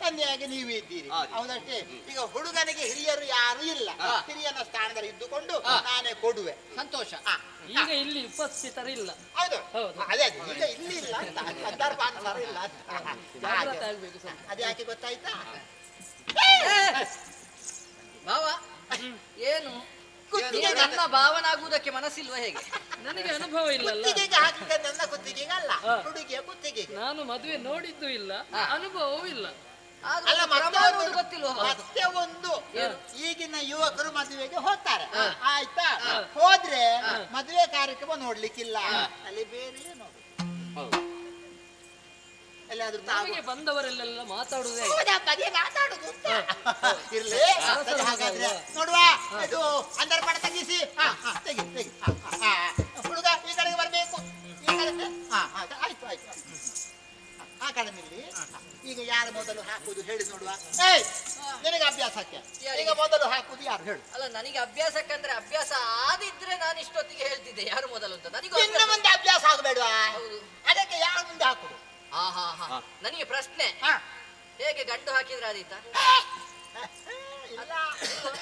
ತಂದೆಯಾಗಿ ನೀವೇ ಇದ್ದೀರಿ, ಹೌದಷ್ಟೇ. ಈಗ ಹುಡುಗನಿಗೆ ಹಿರಿಯರು ಯಾರು ಇಲ್ಲ, ಹಿರಿಯನ ಸ್ಥಾನದಲ್ಲಿ ಇದ್ದುಕೊಂಡು ನಾನೇ ಕೊಡುವೆ. ಸಂತೋಷ. ಈಗ ಇಲ್ಲಿ ಉಪಸ್ಥಿತರಿಲ್ಲ. ಹೌದು, ಅದೇ ಈಗ ಇಲ್ಲಿ ಇಲ್ಲ ಅಂತ, ಅಂತರ್ಪಾನ ಇಲ್ಲ. ಅದೇ ಯಾಕೆ ಗೊತ್ತಾಯ್ತಾ? ಭಾವ ಏನು ನನ್ನ ಭಾವನಾಗುವುದಕ್ಕೆ ಮನಸ್ಸಿಲ್ವ ಹೇಗೆ? ನನಗೆ ಅನುಭವ ಇಲ್ಲ. ಕುತ್ತಿಗೆಗೆ ಹಾಕಿದ ನನ್ನ ಕುತ್ತಿಗೆಗೆ ಅಲ್ಲ, ಹುಡುಗಿಯ ಕುತ್ತಿಗೆ. ನಾನು ಮದುವೆ ನೋಡಿದ್ದು ಇಲ್ಲ, ಅನುಭವವೂ ಇಲ್ಲ. ಅಲ್ಲ, ಗೊತ್ತಿಲ್ವ? ಮತ್ತೆ ಒಂದು ಈಗಿನ ಯುವಕರು ಮದುವೆಗೆ ಹೋಗ್ತಾರೆ ಆಯ್ತಾ? ಹೋದ್ರೆ ಮದುವೆ ಕಾರ್ಯಕ್ರಮ ನೋಡ್ಲಿಕ್ಕಿಲ್ಲ, ಅಲ್ಲಿ ಬೇರೆ ನೋಡಿ. ಎಲ್ಲಾದ್ರೂ ನಮಗೆ ಬಂದವರೆಲ್ಲ ಮಾತಾಡುವುದೇ ಮಾತಾಡುದು ಇರ್ಲಿ. ಹಾಗಾದ್ರೆ ನೋಡುವ, ಇದು ಅಂತರ್ಪಟ ತಗ್ಗಿಸಿ, ತೆಗಿ ತೆಗಿ. ಹುಡುಗ ಈ ಕಡೆಗೆ ಬರ್ಬೇಕು, ಈ ಕಡೆ. ಆಯ್ತು ಆಯ್ತು. ಆ ಕಡೆ ನಿಲ್ಲಿ. ಈಗ ಯಾರು ಮೊದಲು ಹಾಕುದು ಹೇಳಿ ನೋಡುವ. ಏಯ್, ನಿನಗೆ ಅಭ್ಯಾಸಕ್ಕೆ ಈಗ ಮೊದಲು ಹಾಕುದು ಯಾರು ಹೇಳು? ಅಲ್ಲ, ನನಗೆ ಅಭ್ಯಾಸಕ್ಕಂದ್ರೆ ಅಭ್ಯಾಸ ಆದಿದ್ರೆ ನಾನು ಇಷ್ಟೊತ್ತಿಗೆ ಹೇಳ್ತಿದ್ದೆ ಯಾರು ಮೊದಲು ಅಂತ. ನನಗೆ ಇನ್ನು ಮುಂದೆ ಅಭ್ಯಾಸ ಆಗಬೇಡವಾ? ಅದಕ್ಕೆ ಯಾರು ಮುಂದೆ ಹಾಕುದು? ನನಗೆ ಪ್ರಶ್ನೆ, ಹೇಗೆ ಗಂಡು ಹಾಕಿದ್ರೆ ಆದೀತಾ? ಇಲ್ಲ,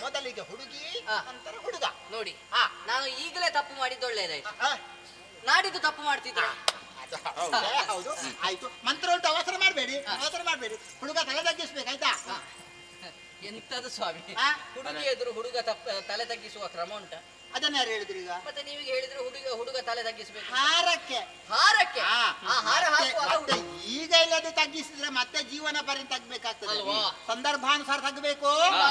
ಮೊದಲಿಗೆ ಹುಡುಗಿ ನಂತರ ಹುಡುಗ. ನೋಡಿ, ನಾನು ಈಗಲೇ ತಪ್ಪು ಮಾಡಿದ್ದು ಒಳ್ಳೇದಾಯ್ತು. ನಾಡಿದ್ದು ತಪ್ಪು ಮಾಡ್ತಿದ್ದೆ. ಹೌದು, ಆಯ್ತು. ಮಂತ್ರ ಉಂಟು, ಅವಸರ ಮಾಡಬೇಡಿ, ಅವಸರ ಮಾಡಬೇಡಿ. ಹುಡುಗ ತಲೆ ತಗ್ಗಿಸ್ಬೇಕಾಯ್ತಾ? ಎಂತದು ಸ್ವಾಮಿ, ಹುಡುಗಿ ಎದುರು ಹುಡುಗ ತಲೆ ತಗ್ಗಿಸುವ ಕ್ರಮ ಉಂಟ? ಅದನ್ನ ಯಾರು ಹೇಳಿದ್ರು ಈಗ? ಮತ್ತೆ ನೀವು ಹೇಳಿದ್ರೆ ಹುಡುಗ ತಲೆ ತಗ್ಗಿಸ್ಬೇಕು. ಹಾರಕ್ಕೆ ಹಾರಕ್ಕೆ ಹಾರ ಹಾಕುವ. ಈಗ ಇಲ್ಲದೆ ತಗ್ಗಿಸಿದ್ರೆ ಮತ್ತೆ ಜೀವನ ಪರ್ಯಂತ ತಗ್ಬೇಕಾಗ್ತದೆ. ಸಂದರ್ಭಾನುಸಾರ ತಗ್ಬೇಕು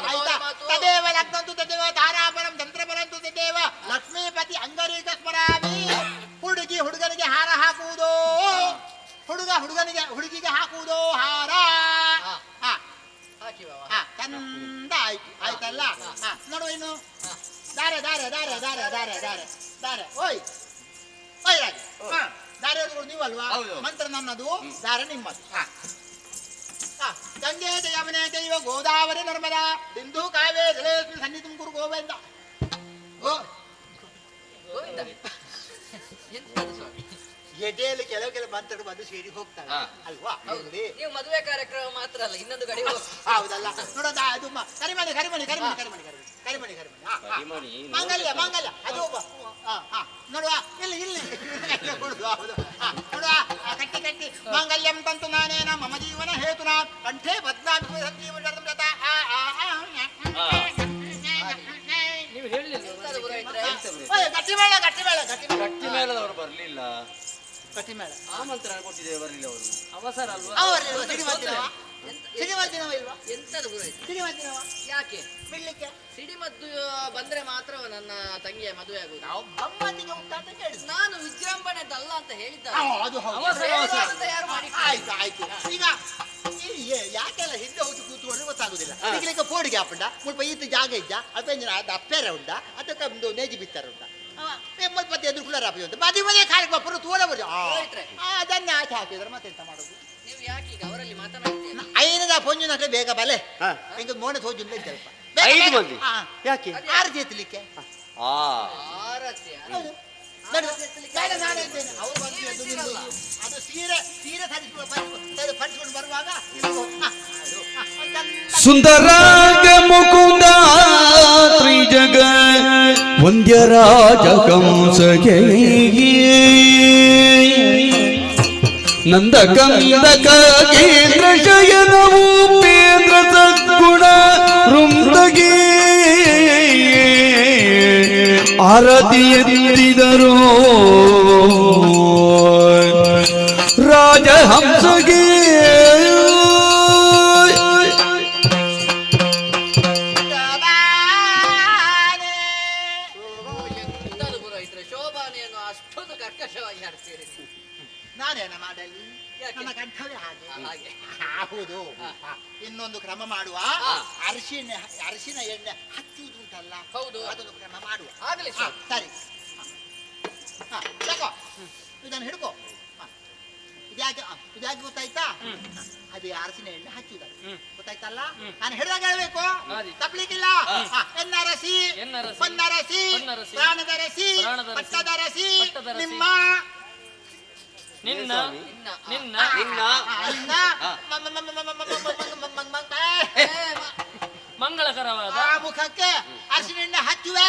ಆಯ್ತಾ? ತದೇವ ಲಗ್ನಂತು ತದೇವ ತಾರಾಪರಂ ತಂತ್ರಪರಂತು ತದೇವ ಲಕ್ಷ್ಮೀಪತಿ ಅಂಗರೀಕ ಸ್ಮರಾಮಿ. ಹುಡುಗನಿಗೆ ಹಾರ ಹಾಕುವುದು, ಹುಡುಗಿಗೆ ಹಾಕುವುದು ಹಾರ. ತಂದ ಆಯ್ತು, ಆಯ್ತಲ್ಲ. ನೋಡುವ ಇನ್ನು ದಾರೆ ದಾರೆ ದಾರೆ ದಾರೆ ದಾರೆ ದಾರೆ ದಾರೆ. ಓಯ್ ಓಯ್ ರಾಜ, ದಾರೆ ನೀವಲ್ವಾ? ಮಂತ್ರ ನನ್ನದು, ದಾರೆ ನಿಮ್ಮದು. ಗಂಗೆ ಯಮುನೆ ದೈವ ಗೋದಾವರಿ ನರ್ಮದಾ ಸಿಂಧು ಕಾವೇರಿ ಸನ್ನಿ ತುಮಕೂರು ಗೋವಿಂದ. ಎಡೆಯಲ್ಲಿ ಕೆಲವು ಮಂತ್ರಗಳು ಬಂದು ಸೇರಿ ಹೋಗ್ತಾರೆ ಅಲ್ವಾ? ನೀವು ಮದುವೆ ಕಾರ್ಯಕ್ರಮ ಮಾತ್ರ ಅಲ್ಲ, ಇನ್ನೊಂದು ಕಡೆ ಹೌದಲ್ಲ. ನೋಡೋದ ಅದು ಕರಿಮಣಿ ಕರಿಮಣಿ ಕರಿಮಣಿ ಕರಿಮಣಿ ಕರಿಮಣಿ ಕರಿಮಣಿ ಮಾಂಗಲ್ಯ ಮಾಂಗಲ್ಯ ಅದು ನೋಡುವ. ಇಲ್ಲಿ ಇಲ್ಲಿ ನೋಡುವ, ಕಟ್ಟಿ ಕಟ್ಟಿ ಮಾಂಗಲ್ಯಂ ತಂತು ನಾನೇನ ಮಮ ಜೀವನ ಹೇತುನಾ ಕಂಠೆ ಬದ್ನಾಮಿ ನೀವು ಹೇಳಿಲ್ಲ. ಗಟ್ಟಿ ಮೇಳ ಗಟ್ಟಿ ಮೇಳ ಗಟ್ಟಿ ಮೇಳದವರು ಬರ್ಲಿಲ್ಲ. ಗಟ್ಟಿ ಮೇಳ ಆಮಂತ್ರಣ ಕೊಟ್ಟಿದ್ದೇವೆ, ಬರಲಿಲ್ಲ ಅವರು. ಅವಸರ ಅಲ್ವಾ? ಸಿಡಿಮದ್ದಿನವ ಇಲ್ವಾ? ಎಂತದು ಪುರೋಹಿತ? ಸಿಡಿಮದ್ದಿನವ ಯಾಕೆ ಬಿಡ್ಲಿಕ್ಕೆ? ಸಿಡಿಮದ್ದು ಬಂದ್ರೆ ಮಾತ್ರ ನನ್ನ ತಂಗಿಯ ಮದುವೆ ಆಗುದು. ಗಮ್ಮತ್ತಿಗೆ ಉಂಟ ಅಂತ ಕೇಳಿದ್ರು. ನಾನು ವಿಜೃಂಭಣೆದಲ್ಲ ಅಂತ ಹೇಳಿದ್ದ. ಅದು ಯಾರು ಮಾಡಿ. ಆಯ್ತು ಆಯ್ತು. ಈಗ ಯಾಕೆಲ್ಲ ಹಿಂದೆ ಹೋಗಿ ಕೂತ್ಕೊಂಡು ಗೊತ್ತಾಗುದಿಲ್ಲ. ಈಗ ಪೋಡಿಗೆ ಹಾಪುಂಡ ಮುಲ್ಪ ಈತ ಜಾಗ ಇದ್ದ ಅಪ್ಪೆಂಜಿನ ಅಪ್ಪೇರ ಉಂಡ ಅದಕ್ಕೆ ಒಂದು ನೇಜಿ ಬಿತ್ತಾರೆ ಉಂಟ ಮತ್ತೆ ಎದುರು ಕುಳ್ಳರ ಅಂತ ಮದುವೆ ಕಾರ್ಯಕ್ರಮ ಪುರ ತೋರ ಬರ ಅದನ್ನೇ ಆಚೆ ಹಾಕಿದ್ರೆ ಮತ್ತೆಂತ ಮಾಡೋದು? ನೀವು ಯಾಕೆ ಈಗ ಅವರಲ್ಲಿ ಮಾತನಾಡ್ತೀರಿ? ಐನದ ಪೊಂಜಿನ ಬೇಗ ಬಲೆ ಹಿಂಗ ಮೋನೆ ಹೋಜಿಲ್ಲ ಸ್ವಲ್ಪ ಯಾಕೆ ಆರತಿ ಎತ್ತಲಿಕ್ಕೆ. ಅದು ಸೀರೆ ಸೀರೆ ಪಡಿಸ್ಕೊಂಡು ಬರುವಾಗ ಸುಂದರಾಗ ಮುಕುಂದ ತ್ರಿಜಗ ವಂದ್ಯರಾಜ ಕಂಸಗೆ ನಂದ ಕಂದಕ ಕೇಂದ್ರ ಶಯನ ಉಪೇಂದ್ರ ಸದ್ಗುಣ ವೃಂದಗೆ ಆರತಿ ಎತ್ತಿದರು ರಾಜಹಂಸಗೆ ಶೋಭಾನೆಯನ್ನು ಅಷ್ಟೊಂದು ಕರ್ಕಶವಾಗಿ ಆಡ್ತೀರಿ. ನಾನೇನ ಮಾಡಲಿ, ನನ್ನ ಕಂಠವೇ ಹಾಗೆ. ಹೌದು, ಇನ್ನೊಂದು ಕ್ರಮ ಮಾಡುವ. ಅರಿಶಿನ ಎಣ್ಣೆ ಹಚ್ಚುವುದುಂಟಲ್ಲ, ಹೌದು, ಅದೊಂದು ಕ್ರಮ ಮಾಡುವ. ಆಗಲಿ ಸರಿ. ತಗೋ, ಇದನ್ನು ಹಿಡ್ಕೋ. ಇದ್ಯಾಕೆ ಗೊತ್ತಾಯ್ತಾ? ಅದೇ ಅರಸಿನ ಎಣ್ಣೆ ಹಚ್ಚುವುದಲ್ಲ, ಗೊತ್ತಾಯ್ತಲ್ಲ? ನಾನು ಹಿಡಿದಾಗ ಹೇಳ್ಬೇಕು, ತಪ್ಪಲಿಕ್ಕಿಲ್ಲ. ಎನ್ನರಸಿ, ಹೊನ್ನರಸಿ, ಪ್ರಾಣದರಸಿ, ಪಟ್ಟದರಸಿ, ನಿಮ್ಮ ನಿನ್ನ ನಿನ್ನ ಮಂಗಳಕರವಾದ ಮುಖಕ್ಕೆ ಅರಿಶಿನ ಎಣ್ಣೆ ಹಚ್ಚುವೆ.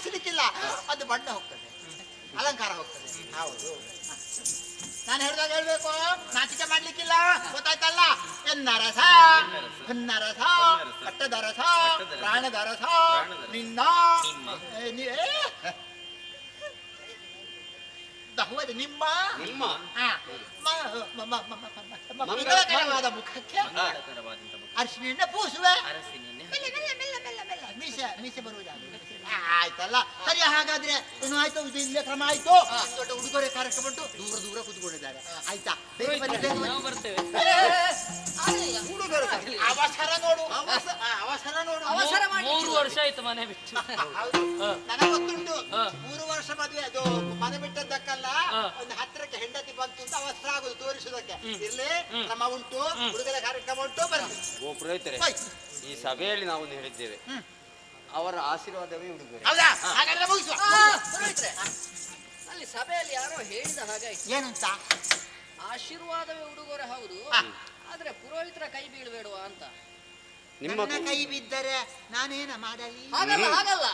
ಸಿಲಿಕ್ಕಿಲ್ಲ, ಅದು ಬಣ್ಣ ಹೋಗ್ತದೆ, ಅಲಂಕಾರ ಹೋಗ್ತದೆ. ಹೌದು, ನಾನು ಹೇಳಿದಾಗ ಹೇಳ್ಬೇಕು, ನಾಚಿಕೆ ಮಾಡ್ಲಿಕ್ಕಿಲ್ಲ, ಗೊತ್ತಾಯ್ತಲ್ಲ? ಎನ್ನರಸ, ಹೊನ್ನರಸ, ಪಟ್ಟದರಸ, ಪ್ರಾಣದರಸ, ನಿನ್ನ ನಿಮ್ಮ ಮಂಗಳಕರವಾದ ಮುಖಕ್ಕೆ ಅರಿಶಿನ ಎಣ್ಣೆ ಪೂಸುವೆ. ಮೀಸೆ ಬರುವುದಾಗ ಆಯ್ತಲ್ಲ. ಸರಿ, ಹಾಗಾದ್ರೆ ಏನು ಆಯ್ತು? ಇದು ಇಲ್ಲೇ ಕ್ರಮ ಆಯ್ತು. ದೊಡ್ಡ ಉಡುಗೊರೆ ಕಾರ್ಯಕ್ರಮ ಉಂಟು, ದೂರ ಕೂತ್ಕೊಂಡಿದ್ದಾರೆ. ಆಯ್ತಾ? ಅವಸರ ನೋಡು, ಅವಸರ ನೋಡು. 3 ವರ್ಷ ಆಯ್ತು ಮನೆ ಬಿಟ್ಟು. ನನಗೆ ಗೊತ್ತುಂಟು, 3 ವರ್ಷ ಮದುವೆ. ಅದು ಮನೆ ಬಿಟ್ಟದ್ದಕ್ಕಲ್ಲ, ಒಂದು ಹತ್ತಿರಕ್ಕೆ ಹೆಂಡತಿ ಬಂತು ಅಂತ ಅವಸರ ಆಗುದು ತೋರಿಸುವುದಕ್ಕೆ. ಇರ್ಲಿ, ಕ್ರಮ ಉಂಟು, ಉಡುಗೊರೆ ಕಾರ್ಯಕ್ರಮ ಉಂಟು. ಬನ್ನಿ. ಓ ಪುರೋಹಿತರೆ, ಈ ಸಭೆಯಲ್ಲಿ ನಾವು ಹೇಳಿದ್ದೇವೆ, ಅವರ ಆಶೀರ್ವಾದವೇ ಉಡುಗೊರೆ. ಹೌದಾ? ಹಾಗಾದ್ರೆ ಮುಗಿಸುವ. ಅಲ್ಲಿ ಸಭೆಯಲ್ಲಿ ಯಾರೋ ಹೇಳಿದ ಹಾಗಾಯ್ತು. ಏನಂತ? ಆಶೀರ್ವಾದವೇ ಉಡುಗೊರೆ. ಹೌದು, ಆದ್ರೆ ಪುರೋಹಿತರ ಕೈ ಬೀಳ್ಬೇಡುವ ಅಂತ. ನಿಮ್ಮ ಕೈ ಬಿದ್ದರೆ ನಾನೇನ ಮಾಡಲಿ? ಹಾಗಲ್ಲ,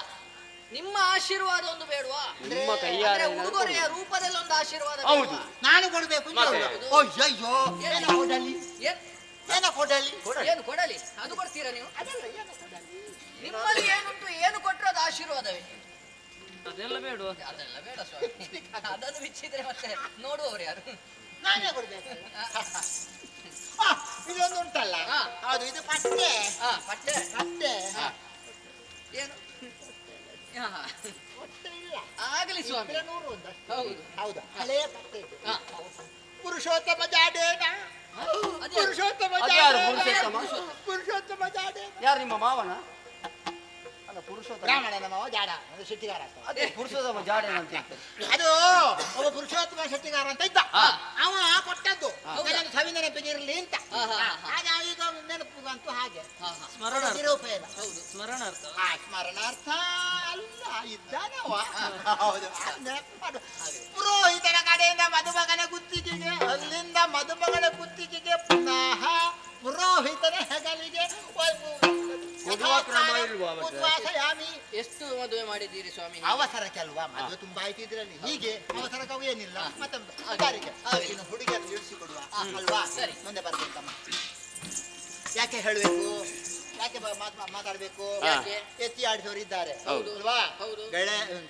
ನಿಮ್ಮ ಆಶೀರ್ವಾದ ಒಂದು ಬೇಡವಾ? ನಿಮ್ಮ ಕೈಯಾರೆ ಉಡುಗೊರೆಯ ರೂಪದಲ್ಲಿ ಒಂದು ಆಶೀರ್ವಾದ. ಹೌದು, ನಾನು ಕೊಡ್ಬೇಕು. ಅಯ್ಯೋ, ಏನ ಕೊಡಲಿ? ಏನು ಕೊಡಲಿ? ಅದು ಕೊಡ್ತೀರಾ ನೀವು? ನಿಮ್ಮಲ್ಲಿ ಏನುಂಟು, ಏನು ಕೊಟ್ಟರು ಅದು ಆಶೀರ್ವಾದವೇ. ಅದೆಲ್ಲ ಬೇಡ, ಅದೆಲ್ಲ ಬೇಡ ಸ್ವಾಮಿ. ಅದನ್ನು ಬಿಚ್ಚಿದ್ರೆ ಮತ್ತೆ ನೋಡುವವರು ಯಾರು? ನಾನೇ ಕೊಡ್ಬೇಕು. ಇದೊಂದು ಉಂಟಲ್ಲ, ಹೌದು, ಇದು ಪಟ್ಟೆ. ಪಟ್ಟೆ ಏನು ಇಲ್ಲ, ಆಗಲಿ ಸ್ವಾಮಿ. 200. ಹೌದು ಹೌದು, ಹಳೆಯ ಪಟ್ಟೆ. ಪುರುಷೋತ್ತಮ ಜಾಡೇನ, ಪುರುಷೋತ್ತಮ ಜಾಡೆ. ಯಾರು ನಿಮ್ಮ ಮಾವನ? ಅಲ್ಲ, ಪುರುಷೋತ್ತಮ ಬ್ರಾಹ್ಮಣನ ಮಾವ ಜಾಡ, ಅದು ಶೆಟ್ಟಿಗಾರ. ಅದೇ ಪುರುಷೋತ್ತಮ ಜಾಡೆ ಅಂತ ಹೇಳ್ತಾರೆ. ಅದು ಒಬ್ಬ ಪುರುಷೋತ್ತಮ ಶೆಟ್ಟಿಗಾರ ಅಂತ ಇದ್ದ, ಅವ ಕೊಟ್ಟದ್ದು ಸವಿ ನೆನಪಿಗೆ ಇರಲಿ ಅಂತ. ಹಾಗೆ ಈಗ ನೆನಪು ಬಂತು. ಹಾಗೆ ಸ್ಮರಣಾರ್ಥ ಅಲ್ಲ, ಇದ್ದಾನವ. ಹೌದು, ನೆನಪು ಮಾಡು. ಪುರೋಹಿತರ ಕಡೆಯಿಂದ ಮದುಮಗನ ಗುತ್ತಿಗೆಗೆ, ಅಲ್ಲಿಂದ ಮದುಮಗನ ಗುತ್ತಿಗೆಗೆ, ಪುನಃ ಪುರೋಹಿತರ ಹೆಗಲಿಗೆ ಎಷ್ಟು ಮದುವೆ ಮಾಡಿದ್ದೀರಿ ಸ್ವಾಮಿ? ಅವಸರಕ್ಕೆ ಅಲ್ವಾ, ಮದುವೆ ತುಂಬಾ ಆಯ್ತು ಇದ್ರಲ್ಲಿ. ಹೀಗೆ ಅವಸರಕ್ಕೂ ಏನಿಲ್ಲ. ಮತ್ತೊಂದು ಹುಡುಗಿಯನ್ನು ಇಳಿಸಿಕೊಡುವ ಅಲ್ವಾ? ಸರಿ, ಮುಂದೆ ಬರ್ಬೇಕಮ್ಮ. ಯಾಕೆ ಹೇಳಬೇಕು, ಯಾಕೆ ಮಾತಾಡ್ಬೇಕು? ಎತ್ತಿ ಆಡಿದವರು ಇದ್ದಾರೆ ಅಲ್ವಾ,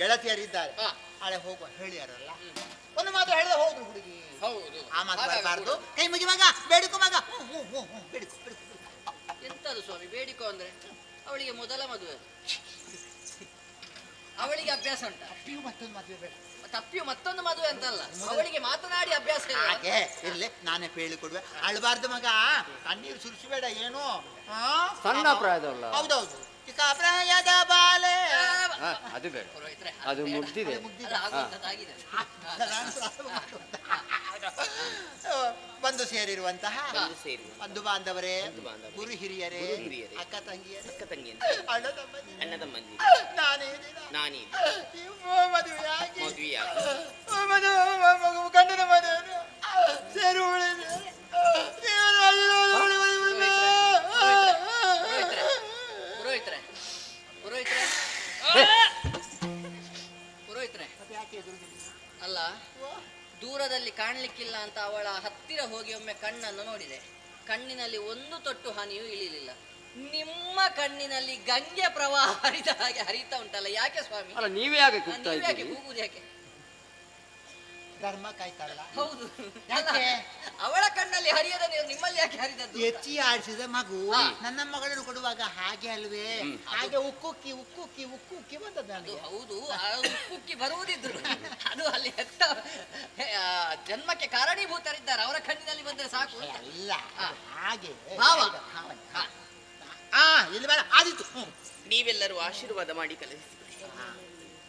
ಗೆಳತಿಯರಿದ್ದಾರೆ. ನಾಳೆ ಹೋಗುವ ಹೇಳಿಯಾರಲ್ಲ, ಒಂದು ಮಾತು ಹೇಳಿದ ಹೋದ್ರು ಹುಡುಗಿ. ಹೌದು, ಆ ಮಾತು ಬರಬಾರ್ದು. ಕೈ ಮುಗಿ ಮಗ, ಬೇಡಿಕೊ ಮಗ. ಬೇಡಿಕೊ. ಎಂತದು ಸ್ವಾಮಿ ಬೇಡಿಕೊ ಅಂದ್ರೆ? ಅವಳಿಗೆ ಮೊದಲ ಮದುವೆ, ಅವಳಿಗೆ ಅಭ್ಯಾಸ ಉಂಟ. ಮತ್ತೊಂದು ಮದುವೆ ಬೇಡ. ತಪ್ಪಿಯು ಮತ್ತೊಂದು ಮದುವೆ ಅಂತಲ್ಲ, ಅವಳಿಗೆ ಮಾತನಾಡಿ ಅಭ್ಯಾಸ ಇಲ್ಲ. ಹಾಗೆ ಇರ್ಲಿ, ನಾನೇ ಹೇಳಿಕೊಡುವೆ. ಅಳಬಾರ್ದು ಮಗ, ಕಣ್ಣೀರು ಸುರಿಸಬೇಡ. ಏನು ಸಣ್ಣ ಪ್ರಾಯದಲ್ಲ. ಹೌದೌದು, ಚಿಕ್ಕ ಪ್ರಾಯದ ಬಾಲೆ. ಅದು ಬೇಡ, ಅದು ಮುಗ್ದಿದೆ. ಬಂದು ಸೇರಿರುವಂತಹ ಬಂಧು ಬಾಂಧವರೇ, ಗುರು ಹಿರಿಯರೇ, ಅಕ್ಕ ತಂಗಿಯರೇ, ಅಣ್ಣ ತಮ್ಮಂದಿ, ನಾನೇ ಮದುವೆಯಾಗಿ ಗಂಡನ ಮದುವೆ ಸೇರು ಉಳಿದೆ. ದೂರದಲ್ಲಿ ಕಾಣ್ಲಿಕ್ಕಿಲ್ಲ ಅಂತ ಅವಳ ಹತ್ತಿರ ಹೋಗಿ ಒಮ್ಮೆ ಕಣ್ಣನ್ನು ನೋಡಿದೆ. ಕಣ್ಣಿನಲ್ಲಿ ಒಂದು ತೊಟ್ಟು ಹನಿಯೂ ಇಳಿಲಿಲ್ಲ. ನಿಮ್ಮ ಕಣ್ಣಿನಲ್ಲಿ ಗಂಗೆ ಪ್ರವಾಹ ಹರಿದ ಹಾಗೆ ಹರಿತಾ ಉಂಟಲ್ಲ, ಯಾಕೆ ಸ್ವಾಮಿ? ಅಲ್ಲ, ನೀವೇ ಯಾಕೆ ಕೂಗ್ತಾ ನೀವ್ಯಾಕೆ ಇದ್ದೀರಿ? ಕೂಗುದು ಯಾಕೆ? ಧರ್ಮ ಕಾಯ್ತಲ್ಲ. ಹೌದು, ಯಾಕೆ? ಅವಳ ಕಣ್ಣಲ್ಲಿ ಹರಿಯದ ನೀವು ನಿಮ್ಮಲ್ಲಿ ಯಾಕೆ ಹರಿದದ್ದು? ಎಚ್ಚಿ ಆಡಿಸಿದ ಮಗು ನನ್ನ ಮಗಳನ್ನು ಕೊಡುವಾಗ ಹಾಗೆ ಅಲ್ವೇ? ಹಾಗೆ ಉಕ್ಕುಕ್ಕಿ ಉಕ್ಕುಕ್ಕಿ ಉಕ್ಕುಕ್ಕಿ ಬಂದದ್ದು ಅದು ನನಗೆ. ಹೌದು, ಉಕ್ಕುಕ್ಕಿ ಬರುವುದಿದ್ರು ಅದು ಅಲ್ಲಿ ಹೆತ್ತ ಜನ್ಮಕ್ಕೆ ಕಾರಣೀಭೂತರಿದ್ದಾರೆ, ಅವರ ಕಣ್ಣಿನಲ್ಲಿ ಬಂದ್ರೆ ಸಾಕು. ಅಲ್ಲ, ಹಾಗೆ ಭಾವ. ಇಲ್ಲಿ ಬೇಡ, ಆದಿತ್ತು. ನೀವೆಲ್ಲರೂ ಆಶೀರ್ವಾದ ಮಾಡಿ ಕಲಿಸಿ.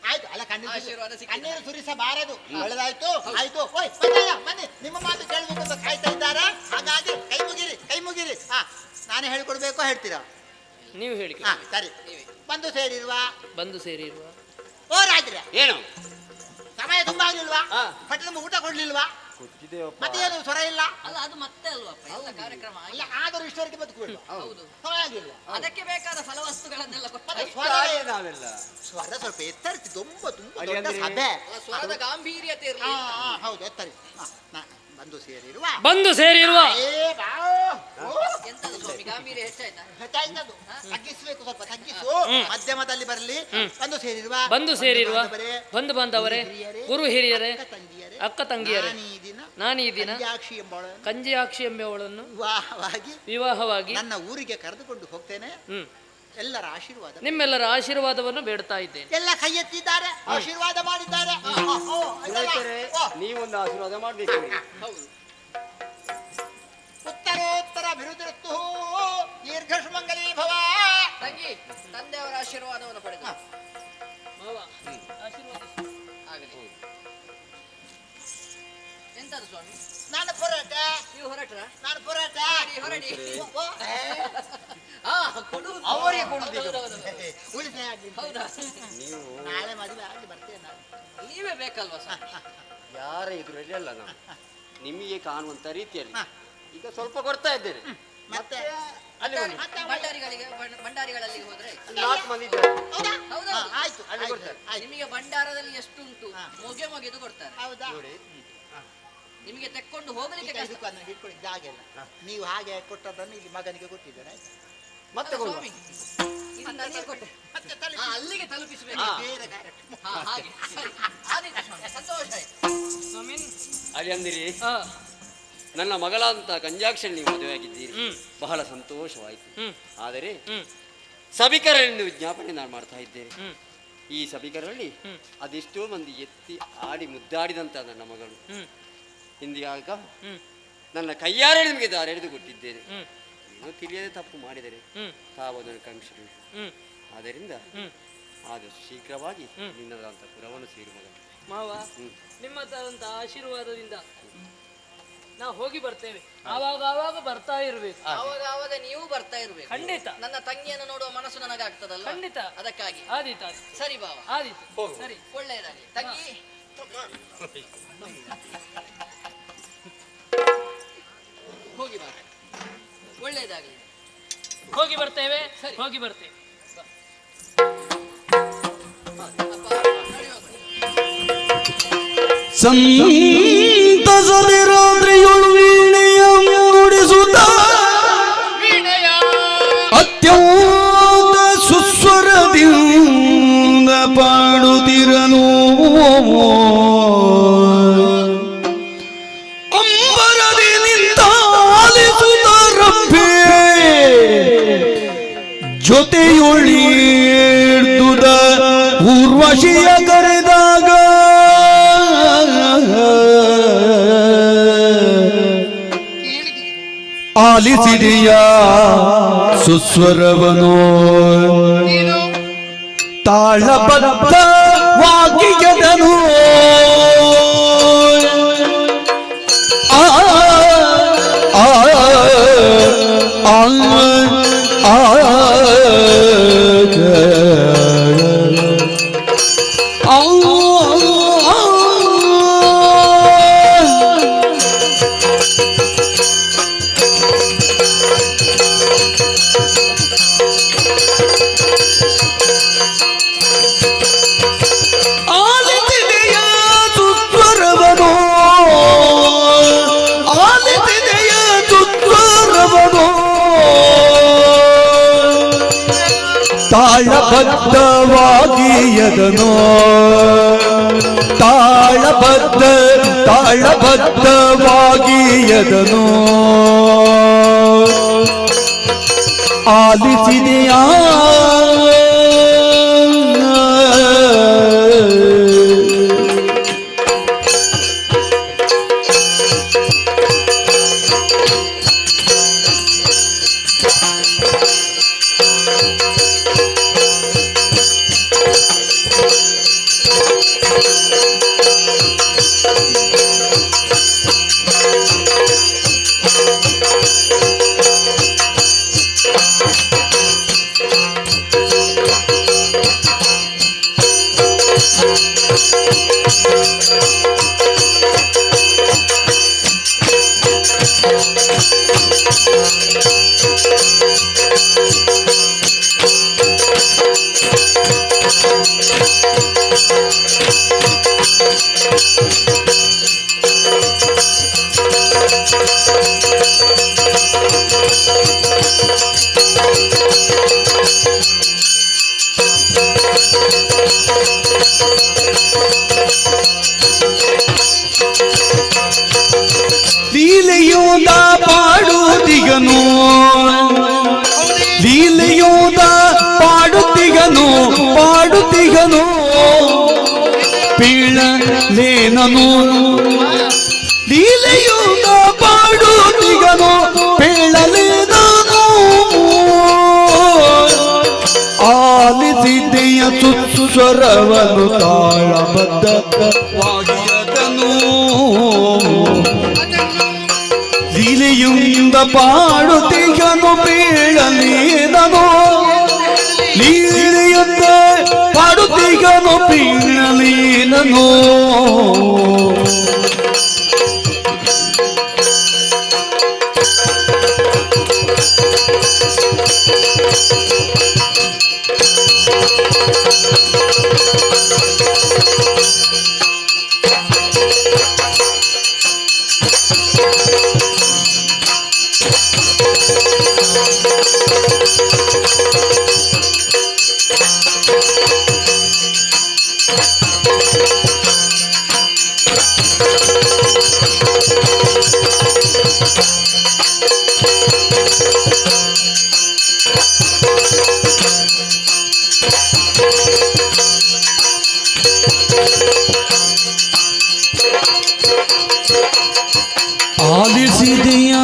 ಆಯ್ತು, ಅಲ್ಲ ಆಶೀರ್ವಾದ ಸಿಕ್ಕಿದೆ. ಕಣ್ಣೀರು ಸುರಿಸಬಾರದು. ಒಳ್ಳೆದಾಯ್ತು, ಆಯ್ತು. ಓಯ್ ಬಂದಲ್ಲ, ಬನ್ನಿ, ನಿಮ್ಮ ಮಾತು ಕೇಳಬೇಕು ಅಂತ ಕಾಯ್ತಾ ಇದ್ದಾರೆ. ಹಾಗಾಗಿ ಕೈ ಮುಗಿರಿ, ಕೈ ಮುಗಿರಿ. ನಾನೇ ಹೇಳ್ಕೊಡ್ಬೇಕು, ಹೇಳ್ತೀರಾ? ನೀವು ಹೇಳಿ. ಸರಿ. ಬಂದು ಸೇರಿರುವ ಬಂದು ಸೇರಿರುವ ಓ ರಾಜ್ರೆ, ಏನು ಸಮಯ ತುಂಬಾ ಆಗ್ಲಿಲ್ವಾ? ಹೊಟ್ಟೆ ತುಂಬ ಊಟ ಕೊಡ್ಲಿಲ್ವಾ? ಮತ್ತೆ ಏನು ಸ್ವರ ಇಲ್ಲ? ಅಲ್ಲ, ಅದು ಮತ್ತೆ ಅಲ್ವಪ್ಪ, ಎಲ್ಲ ಕಾರ್ಯಕ್ರಮ ಆಗಿ. ಅಲ್ಲ, ಆದರೂ ಇಷ್ಟವರೆಗೆ ಬದುಕುವಿಲ್ವಾ? ಹೌದು, ಸಮಯ ಆಗಿಲ್ವಾ? ಅದಕ್ಕೆ ಬೇಕಾದ ಫಲವಸ್ತುಗಳನ್ನೆಲ್ಲ ಮತ್ತೆ ಕೊಟ್ಟ ನಾವೆಲ್ಲ ಸ್ವರ ಸ್ವಲ್ಪ ಎತ್ತರಿಸಿ, ತುಂಬಾ ದೊಡ್ಡ ಸಭೆ. ಸ್ವರದ ಗಾಂಭೀರ್ಯತೆ ಇರಲಿ. ಹೌದು, ಎತ್ತರಿಸಿ. ಬಂದು ಸೇರಿರುವ ಬಂದು ಸೇರಿರುವ ಎಂತದು ಸ್ವಾಮಿ, ಗಾಂಭೀರ್ಯ ಹೆಚ್ಚಾಯ್ತಾ? ಹೆಚ್ಚಾಯ್ತದು. ತಗ್ಗಿಸ್ಬೇಕು, ಸ್ವಲ್ಪ ತಗ್ಗಿಸು. ಮಧ್ಯಮದಲ್ಲಿ ಬರಲಿ. ಬಂದು ಸೇರಿರುವ ಬಂದು ಸೇರಿರುವ ಬಂಧು ಬಾಂಧವರೇ, ಗುರು ಹಿರಿಯರೇ, ಅಕ್ಕ ತಂಗಿಯರೇ, ನಾನು ಈ ದಿನ ಕಂಜಿಯಾಕ್ಷಿ ಎಂಬವಳನ್ನು ವಿವಾಹವಾಗಿ ನನ್ನ ಊರಿಗೆ ಕರೆದುಕೊಂಡು ಹೋಗ್ತೇನೆ. ಎಲ್ಲರ ಆಶೀರ್ವಾದ, ನಿಮ್ಮೆಲ್ಲರ ಆಶೀರ್ವಾದವನ್ನು ಬೇಡ್ತಾ ಇದ್ದೇನೆ. ಎಲ್ಲ ಕೈ ಎತ್ತಿದ್ದಾರೆ, ಆಶೀರ್ವಾದ ಮಾಡಿದ್ದಾರೆ. ನೀವೊಂದು ಆಶೀರ್ವಾದ ಮಾಡ್ಬೇಕು. ಹೌದು. ಉತ್ತರೋತ್ತರ ಅಭಿವೃದ್ಧಿ ದೀರ್ಘ ಸುಮಂಗಲೀ ಭವ. ತಂಗಿ, ತಂದೆಯವರ ಆಶೀರ್ವಾದವನ್ನು ಪಡೆದ ಆಗಲಿ. ಎಂತದು ಸ್ವಾಮಿ? ನಾನು ಪೊರಾಟ. ನೀವು ಹೊರಟ್ರ? ನಾನು ಪೊರಾಟ. ಹೊರಡಿ. ಅವರಿಗೆ ಕೊಡುದು. ಹೌದಾ? ನೀವು ನಾಳೆ ಮದುವೆ ಆಗಿ ಬರ್ತೇನೆ ನಾನು. ನೀವೇ ಬೇಕಲ್ವಾ ಸರ್? ಯಾರ ಎದುರಲ್ಲಿ ಅಲ್ಲ, ನಾವು ನಿಮಗೆ ಕಾಣುವಂತ ರೀತಿಯಲ್ಲಿ ಈಗ ಸ್ವಲ್ಪ ಕೊಡ್ತಾ ಇದ್ದೇನೆ. ಮತ್ತೆ ಭಂಡಾರಿಗಳಲ್ಲಿ ಹೋದ್ರೆ 4 ಮಂದಿ ಇದ್ದಾರೆ. ಹೌದಾ? ಆಯ್ತು, ಅಲ್ಲಿ ಕೊಡ್ತಾರೆ. ನಿಮಗೆ ಭಂಡಾರದಲ್ಲಿ ಎಷ್ಟುಂಟು ಮೊಗೆದು ಕೊಡ್ತಾರೆ. ಹೌದಾ? ನಿಮಗೆ ತೆಕ್ಕೊಂಡು ಹೋಗಲಿಕ್ಕೆ ಕಷ್ಟ. ಇಟ್ಕೊಳ್ಳಿ ಜಾಗ ಇಲ್ಲ. ನೀವು ಹಾಗೆ ಕೊಟ್ಟದನ್ನು ಇಲ್ಲಿ ಮಗನಿಗೆ ಕೊಟ್ಟಿದ್ದೇನೆ. ಮತ್ತೆ ಸ್ವಾಮಿ, ಇದು ನನಗೆ ಕೊಟ್ಟೆ. ಅಲ್ಲಿಗೆ ತಲುಪಿಸಬೇಕು. ಬೇರೆ ಕಾರ್ಯಕ್ರಮ. ಹಾಗೆ ಸರಿ. ಆದೀತು ಸ್ವಾಮಿ, ಸಂತೋಷ ಆಯ್ತು. ಅಲ್ಲಿ ಅಂದಿರಿ, ನನ್ನ ಮಗಳಂತ ಕಂಜಾಕ್ಷನ್ ನೀವು ಮದುವೆಯಾಗಿದ್ದೀರಿ, ಬಹಳ ಸಂತೋಷವಾಯಿತು. ಆದರೆ ಸಭಿಕರಲ್ಲಿ ವಿಜ್ಞಾಪನೆ ನಾನು ಮಾಡ್ತಾ ಇದ್ದೇನೆ. ಈ ಸಭಿಕರಲ್ಲಿ ಅದೆಷ್ಟೋ ಮಂದಿ ಎತ್ತಿ ಆಡಿ ಮುದ್ದಾಡಿದಂತ ನನ್ನ ಮಗಳು ಇಂದಿಯಾಗ ನನ್ನ ಕೈಯಾರೆ ನಿಮಗೆ ದಾರಿ ಎಳೆದು ಕೊಟ್ಟಿದ್ದೇನೆ. ಏನೋ ತಿಳಿಯದೆ ತಪ್ಪು ಮಾಡಿದರೆ ತಾವದನ್ನು ಕಂಕ್ಷಿಸುವುದು. ಆದ್ದರಿಂದ ಆದಷ್ಟು ಶೀಘ್ರವಾಗಿ ನಿನ್ನದಂತ ಪುರವನ್ನು ಸೇರು ಮಗ. ಮಾವ, ನಿಮ್ಮದಂತ ಆಶೀರ್ವಾದದಿಂದ ನಾವು ಹೋಗಿ ಬರ್ತೇವೆ. ಆವಾಗ ಬರ್ತಾ ಇರ್ಬೇಕು. ಆವಾಗ ನೀವು ಬರ್ತಾ ಇರ್ಬೇಕು. ಖಂಡಿತ. ನನ್ನ ತಂಗಿಯನ್ನು ನೋಡುವ ಮನಸ್ಸು ನನಗಾಗ್ತದಲ್ಲ. ಖಂಡಿತ. ಅದಕ್ಕಾಗಿ ಆದೀತು. ಸರಿ ಬಾವ, ಆದೀತು. ಸರಿ, ಒಳ್ಳೆಯದಾಗಲಿ. ತಂಗಿ, ಹೋಗಿ ಬಾ. ಒಳ್ಳೆಯದಾಗಲಿ. ಹೋಗಿ ಬರ್ತೇವೆ. ಹೋಗಿ ಬರ್ತೇವೆ. ಸಂತಸದಿರಾದ್ರಿಯೊಳು ವೀಣೆಯ ನುಡಿಸುತ್ತ ಅತ್ಯಂತ ಸುಸ್ವರದಿಂದ ಪಾಡುತ್ತಿರನು. ಅಂಬರದಿ ನಿಂತಾಲಿಸುತ್ತ ರಬ್ಬೆ ಜೊತೆಯೊಳಿದುದ ಊರ್ವಶಿಯ ಕರೆದಾಗ ಆಲಿಸಿದೆಯ ಸುಸ್ವರವನು ತಾಳಬದ್ಧ ವಾಕ್ಯದನು. ಆ ಆ ಆ ಆ ತಾಳಬದ್ಧವಾಗಿ ಎದನೋ ತಾಳಬದ್ಧವಾಗಿ ಎದನೋ ಆಲಿಸಿದೆಯಾ ಲೀಲೆಯೋದ ಪಾಡುತ್ತಿಗನು ಲೀಲೆಯೋದ ಪಾಡುತ್ತಿಗನು ಪೀಳಲೇನನು ಲೀಲೆಯೋದ ಪಾಡುತ್ತಿಗನು ಪೀಳಲೇನನು ಆಲಿಸಿದೆಯ ಸುಸ್ವರವನು ತಾಳಬದ್ಧವಾಗಿಯದನು ಲೀಲೆಯಿಂದ ಪಾಡುತ್ತಿಗನು ಪೀಳಲೇನನು ಲೀಲೆಯಿಂದ ಪಾಡುತ್ತಿಗನು ಪೀಳಲೇನನು ಆಲಿಸಿದೆಯಾ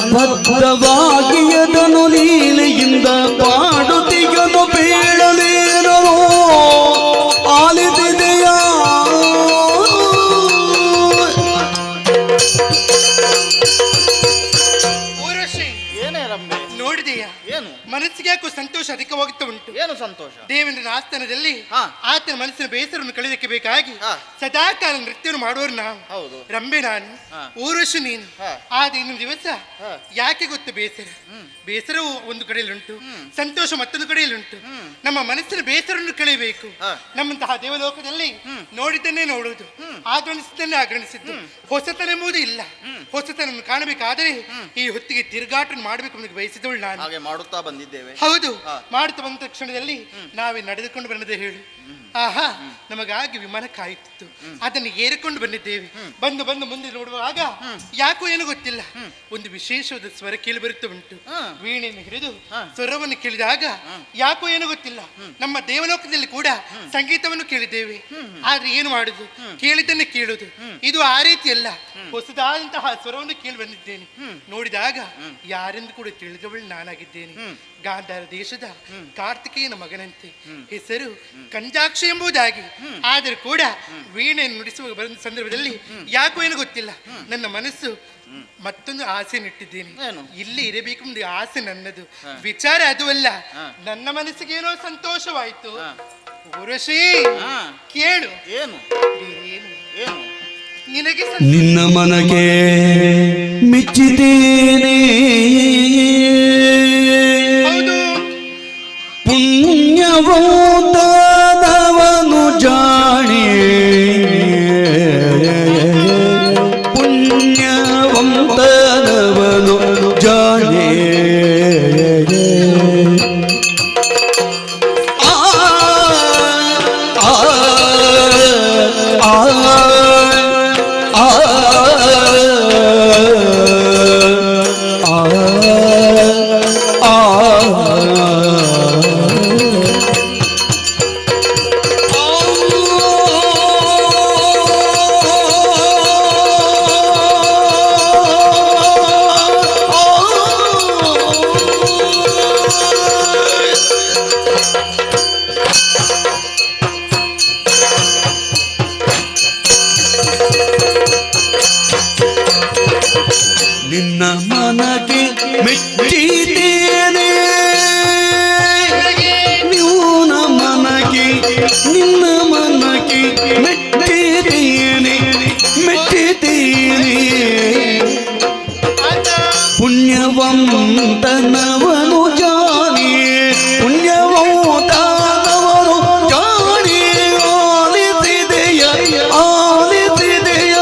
ತಾಳಬದ್ಧವಾಗಿ ಅದನು ಲೀಲೆಯಿಂದ ಪಾಡುತ್ತಿಗನು ಬೀಳಲೇನೋ ಆಲಿಸಿದೆಯಾ ಏನೇ ರಂಬೆ ನೋಡಿದೆಯಾ ಏನು ಮನಸ್ಸಿಗೆ ಯಾಕೋ ಸಂತೋಷ ಅಧಿಕವಾಗುತ್ತಾ ಉಂಟು ಏನು ಸಂತೋಷ ದೇವೇಂದ್ರನ ಆಸ್ಥಾನದಲ್ಲಿ ಆತನ ಮನಸ್ಸಿನ ಬೇಸರವನ್ನು ಕಳೆದಕ್ಕೆ ಬೇಕಾಗಿ ಸದಾಕಾಲ ನೃತ್ಯವನ್ನು ಮಾಡುವರು ನಾವು ಹೌದು ರಂಬೆ ನಾನು ಊರ್ವಶಿ ನೀನು ಆದ ಇನ್ನೊಂದು ದಿವಸ ಯಾಕೆ ಗೊತ್ತು ಬೇಸರವು ಒಂದು ಕಡೆಯಲ್ಲುಂಟು ಸಂತೋಷ ಮತ್ತೊಂದು ಕಡೆಯಲ್ಲುಂಟು ನಮ್ಮ ಮನಸ್ಸಿನ ಬೇಸರವನ್ನು ಕಳೆಯಬೇಕು ನಮ್ಮಂತಹ ದೇವಲೋಕದಲ್ಲಿ ನೋಡಿದ್ದನ್ನೇ ನೋಡುವುದು ಆಗಣಿಸಿದ್ದನ್ನೇ ಆಗಣಿಸಿದ್ದು ಹೊಸತನೆಂಬುದು ಇಲ್ಲ ಹೊಸತನನ್ನು ಕಾಣಬೇಕಾದರೆ ಈ ಹೊತ್ತಿಗೆ ತಿರುಗಾಟ ಮಾಡಬೇಕು ನಮಗೆ ಬಯಸಿದವಳು ನಾನು ಹಾಗೆ ಮಾಡುತ್ತಾ ಬಂದಿದ್ದೇವೆ ಹೌದು ಮಾಡುತ್ತಾ ಬಂದ ತಕ್ಷಣದಲ್ಲಿ ನಾವೇ ನಡೆದುಕೊಂಡು ಬಂದದೆ ಹೇಳು ಆಹಾ, ನಮಗಾಗಿ ವಿಮಾನ ಕಾಯುತ್ತಿತ್ತು. ಅದನ್ನು ಏರಿಕೊಂಡು ಬಂದಿದ್ದೇವೆ. ಬಂದು ಬಂದು ಮುಂದೆ ನೋಡುವಾಗ ಯಾಕೋ ಏನು ಗೊತ್ತಿಲ್ಲ, ಒಂದು ವಿಶೇಷವಾದ ಸ್ವರ ಕೇಳಿ ಬರುತ್ತಾ ಉಂಟು. ವೀಣೆಯನ್ನು ಹಿಡಿದು ಸ್ವರವನ್ನು ಕೇಳಿದಾಗ ಯಾಕೋ ಏನು ಗೊತ್ತಿಲ್ಲ, ನಮ್ಮ ದೇವಲೋಕದಲ್ಲಿ ಕೂಡ ಸಂಗೀತವನ್ನು ಕೇಳಿದ್ದೇವೆ. ಆದ್ರೆ ಏನು ಮಾಡುದು, ಕೇಳಿದ್ದನ್ನೇ ಕೇಳುದು. ಇದು ಆ ರೀತಿ ಅಲ್ಲ, ಹೊಸದಾದಂತಹ ಸ್ವರವನ್ನು ಕೇಳಿ ಬಂದಿದ್ದೇನೆ. ನೋಡಿದಾಗ ಯಾರೆಂದು ಕೂಡ ತಿಳಿದವಳು ನಾನಾಗಿದ್ದೇನೆ. ಗಾಂಧಾರ ದೇಶದ ಕಾರ್ತಿಕೇಯನ ಮಗನಂತೆ, ಹೆಸರು ಕಂಜಾಕ್ಷ ಎಂಬುದಾಗಿ. ಆದರೂ ಕೂಡ ವೀಣೆಯನ್ನು ನುಡಿಸುವ ಬಂದ ಸಂದರ್ಭದಲ್ಲಿ ಯಾಕೋ ಏನು ಗೊತ್ತಿಲ್ಲ, ನನ್ನ ಮನಸ್ಸು ಮತ್ತೊಂದು ಆಸೆ ನೆಟ್ಟಿದ್ದೇನೆ. ಇಲ್ಲಿ ಇರಬೇಕೆಂಬ ಆಸೆ ನನ್ನದು. ವಿಚಾರ ಅದು ಅಲ್ಲ, ನನ್ನ ಮನಸ್ಸಿಗೆ ಏನೋ ಸಂತೋಷವಾಯಿತು. ಊರ್ವಶಿ ಕೇಳು, ಏನು ಏನು ನಿನಗೆ ನಿನ್ನ ಮನಗೆ ಮೆಚ್ಚಿದ್ದೇನೆ, ಪುಣ್ಯವಂತನವನು ಜಾಣೆ, ಪುಣ್ಯವಂತನವನು ಜಾಣೆ. ನಿನ್ನ ಮನಗೆ ಮೆಚ್ಚಿದ್ದೇನೆ, ನಿನ್ನ ಮನಗೆ ಮೆಚ್ಚಿದ್ದೇನೆ, ಪುಣ್ಯವಂತನವನು ಜಾಣೆ, ಪುಣ್ಯವಂತನವನು ಜಾಣೆ. ಆಲಿಸಿದೆಯ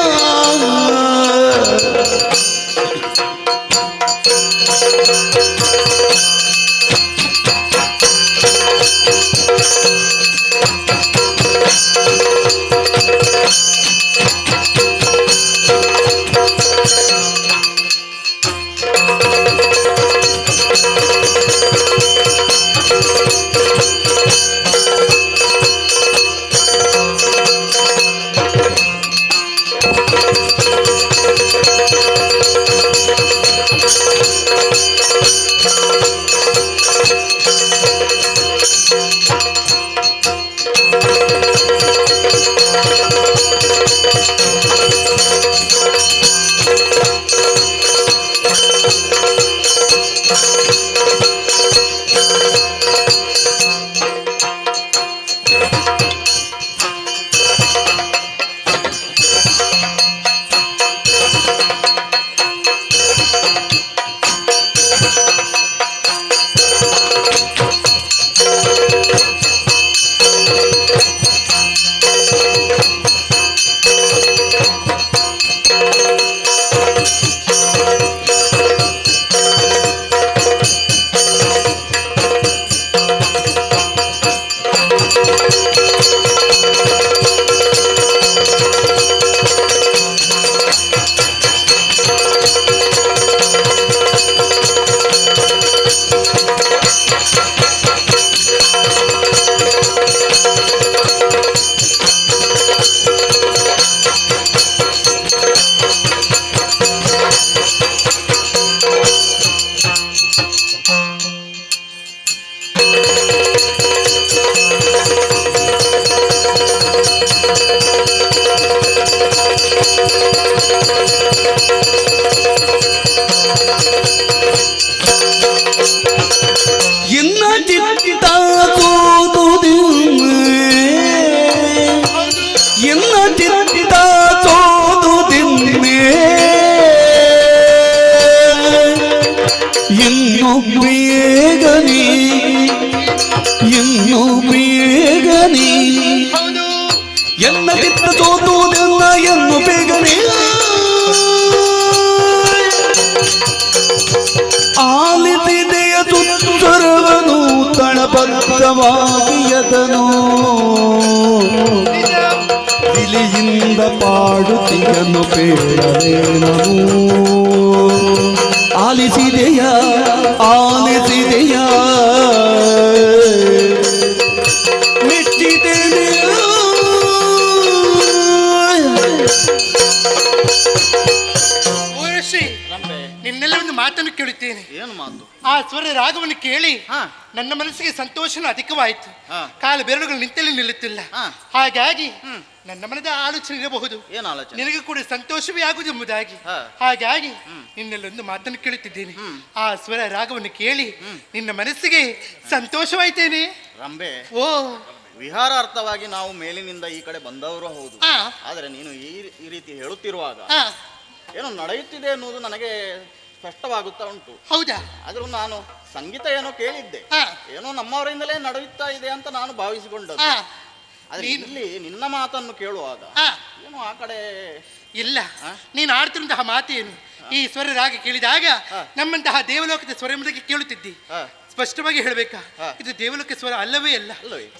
ಎನ್ನ ಚಿತ್ತ ಸೋತುವುದೆಲ್ಲ ಎನ್ನು ಬೇಗನೆ ಆಲಿಸಿದೆಯ ಸುತ್ತರವನು ತಳಬದ್ಧವಾಗಿಯದನು ಪ್ರೀತಿಯಿಂದ ಪಾಡುತ್ತೀಯನು ಬೇಡವೇನನು ಆಲಿಸಿದೆಯ ಆಲಿಸಿದೆಯ ಮೆಚ್ಚಿದ್ದೇನೆ ನಿನ್ನೆಲ್ಲ ಒಂದು ಮಾತನ್ನು ಕೇಳುತ್ತೇನೆ. ಏನು ಮಾತು? ಆ ಸ್ವರ ರಾಗವನ್ನು ಕೇಳಿ ನನ್ನ ಮನಸ್ಸಿಗೆ ಸಂತೋಷನೂ ಅಧಿಕವಾಯಿತು. ಕಾಲು ಬೆರಳುಗಳು ನಿಂತಲ್ಲಿ ನಿಲ್ಲುತ್ತಿಲ್ಲ. ಹಾಗಾಗಿ ನನ್ನ ಮನದ ಆಲೋಚನೆ ಇರಬಹುದು, ಏನು ಆಲೋಚನೆ? ನಿನಗೆ ಕೂಡ ಸಂತೋಷವೇ ಆಗುವುದು ಎಂಬುದಾಗಿ. ಹಾಗಾಗಿ ನಿನ್ನೆಲ್ಲೊಂದು ಮಾತನ್ನು ಕೇಳುತ್ತಿದ್ದೇನೆ. ಆ ಸ್ವರ ರಾಗವನ್ನು ಕೇಳಿ ನಿನ್ನ ಮನಸ್ಸಿಗೆ ಸಂತೋಷವಾಯ್ತೇನೆ. ರಂಬೆ, ಓ ವಿಹಾರಾರ್ಥವಾಗಿ ನಾವು ಮೇಲಿನಿಂದ ಈ ಕಡೆ ಬಂದವರು ಹೌದು. ಆದರೆ ನೀನು ಈ ರೀತಿ ಹೇಳುತ್ತಿರುವಾಗ ಏನೋ ನಡೆಯುತ್ತಿದೆ ಎನ್ನುವುದು ನನಗೆ ಸ್ಪಷ್ಟವಾಗುತ್ತಾ ಉಂಟು. ಹೌದಾ? ಆದ್ರೂ ನಾನು ಸಂಗೀತ ಏನೋ ಕೇಳಿದ್ದೆ, ಏನೋ ನಮ್ಮವರಿಂದಲೇ ನಡೆಯುತ್ತಾ ಇದೆ ಅಂತ ನಾನು ಭಾವಿಸಿಕೊಂಡದ್ದು. ಆದ್ರೆ ಇಲ್ಲಿ ನಿನ್ನ ಮಾತನ್ನು ಕೇಳುವಾಗ ಏನೋ ಆ ಕಡೆ ಇಲ್ಲ. ನೀನು ಆಡ್ತಿರುವಂತಹ ಮಾತೇನು? ಈ ಸ್ವರ ರಾಗ ಕೇಳಿದಾಗ ನಮ್ಮಂತಹ ದೇವಲೋಕದ ಸ್ವರಮದಕ್ಕೆ ಕೇಳುತ್ತಿದ್ದಿ. ಸ್ಪಷ್ಟವಾಗಿ ಹೇಳಬೇಕಾ, ಇದು ದೇವಲೋಕ ಸ್ವರ ಅಲ್ಲವೇ ಅಲ್ಲ.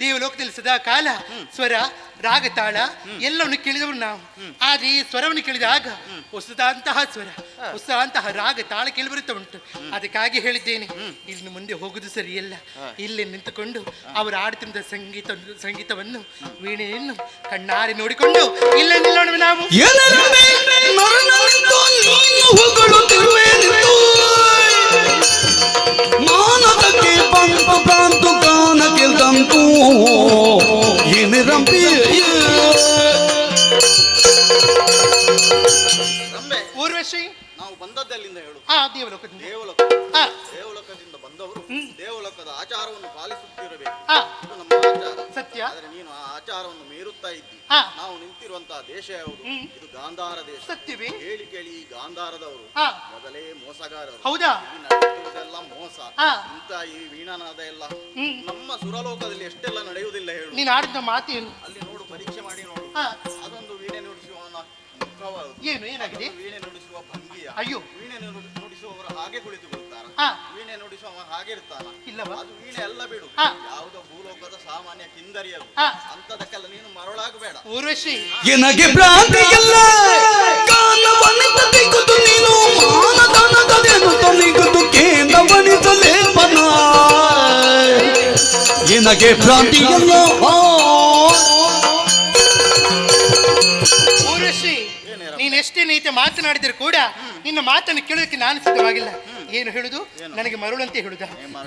ದೇವಲೋಕದಲ್ಲಿ ಸದಾ ಕಾಲ ಸ್ವರ ರಾಗ ತಾಳ ಎಲ್ಲವನ್ನು ಕೇಳಿದವರು ನಾವು. ಆದ್ರೆ ಈ ಸ್ವರವನ್ನು ಕೇಳಿದಾಗ ಹೊಸದಂತಹ ಸ್ವರ, ಹೊಸದಂತಹ ರಾಗ ತಾಳ ಕೇಳಿ ಬರುತ್ತಾ ಉಂಟು. ಅದಕ್ಕಾಗಿ ಹೇಳಿದ್ದೇನೆ, ಇನ್ನು ಮುಂದೆ ಹೋಗುದು ಸರಿಯಲ್ಲ. ಇಲ್ಲೇ ನಿಂತುಕೊಂಡು ಅವರು ಆಡುತ್ತಿದ್ದ ಸಂಗೀತವನ್ನು ವೀಣೆಯನ್ನು ಕಣ್ಣಾರೆ ನೋಡಿಕೊಂಡು ಇಲ್ಲೇ ನಿಲ್ಲೋಣ ನಾವು. ಮಾನದಕ್ಕೆ ಬಂತು ಪ್ರಾಂತು ಕಾನ ಗೆಲ್ದಂತೂ ಏನು ರಂಬೆ ಊರ್ವಶಿ, ನಾವು ಬಂದದ್ದಲ್ಲಿಂದ ಹೇಳು. ದೇವಲೋಕದಿಂದ ದೇವಲೋಕದಿಂದ ಬಂದವರು ದೇವಲೋಕದ ಆಚಾರವನ್ನು ಪಾಲಿಸುತ್ತಿರಬೇಕು. ಇದು ನಮ್ಮ ಆಚಾರ. ಸತ್ಯ. ಆದ್ರೆ ನೀನು ಆ ಆಚಾರವನ್ನು ಮೀರುತ್ತಾ ಇದ್ದಿ. ನಾವು ನಿಂತಿರುವಂತಹ ದೇಶ ಯಾವುದು? ಇದು ಗಾಂಧಾರ ದೇಶ. ಸತ್ಯವೇ? ಕೇಳಿ ಕೇಳಿ ಈ ಗಾಂಧಾರದವರು ಮೊದಲೇ ಮೋಸಗಾರರು. ಹೌದಾ? ನಡೆಯುವುದೆಲ್ಲ ಮೋಸ. ಇಂತ ಈ ವೀಣಾನಾದ ಎಲ್ಲ ನಮ್ಮ ಸುರಲೋಕದಲ್ಲಿ ಎಷ್ಟೆಲ್ಲ ನಡೆಯುವುದಿಲ್ಲ ಹೇಳು. ನೀನು ಆಡಿದ ಮಾತೇನು? ಅಲ್ಲಿ ನೋಡು, ಪರೀಕ್ಷೆ ಮಾಡಿ ನೋಡು. ಅದೊಂದು ವೀಣೆ ನುಡಿಸುವವನ ಮುಖವಾದ ಏನು ಏನಾಗಿದೆ? ವೀಣೆ ನುಡಿಸುವ ಭಂಗಿಯ. ಅಯ್ಯೋ, ವೀಣೆ ನುಡಿಸುವವರು ಹಾಗೆ ಕುಳಿತುಕೊಳ್ತಾರ? ವೀಣೆ ನುಡಿಸುವ ಹಾಗೆ ಇರ್ತಾನ? ಇಲ್ಲವಾ? ಅದು ವೀಣೆ ಎಲ್ಲ ಬಿಡು, ಯಾವುದೋ ಭೂಲೋಕದ ಸಾಮಾನ್ಯ ಕಿಂದರಿಯದು. ಅಂತದಕ್ಕೆಲ್ಲ ನೀನು ಮರಳಾಗಬೇಡ. ಊರ್ವಶಿ, ಎನಗೆ ಭ್ರಾಂತಿಯಲ್ಲ ಕಾಲವನಿತ ತೆಗೆದು ನೀನು ಮಾನದಾನದದೇನು ತೊಲಿಗದು ಕೇಂದ್ರವನಿಸಲೇ ಬನ ಎನಗೆ ಭ್ರಾಂತಿಯಲ್ಲ. ಊರ್ವಶಿ, ನೀನೆಷ್ಟೇ ನೀತಿ ಮಾತನಾಡಿದರೂ ಕೂಡ ನಿನ್ನ ಮಾತನ್ನು ಕೇಳೋದಕ್ಕೆ ನಾನು ಸಿದ್ಧವಾಗಿಲ್ಲ. ಏನು ಹೇಳುದು? ನನಗೆ ಮರುಳಂತೆ ಹೇಳುದ?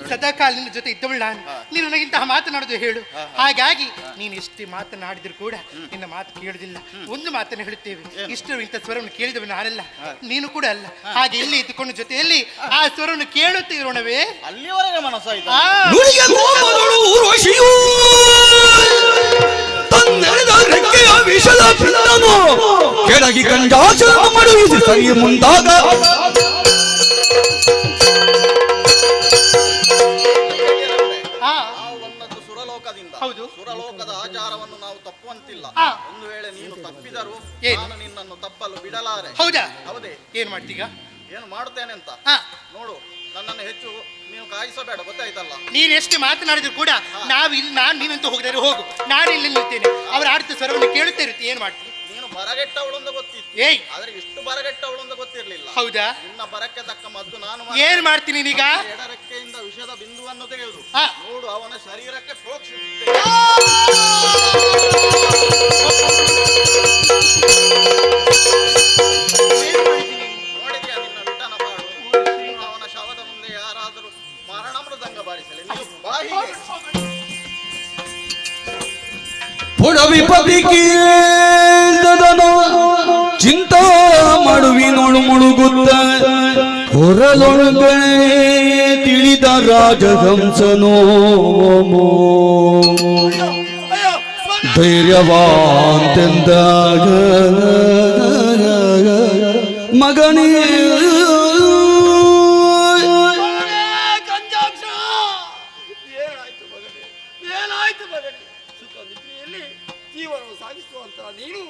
ಸದಾ ಕಾಲ ನಿನ್ನ ಜೊತೆ ಇದ್ದವಳು ನಾನು. ನೀನು ನನಗಿಂತಹ ಮಾತನಾಡುದು ಹೇಳು. ಹಾಗಾಗಿ ನೀನು ಎಷ್ಟೇ ಮಾತನಾಡಿದ್ರು ಕೂಡ ನಿನ್ನ ಮಾತು ಕೇಳುದಿಲ್ಲ. ಒಂದು ಮಾತನ್ನು ಹೇಳುತ್ತೇವೆ, ಇಷ್ಟು ಇಂಥ ಸ್ವರವನ್ನು ಕೇಳಿದವ ನಾನಲ್ಲ, ನೀನು ಕೂಡ ಅಲ್ಲ. ಹಾಗೆ ಇಲ್ಲಿ ಇದ್ದುಕೊಂಡು ಜೊತೆಯಲ್ಲಿ ಆ ಸ್ವರವನ್ನು ಕೇಳುತ್ತಿರೋಣವೇ? ಅಲ್ಲಿವರೆಗೆ ಮನಸ್ಸಾಯ್ತು. ತನ್ನೆರೆದ ರೆಕ್ಕೆಯ ವಿಷದ ಪಿಂಡನು ಕೆಳಗಿ ಕಂಡಾಚರ ಮಾಡುವುದು ಸರಿ ಮುಂದಾಗ ನಾವು ಬಂದದ್ದು ಸುರಲೋಕದಿಂದ. ಹೌದು, ಸುರಲೋಕದ ಆಚಾರವನ್ನು ನಾವು ತಪ್ಪುವಂತಿಲ್ಲ. ಒಂದು ವೇಳೆ ನೀನು ತಪ್ಪಿದರೂ ನಾನು ನಿನ್ನನ್ನು ತಪ್ಪಲು ಬಿಡಲಾರೆ. ಹೌದಾ? ಹೌದೇ? ಏನ್ ಮಾಡ್ತೀಗ? ಏನು ಮಾಡುತ್ತೇನೆ ಅಂತ ನೋಡು. ನನ್ನನ್ನು ಹೆಚ್ಚು ನೀವು ಕಾಯಿಸಬೇಡ, ಗೊತ್ತಾಯ್ತಲ್ಲ? ನೀನ್ ಎಷ್ಟು ಮಾತನಾಡಿದ್ರು ಕೂಡ ನಾವು ಇಲ್ಲಿ, ನಾನು ನೀನಂತ ಹೋಗಿದ್ದಾರೆ ಹೋಗು, ನಾನು ಇಲ್ಲಿ ನಿಲ್ತೇನೆ. ಅವ್ರ ಆಡ್ತ ಸ್ವರವನ್ನು ಕೇಳುತ್ತಾ ಇರುತ್ತೆ. ಏನ್ ಮಾಡ್ತೀನಿ? ನೀನು ಬರಗೆಟ್ಟವಳು ಅಂತ ಗೊತ್ತಿತ್ತು, ಆದ್ರೆ ಇಷ್ಟು ಬರಗೆಟ್ಟವಳು ಅಂತ ಗೊತ್ತಿರ್ಲಿಲ್ಲ. ಹೌದಾ? ನಿನ್ನ ಬರಕ್ಕೆ ತಕ್ಕ ಮದ್ದು ನಾನು ಏನ್ ಮಾಡ್ತೀನಿ ನೀನೀಗ? ಎಡರೆಕ್ಕೆಯಿಂದ ವಿಷದ ಬಿಂದುವನ್ನು ತೆಗೆಯುವುದು. ನೋಡು, ಅವನ ಶರೀರಕ್ಕೆ ಪ್ರೋಕ್ಷಿಸುತ್ತೆ. ನೋಡಿದ್ಯಾ ನಿನ್ನ ವಿಟನ ಪಾಡು? ಅವನ ಶವದ ಮುಂದೆ ಯಾರಾದರೂ ಮರಣ ಮೃದಂಗ ಬಾರಿಸಲಿ, ನೀವು ಬಾಯಿಗೆ ಪುಡವಿಪದಿ ಕೇಳ್ದದನು ಚಿಂತಾ ಮಾಡುವಿ ನೋಡು ಮುಳುಗುತ್ತ ಹೊರಲೊಳಗಡೆ ತಿಳಿದ ರಾಜಹಂಸನೋ ಧೈರ್ಯವಾಂತೆಂದಾಗ ಮಗನೇ ಜೀವನವನ್ನು ಸಾಗಿಸುವಂತ ನೀನು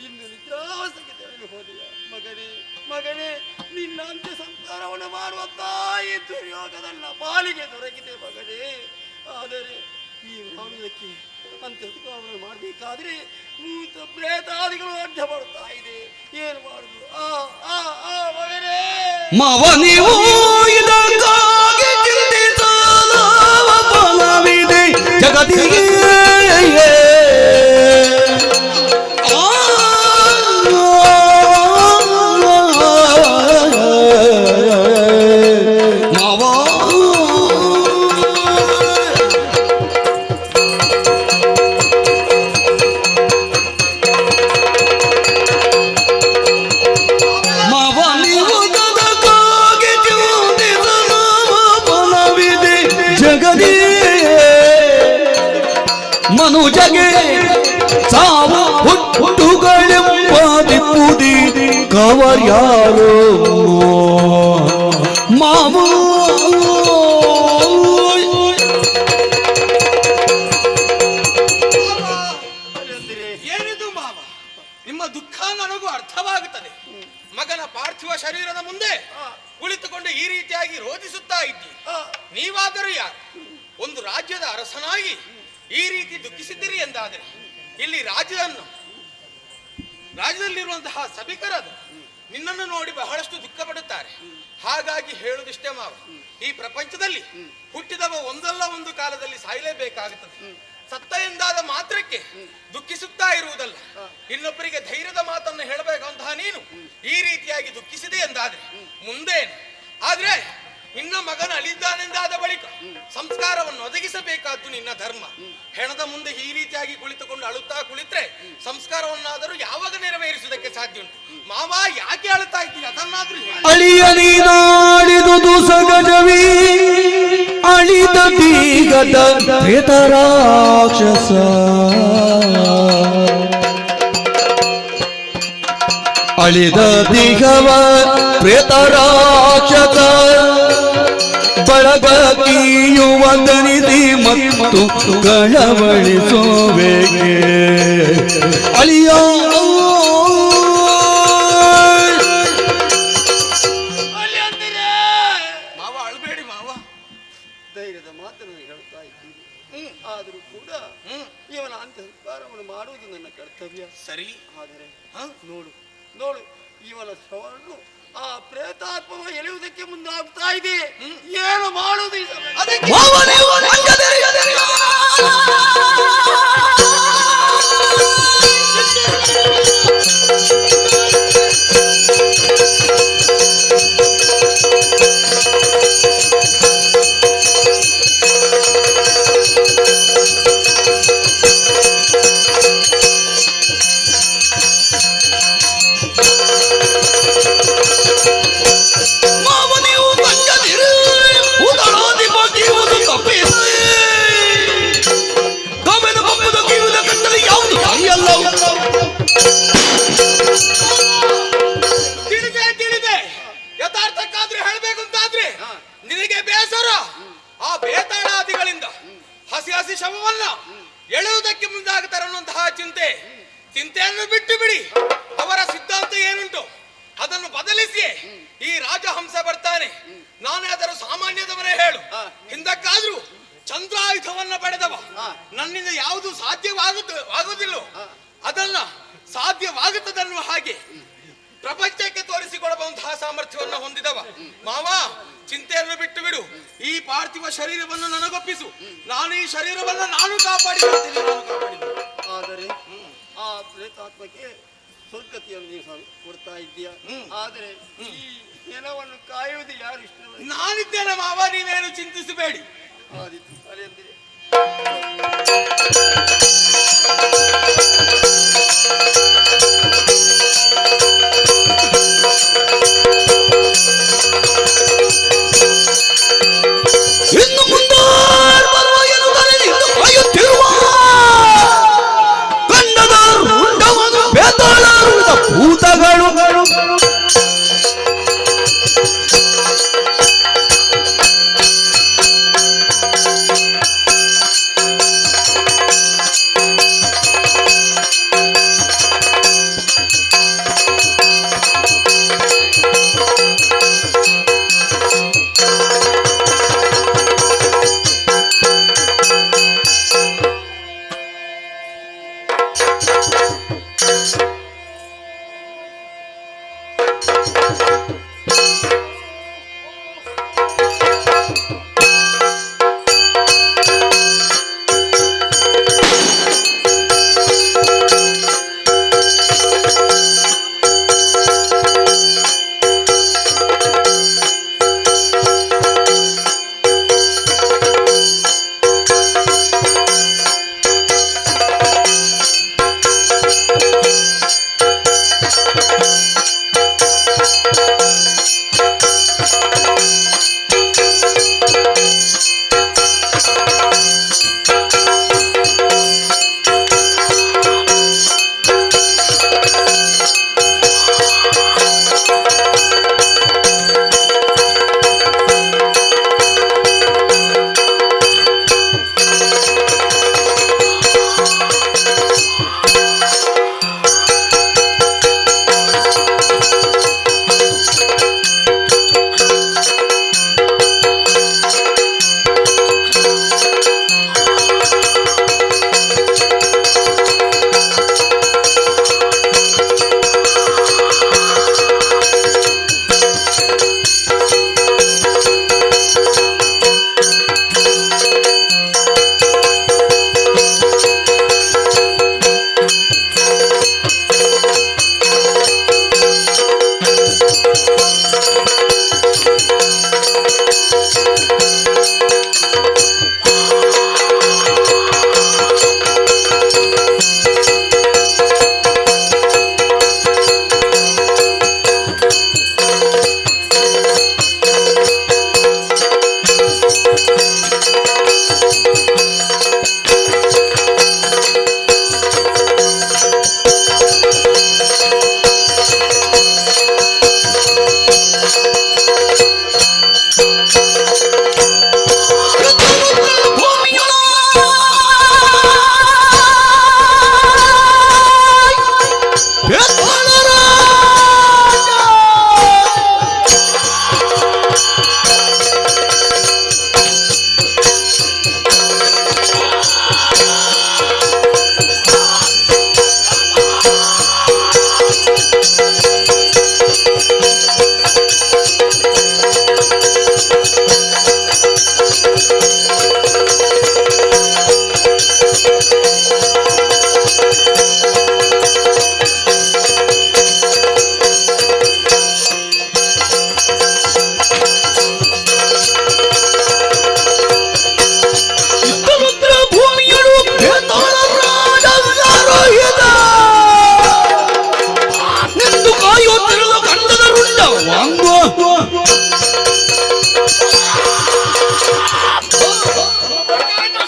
ಇನ್ನು ನಿದ್ರಾವಸ್ಥೆಗೆ ತೆರಳಿ ಹೋದೆಯ ಮಗನೇ. ಮಗನೇ, ನಿನ್ನ ಅಂತ್ಯ ಸಂಸ್ಕಾರವನ್ನು ಮಾಡುವಂತ ಈ ದುರ್ಯೋಗದಲ್ಲ ಪಾಲಿಗೆ ದೊರಕಿದೆ ಮಗನೇ. ಆದರೆ ನೀನು ಮಾಡುವುದಕ್ಕೆ ಅಂತ್ಯಸ್ಕಾರವನ್ನು ಮಾಡಬೇಕಾದ್ರೆ ಭೂತ ಪ್ರೇತಾದಿಗಳು ಅಡ್ಡ ಬರ್ತಾ ಇದೆ. ಏನು ಮಾಡುದು? ಮಗನೇ ಮಾವ ನೀವು ಇದಕ್ಕಾಗಿ ಚಿಂತಿಸಲು ಫಲವಿದೆ ಜಗತ್ತಿಗೆ. ಮನುಜಗೆ ಸಾವು ಹುಟ್ಟುಗಳೆಂಬ ದಿಪ್ಪುದಿ ಕವರ್ಯಾರೋ ಮಾವು. ಏನಿದು ಮಾವ, ನಿಮ್ಮ ದುಃಖ ನನಗೂ ಅರ್ಥವಾಗುತ್ತದೆ. ಮಗನ ಪಾರ್ಥಿವ ಶರೀರದ ಮುಂದೆ ಕುಳಿತುಕೊಂಡು ಈ ರೀತಿಯಾಗಿ ರೋಧಿಸುತ್ತಾ ಇದ್ದಿ. ನೀವಾದರೂ ಯಾರು? ಒಂದು ರಾಜ್ಯದ ಅರಸನಾಗಿ ಈ ರೀತಿ ದುಃಖಿಸಿದ್ದೀರಿ ಎಂದಾದರೆ ಇಲ್ಲಿ ರಾಜ್ಯದಲ್ಲಿರುವಂತಹ ಸಭಿಕರದು ನಿನ್ನನ್ನು ನೋಡಿ ಬಹಳಷ್ಟು ದುಃಖ ಪಡುತ್ತಾರೆ. ಹಾಗಾಗಿ ಹೇಳುವುದಿಷ್ಟೇ ಮಾವ, ಈ ಪ್ರಪಂಚದಲ್ಲಿ ಹುಟ್ಟಿದವ ಒಂದಲ್ಲ ಒಂದು ಕಾಲದಲ್ಲಿ ಸಾಯಲೇಬೇಕಾಗುತ್ತದೆ. ಸತ್ತ ಎಂದಾದ ಮಾತ್ರಕ್ಕೆ ದುಃಖಿಸುತ್ತಾ ಇರುವುದಲ್ಲ, ಇನ್ನೊಬ್ಬರಿಗೆ ಧೈರ್ಯದ ಮಾತನ್ನು ಹೇಳಬೇಕಂತಹ ನೀನು ಈ ರೀತಿಯಾಗಿ ದುಃಖಿಸಿದೆ ಎಂದಾದ್ರೆ ಮುಂದೇನು? ಆದ್ರೆ ನಿನ್ನ ಮಗನ ಅಳಿದ್ದಾನೆಂದಾದ ಬಳಿಕ ಸಂಸ್ಕಾರವನ್ನು ಒದಗಿಸಬೇಕಾದ್ದು ನಿನ್ನ ಧರ್ಮ. ಹೆಣದ ಮುಂದೆ ಈ ರೀತಿಯಾಗಿ ಕುಳಿತುಕೊಂಡು ಅಳುತ್ತಾ ಕುಳಿತ್ರೆ ಸಂಸ್ಕಾರವನ್ನಾದರೂ ಯಾವಾಗ ನೆರವೇರಿಸುವುದಕ್ಕೆ ಸಾಧ್ಯ ಉಂಟು? ಮಾವ ಯಾಕೆ ಅಳುತ್ತಾ ಇದ್ದೀರಿ ಅದನ್ನಾದ್ರೂ ಅಳಿಯ ನೀನಾಡಿದುದು ಸಗಜವೀ ಅಳಿದ ಬೀಗದ ಪ್ರೇತರಾಕ್ಷಸ. ಅಳಿದ ದಿಗವ ಪ್ರೇತರಾಕ್ಷಸ ಬಳಗ ಕೀಯುವ ದನಿದಿ ಮತ್ತು ಕಳವಳಿಸುವೆಗೆ ಅಳಿಯ. ಮಾವ ಅಳಬೇಡಿ ಮಾವ, ಧೈರ್ಯದ ಮಾತನ್ನು ಹೇಳ್ತಾ ಇದ್ದೀನಿ. ಆದರೂ ಕೂಡ ಇವನ ಅಂತ್ಯಸಂಸ್ಕಾರವನ್ನು ಮಾಡುವುದು ನನ್ನ ಕರ್ತವ್ಯ. ಸರಿ, ಆದರೆ ನೋಡು ನೋಡು, ಇವನ ಶವವನ್ನು ಆ ಪ್ರೇತಾತ್ಮ ಎಳೆಯುವುದಕ್ಕೆ ಮುಂದಾಗ್ತಾ ಇದೆ. ಏನು ಮಾಡುವುದು? ತಿಳಿದೆ ಯಥಾರ್ಥಕ್ಕಾದ್ರೆ ಹೇಳ್ಬೇಕು ಅಂತಾದ್ರೆ ನಿನಗೆ ಬೇಸರ. ಆ ಬೇತಾಳಾದಿಗಳಿಂದ ಹಸಿ ಶವವನ್ನ ಎಳೆಯುವುದಕ್ಕೆ ಮುಂದಾಗುತ್ತಾರೆ ಅನ್ನುವಂತಹ ಚಿಂತೆಯನ್ನು ಬಿಟ್ಟು ಬಿಡಿ. ಅವರ ಸಿದ್ಧಾಂತ ಏನುಂಟು ಅದನ್ನು ಬದಲಿಸಿ ಈ ರಾಜಹಂಸ ಬರ್ತಾನೆ, ನಾನೇ ಅದರ ಸಾಮಾನ್ಯದವರೇ ಹೇಳು. ಹಿಂದಕ್ಕಾದ್ರೂ ಚಂದ್ರಾಯುಧವನ್ನ ಪಡೆದವ, ನನ್ನಿಂದ ಯಾವುದು ಸಾಧ್ಯವಾಗುವುದಿಲ್ಲೋ ಅದನ್ನ ಸಾಧ್ಯವಾಗುತ್ತದನ್ನುವ ಹಾಗೆ ಪ್ರಪಂಚಕ್ಕೆ ತೋರಿಸಿಕೊಡಬಹುದಂತಹ ಸಾಮರ್ಥ್ಯವನ್ನು ಹೊಂದಿದವ. ಮಾವ ಚಿಂತೆಯನ್ನು ಬಿಟ್ಟು ಬಿಡು, ಈ ಪಾರ್ಥಿವ ಶರೀರವನ್ನು ನನಗೊಪ್ಪಿಸು. ನಾನು ಈ ಶರೀರವನ್ನು ನಾನು ಕಾಪಾಡಿಕೊಳ್ತೀನಿ. ಆದರೆ ಆ ಪ್ರೇತಾತ್ಮಕ್ಕೆ ಸ್ವರ್ಗತಿಯನ್ನು ನೀವು ಕೊಡ್ತಾ ಇದ್ದೀಯಾ? ಆದರೆ ಈ ಹೆಣವನ್ನು ಕಾಯುವುದು ಯಾರು? ನಾನಿದ್ದೇನೆ ಮಾವ, ನೀವೇನು ಚಿಂತಿಸಬೇಡಿ. ಆದಿತ್ತು ಅರೆಂದಿರೆ ಇನ್ನು ಮುಂದೆ ಬರುವ ಎನ್ನುವುದರಿಂದ ಕಾಯುತ್ತಿರುವ ಗಂಡದ ರುಂಡವನ್ನು ಬೇತಾಳಾರುಳಿದ ಭೂತಗಳು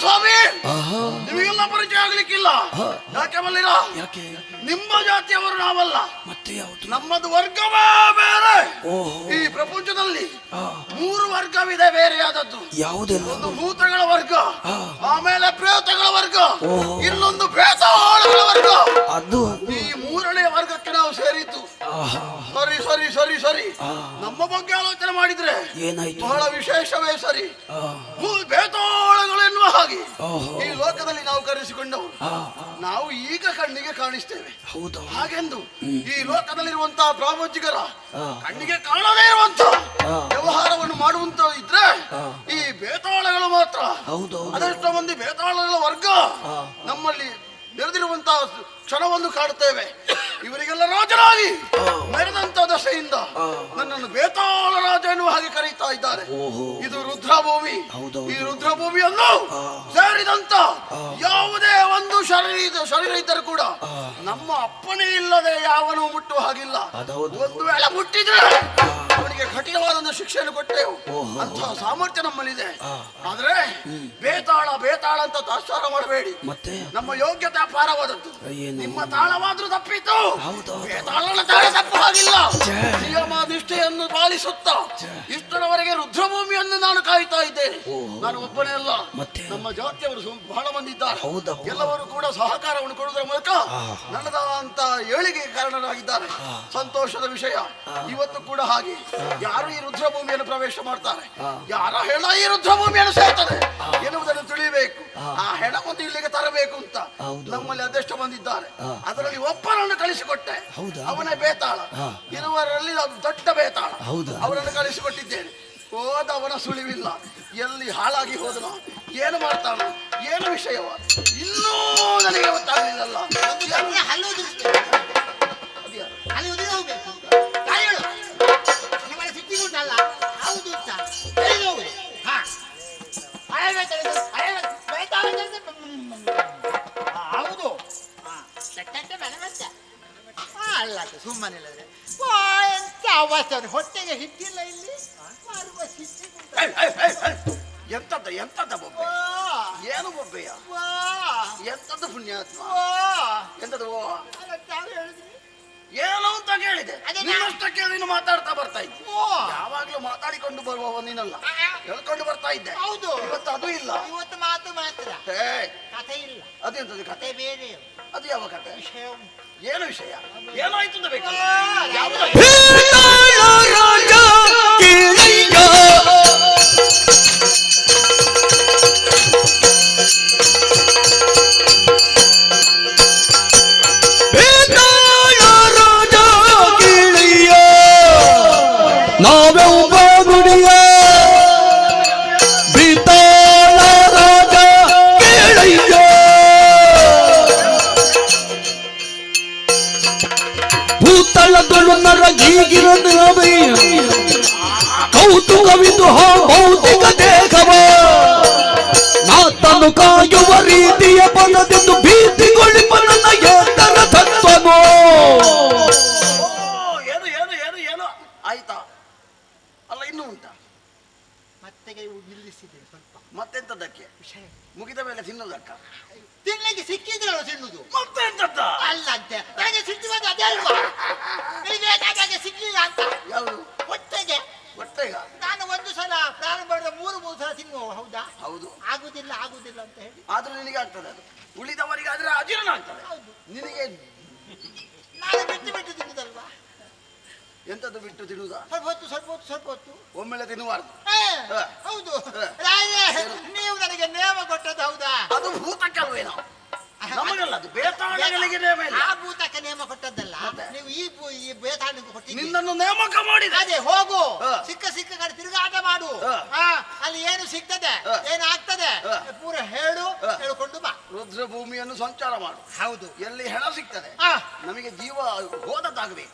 ಸ್ವಾಮಿ ನಿಮಗೆಲ್ಲ ಪರಿಚಯ ಆಗ್ಲಿಕ್ಕಿಲ್ಲ. ಯಾಕೆ ಬಲ್ಲಿರ? ನಿಮ್ಮ ಜಾತಿಯವರು ನಾವಲ್ಲ, ಮತ್ತೆ ನಮ್ಮದು ವರ್ಗವೇ ಬೇರೆ. ಈ ಪ್ರಪಂಚದಲ್ಲಿ 3 ವರ್ಗವಿದೆ ಬೇರೆಯಾದದ್ದು. ಯಾವುದೆಲ್ಲ? ಒಂದು ಭೂತಗಳ ವರ್ಗ, ಆಮೇಲೆ ಪ್ರೇತಗಳ ವರ್ಗ, ಇನ್ನೊಂದು ಬೇತಾಳಗಳ ವರ್ಗ. ಅದು ಈ 3ನೇ ವರ್ಗಕ್ಕೆ ನಾವು ಸೇರಿದ್ದು. ಸರಿ ಸರಿ ಸರಿ ಸರಿ, ನಮ್ಮ ಬಗ್ಗೆ ಆಲೋಚನೆ ಮಾಡಿದ್ರೆ ಏನಾಯ್ತು? ಬಹಳ ವಿಶೇಷವೇ. ಸರಿ, ಬೇತಾಳಗಳೆನ್ನುವ ಹಾಗೆ ಈ ಲೋಕದಲ್ಲಿ ನಾವು ಕರೆಸಿಕೊಂಡವರು. ನಾವು ಈಗ ಕಣ್ಣಿಗೆ ಕಾಣಿಸ್ತೇವೆ ಹಾಗೆಂದು ಈ ಲೋಕದಲ್ಲಿರುವಂತಹ ಪ್ರಾಪಂಚಿಕರ ಕಣ್ಣಿಗೆ ಕಾಣದೇ ಇರುವಂತ ವ್ಯವಹಾರವನ್ನು ಮಾಡುವಂತ ಇದ್ರೆ ಈ ಬೇತಾಳಗಳು ಮಾತ್ರ. ಅದೆಷ್ಟೋ ಮಂದಿ ಬೇತಾಳಗಳ ವರ್ಗ ನಮ್ಮಲ್ಲಿ ನೆರೆದಿರುವಂತಹ ಕ್ಷಣವನ್ನು ಕಾಡುತ್ತೇವೆ. ಇವರಿಗೆಲ್ಲ ರಾಜರಾಗಿ ಮೆರೆದಂತ ದಶೆಯಿಂದ ನನ್ನನ್ನು ಬೇತಾಳ ರಾಜ ಎನ್ನುವ ಹಾಗೆ ಕರೀತಾ ಇದ್ದಾರೆ. ಇದು ರುದ್ರಭೂಮಿ. ಈ ರುದ್ರಭೂಮಿಯನ್ನು ಸೇರಿದಂತ ಯಾವುದೇ ಒಂದು ಶರೀರ ಇದ್ದರೂ ಕೂಡ ನಮ್ಮ ಅಪ್ಪನೇ ಇಲ್ಲದೆ ಯಾವನೂ ಮುಟ್ಟುವ ಹಾಗಿಲ್ಲ. ಒಂದು ವೇಳೆ ಮುಟ್ಟಿದ್ರೆ ಅವನಿಗೆ ಕಠಿಣವಾದ ಶಿಕ್ಷೆಯನ್ನು ಕೊಟ್ಟೆವು. ಅಂತಹ ಸಾಮರ್ಥ್ಯ ನಮ್ಮಲ್ಲಿದೆ. ಆದ್ರೆ ಬೇತಾಳ ಬೇತಾಳ ಅಂತ ತಾತ್ಸಾರ ಮಾಡಬೇಡಿ. ನಮ್ಮ ಯೋಗ್ಯತೆ ಅಪಾರವಾದದ್ದು. ನಿಮ್ಮ ತಾಳವಾದ್ರೂ ತಪ್ಪಿತು, ಬೇತಾಳನ ತಾಳ ತಪ್ಪು ಹಾಗಿಲ್ಲ. ನಿಯಮ ನಿಷ್ಠೆಯನ್ನು ಪಾಲಿಸುತ್ತಾ ಇಷ್ಟರವರೆಗೆ ರುದ್ರಭೂಮಿಯನ್ನು ನಾನು ಕಾಯ್ತಾ ಇದ್ದೇನೆ. ನಾನು ಒಬ್ಬನೇ ಅಲ್ಲ, ನಮ್ಮ ಜಾತಿಯವರು ಬಹಳ ಮಂದಿ ಇದ್ದಾರೆ. ಎಲ್ಲವರು ಕೂಡ ಸಹಕಾರವನ್ನು ಕೊಡುವುದರ ಮೂಲಕ ನಡೆದಂತ ಏಳಿಗೆ ಕಾರಣರಾಗಿದ್ದಾರೆ. ಸಂತೋಷದ ವಿಷಯ. ಇವತ್ತು ಕೂಡ ಹಾಗೆ ಯಾರು ಈ ರುದ್ರಭೂಮಿಯನ್ನು ಪ್ರವೇಶ ಮಾಡ್ತಾರೆ, ಯಾರ ಹೆಣ ಈ ರುದ್ರಭೂಮಿಯನ್ನು ಸೇರ್ತದೆ ಎನ್ನುವುದನ್ನು ತಿಳಿಯಬೇಕು. ಆ ಹೆಣವನ್ನು ಇಲ್ಲಿಗೆ ತರಬೇಕು ಅಂತ ನಮ್ಮಲ್ಲಿ ಅದೆಷ್ಟು ಬಂದಿದ್ದಾರೆ. ಅದರಲ್ಲಿ ಒಬ್ಬರನ್ನು ಕಳಿಸಿಕೊಟ್ಟೆ, ಅವನೇ ಬೇತಾಳ. ಇರುವರಲ್ಲಿ ದೊಡ್ಡ ಬೇತಾಳ, ಅವರನ್ನು ಕಳಿಸಿಕೊಟ್ಟಿದ್ದೇನೆ. ಹೋದವನ ಸುಳಿವಿಲ್ಲ. ಎಲ್ಲಿ ಹಾಳಾಗಿ ಹೋದನ, ಏನು ಮಾಡ್ತಾನ, ಏನು ವಿಷಯವ ಇನ್ನೂ ನನಗೆ ಗೊತ್ತಾಗಲಿಲ್ಲಲ್ಲ. ಅಲ್ಲ ಸುಮ್ಮನೆ ನಾನಿಲ್ಲದ್ರೆ ಎಂತ ಅವಸ್ಥೆ ಅವ್ನು ಹೊಟ್ಟೆಗೆ ಹಿಟ್ಟಿಲ್ಲ ಇಲ್ಲಿ ಮಾರುವ ಸಿಕ್ಕಿ ಎಂತದ ಬೊಬ್ಬೆ ಏನು ಬೊಬ್ಬೆಯ ಎಂತದ್ದು ಪುಣ್ಯಾತ್ಮ ಎಂತದ್ದು ಏನು ಅಂತ ಕೇಳಿದೆ ನಿನ್ನಷ್ಟಕ್ಕೆ ನೀನು ಮಾತಾಡ್ತಾ ಬರ್ತಾ ಇದ್ದೆ ಯಾವಾಗ್ಲೂ ಮಾತಾಡಿಕೊಂಡು ಬರುವವ ನೀನಲ್ಲ ಹೇಳ್ಕೊಂಡು ಬರ್ತಾ ಇದ್ದೆ ಹೌದು ಇವತ್ತು ಅದು ಇಲ್ಲ ಇವತ್ತು ಮಾತು ಮಾತ್ರ ಕಥೆ ಇಲ್ಲ ಅದೆಂತದ್ದು ಕಥೆ ಬೇರೆ ಅದು ಯಾವ ಕಥೆ ವಿಷಯ ಏನು ವಿಷಯ ಏನಾಯ್ತು ಅಂತ ಬೇಕಲ್ಲ ನಾವೆಂಬ ಗುಡಿಯ ಬಿತಾಳ ರಾಜ ಕೇಳಯ್ಯ ಭೂತಳದಳು ನರಗೀಗಿರದವೇ ಕೌತುಕವಿದು ಭೌತಿಕ ದೇಹವ ನಾತನು ಕಾಯುವ ರೀತಿಯ ಪದದಿಂದ ಭೀತಿಗೊಳಿಪ ನನ್ನ ಎತ್ತರ ತತ್ವನೋ ಆಯ್ತಾ ಅಲ್ಲ ಇನ್ನೂ ಉಂಟಾ ಮತ್ತೆ ನಿಲ್ಲಿಸಿದೆ ಸ್ವಲ್ಪ ಮತ್ತೆಂತದಕ್ಕೆ ಮುಗಿದ ಮೇಲೆ ತಿನ್ನುವುದಕ್ಕ ತಿನ್ನಲಿಕ್ಕೆ ಸಿಕ್ಕಿದ್ರಲ್ಲ ತಿನ್ನುದು ಮತ್ತೆ ಎಂತದ್ದ ಅಲ್ಲ ಅಂತೆ ನನಗೆ ಸಿಕ್ಕಿ ಬಂದು ಅದೇ ಅಲ್ವಾ ನಿಮಗೆ ಸಿಕ್ಕಿಲ್ಲ ಅಂತ ಯಾವುದು ಹೊಟ್ಟೆಗೆ ನಾನು ಒಂದು ಸಲ ಪ್ರಾರಂಭ ಮಾಡಿದ ಮೂರು ಸಲ ತಿನ್ನುವ ಹೌದಾ ಹೌದು ಆಗುದಿಲ್ಲ ಅಂತ ಹೇಳಿ ಆದ್ರೂ ನಿನಗೆ ಆಗ್ತದೆ ಅದು ಉಳಿದವರಿಗೆ ಆದ್ರೆ ಅಜೀರ್ಣ ಆಗ್ತದೆ ನಿನಗೆ ನಾನು ಬಿಟ್ಟು ತಿನ್ನುದಲ್ವಾ ಎಂತದ್ದು ಬಿಟ್ಟು ತಿನ್ನುವುದ ಸ್ವಲ್ಪ ಹೊತ್ತು ಒಮ್ಮೆಲೆ ತಿನ್ನುವಾರ್ದು ಹೌದು ನೀವು ನನಗೆ ನೇಮ ಕೊಟ್ಟದ್ದು ಹೌದಾ ಅದು ಭೂತಕ್ಕಲ್ವೇನೋ ನಮಗಲ್ಲ ಅದು ಬೇತಾಳಗಳಿಗೆ ನೇಮ ಇಲ್ಲ ಆ ಭೂತಕ್ಕೆ ನೇಮ ಕೊಟ್ಟದ್ದಲ್ಲ ನೀವು ಈ ಬೇತಾಳಿಗೆ ಕೊಟ್ಟಿದ್ದೀರಿ ನಿನ್ನನ್ನು ನೇಮಕ ಮಾಡಿದೆ ಅದೇ ಹೋಗು ಸಿಕ್ಕ ಕಡೆ ತಿರುಗಾಟ ಮಾಡು ಅಲ್ಲಿ ಏನು ಸಿಗ್ತದೆ ಏನಾಗ್ತದೆ ಪೂರ ಹೇಳಿಕೊಂಡು ಬಾ ರುದ್ರ ಭೂಮಿಯನ್ನು ಸಂಚಾರ ಮಾಡು ಹೌದು ಎಲ್ಲಿ ಹೆಣ ಸಿಗ್ತದೆ ನಮಗೆ ಜೀವ ಹೋದದ್ದಾಗಬೇಕು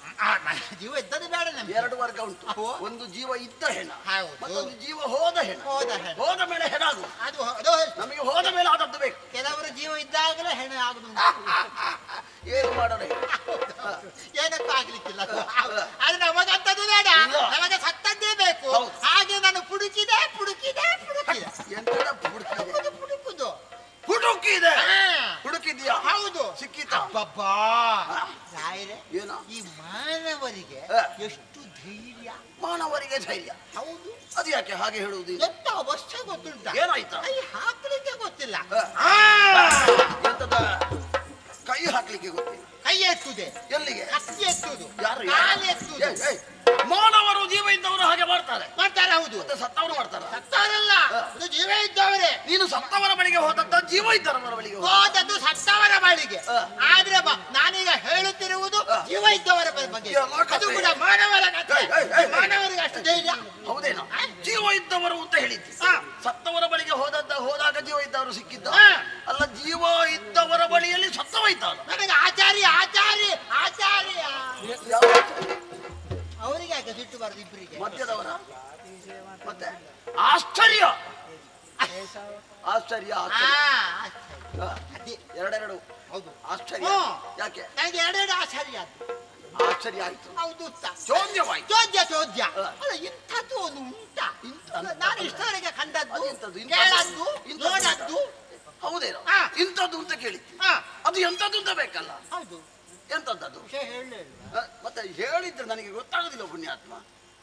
ಜೀವ ಇದ್ದದ್ದು ಬೇಡ ನಮಗೆ ಎರಡು ವರ್ಗ ಉಂಟು ಒಂದು ಜೀವ ಇದ್ದ ಹೆಣ ಮತ್ತೊಂದು ಜೀವ ಹೋದ ಹೆಣ ಹೋದ ಮೇಲೆ ಹೆಣ ಅದು ನಮಗೆ ಹೋದ ಮೇಲೆ ಆದದ್ದು ಬೇಕು ಕೆಲವರು ಜೀವ ಇದ್ದಾಗಲೇ ಹೆಣ ಆಗುದು ಏನು ಮಾಡೋಣ ಏನಕ್ಕೂ ಆಗ್ಲಿಕ್ಕಿಲ್ಲ ಆದ್ರೆ ನಮಗಂತದ್ದು ಬೇಡ ನಮಗೆ ಸತ್ತದ್ದೇ ಬೇಕು ಹಾಗೆ ನಾನು ಪುಡುಕಿದೆ ಹುಡುಕಿದ್ಯಾ ಹೌದು ಸಿಕ್ಕಿತ ರಾಯರೇ ಈ ಮಾನವರಿಗೆ ಎಷ್ಟು ಧೈರ್ಯ ಮಾನವರಿಗೆ ಧೈರ್ಯ ಹೌದು ಅದು ಯಾಕೆ ಹಾಗೆ ಹೇಳುವುದು ಎಂತ ಅವಶ್ಯ ಗೊತ್ತುಂಟ ಏನಾಯ್ತಾ ಕೈ ಹಾಕ್ಲಿಕ್ಕೆ ಗೊತ್ತಿಲ್ಲ ಕೈ ಹಾಕ್ಲಿಕ್ಕೆ ಗೊತ್ತಿಲ್ಲ ಕೈ ಎತ್ತುದೆ ಎಲ್ಲಿಗೆ ಹತ್ತಿ ಎತ್ತುದು ಯಾರು ಕಾಲು ಎತ್ತುದು ಮಾನವರು ಜೀವ ಇದ್ದವರು ಹಾಗೆ ಮಾಡ್ತಾರೆ ಹೌದು ಮತ್ತೆ ಸತ್ತವರು ಮಾಡ್ತಾರ ಸತ್ತವರಲ್ಲ ಇದು ಜೀವ ಇದ್ದವರೇ ನೀನು ಸತ್ತವರ ಬಳಿಗೆ ಹೋದದ್ದ ಜೀವ ಇದ್ದವರ ಬಳಿಗೆ ಹೋದದ್ದು ಸತ್ತವರ ಬಳಿಗೆ ಆದ್ರೆ ನಾನೀಗ ಹೇಳುತ್ತಿರುವುದು ಜೀವ ಇದ್ದವರ ಬಗ್ಗೆ ಅದು ಕೂಡ ಮಾನವರ ಮಾನವರಿಗೆ ಅಷ್ಟು ಧೈರ್ಯ ಹೌದೇನೋ ಜೀವ ಇದ್ದವರು ಅಂತ ಹೇಳಿದ್ದೆ ಸತ್ತವರ ಬಳಿಗೆ ಹೋದಾಗ ಜೀವ ಇದ್ದವರು ಸಿಕ್ಕಿದ್ದ ಅಲ್ಲ ಜೀವ ಇದ್ದವರ ಬಳಿಯಲ್ಲಿ ಸತ್ತವ ಇದ್ದಾನ ನನಗೆ ಆಚಾರ್ಯ ಅವರಿಗೆ ಯಾಕೆ ಸಿಟ್ಟು ಬಾರದು ಇಬ್ಬರಿಗೆ ಮಧ್ಯದವರ ಮತ್ತೆ ಆಶ್ಚರ್ಯ ಎರಡೆರಡು ಹೌದು ಆಶ್ಚರ್ಯ ಯಾಕೆ ನನಗೆ ಎರಡೆರಡು ಆಶ್ಚರ್ಯ ಆಶ್ಚರ್ಯ ಆಯ್ತು ಹೌದು ಚೋದ್ಯವಾಯ್ತು ಚೋದ್ಯ ಅಲ್ಲ ಇಂಥದ್ದು ಒಂದು ಉಂಟ ನಾನು ಇಷ್ಟವರೆಗೆ ಕಂಡದ್ದು ಕೇಳದ್ದು ನೋಡದ್ದು ಹೌದೇನೋ ಇಂಥದ್ದು ಅಂತ ಕೇಳಿದ್ದೆ ಅದು ಎಂಥದ್ದು ಅಂತ ಬೇಕಲ್ಲ ಹೌದು ಎಂತದ್ದು ಹೇಳಲೇ ಮತ್ತೆ ಹೇಳಿದ್ರೆ ನನಗೆ ಗೊತ್ತಾಗುದಿಲ್ಲ ಪುಣ್ಯಾತ್ಮ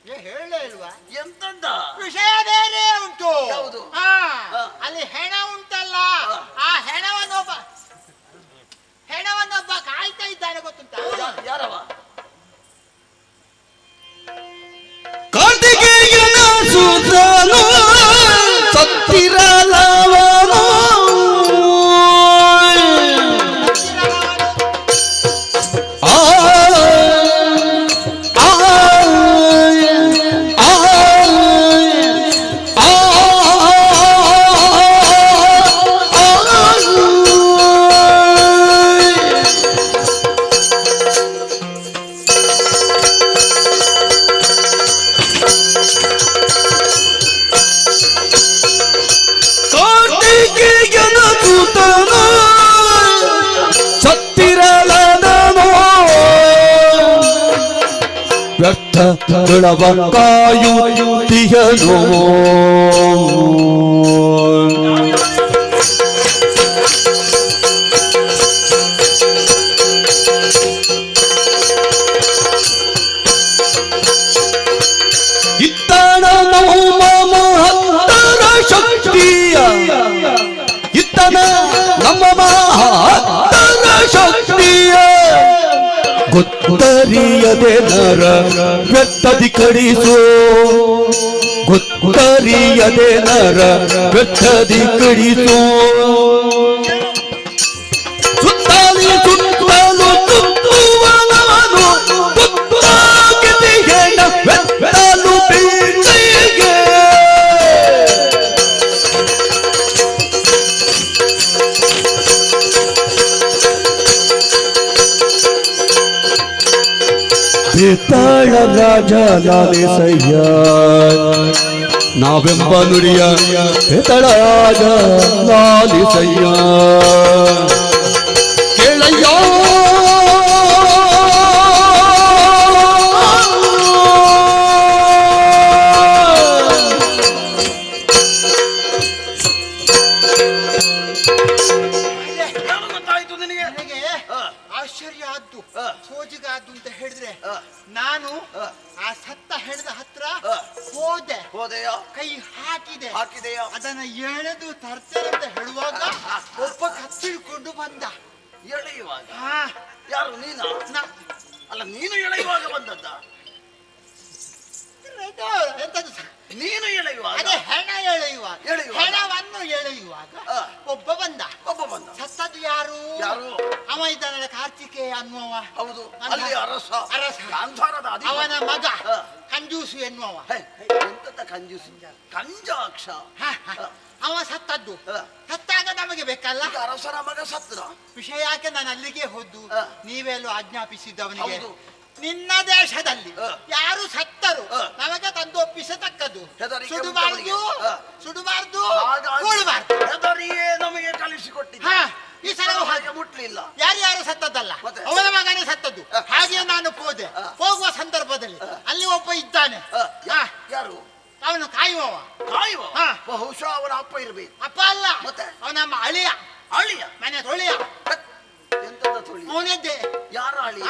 ಹೇಳಲೇ ಇಲ್ವಾ ಎಂತದ್ದ ವಿಷಯ ಬೇರೆ ಉಂಟು ಹೌದು ಅಲ್ಲಿ ಹೆಣ ಉಂಟಲ್ಲ ಆ ಹೆಣವನ್ನೊಬ್ಬ ಕಾಯ್ತಾ ಇದ್ದಾನೆ ಗೊತ್ತುಂಟ ಯಾರವ ಕಾರ್ತಿಕೇಯನ ಸೂತ್ರನು ಸತ್ತಿರಲವನು ಯುದ್ಧಗಳವ ಕಾಯುತ್ತಿಯನು. ಇತ್ತನ ನಮ್ಮ ಮಹತ್ತರ ಶಕ್ತಿಯ, ಇತ್ತನ ನಮ್ಮ ಮಹತ್ತರ ಶಕ್ತಿಯ ಗೊತ್ತರಿಯದೆ ನರ ವ್ಯರ್ಥದಿ ಕಡಿಸೋ, ಗೊತ್ತರಿಯದೆ ನರ ವ್ಯರ್ಥದಿ ಕಡಿಸೋ. ಸುತ್ತಲಿ ಸುತ್ತಲು ಸುತ್ತುವ ನಾನು ತುತ್ತಾಗದೆಯೇನ ವ್ಯರ್ಥಲು ಬೀಳಿಗೆ. ಬೇತಾಳ ರಾಜ ಲಾಲಿಸಯ್ಯ, ನಾವೆಂಬ ನುಡಿಯ ಬೇತಾಳ ರಾಜ ಲಾಲಿಸಯ್ಯ. ಕೇಳಯ್ಯ ನನಗೆ ಆಶ್ಚರ್ಯ ಆದ್ದು, ಸೋಜಿಗ ಆದ್ದು ಅಂತ ಹೇಳಿದ್ರೆ ನಾನು ಆ ಸತ್ತ ಹೆಣದ ಹತ್ರ ಹೋದೆಯ ಕೈ ಹಾಕಿದೆಯ ಅದನ್ನ ಎಳೆದು ತರ್ತೇನೆ ಅಂತ ಹೇಳುವಾಗ ಒಬ್ಬ ಕತ್ತಿಡ್ಕೊಂಡು ಬಂದ. ಎಳೆಯುವಾಗ ಯಾರು ನೀನ? ಅಲ್ಲ, ನೀನು ಎಳೆಯುವಾಗ ಬಂದದ್ದ? ಎಂತದ್ದು ನೀನು ಎಳೆಯುವಾಗ? ಅದೇ ಹೆಣ ಎಳೆಯುವಾಗ, ಹೆಣವನ್ನು ಎಳೆಯುವಾಗ ಒಬ್ಬ ಬಂದ. ಸತ್ತದ್ದು ಯಾರು? ಅವ ಇದ್ದಾನಲ್ಲ, ಕಾರ್ತಿಕೇಯ ಅನ್ನುವ. ಹೌದು, ಅಲ್ಲಿ ಅರಸ ಗಾಂಧಾರದ ಅವನ ಮಗ ಕಂಜೂಸು ಎನ್ನುವ. ಎಂತದ ಕಂಜೂಸು? ಕಂಜಾಕ್ಷ. ಅವ ಸತ್ತದ್ದು. ಸತ್ತಾಗ ನಮಗೆ ಬೇಕಲ್ಲ, ಅರಸನ ಮಗ ಸತ್ತ ವಿಷಯ ಯಾಕೆ ನಾನು ಅಲ್ಲಿಗೆ ಹೋದ್ದು. ನೀವೆಲ್ಲೂ ಆಜ್ಞಾಪಿಸಿದ್ದವನಿಗೆ ನಿನ್ನ ದೇಶದಲ್ಲಿ ಯಾರು ಸತ್ತರು ನಮಗೆ ತಂದು ಒಪ್ಪಿಸತಕ್ಕದ್ದು. ಸುಡಬಾರ್ದು, ಸುಡಬಾರ್ದು, ಹೆದರಿಯೇ ನಮಗೆ ಕಲಿಸಿಕೊಟ್ಟಿದ್ದ. ಈ ಸಲ ಹಾಗೆ ಮುಟ್ಲಿಲ್ಲ. ಯಾರ್ಯಾರು ಸತ್ತದ್ದಲ್ಲ, ಅವನ ಮಗನೇ ಸತ್ತದ್ದು. ಹಾಗೆ ನಾನು ಹೋದೆ. ಹೋಗುವ ಸಂದರ್ಭದಲ್ಲಿ ಅಲ್ಲಿ ಒಬ್ಬ ಇದ್ದಾನೆ. ಯಾರು ಅವನು ಕಾಯುವವ. ಬಹುಶಃ ಅವನ ಅಪ್ಪ ಇರ್ಬೇಕು. ಅಪ್ಪ ಅಲ್ಲ, ಅವನ ಅಳಿಯ. ಮನೆ ತೊಳಿಯ. ಎಂತದ ತೊಳಿ? ಅವನದ್ದೇ. ಯಾರ ಅಳಿಯ?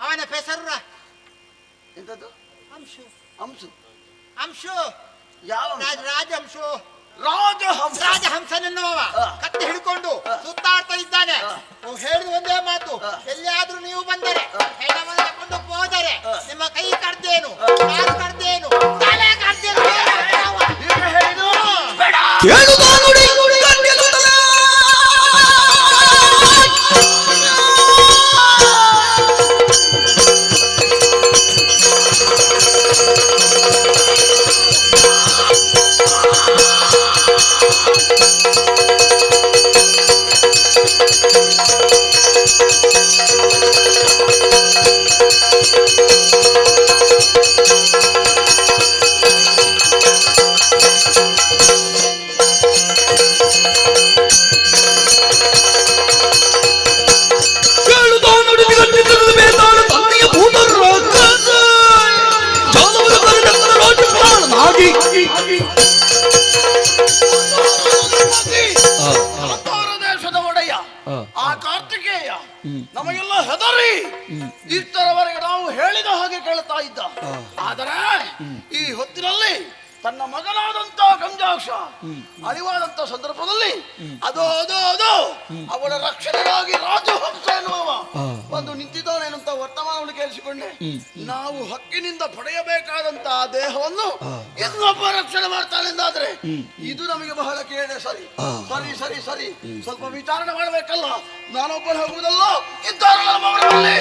ಅವನ ಹೆಸರು ಎಂತದ್ದು? ಅಂಶು. ಅಂಶು? ಅಂಶು ಯಾವ? ರಾಜಹಂಶು. ರಾಜಹಂಸನೆನ್ನುವವ ಕತ್ತೆ ಹಿಡ್ಕೊಂಡು ಸುತ್ತಾಡ್ತಾ ಇದ್ದಾನೆ. ಹೇಳಿದ ಒಂದೇ ಮಾತು, ಎಲ್ಲಿಯಾದ್ರೂ ನೀವು ಬಂದರೆ ಹೆಣವನ್ನು ತಕೊಂಡು ಹೋದರೆ ನಿಮ್ಮ ಕೈ ಕಡ್ದೇನು, ಕಾಲು ಕಡ್ದೇನು, ತಲೆ ಕಡ್ದೇನು ಹೇಳಿದ್ರು ದೇಶದ ಒಡೆಯ ಆ ಕಾರ್ತಿಕೇಯ ನಮಗೆಲ್ಲ ಹೆದರಿ ಇಷ್ಟರವರೆಗೆ ನಾವು ಹೇಳಿದ ಹಾಗೆ ಕೇಳ್ತಾ ಇದ್ದ. ಆದರೆ ಈ ಹೊತ್ತಿನಲ್ಲಿ ತನ್ನ ಮಗನಾದಂತ ಕಂಜಾಕ್ಷ ಅಳಿವಾದಂತ ಸಂದರ್ಭದಲ್ಲಿ ಅದೋ ಅವಳ ರಕ್ಷಣೆಗಾಗಿ ರಾಜಹಂಸ ಎನ್ನುವ ಒಂದು ನಿಂತಿದ್ದಾನೇನಂತ ವರ್ತಮಾನವನ್ನು ಕೇಳಿಸಿಕೊಂಡೆ. ನಾವು ಹಕ್ಕಿನಿಂದ ಪಡೆಯಬೇಕಾದಂತಹ ದೇಹವನ್ನು ಇನ್ನೊಬ್ಬ ರಕ್ಷಣೆ ಮಾಡ್ತಾನೆಂದಾದ್ರೆ ಇದು ನಮಗೆ ಬಹಳ ಕೇಳಿದೆ. ಸರಿ ಸರಿ ಸರಿ ಸರಿ ಸ್ವಲ್ಪ ವಿಚಾರಣೆ ಮಾಡಬೇಕಲ್ಲ. ನಾನೊಬ್ಬರು ಹೋಗುವುದಲ್ಲ, ಇದ್ದಾರಲ್ಲ ಮಗನಲ್ಲಿ.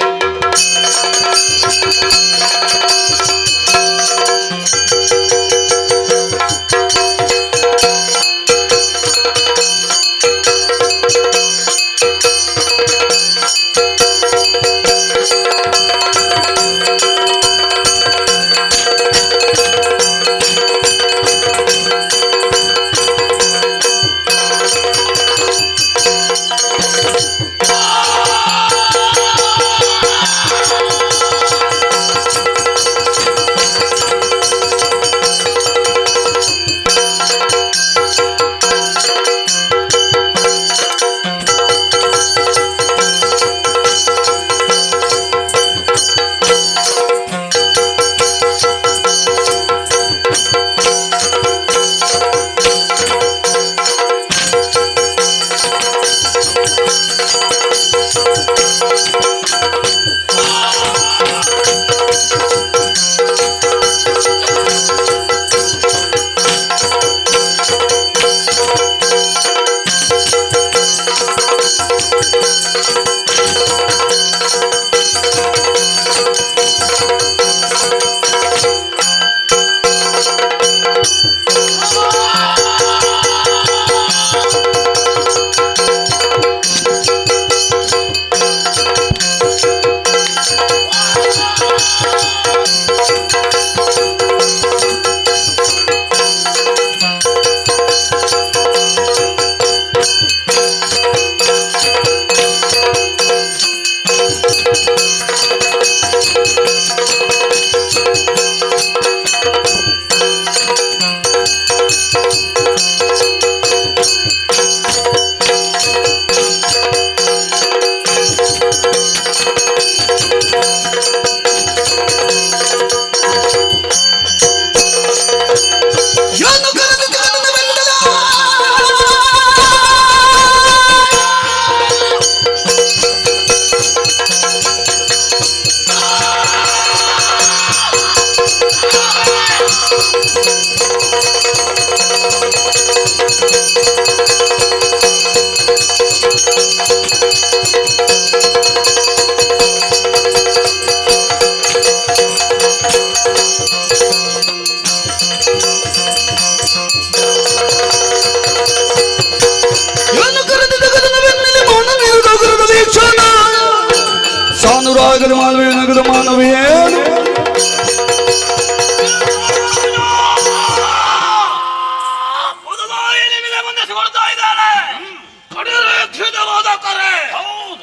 ಸಾನುರಾಗಲು ಮಾನವೇ ನಗಲು ಮಾನವೇ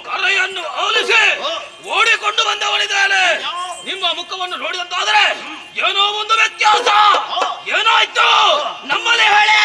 ಕರೆಯನ್ನು ಆಲಿಸಿ ಓಡಿಕೊಂಡು ಬಂದವನಿದ್ದಾನೆ. ನಿಮ್ಮ ಮುಖವನ್ನು ನೋಡಿದಂತಾದರೆ ಏನೋ ಒಂದು ವ್ಯತ್ಯಾಸ. ಏನಾಯ್ತು ನಮ್ಮಲ್ಲಿ ಹೇಳಿ.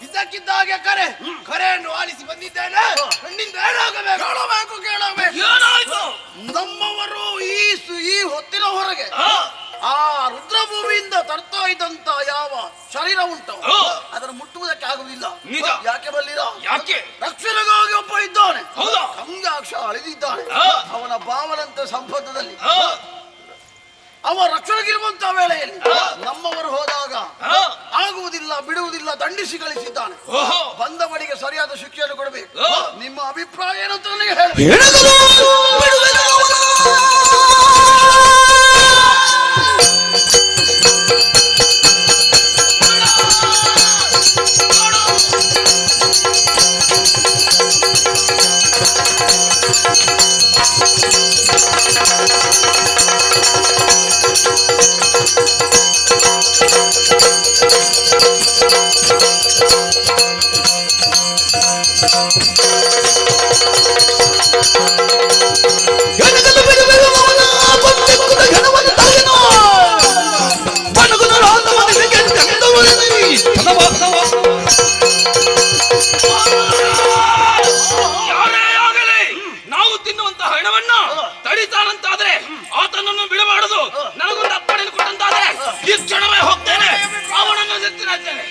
ಇದ್ದಕ್ಕಿದ್ದಾಗೆ ಕರೆಯನ್ನು ಆಲಿಸಿ ಬಂದಿದ್ದೇನೆ. ನಿನ್ನಿಂದ ಏನಾಗಬೇಕು? ನಮ್ಮವರು ಈ ಹೊತ್ತಿನ ಹೊರಗೆ ಆ ರುದ್ರಭೂಮಿಯಿಂದ ತರ್ತಾ ಇದ್ದಂತ ಯಾವ ಶರೀರ ಉಂಟು ಅದನ್ನು ಮುಟ್ಟುವುದಕ್ಕೆ ಆಗುವುದಿಲ್ಲ. ಯಾಕೆ ಬಲ್ಲಿದ? ಯಾಕೆ? ರಕ್ಷಣೆಗಾಗಿ ಒಬ್ಬ ಇದ್ದಾನೆ, ಕಂಗಾಕ್ಷ ಅಳಿದಿದ್ದಾನೆ. ಅವನ ಭಾವನಂತ ಸಂಬಂಧದಲ್ಲಿ ಅವ ರಕ್ಷಣೆಗಿರುವಂತಹ ವೇಳೆಯಲ್ಲಿ ನಮ್ಮವರು ಹೋದಾಗ ಆಗುವುದಿಲ್ಲ, ಬಿಡುವುದಿಲ್ಲ, ದಂಡಿಸಿ ಕಳಿಸಿದ್ದಾನೆ. ಬಂದವನಿಗೆ ಸರಿಯಾದ ಶಿಕ್ಷೆಯನ್ನು ಕೊಡಬೇಕು. ನಿಮ್ಮ ಅಭಿಪ್ರಾಯ ಏನಂತ ನನಗೆ ಹೇಳಿ. ಯಾರೇ ಆಗಲಿ ನಾವು ತಿನ್ನುವಂತಹ ಹಣವನ್ನ ತಡಿತಾನಂತಾದ್ರೆ ಆತನನ್ನು ಬಿಡಬಾರದು. ನನಗೊಂದು ಅಪ್ಪಣೆ ಕೊಟ್ಟಂತಾದ್ರೆ ಈ ಕ್ಷಣವೇ ಹೋಗ್ತೇನೆ, ಅವನನ್ನು ಎತ್ತಿನತ್ತೇನೆ.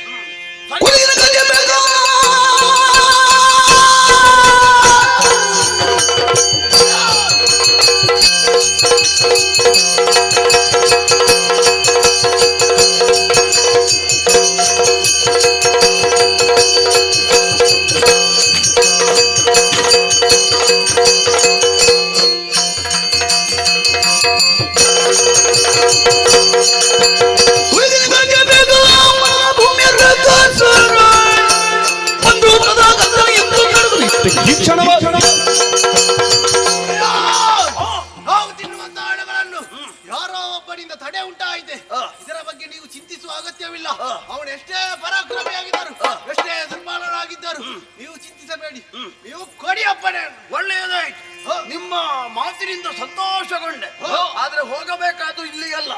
ಭೂಮಿಯ ಇಲ್ಲ. ಅವನು ಎಷ್ಟೇ ಪರಾಕ್ರಮಿಯಾಗಿದ್ದರು, ಎಷ್ಟೇ ದುರ್ಬಲನಾಗಿದ್ದರು, ನೀವು ಚಿಂತಿಸಬೇಡಿ. ನೀವು ಕೊಡಿಯಪ್ಪಣೆ. ಒಳ್ಳೆಯದಾಯ್ತು, ನಿಮ್ಮ ಮಾತಿನಿಂದ ಸಂತೋಷಗೊಂಡೆ. ಆದ್ರೆ ಹೋಗಬೇಕಾದ್ರು ಇಲ್ಲಿಗಲ್ಲ,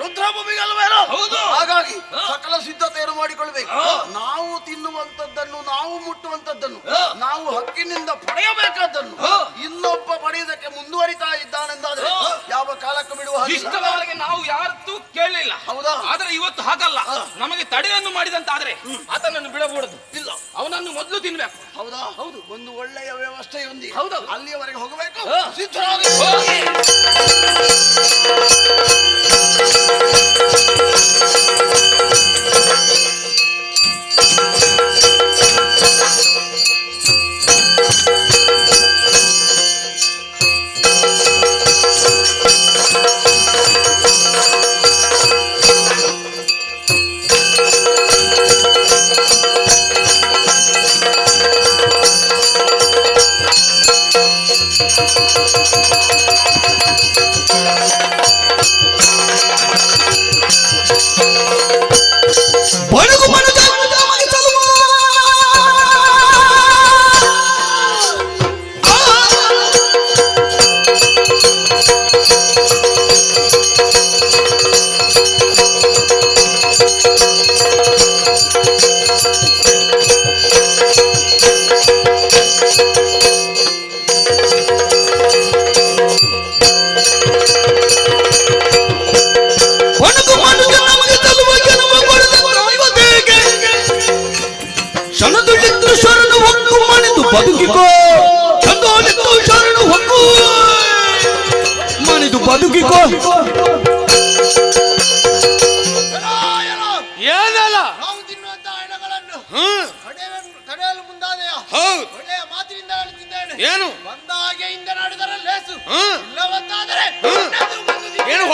ರುದ್ರಭೂಮಿಗಲ್ವೇನೋ. ಹಾಗಾಗಿ ಸಕಲ ಸಿದ್ಧತೆಯನ್ನು ಮಾಡಿಕೊಳ್ಬೇಕು. ನಾವು ತಿನ್ನುವಂತದ್ದನ್ನು, ನಾವು ಮುಟ್ಟುವಂತದ್ದನ್ನು, ನಾವು ಹಕ್ಕಿನಿಂದ ಪಡೆಯಬೇಕಾದನ್ನು ಇನ್ನೊಬ್ಬ ಪಡೆಯುವುದಕ್ಕೆ ಮುಂದುವರಿತಾ ಇದ್ದಾನೆಂದಾದ್ರೆ ಯಾವ ಕಾಲಕ್ಕೂ ಬಿಡುವ ಇಷ್ಟರವರೆಗೆ ನಾವು ಯಾರತ್ತೂ ಕೇಳಲಿಲ್ಲ. ಹೌದಾ? ಆದ್ರೆ ಇವತ್ತು ಹಾಗಲ್ಲ. ನಮಗೆ ತಡೆಯನ್ನು ಮಾಡಿದಂತಾದ್ರೆ ಆತನನ್ನು ಬಿಡಬಹುದು. ಇಲ್ಲ, ಅವನನ್ನು ಮೊದಲು ತಿನ್ಬೇಕು. ಹೌದಾ? ಹೌದು. ಒಂದು ಒಳ್ಳೆಯ ವ್ಯವಸ್ಥೆಯೊಂದಿಗೆ ಹೌದು, ಅಲ್ಲಿಯವರೆಗೆ ಹೋಗಬೇಕು. ಸಿದ್ಧರಾಗಿ ಬಣಗು ಮನುಜ ಶರಣದುಳಿತು ಶರಣು ಹೊಕ್ಕು ಮಣಿದು ಬದುಕಿಕೋ. ಶರಣು ಶರಣು ಹೊಕ್ಕು ಮಣಿದು ಬದುಕಿಕೋ. ಏನಲ್ಲ ನಾವು ತಿನ್ನುವಂತ ಹಣಗಳನ್ನು ಕಡೆಯಲು ಮುಂದಾದೆಯ. ಒಳ್ಳೆಯ ಮಾತಿನಿಂದ ಹೇಳುತ್ತಿದ್ದೇನೆ. ಏನು ಬಂದ ಹಾಗೆಯಿಂದ ನಡೆದರೆ ಲೇಸು, ಇಲ್ಲವಂತಾದರೆ ಏನು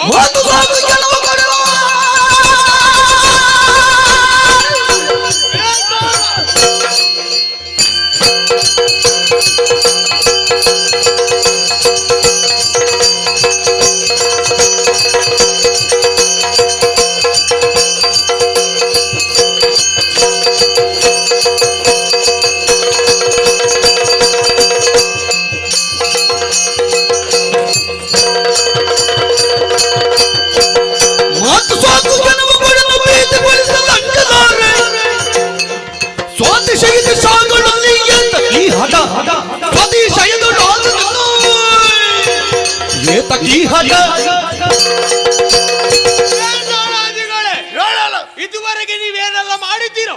ಇದುವರೆಗೆ ನೀವೇನೆಲ್ಲ ಮಾಡಿದ್ದೀರೋ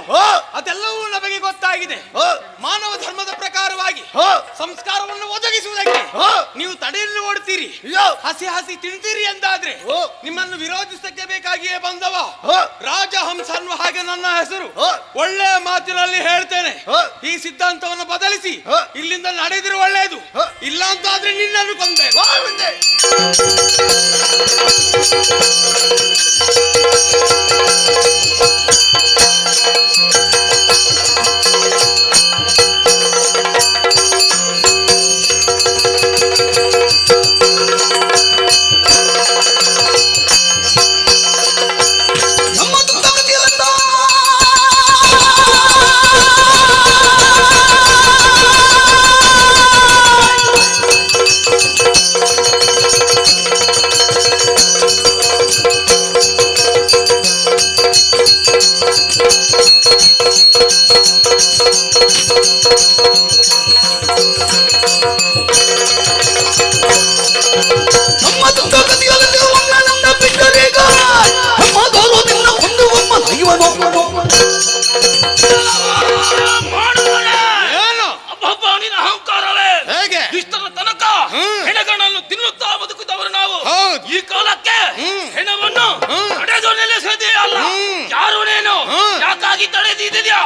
ಅದೆಲ್ಲವೂ ನಮಗೆ ಗೊತ್ತಾಗಿದೆ. ಮಾನವ ಧರ್ಮದ ಪ್ರಕಾರವಾಗಿ ಸಂಸ್ಕಾರವನ್ನು ಒದಗಿಸುವುದಕ್ಕೆ ನೀವು ತಡೆಯನ್ನು ಓಡ್ತೀರಿ, ಹಸಿ ಹಸಿ ತಿಂತೀರಿ ಎಂದಾದ್ರೆ ನಿಮ್ಮನ್ನು ವಿರೋಧಿಸಕ್ಕೆ ಬೇಕಾಗಿಯೇ ಬಂದವ ರಾಜಹಂಸ ಅನ್ನುವ ಹಾಗೆ ನನ್ನ ಹೆಸರು. ಒಳ್ಳೆಯ ಮಾತಿನಲ್ಲಿ ಹೇಳ್ತೇನೆ, ಈ ಸಿದ್ಧಾಂತವನ್ನು ಬದಲಿಸಿ ಇಲ್ಲಿಂದ ನಡೆದಿರು ಒಳ್ಳೆಯದು. ಇಲ್ಲ ಅಂತಾದ್ರೆ ನಿನ್ನನ್ನು ಕೊಂದೆ. ಅಹಂಕಾರವೇ ಹೇಗೆ ಇಷ್ಟರ ತನಕ ಹೆಣಗಳನ್ನು ತಿನ್ನುತ್ತಾ ಬದುಕುತ್ತವರು ನಾವು. ಈ ಕಾಲಕ್ಕೆ ಹೆಣವನ್ನು ತಡೆದು ನಿಲ್ಲಿಸದೇ ಅಲ್ಲ. ಯಾರು ನೀನು? ಯಾಕಾಗಿ ತಡೆದಿದ್ಯಾ?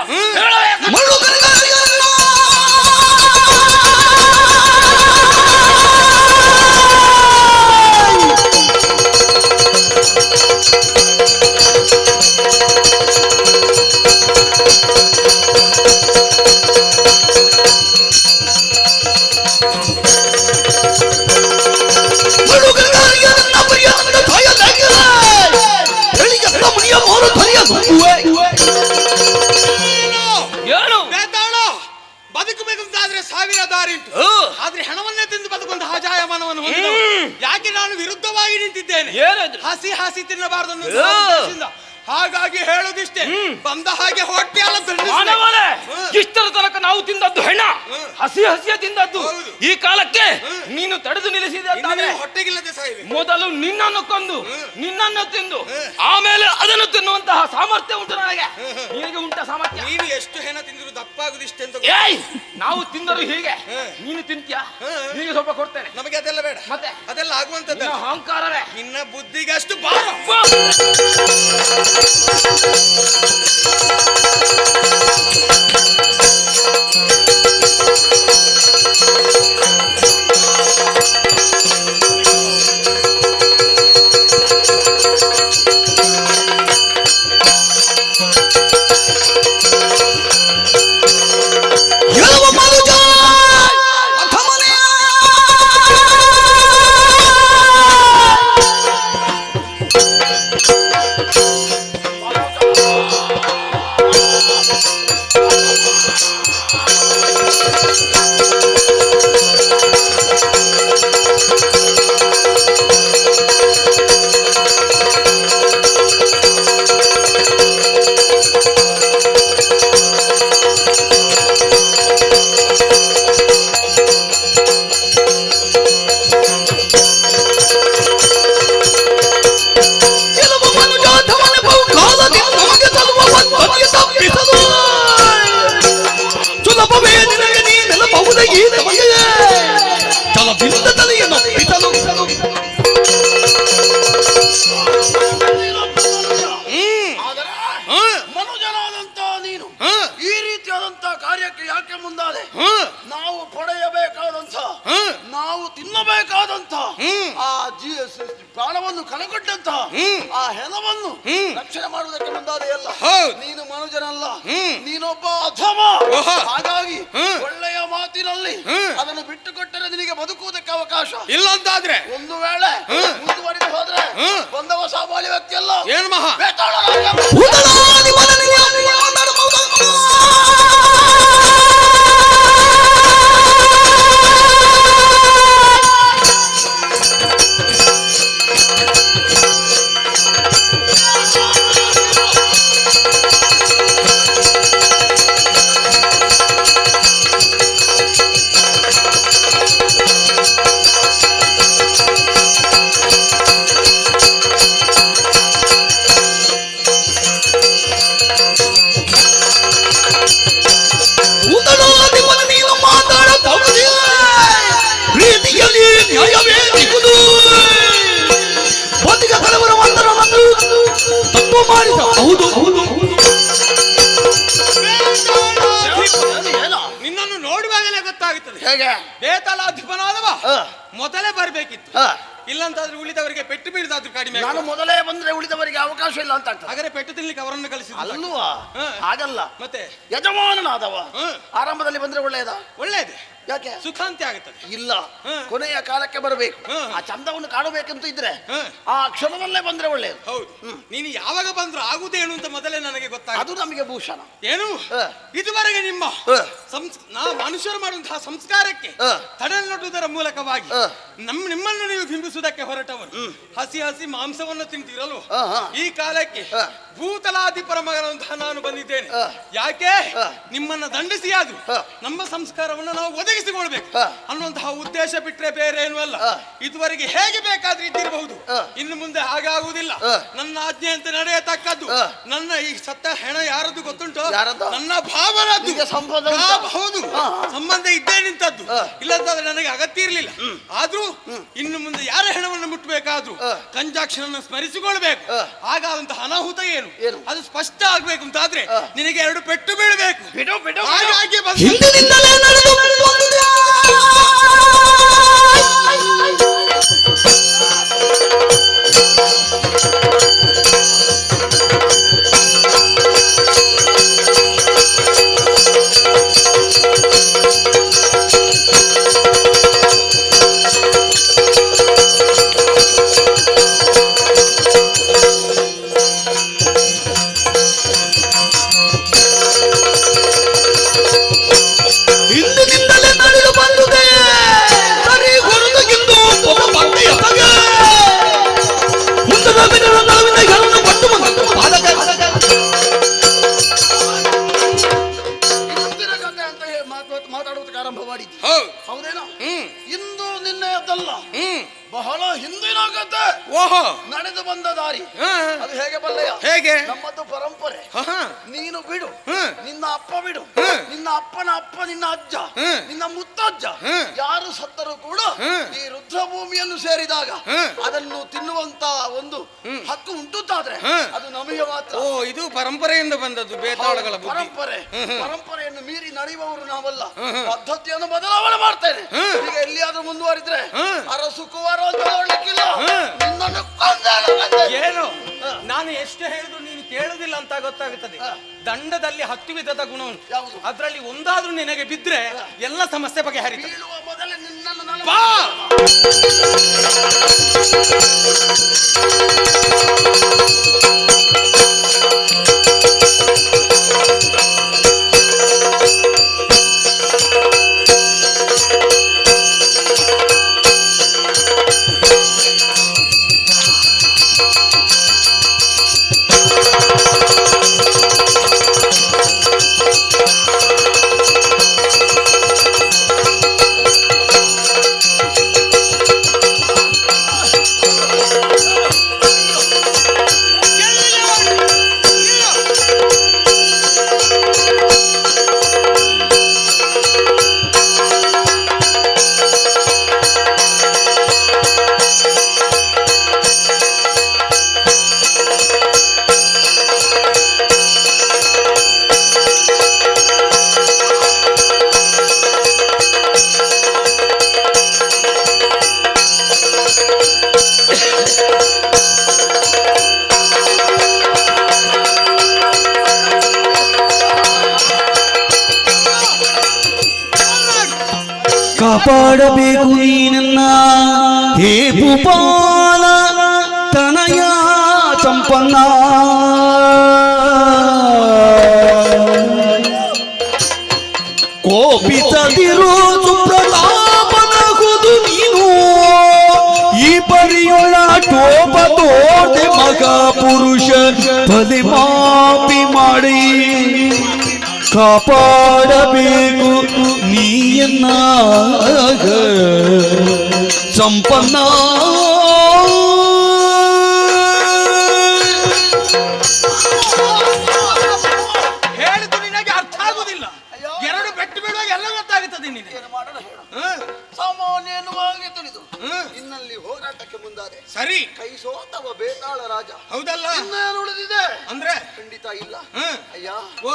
ಸಾವಿರ ದಾರಿ ಉಂಟು. ಆದ್ರೆ ಹಣವನ್ನೇ ತಿಂದು ಬದುಕೊಂತಹ ಜಾಯಮಾನವನ್ನು ಹೊಂದಿದವ. ಯಾಕೆ ನಾನು ವಿರುದ್ಧವಾಗಿ ನಿಂತಿದ್ದೇನೆ? ಹಸಿ ಹಸಿ ತಿನ್ನಬಾರದು ಅನ್ನೋ ಉದ್ದೇಶದಿಂದ. ಹಾಗಾಗಿ ಹೇಳುದಿಷ್ಟೇ, ಬಂದ ಹಾಗೆ ಹೊಟ್ಟೆ ಎಲ್ಲ ಇಷ್ಟರ ತನಕ ನಾವು ತಿಂದದ್ದು ಹೆಣ, ಹಸಿ ಹಸಿಯ ತಿಂದದ್ದು. ಈ ಕಾಲಕ್ಕೆ ನೀನು ತಡೆದು ನಿಲ್ಲಿಸಿದೆ ಹೊಟ್ಟೆಗಿಲ್ಲದೆ ಸಾಯಿವೆ. ಮೊದಲು ನಿನ್ನನ್ನು ಕೊಂದು ನಿನ್ನನ್ನು ತಿಂದು ಆಮೇಲೆ ಅದನ್ನು ತಿನ್ನುವಂತಹ ಸಾಮರ್ಥ್ಯ ಉಂಟು ನನಗೆ. ನಿನಗೆ ಉಂಟ ಸಾಮರ್ಥ್ಯ? ನೀನು ಎಷ್ಟು ಹೆಣ ತಿಂದ್ರು ದಪ್ಪಾಗುದಿಷ್ಟೆ ಅಂತ. ನಾವು ತಿಂದರು ಹೀಗೆ, ನೀನು ತಿಂತ್ಯಾ? ನಿನಗೆ ಸ್ವಲ್ಪ ಕೊಡ್ತೇನೆ. ನಮಗೆ ಅದೆಲ್ಲ ಬೇಡ. ಮತ್ತೆ ಅದೆಲ್ಲ ಆಗುವಂತದ್ದು ಅಹಂಕಾರವೇ. ನಿನ್ನ ಬುದ್ಧಿಗೆ ಅಷ್ಟು ಬಾರ. ಮನುಜನಾದಂತ ನೀನು ಈ ರೀತಿಯಾದಂತ ಕಾರ್ಯಕ್ಕೆ ಯಾಕೆ ಮುಂದಾದೆ? ನಾವು ಪಡೆಯಬೇಕಾದಂತ, ನಾವು ತಿನ್ನಬೇಕಾದಂತ, ಆ ಪ್ರಾಣವನ್ನು ಕಳಗೊಂಡಂತ ಆ ಹೆಣವನ್ನು ರಕ್ಷಣೆ ಮಾಡುವುದಕ್ಕೆ ಮುಂದಾದೆಯಲ್ಲ. ನೀನು ಮನುಜನಲ್ಲ, ನೀನೊಬ್ಬ ಅಧಮ. ಹಾಗಾಗಿ ಒಳ್ಳೆಯ ಮಾತಿನಲ್ಲಿ ಅದನ್ನು ಬಿಟ್ಟುಕೊಟ್ಟರೆ ನಿನಗೆ ಬದುಕುವುದಕ್ಕೆ ಅವಕಾಶ ಇಲ್ಲ ಅಂತಾದ್ರೆ, ಒಂದು ವೇಳೆ ಮುಂದುವರಿದು ಹೋದ್ರೆ ಬಂದವ ಸಾಮಾನ್ಯ ವ್ಯಕ್ತಿ ಅಲ್ಲ. ಏನು ಮಹಾ ನಿನ್ನನ್ನು ನೋಡುವಾಗಲೇ ಗೊತ್ತಾಗುತ್ತದೆ. ಹೇಗೆ ಬೇತಾಳಾಧಿಪನಾದವ ಮೊದಲೇ ಬರಬೇಕಿತ್ತು. ಇಲ್ಲಂತಾದ್ರೆ ಉಳಿದವರಿಗೆ ಪೆಟ್ಟು ಬೀಳದಾದ್ರೂ ಕಡಿಮೆ. ನಾನು ಮೊದಲೇ ಬಂದ್ರೆ ಉಳಿದವರಿಗೆ ಅವಕಾಶ ಇಲ್ಲ ಅಂತ ಆಗ್ತದೆ. ಹಾಗಾದ್ರೆ ಪೆಟ್ಟು ತಿನ್ಲಿಕ್ಕೆ ಅವರನ್ನು ಕಳಿಸಿದ ಅಲ್ವಾ? ಹಾಗಲ್ಲ. ಮತ್ತೆ ಯಜಮಾನನಾದವ ಆರಂಭದಲ್ಲಿ ಬಂದ್ರೆ ಒಳ್ಳೆಯದ? ಒಳ್ಳೆಯದೇ. ಯಾಕೆ? ಸುಖಾಂತಿ ಆಗುತ್ತದೆ. ಇಲ್ಲ, ಕೊನೆಯ ಕಾಲಕ್ಕೆ ಬರಬೇಕು. ಆ ಚಂದವನ್ನು ಕಾಣಬೇಕಂತ ಇದ್ರೆ ಆ ಕ್ಷಣದಲ್ಲೇ ಬಂದ್ರೆ ಒಳ್ಳೆಯದು. ಹೌದು. ನೀನು ಯಾವಾಗ ಬಂದ್ರು ಆಗುದೇನು ಅಂತ ಮೊದಲೇ ನನಗೆ ಗೊತ್ತಾಗ. ಅದು ನಮಗೆ ಭೂಷಣ. ಏನು ಇದುವರೆಗೆ ನಿಮ್ಮ ಮನುಷ್ಯರು ಮಾಡುವಂತಹ ಸಂಸ್ಕಾರಕ್ಕೆ ತಡೆನೊಡ್ಡುವುದರ ಮೂಲಕವಾಗಿ ನಿಮ್ಮನ್ನು ನೀವು ಬಿಂಬಿಸುವುದಕ್ಕೆ ಹೊರಟವರು ಹಸಿ ಹಸಿ ಮಾಂಸವನ್ನು ತಿಂತಿರಲು ಈ ಕಾಲಕ್ಕೆ ಭೂತಲಾಧಿಪರ ಮಗನಂತಹ ನಾನು ಬಂದಿದ್ದೇನೆ. ಯಾಕೆ? ನಿಮ್ಮನ್ನ ದಂಡಿಸಿ ಆದ್ರು ನಮ್ಮ ಸಂಸ್ಕಾರವನ್ನು ನಾವು ಒದಗಿಸಿಕೊಳ್ಬೇಕು ಅನ್ನುವಂತಹ ಉದ್ದೇಶ ಬಿಟ್ರೆ ಬೇರೆ ಏನೂ ಅಲ್ಲ. ಇದುವರೆಗೆ ಹೇಗೆ ಬೇಕಾದ್ರೂ ಇದ್ದಿರಬಹುದು, ಇನ್ನು ಮುಂದೆ ಹಾಗಾಗುವುದಿಲ್ಲ. ನನ್ನ ಆಜ್ಞೆ ಅಂತ ನಡೆಯತಕ್ಕದ್ದು. ನನ್ನ ಈ ಸತ್ತ ಹೆಣ ಯಾರದ್ದು ಗೊತ್ತುಂಟು? ನನ್ನ ಭಾವನದ್ದು. ಹೌದು, ಸಂಬಂಧ ಇದ್ದೇ ನಿಂತದ್ದು. ಇಲ್ಲಂತಾದ್ರೆ ನನಗೆ ಅಗತ್ಯ ಇರಲಿಲ್ಲ. ಆದ್ರೂ ಇನ್ನು ಮುಂದೆ ಯಾರ ಹೆಣವನ್ನು ಮುಟ್ಟಬೇಕಾದ್ರೂ ಕಂಜಾಕ್ಷರನ್ನು ಸ್ಮರಿಸಿಕೊಳ್ಬೇಕು. ಆಗಾದಂತಹ ಅನಾಹುತ ಏನು ಅದು ಸ್ಪಷ್ಟ ಆಗ್ಬೇಕು ಅಂತಾದ್ರೆ ನಿನಗೆ 2 ಪೆಟ್ಟು ಬೀಳಬೇಕು. ಹಾಗಾಗಿ ಹಿಂದಿನಿಂದ ಶರಣಾಗತೆ ಓಹೋ ನಡೆದು ಬಂದ ದಾರಿ ಹಾ. ಅದು ಹೇಗೆ ಬಲ್ಲೆಯ? ಹೇಗೆ? ನಮ್ಮದು ಪರಂಪರೆ. ಹಾ. ನೀನು ಬಿಡು, ನಿನ್ನ ಅಪ್ಪ ಬಿಡು, ನಿನ್ನ ಅಪ್ಪನ ಅಪ್ಪ, ನಿನ್ನ ಅಜ್ಜ, ನಿನ್ನ ಮುತ್ತಜ್ಜ ಯಾರು ಸತ್ತರೂ ಕೂಡ ಈ ರುದ್ರಭೂಮಿಯನ್ನು ಸೇರಿದಾಗ ಅದನ್ನು ತಿನ್ನುವಂತ ಒಂದು ಹಕ್ಕು ಉಂಟುತ್ತಾದ್ರೆ ಅದು ನಮಗೆ ಮಾತ್ರ. ಓ, ಇದು ಪರಂಪರೆಯಿಂದ ಬಂದದ್ದು ಬೇತಾಳಗಳ ಬುದ್ಧಿ. ಪರಂಪರೆಯನ್ನು ಮೀರಿ ನಡೆಯುವವರು ನಾವಲ್ಲ. ಪದ್ಧತಿಯನ್ನು ಬದಲಾವಣೆ ಮಾಡ್ತೇನೆ. ಈಗ ಎಲ್ಲಿಯಾದ್ರೂ ಮುಂದುವರಿದ್ರೆ ಅರಸು ಕುವರ ಅಂತ ನೋಡ್ಲಿಕ್ಕಿಲ್ಲ. ನಿನ್ನನ್ನು ಏನು ನಾನು ಎಷ್ಟು ಹೇಳಿದ್ರು ನೀನು ಕೇಳುದಿಲ್ಲ ಅಂತ ಗೊತ್ತಾಗುತ್ತದೆ. ದಂಡದಲ್ಲಿ 10 ವಿಧದ ಗುಣ ಉಂಟು. ಅದರಲ್ಲಿ ಒಂದಾದ್ರೂ ನಿನಗೆ ಬಿದ್ರೆ ಎಲ್ಲ ಸಮಸ್ಯೆ ಬಗೆಹರಿಯುತ್ತದೆ. ಬೀಳುವ ಮೊದಲೇ ನಿನ್ನನ್ನು ನಾನು ಬಾ. ಕಾಪಾಡಬೇಕು ನೀನನ್ನ ಹೇ ಭೂಪಾಲ ತನಯ ಸಂಪನ್ನ. ಕೋಪಿಸದಿರು ಸುಪ್ರತಾಪನಗುದು ನೀನು ಈ ಪರಿಯೊಳ ಟೋಪ ತೋಟೆ ಮಹಾಪುರುಷ ಬಲಿ ಮಾಪಿ ಮಾಡಿ ಕಾಪಾಡಬೇಕು ನೀಯನ್ನ ಸಂಪನ್ನ. ಹೇಳಿದ್ದು ನಿನಗೆ ಅರ್ಥ ಆಗುದಿಲ್ಲ. ಎರಡು ಬೆಟ್ಟು ಬೀಳುವಾಗ ಎಲ್ಲ ಗೊತ್ತಾಗುತ್ತದೆ ನಿನಗೆ. ಸಾಮಾನ್ಯವಾಗಿ ತಿಳಿದು ಇನ್ನಲ್ಲಿ ಹೋರಾಟಕ್ಕೆ ಮುಂದಾದೆ. ಸರಿ, ಕೈ ಸೋತವ ಬೇತಾಳ ರಾಜ. ಹೌದಲ್ಲ? ಇನ್ನೇನು ಉಳಿದಿದೆ ಅಂದ್ರೆ ಖಂಡಿತ ಇಲ್ಲ. ಅಯ್ಯ, ಓ,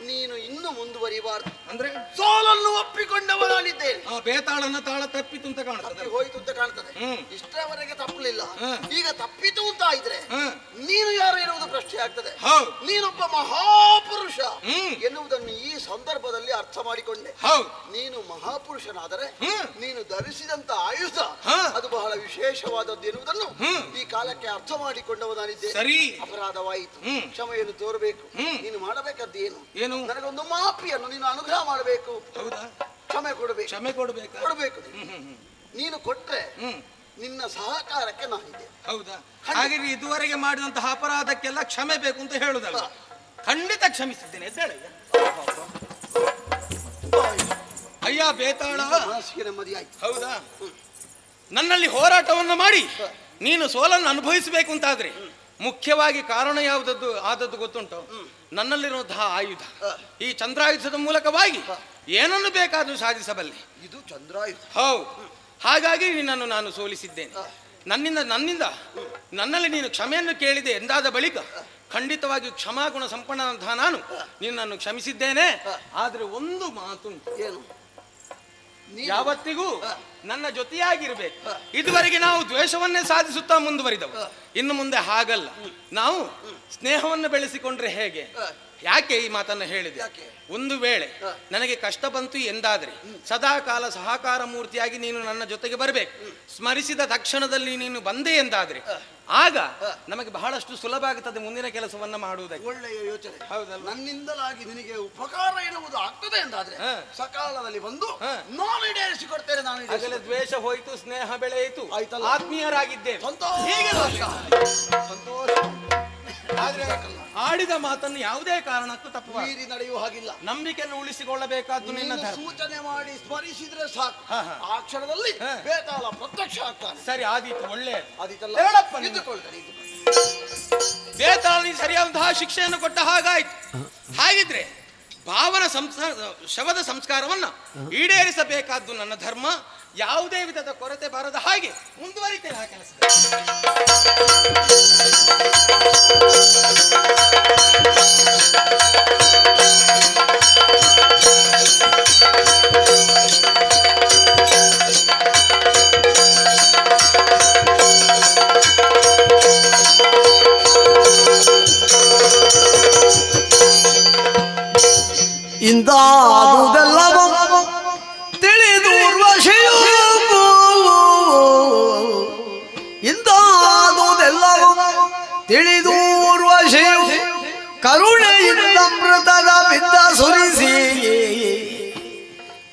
ನೀನು ಇನ್ನು ಮುಂದುವರಿಬಾರ್ದು. ಅಂದ್ರೆ ಸೋಲನ್ನು ಒಪ್ಪಿಕೊಂಡವ ನಾನಿದ್ದೇನೆ. ಬೇತಾಳನ ತಾಳ ತಪ್ಪಿತು ಅಂತ ಕಾಣ್ತದೆ. ಹೋಯ್ತು ಅಂತ ಕಾಣ್ತದೆ. ಇಷ್ಟರವರೆಗೆ ತಪ್ಪಲಿಲ್ಲ, ಈಗ ತಪ್ಪಿತು ಅಂತ ಇದ್ರೆ ನೀನು ಯಾರು ಎನ್ನುವುದು ಪ್ರಶ್ನೆ ಆಗ್ತದೆ. ನೀನೊಬ್ಬ ಮಹಾಪುರುಷ ಎನ್ನುವುದನ್ನು ಈ ಸಂದರ್ಭದಲ್ಲಿ ಅರ್ಥ ಮಾಡಿಕೊಂಡೆ. ನೀನು ಮಹಾಪುರುಷನಾದರೆ ನೀನು ಧರಿಸಿದಂತ ಆಯುಧ ಅದು ಬಹಳ ವಿಶೇಷವಾದದ್ದು ಎನ್ನುವುದನ್ನು ಈ ಕಾಲಕ್ಕೆ ಅರ್ಥ ಮಾಡಿಕೊಂಡವ ನಾನಿದ್ದೆ. ಸರಿ, ಅಪರಾಧವಾಯಿತು, ಕ್ಷಮೆಯನ್ನು ತೋರಬೇಕು. ನೀನು ಮಾಡಬೇಕಾದ್ದು ಏನು? ಏನು? ನನಗೊಂದು ಮಾಪಿಯನ್ನು ನೀನು ಅನುಗ್ರಹ ಮಾಡಬೇಕು. ಹೌದಾ? ಕ್ಷಮೆ ಕೊಡಬೇಕು. ಕ್ಷಮೆ ಕೊಡಬೇಕು. ಕೊಡಬೇಕು. ನೀನು ಕೊಟ್ರೆ ನಿನ್ನ ಸಹಕಾರಕ್ಕೆ ನಾನಿದ್ದೆ. ಹೌದಾ? ಹಾಗೆ ಇದುವರೆಗೆ ಮಾಡಿದಂತಹ ಅಪರಾಧಕ್ಕೆಲ್ಲ ಕ್ಷಮೆ ಬೇಕು ಅಂತ ಹೇಳುದಲ್ಲ? ಖಂಡಿತ ಕ್ಷಮಿಸಿದ್ದೇನೆ. ಎದ್ದೇಳಯ್ಯ. ಅಯ್ಯ ಬೇತಾಳ, ಮನಸ್ಸಿಗೆ ನೆಮ್ಮದಿ ಆಯ್ತು. ಹೌದಾ? ನನ್ನಲ್ಲಿ ಹೋರಾಟವನ್ನು ಮಾಡಿ ನೀನು ಸೋಲನ್ನು ಅನುಭವಿಸಬೇಕು ಅಂತಾದ್ರೆ ಮುಖ್ಯವಾಗಿ ಕಾರಣ ಯಾವುದದ್ದು ಆದದ್ದು ಗೊತ್ತುಂಟು? ನನ್ನಲ್ಲಿರುವಂತಹ ಆಯುಧ. ಈ ಚಂದ್ರಾಯುಧದ ಮೂಲಕವಾಗಿ ಏನನ್ನು ಬೇಕಾದರೂ ಸಾಧಿಸಬಲ್ಲೆ. ಇದು ಚಂದ್ರಾಯುಧ. ಹೌದು. ಹಾಗಾಗಿ ನಿನ್ನನ್ನು ನಾನು ಸೋಲಿಸಿದ್ದೇನೆ. ನನ್ನಲ್ಲಿ ನೀನು ಕ್ಷಮೆಯನ್ನು ಕೇಳಿದೆ ಎಂದಾದ ಬಳಿಕ ಖಂಡಿತವಾಗಿಯೂ ಕ್ಷಮಾಗುಣ ಸಂಪನ್ನಂತಹ ನಾನು ನಿನ್ನನ್ನು ಕ್ಷಮಿಸಿದ್ದೇನೆ. ಆದ್ರೆ ಒಂದು ಮಾತುಂಟು. ಏನು? ಯಾವತ್ತಿಗೂ ನನ್ನ ಜೊತೆಯಾಗಿರ್ಬೇಕು. ಇದುವರೆಗೆ ನಾವು ದ್ವೇಷವನ್ನೇ ಸಾಧಿಸುತ್ತಾ ಮುಂದುವರಿದವು. ಇನ್ನು ಮುಂದೆ ಹಾಗಲ್ಲ. ನಾವು ಸ್ನೇಹವನ್ನು ಬೆಳೆಸಿಕೊಂಡ್ರೆ ಹೇಗೆ? ಯಾಕೆ ಈ ಮಾತನ್ನು ಹೇಳಿದೆ? ಒಂದು ವೇಳೆ ನನಗೆ ಕಷ್ಟ ಬಂತು ಎಂದಾದ್ರೆ ಸದಾ ಕಾಲ ಸಹಕಾರ ಮೂರ್ತಿಯಾಗಿ ನೀನು ನನ್ನ ಜೊತೆಗೆ ಬರಬೇಕು. ಸ್ಮರಿಸಿದ ತಕ್ಷಣದಲ್ಲಿ ನೀನು ಬಂದೆ ಎಂದಾದ್ರೆ ಆಗ ನಮಗೆ ಬಹಳಷ್ಟು ಸುಲಭ ಆಗುತ್ತದೆ ಮುಂದಿನ ಕೆಲಸವನ್ನ ಮಾಡುವುದಕ್ಕೆ. ಒಳ್ಳೆಯ ಯೋಚನೆ. ಹೌದಲ್ಲ? ನನ್ನಿಂದಲಾಗಿ ನಿನಗೆ ಉಪಕಾರ ಎನ್ನುವುದು ಆಗ್ತದೆ ಎಂದಾದ್ರೆ ಸಕಾಲದಲ್ಲಿ ಬಂದು ನಾನು ಈಡೇರಿಸಿಕೊಡ್ತೇನೆ. ನಾನು ಆಗಲೇ ದ್ವೇಷ ಹೋಯಿತು, ಸ್ನೇಹ ಬೆಳೆಯಿತು, ಆತ್ಮೀಯರಾಗಿದ್ದೇವೆ. ಸಂತೋಷ. ಸಂತೋಷ. ಆಡಿದ ಮಾತನ್ನು ಯಾವುದೇ ಕಾರಣಕ್ಕೂ ತಪ್ಪು ಮೀರಿ ನಡೆಯುವ ಹಾಗಿಲ್ಲ. ನಂಬಿಕೆಯನ್ನು ಉಳಿಸಿಕೊಳ್ಳಬೇಕಾದ್ದು ನಿನ್ನ ಧರ್ಮ. ಸೂಚನೆ ಮಾಡಿ ಸ್ಮರಿಸಿದ್ರೆ ಸಾಕು, ಆ ಕ್ಷಣದಲ್ಲಿ ಬೇತಾಳ ಪ್ರತ್ಯಕ್ಷ ಆಗ್ತಾನೆ. ಸರಿ, ಆದೀತು, ಒಳ್ಳೆ ಆದೀತಲ್ಲ. ಬೇತಾಳನಿಗೆ ಸರಿಯಾದಂತಹ ಶಿಕ್ಷೆಯನ್ನು ಕೊಟ್ಟ ಹಾಗಾಯ್ತು. ಹಾಗಿದ್ರೆ ಭಾವನ ಶವದ ಸಂಸ್ಕಾರವನ್ನ ಈಡೇರಿಸಬೇಕಾದ್ದು ನನ್ನ ಧರ್ಮ. ಯಾವುದೇ ವಿಧದ ಕೊರತೆ ಬಾರದ ಹಾಗೆ ಮುಂದುವರಿತೇನೆ ಆ ಕೆಲಸ. ಇಂದಾದುದೆಲ್ಲವೂ ತಿಳಿದು ಊರ್ವಶಿಯು, ಇಂದಾದುದೆಲ್ಲವೂ ತಿಳಿದು ಊರ್ವಶಿಯು ಕರುಣೆಯಿಂದ ಅಮೃತದ ಬಿದ್ದ ಸುರಿಸಿ,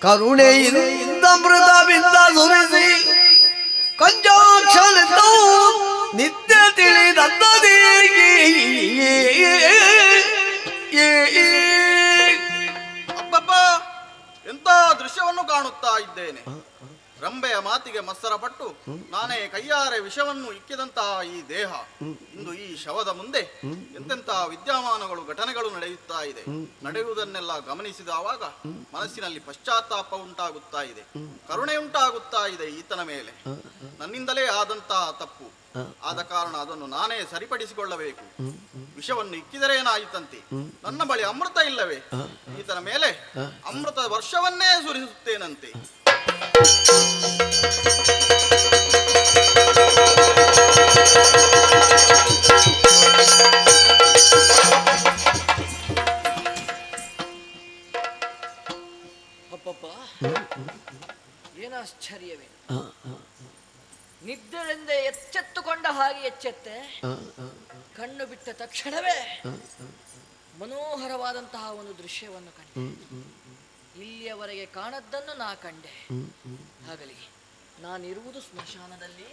ಕರುಣೆಯಿಂದ ಅಮೃತ ಬಿದ್ದ ಸುರಿಸಿ ಕಂಜಾಕ್ಷನೆಂದು ನಿತ್ಯ ತಿಳಿದದ್ದದೇ. ಎಂತ ದೃಶ್ಯವನ್ನು ಕಾಣುತ್ತಾ ಇದ್ದೇನೆ. ರಂಬೆಯ ಮಾತಿಗೆ ಮತ್ಸರಪಟ್ಟು ನಾನೇ ಕೈಯಾರೆ ವಿಷವನ್ನು ಇಕ್ಕಿದಂತಹ ಈ ದೇಹ ಇಂದು ಈ ಶವದ ಮುಂದೆ ಎಂತೆಂತ ವಿದ್ಯಮಾನಗಳು ಘಟನೆಗಳು ನಡೆಯುತ್ತಾ ಇದೆ. ನಡೆಯುವುದನ್ನೆಲ್ಲ ಗಮನಿಸಿದವಾಗ ಮನಸ್ಸಿನಲ್ಲಿ ಪಶ್ಚಾತ್ತಾಪ ಉಂಟಾಗುತ್ತಾ ಇದೆ, ಕರುಣೆ ಉಂಟಾಗುತ್ತಾ ಇದೆ ಈತನ ಮೇಲೆ. ನನ್ನಿಂದಲೇ ಆದಂತಹ ತಪ್ಪು ಆದ ಕಾರಣ ಅದನ್ನು ನಾನೇ ಸರಿಪಡಿಸಿಕೊಳ್ಳಬೇಕು. ವಿಷವನ್ನು ಇಕ್ಕಿದರೇನಾಯಿತಂತೆ, ನನ್ನ ಬಳಿ ಅಮೃತ ಇಲ್ಲವೇ, ಈತನ ಮೇಲೆ ಅಮೃತ ವರ್ಷವನ್ನೇ ಸುರಿಸುತ್ತೇನಂತೆ. ಅಪ್ಪಪ್ಪ, ಏನಾಶ್ಚರ್ಯವೇ! ನಿದ್ದೆಯಿಂದ ಎಚ್ಚೆತ್ತುಕೊಂಡ ಹಾಗೆ ಎಚ್ಚೆತ್ತೆ, ಕಣ್ಣು ಬಿಟ್ಟ ತಕ್ಷಣವೇ ಮನೋಹರವಾದಂತಹ ಒಂದು ದೃಶ್ಯವನ್ನು ಕಂಡೆ. ಇಲ್ಲಿಯವರೆಗೆ ಕಾಣದ್ದನ್ನು ನಾ ಕಂಡೆ. ಹಾಗಲಿ ನಾನಿರುವುದು ಸ್ಮಶಾನದಲ್ಲಿ,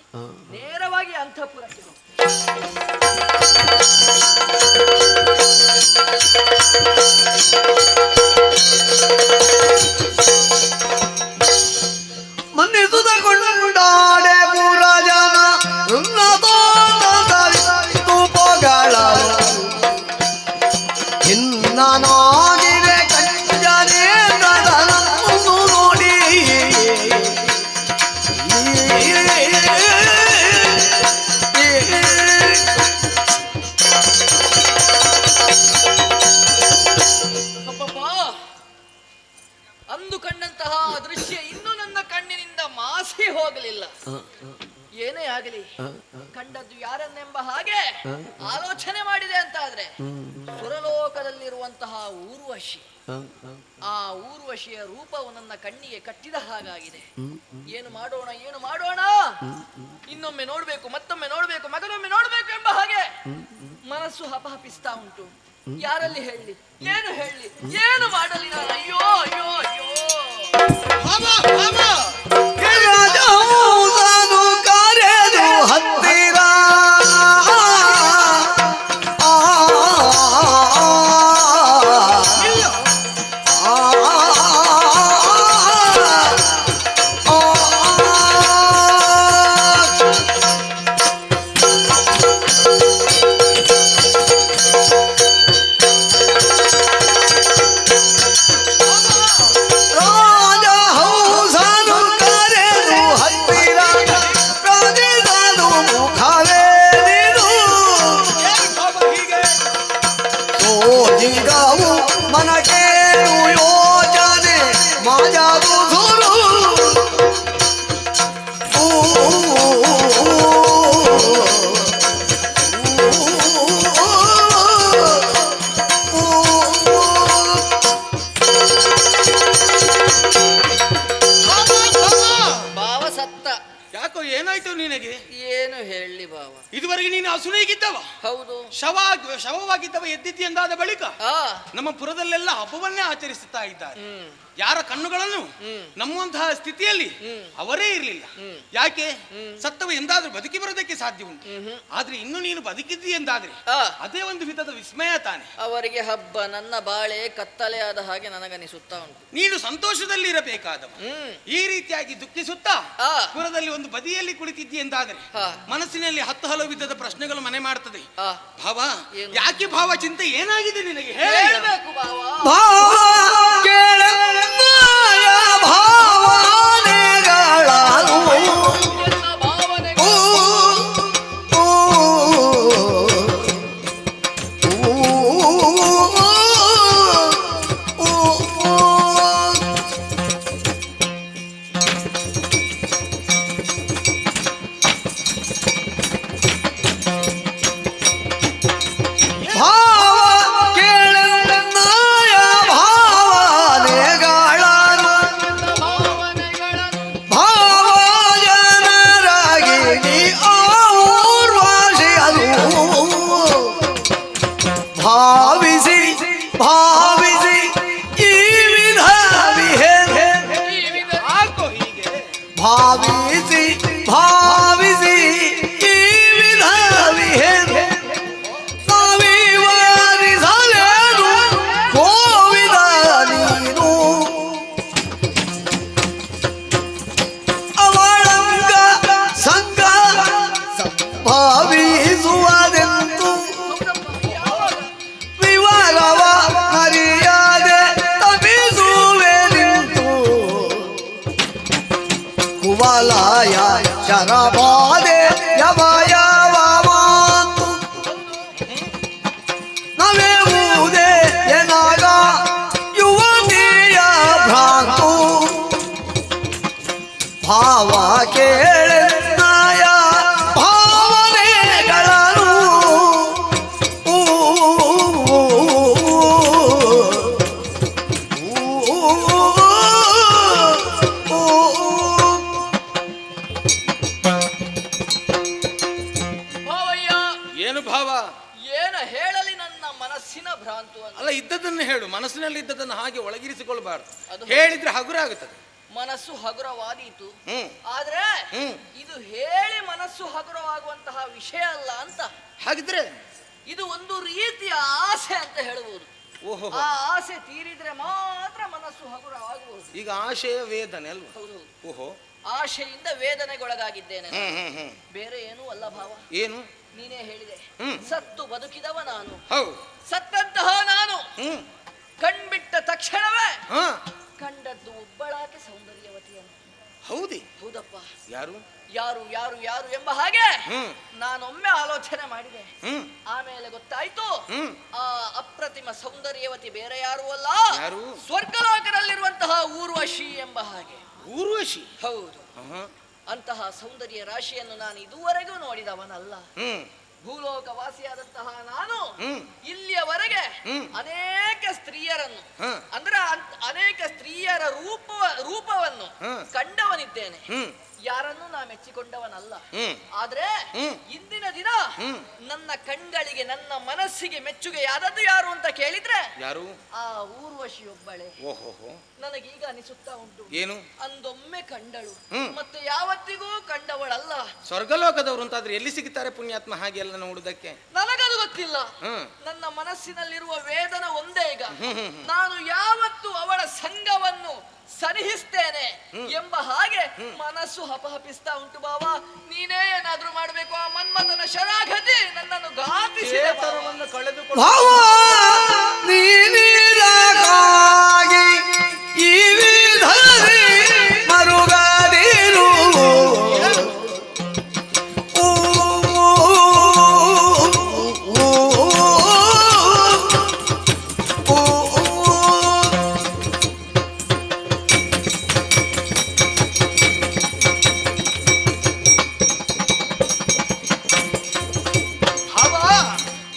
ನೇರವಾಗಿ ಅಂತಃಪುರಕ್ಕೆ ಮನ್ನಿಸುತ್ತ ಕೊಂಡಾಡೆ ಪೂರ ಜನ ತೂಪಗಳ ಹಿನ್ನನಾಗಿದೆ ಕಂಜನೇಂದ್ರದನನ್ನು ನೋಡಿ. ಅಂದು ಕಂಡಂತಹ ದೃಶ್ಯ ಇನ್ನು ನನ್ನ ಕಣ್ಣಿನಿಂದ ಮಾಸಿ ಹೋಗಲಿಲ್ಲ. ಏನೇ ಆಗಲಿ, ಕಂಡದ್ದು ಯಾರನ್ನೆಂಬ ಹಾಗೆ ಆಲೋಚನೆ ಮಾಡಿದೆ ಅಂತಾದ್ರೆ ಸುರಲೋಕದಲ್ಲಿರುವಂತಹ ಊರ್ವಶಿ, ಆ ಊರ್ವಶಿಯ ರೂಪವು ನನ್ನ ಕಣ್ಣಿಗೆ ಕಟ್ಟಿದ ಹಾಗಾಗಿದೆ. ಏನು ಮಾಡೋಣ, ಏನು ಮಾಡೋಣ, ಇನ್ನೊಮ್ಮೆ ನೋಡ್ಬೇಕು, ಮತ್ತೊಮ್ಮೆ ನೋಡ್ಬೇಕು, ಮಗನೊಮ್ಮೆ ನೋಡ್ಬೇಕು ಎಂಬ ಹಾಗೆ ಮನಸ್ಸು ಹಪಹಪಿಸ್ತಾ ಉಂಟು. ಯಾರಲ್ಲಿ ಹೇಳಿ, ಏನು ಹೇಳಿ, ಏನು ಮಾಡಲಿ ನಾನು? ಅಯ್ಯೋ ಅಯ್ಯೋ ಅಯ್ಯೋ! ಕರೆದು ಹತ್ತಿರ ಮನಕ್ಕೆ ಯೋಜನೆ ಮಾಜಾದು ಸುರು ಭಾವ ಸತ್ತ. ಯಾಕೋ ಏನಾಯ್ತು ನಿನಗೆ? ಏನು ಹೇಳಲಿ ಬಾವ, ಇದುವರೆಗೆ ನೀನು ಅಸುನೀಗಿದ್ದವ, ಹೌದು, ಶವವಾಗಿದ್ದವ ಎದ್ದಿದ್ದಿ ಎಂದಾದ ಬಳಿಕ ನಮ್ಮ ಪುರದಲ್ಲೆಲ್ಲ ಹಬ್ಬವನ್ನೇ ಆಚರಿಸುತ್ತಾ ಇದ್ದಾರೆ. ಯಾರ ಕಣ್ಣುಗಳನ್ನು ನಮ್ಮಂತಹ ಸ್ಥಿತಿಯಲ್ಲಿ ಅವರೇ ಇರಲಿಲ್ಲ. ಯಾಕೆ? ಸತ್ತವ ಎಂದಾದ್ರೂ ಬದುಕಿ ಬರೋದಕ್ಕೆ ಸಾಧ್ಯ ಉಂಟು. ಆದ್ರೆ ಇನ್ನು ನೀನು ಬದುಕಿದ್ದಿ ಎಂದಾದ್ರೆ ಅದೇ ಒಂದು ವಿಧದ ವಿಸ್ಮಯ ತಾನೆ. ಅವರಿಗೆ ಹಬ್ಬ, ನನ್ನ ಬಾಳೆ ಕತ್ತಲೆ ಆದ ಹಾಗೆ ನನಗನಿಸುತ್ತಾ ಉಂಟು. ನೀನು ಸಂತೋಷದಲ್ಲಿ ಇರಬೇಕಾದವ, ಈ ರೀತಿಯಾಗಿ ದುಃಖಿಸುತ್ತಾ ಪುರದಲ್ಲಿ ಒಂದು ಬದಿಯಲ್ಲಿ ಕುಳಿತಿದ್ದಿ ಎಂದಾದ್ರೆ ಮನಸ್ಸಿನಲ್ಲಿ ಹತ್ತು ಹಲವು ವಿಧದ ಪ್ರಶ್ನೆಗಳು ಮನೆ ಮಾಡ್ತದೆ. ಭಾವ, ಯಾಕೆ ಭಾವ? ಚಿಂತೆ ಏನಾಗಿದೆ ನಿನಗೆ? ಹೇಳಬೇಕು ಭಾವ. ಶರಬಾದೆ ಯಮಯವ ಮಾತು ನವೆವುದೇ ಎನಾಗ ಯುವತಿಯ ಭ್ರಾಂತು ಭಾವ ಕೇಳೆನ್ನಾಯ ಭಾವನೆಗಳನ್ನು ಅಲ್ಲ, ಇದ್ದದನ್ನು ಹೇಳು. ಮನಸ್ಸಿನಲ್ಲಿ ಇದ್ದದನ್ನು ಹಾಗೆ ಒಳಗಿರಿಸಿಕೊಳ್ಬಾರ್ದು. ಹೇಳಿದ್ರೆ ಹಗುರ ಆಗುತ್ತದೆ. ಮನಸ್ಸು ಹಗುರವಾದೀತು, ಆದ್ರೆ ಇದು ಹೇಳಿ ಮನಸ್ಸು ಹಗುರವಾಗುವಂತಹ ವಿಷಯ ಅಲ್ಲ ಅಂತ. ಹಾಗಿದ್ರೆ ಇದು ಒಂದು ರೀತಿಯ ಆಸೆ ಅಂತ ಹೇಳಬಹುದು. ಆ ಆಸೆ ತೀರಿದ್ರೆ ಮಾತ್ರ ಮನಸ್ಸು ಹಗುರವಾಗಬಹುದು. ಈಗ ಆಶೆಯ ವೇದನೆ ಅಲ್ವಾ? ಓಹೋ, ಆಶೆಯಿಂದ ವೇದನೆಗೊಳಗಾಗಿದ್ದೇನೆ, ಬೇರೆ ಏನೂ ಅಲ್ಲ ಭಾವ. ಏನು? ನೀನೇ ಹೇಳಿದೆ, ಸತ್ತು ಬದುಕಿದವ ನಾನು. ಸತ್ತಂತಹ ನಾನು ಕಣ್ಬಿಟ್ಟ ತಕ್ಷಣವೇ ಕಂಡದ್ದು ಒಬ್ಬಳಾಕೆ ಸೌಂದರ್ಯವತಿಯನ್ನು. ಹೌದಪ್ಪ. ಯಾರು ಯಾರು ಯಾರು ಯಾರು ಎಂಬ ಹಾಗೆ ನಾನೊಮ್ಮೆ ಆಲೋಚನೆ ಮಾಡಿದೆ. ಆಮೇಲೆ ಗೊತ್ತಾಯ್ತು, ಆ ಅಪ್ರತಿಮ ಸೌಂದರ್ಯವತಿ ಬೇರೆ ಯಾರು ಅಲ್ಲ, ಸ್ವರ್ಗಲೋಕದಲ್ಲಿರುವಂತಹ ಊರ್ವಶಿ ಎಂಬ ಹಾಗೆ. ಊರ್ವಶಿ? ಹೌದು. ಅಂತಹ ಸೌಂದರ್ಯ ರಾಶಿಯನ್ನು ನಾನು ಇದುವರೆಗೂ ನೋಡಿದವನಲ್ಲ. ಭೂಲೋಕ ವಾಸಿಯಾದಂತಹ ನಾನು ಇಲ್ಲಿಯವರೆಗೆ ಅನೇಕ ಸ್ತ್ರೀಯರನ್ನು, ಅಂದ್ರೆ ಅನೇಕ ಸ್ತ್ರೀಯರ ರೂಪವನ್ನು ಕಂಡವನಿದ್ದೇನೆ. ಯಾರನ್ನು ನಾ ಮೆಚ್ಚಿಕೊಂಡವನಲ್ಲ. ಆದ್ರೆ ಇಂದಿನ ದಿನ ನನ್ನ ಕಣ್ಗಳಿಗೆ, ನನ್ನ ಮನಸ್ಸಿಗೆ ಮೆಚ್ಚುಗೆಯಾದದ್ದು ಯಾರು ಅಂತ ಕೇಳಿದ್ರೆ ಯಾರು? ಆ ಊರ್ವಶಿಯೊಬ್ಬಳೆ. ನನಗೀಗ ಅನಿಸುತ್ತಾ ಉಂಟು, ಏನು? ಅಂದೊಮ್ಮೆ ಕಂಡಳು, ಮತ್ತೆ ಯಾವತ್ತಿಗೂ ಕಂಡವಳಲ್ಲ. ಸ್ವರ್ಗಲೋಕದವರು ಅಂತಾದ್ರೆ ಎಲ್ಲಿ ಸಿಗುತ್ತಾರೆ ಪುಣ್ಯಾತ್ಮ ಹಾಗೆಲ್ಲ ನೋಡುದಕ್ಕೆ? ನನಗದು ಗೊತ್ತಿಲ್ಲ. ನನ್ನ ಮನಸ್ಸಿನಲ್ಲಿರುವ ವೇದನ ಒಂದೇ ಈಗ. ನಾನು ಯಾವತ್ತು ಅವಳ ಸಂಘವನ್ನು ಸನಿಹಿಸ್ತೇನೆ ಎಂಬ ಹಾಗೆ ಮನಸ್ಸು ಹಪಹಪಿಸ್ತಾ ಉಂಟು ಭಾವ. ನೀನೇ ಏನಾದ್ರೂ ಮಾಡ್ಬೇಕು. ಆ ಮನ್ಮಥನ ಶರಾಘತಿ ನನ್ನನ್ನು ಘಾತಿಸಿದೆ. ಕಳೆದುಕೊಂಡು ಈ ವಿಧರಿ ಮರುಗದಿರು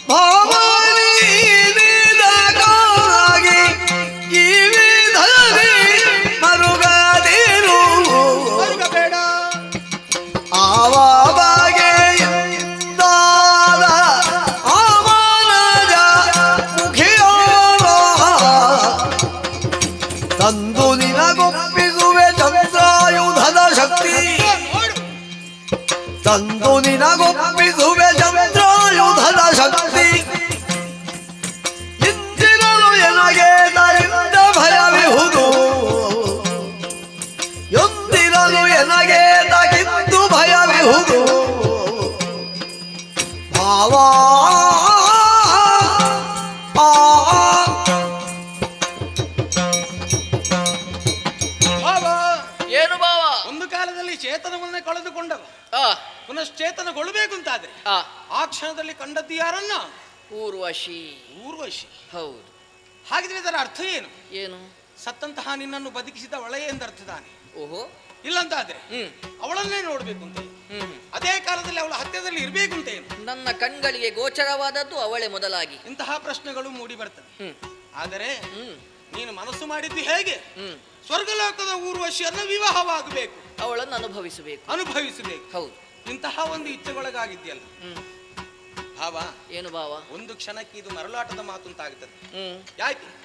ಭಾವನಿ ತಂದು ನಿನಗೊಪ್ಪಿಸುವೆ ಚಂದ್ರಾಯುಧದ ಶಕ್ತಿ ತಂದು ನಿನಗೊಪ್ಪಿಸುವೆ ಚಂದ್ರಾಯುಧದ ಶಕ್ತಿ ಇಂದಿರಲು ಎನಗೆ ದರಿಂದ ಭಯವಿಹುದು ಎಂದಿರಲು ಎನಗೆ ತಗಿಂದು ಭಯವಿಹುದು ಭಾವಾ ಏನು ಭಾವ? ಒಂದು ಕಾಲದಲ್ಲಿ ಚೇತನವನ್ನೇ ಕಳೆದುಕೊಂಡವ ಪುನಶ್ಚೇತನಗೊಳ್ಳಬೇಕು ಅಂತಾದ್ರೆ ಆ ಕ್ಷಣದಲ್ಲಿ ಕಂಡದ್ದು ಯಾರನ್ನ? ಊರ್ವಶಿ. ಊರ್ವಶಿ, ಹೌದು. ಹಾಗಿದ್ರೆ ಇದರ ಅರ್ಥ ಏನು? ಏನು? ಸತ್ತಂತಹ ನಿನ್ನನ್ನು ಬದುಕಿಸಿದ ಒಳೆಯೇ ಎಂದರ್ಥ ತಾನೆ. ಓಹೋ, ಇಲ್ಲಂತಾದ್ರೆ ಅವಳನ್ನೇ ನೋಡ್ಬೇಕು ಅಂತ ಅದೇ ಕಾಲದಲ್ಲಿ ಅವಳ ಹತ್ತಿರದಲ್ಲಿ ಇರ್ಬೇಕು ಅಂತ ಏನು? ನನ್ನ ಕಣ್ಗಳಿಗೆ ಗೋಚರವಾದದ್ದು ಅವಳೇ ಮೊದಲಾಗಿ. ಇಂತಹ ಪ್ರಶ್ನೆಗಳು ಮೂಡಿ ಬರ್ತವೆ. ಆದರೆ ನೀನು ಮನಸ್ಸು ಮಾಡಿದ್ದು ಹೇಗೆ? ಸ್ವರ್ಗಲೋಕದ ಊರ್ವಶಿಯನ್ನು ವಿವಾಹವಾಗಬೇಕು, ಅವಳನ್ನು ಅನುಭವಿಸಬೇಕು. ಹೌದು. ಇಂತಹ ಒಂದು ಇಚ್ಛೆಗೊಳಗಾಗಿದ್ಯಲ್ಲ ಭಾವ. ಏನು ಭಾವ? ಒಂದು ಕ್ಷಣಕ್ಕೆ ಇದು ಮರಳಾಟದ ಮಾತು ಅಂತಾಗುತ್ತದೆ.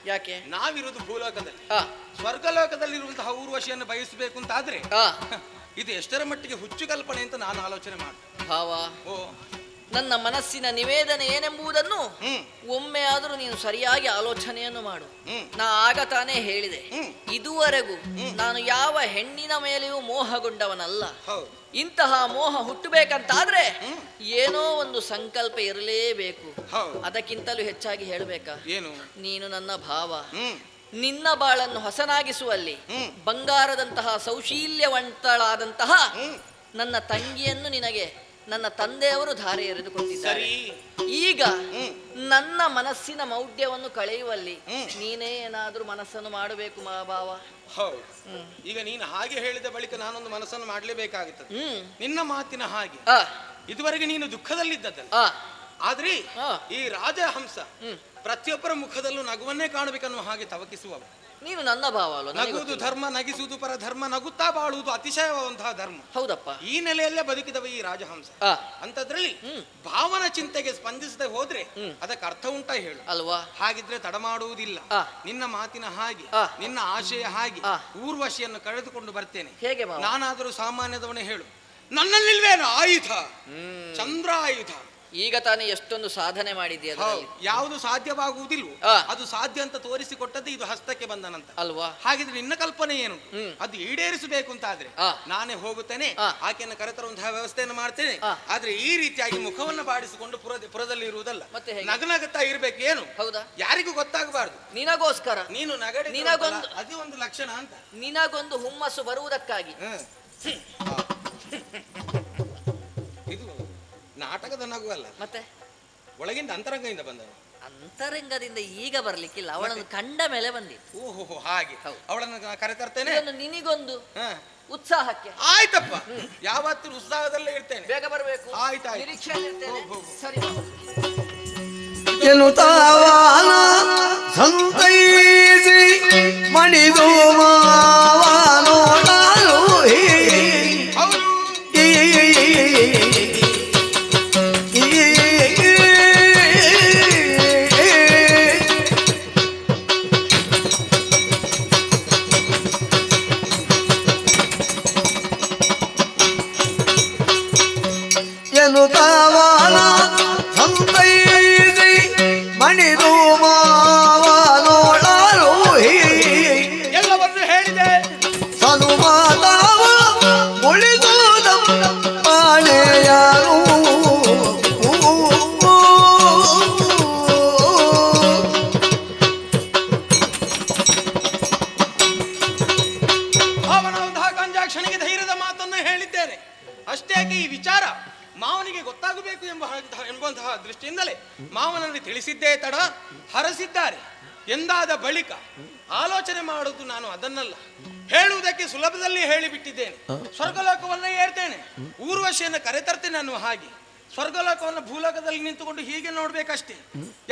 ಯಾಕೆ? ನಾವಿರುವುದು ಭೂಲೋಕದಲ್ಲಿ, ಸ್ವರ್ಗಲೋಕದಲ್ಲಿರುವಂತಹ ಊರ್ವಶಿಯನ್ನು ಬಯಸಬೇಕು ಅಂತಾದ್ರೆ ಇದು ಎಷ್ಟರ ಮಟ್ಟಿಗೆ ಹುಚ್ಚು ಕಲ್ಪನೆ ಅಂತ ನಾನು ಆಲೋಚನೆ ಮಾಡ್ತೀನಿ ಭಾವ. ನನ್ನ ಮನಸ್ಸಿನ ನಿವೇದನೆ ಏನೆಂಬುದನ್ನು ಒಮ್ಮೆ ಆದರೂ ನೀನು ಸರಿಯಾಗಿ ಆಲೋಚನೆಯನ್ನು ಮಾಡು. ನಾ ಆಗ ತಾನೇ ಹೇಳಿದೆ, ಇದುವರೆಗೂ ನಾನು ಯಾವ ಹೆಣ್ಣಿನ ಮೇಲೆಯೂ ಮೋಹಗೊಂಡವನಲ್ಲ. ಇಂತಹ ಮೋಹ ಹುಟ್ಟಬೇಕಂತಾದ್ರೆ ಏನೋ ಒಂದು ಸಂಕಲ್ಪ ಇರಲೇಬೇಕು. ಅದಕ್ಕಿಂತಲೂ ಹೆಚ್ಚಾಗಿ ಹೇಳಬೇಕಾ? ಏನು? ನೀನು ನನ್ನ ಭಾವ. ನಿನ್ನ ಬಾಳನ್ನು ಹೊಸನಾಗಿಸುವಲ್ಲಿ ಬಂಗಾರದಂತಹ ಸೌಶೀಲ್ಯವಂತಳಾದಂತಹ ನನ್ನ ತಂಗಿಯನ್ನು ನಿನಗೆ ನನ್ನ ತಂದೆಯವರು ಧಾರೆ ಎರೆದುಕೊಂಡಿದ್ದಾರೆ. ಈಗ ನನ್ನ ಮನಸ್ಸಿನ ಮೌಢ್ಯವನ್ನು ಕಳೆಯುವಲ್ಲಿ ನೀನೇ ಏನಾದ್ರೂ ಮನಸ್ಸನ್ನು ಮಾಡಬೇಕು ಭಾವ. ಹೌದು. ಈಗ ನೀನು ಹಾಗೆ ಹೇಳಿದ ಬಳಿಕ ನಾನೊಂದು ಮನಸ್ಸನ್ನು ಮಾಡಲೇಬೇಕಾಗುತ್ತದೆ. ನಿನ್ನ ಮಾತಿನ ಹಾಗೆ ಇದುವರೆಗೆ ನೀನು ದುಃಖದಲ್ಲಿದ್ದದ್ದಲ್ಲ, ಆದ್ರೆ ಈ ರಾಜಹಂಸ ಪ್ರತಿಯೊಬ್ಬರ ಮುಖದಲ್ಲೂ ನಗುವನ್ನೇ ಕಾಣಬೇಕನ್ನುವ ಹಾಗೆ ತವಕಿಸುವವ. ನೀನು ನನ್ನ ಭಾವ ಅಲ್ವ? ನಗುವುದು ಧರ್ಮ, ನಗಿಸುವುದು ಪರಧರ್ಮ, ನಗುತ್ತಾ ಬಾಳುವುದು ಅತಿಶಯವಾದಂತಹ ಧರ್ಮ. ಹೌದಪ್ಪ. ಈ ನೆಲೆಯಲ್ಲೇ ಬದುಕಿದವ ಈ ರಾಜಹಂಸ. ಅಂತದ್ರಲ್ಲಿ ಭಾವನ ಚಿಂತೆಗೆ ಸ್ಪಂದಿಸದೆ ಹೋದ್ರೆ ಅದಕ್ಕೆ ಅರ್ಥ ಉಂಟಾ ಹೇಳು? ಅಲ್ವಾ? ಹಾಗಿದ್ರೆ ತಡ ಮಾಡುವುದಿಲ್ಲ. ನಿನ್ನ ಮಾತಿನ ಹಾಗೆ, ನಿನ್ನ ಆಶಯ ಹಾಗೆ ಊರ್ವಶಿಯನ್ನು ಕಳೆದುಕೊಂಡು ಬರ್ತೇನೆ. ಹೇಗೆ? ನಾನಾದರೂ ಸಾಮಾನ್ಯದವನೇ ಹೇಳು, ನನ್ನಲ್ಲಿಲ್ವೇನು ಆಯುಧ? ಚಂದ್ರ ಆಯುಧ. ಈಗ ತಾನೇ ಎಷ್ಟೊಂದು ಸಾಧನೆ ಮಾಡಿದ್ಯಾ? ಯಾವುದು ಸಾಧ್ಯವಾಗುವುದಿಲ್ವೋ ಅದು ಸಾಧ್ಯ ಅಂತ ತೋರಿಸಿಕೊಟ್ಟದ್ದು ಇದು ಹಸ್ತಕ್ಕೆ ಬಂದ ನಂತರ ಅಲ್ವಾ? ಹಾಗಿದ್ರೆ ನಿನ್ನ ಕಲ್ಪನೆ ಏನು? ಅದು ಈಡೇರಿಸಬೇಕು ಅಂತಾದ್ರೆ ನಾನೇ ಹೋಗುತ್ತೇನೆ, ಆಕೆಯನ್ನು ಕರೆತರುವಂತಹ ವ್ಯವಸ್ಥೆಯನ್ನು ಮಾಡ್ತೇನೆ. ಆದ್ರೆ ಈ ರೀತಿಯಾಗಿ ಮುಖವನ್ನು ಬಾಡಿಸಿಕೊಂಡು ಪುರದಲ್ಲಿ ಇರುವುದಲ್ಲ, ನಗನಗುತ್ತಾ ಇರ್ಬೇಕು. ಏನು? ಹೌದಾ? ಯಾರಿಗೂ ಗೊತ್ತಾಗಬಾರ್ದು. ನಿನಗೋಸ್ಕರ ನೀನು ನಗಡಿ, ಅದು ಒಂದು ಲಕ್ಷಣ ಅಂತ. ನಿನಗೊಂದು ಹುಮ್ಮಸ್ಸು ಬರುವುದಕ್ಕಾಗಿ. ಇದು ನಾಟಕದ ನಗು ಅಲ್ಲ, ಮತ್ತೆ ಒಳಗಿಂದ ಅಂತರಂಗದಿಂದ ಬಂದವ. ಅಂತರಂಗದಿಂದ ಈಗ ಬರ್ಲಿಕ್ಕಿಲ್ಲ, ಅವಳನ್ನು ಕಂಡ ಮೇಲೆ ಬಂದಿತ್ತು. ಓಹೋ, ಹಾಗೆ. ಅವಳನ್ನು ಕರೆತರ್ತೇನೆ. ನಿನಗೊಂದು ಉತ್ಸಾಹಕ್ಕೆ. ಆಯ್ತಪ್ಪ, ಯಾವತ್ತೂ ಉತ್ಸಾಹದಲ್ಲೇ ಇರ್ತೇನೆ. ಬೇಗ ಬರಬೇಕು. ಆಯ್ತಾಯ್ತು, ನಿರೀಕ್ಷೆಯಲ್ಲಿರ್ತೇನೆ. ಸರಿ. ಎನ್ನುತ್ತಾವಾನ ಸಂತೈಸಿ ಮಣಿದು ಮಾವಾನೋಡಾರು ಎನ್ನುತ್ತಾವಾನ ಸಂತೈಸಿ ಮಣಿದು ಮಾವಾನೋಡಾರು ಎಲ್ಲವನ್ನು ಹೇಳಿದೆ. ಸನುಮಾತಾವ ಉಳಿದುದ ಪಾಳೆಯಾರು ಅವನಂತಹ ಕಂಜಾಕ್ಷಣಿಗೆ ಧೈರ್ಯದ ಮಾತನ್ನು ಹೇಳಿದ್ದೇನೆ. ಅಷ್ಟೇ ಈ ವಿಚಾರ ಮಾವನಿಗೆ ಗೊತ್ತಾಗಬೇಕು ಎಂಬಂತಹ ದೃಷ್ಟಿಯಿಂದಲೇ ಮಾವನಲ್ಲಿ ತಿಳಿಸಿದ್ದೇ ತಡ, ಹರಸಿದ್ದಾರೆ ಎಂದಾದ ಬಳಿಕ ಆಲೋಚನೆ ಮಾಡುವುದು ನಾನು ಅದನ್ನಲ್ಲ, ಹೇಳುವುದಕ್ಕೆ ಸುಲಭದಲ್ಲಿ ಹೇಳಿಬಿಟ್ಟಿದ್ದೇನೆ. ಸ್ವರ್ಗಲೋಕವನ್ನ ಏರ್ತೇನೆ, ಊರ್ವಶಿಯನ್ನು ಕರೆತರ್ತೇನೆ ಅನ್ನುವ ಹಾಗೆ ಸ್ವರ್ಗಲೋಕವನ್ನು ಭೂಲೋಕದಲ್ಲಿ ನಿಂತುಕೊಂಡು ಹೀಗೆ ನೋಡ್ಬೇಕಷ್ಟೇ.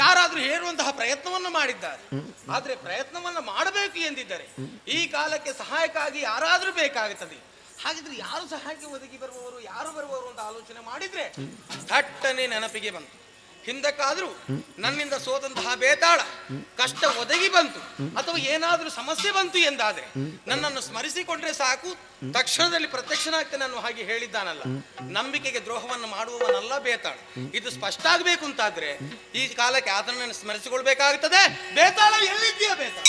ಯಾರಾದ್ರೂ ಹೇರುವಂತಹ ಪ್ರಯತ್ನವನ್ನು ಮಾಡಿದ್ದಾರೆ, ಆದ್ರೆ ಪ್ರಯತ್ನವನ್ನ ಮಾಡಬೇಕು ಎಂದಿದ್ದರೆ ಈ ಕಾಲಕ್ಕೆ ಸಹಾಯಕ್ಕಾಗಿ ಯಾರಾದ್ರೂ ಬೇಕಾಗುತ್ತದೆ. ಹಾಗಿದ್ರೆ ಯಾರು ಸಹಾಯಕ್ಕೆ ಒದಗಿ ಬರುವವರು, ಯಾರು ಬರುವವರು ಅಂತ ಆಲೋಚನೆ ಮಾಡಿದ್ರೆ ಥಟ್ಟನೆ ನೆನಪಿಗೆ ಬಂತು, ಹಿಂದಕ್ಕಾದ್ರೂ ನನ್ನಿಂದ ಸೋದಂತಹ ಬೇತಾಳ ಕಷ್ಟ ಒದಗಿ ಬಂತು ಅಥವಾ ಏನಾದ್ರೂ ಸಮಸ್ಯೆ ಬಂತು ಎಂದಾದ್ರೆ ನನ್ನನ್ನು ಸ್ಮರಿಸಿಕೊಂಡ್ರೆ ಸಾಕು, ತಕ್ಷಣದಲ್ಲಿ ಪ್ರತ್ಯಕ್ಷನಾಗ್ತೇನೆ ಅನ್ನೋ ಹಾಗೆ ಹೇಳಿದ್ದಾನಲ್ಲ. ನಂಬಿಕೆಗೆ ದ್ರೋಹವನ್ನು ಮಾಡುವವನಲ್ಲ ಬೇತಾಳ. ಇದು ಸ್ಪಷ್ಟ ಆಗ್ಬೇಕು ಅಂತಾದ್ರೆ ಈ ಕಾಲಕ್ಕೆ ಆತನನ್ನು ಸ್ಮರಿಸಿಕೊಳ್ಬೇಕಾಗುತ್ತದೆ. ಬೇತಾಳ ಎಲ್ಲಿದ್ದೀಯ ಬೇತಾಳ?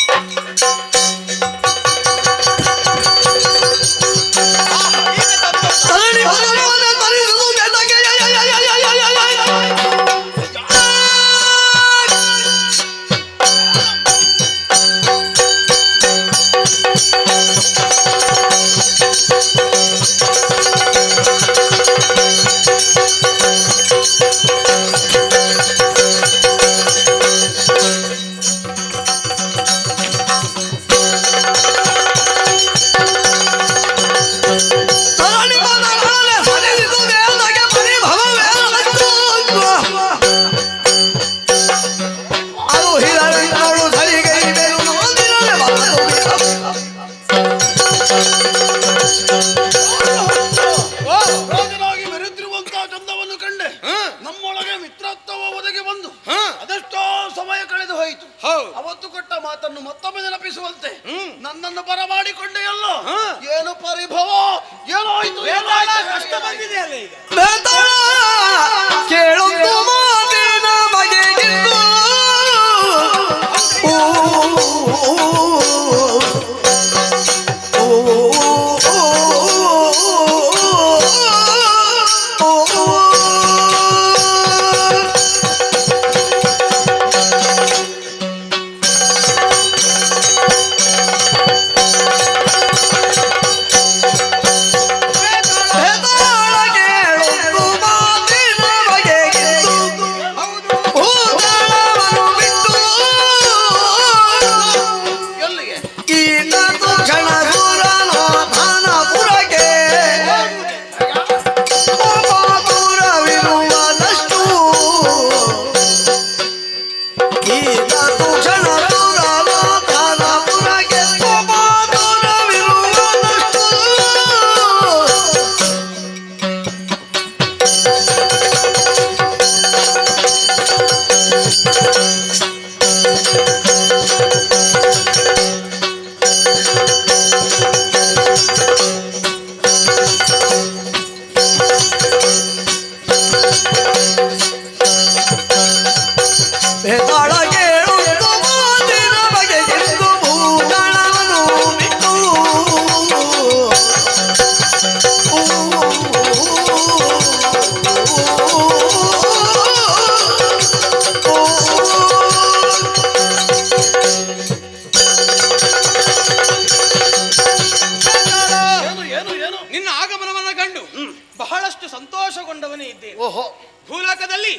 ನನ್ನನ್ನು ಬರಮಾಡಿಕೊಂಡೆ ಎಲ್ಲೋ ಏನು ಪರಿಭವ, ಏನೋ ಆಯ್ತು, ಕಷ್ಟ ಬಂದಿದೆ ಅಲ್ಲ ಈಗ. ಕೇಳೊಂದು ಮಾತಿನ ಬಗೆಗಿಂದು ನಿನ್ನ ಆಗಮನವನ್ನ ಕಂಡು ಬಹಳಷ್ಟು ಸಂತೋಷಗೊಂಡವನೇ ಇದ್ದೇನೆ. ಭೂಲೋಕದಲ್ಲಿ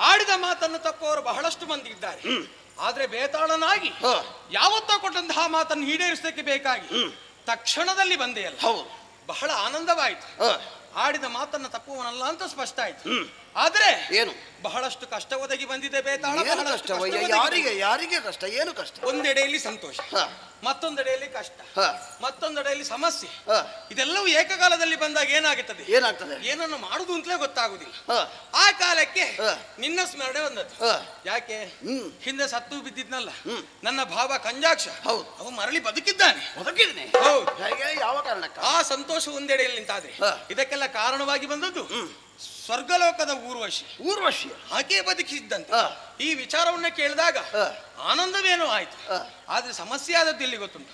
ಆಡಿದ ಮಾತನ್ನು ತಪ್ಪುವವರು ಬಹಳಷ್ಟು ಮಂದಿ ಇದ್ದಾರೆ. ಆದ್ರೆ ಬೇತಾಳನಾಗಿ ಯಾವತ್ತೋ ಕೊಟ್ಟಂತಹ ಮಾತನ್ನು ಈಡೇರಿಸಲಿಕ್ಕೆ ಬೇಕಾಗಿ ತಕ್ಷಣದಲ್ಲಿ ಬಂದೆಯಲ್ಲ, ಬಹಳ ಆನಂದವಾಯಿತು. ಆಡಿದ ಮಾತನ್ನು ತಪ್ಪುವನಲ್ಲ ಅಂತ ಸ್ಪಷ್ಟ ಆಯ್ತು. ಆದ್ರೆ ಏನು ಬಹಳಷ್ಟು ಕಷ್ಟ ಒದಗಿ ಬಂದಿದೆ ಬೇತಾಳ. ಯಾರಿಗೆ ಕಷ್ಟ, ಏನು ಕಷ್ಟ? ಒಂದೆಡೆಯಲ್ಲಿ ಸಂತೋಷ, ಮತ್ತೊಂದೆಡೆಯಲ್ಲಿ ಕಷ್ಟ, ಮತ್ತೊಂದೆಡೆಯಲ್ಲಿ ಸಮಸ್ಯೆ. ಇದೆಲ್ಲವೂ ಏಕಕಾಲದಲ್ಲಿ ಬಂದಾಗ ಏನಾಗುತ್ತದೆ, ಏನನ್ನು ಮಾಡುದು ಅಂತಲೇ ಗೊತ್ತಾಗುದಿಲ್ಲ. ಆ ಕಾಲಕ್ಕೆ ನಿನ್ನ ಸ್ಮರಣೆ ಬಂದದ್ದು. ಯಾಕೆ ಹಿಂದೆ ಸತ್ತು ಬಿದ್ದಿದ್ನಲ್ಲ ನನ್ನ ಭಾವ ಕಂಜಾಕ್ಷ, ಅವ ಮರಳಿ ಬದುಕಿದ್ದಾನೆ. ಯಾವ ಕಾರಣಕ್ಕೆ? ಆ ಸಂತೋಷ ಒಂದೆಡೆಯಲ್ಲಿ ನಿಂತಾದ್ರೆ ಇದಕ್ಕೆಲ್ಲ ಕಾರಣವಾಗಿ ಬಂದದ್ದು ಸ್ವರ್ಗಲೋಕದ ಊರ್ವಶಿ ಆಕೆ ಬದುಕಿಸಿದ್ದಂತೆ. ಈ ವಿಚಾರವನ್ನ ಕೇಳಿದಾಗ ಆನಂದವೇನೋ ಆಯ್ತು. ಆದ್ರೆ ಸಮಸ್ಯೆ ಆದದ್ದು ಎಲ್ಲಿ ಗೊತ್ತುಂಟು?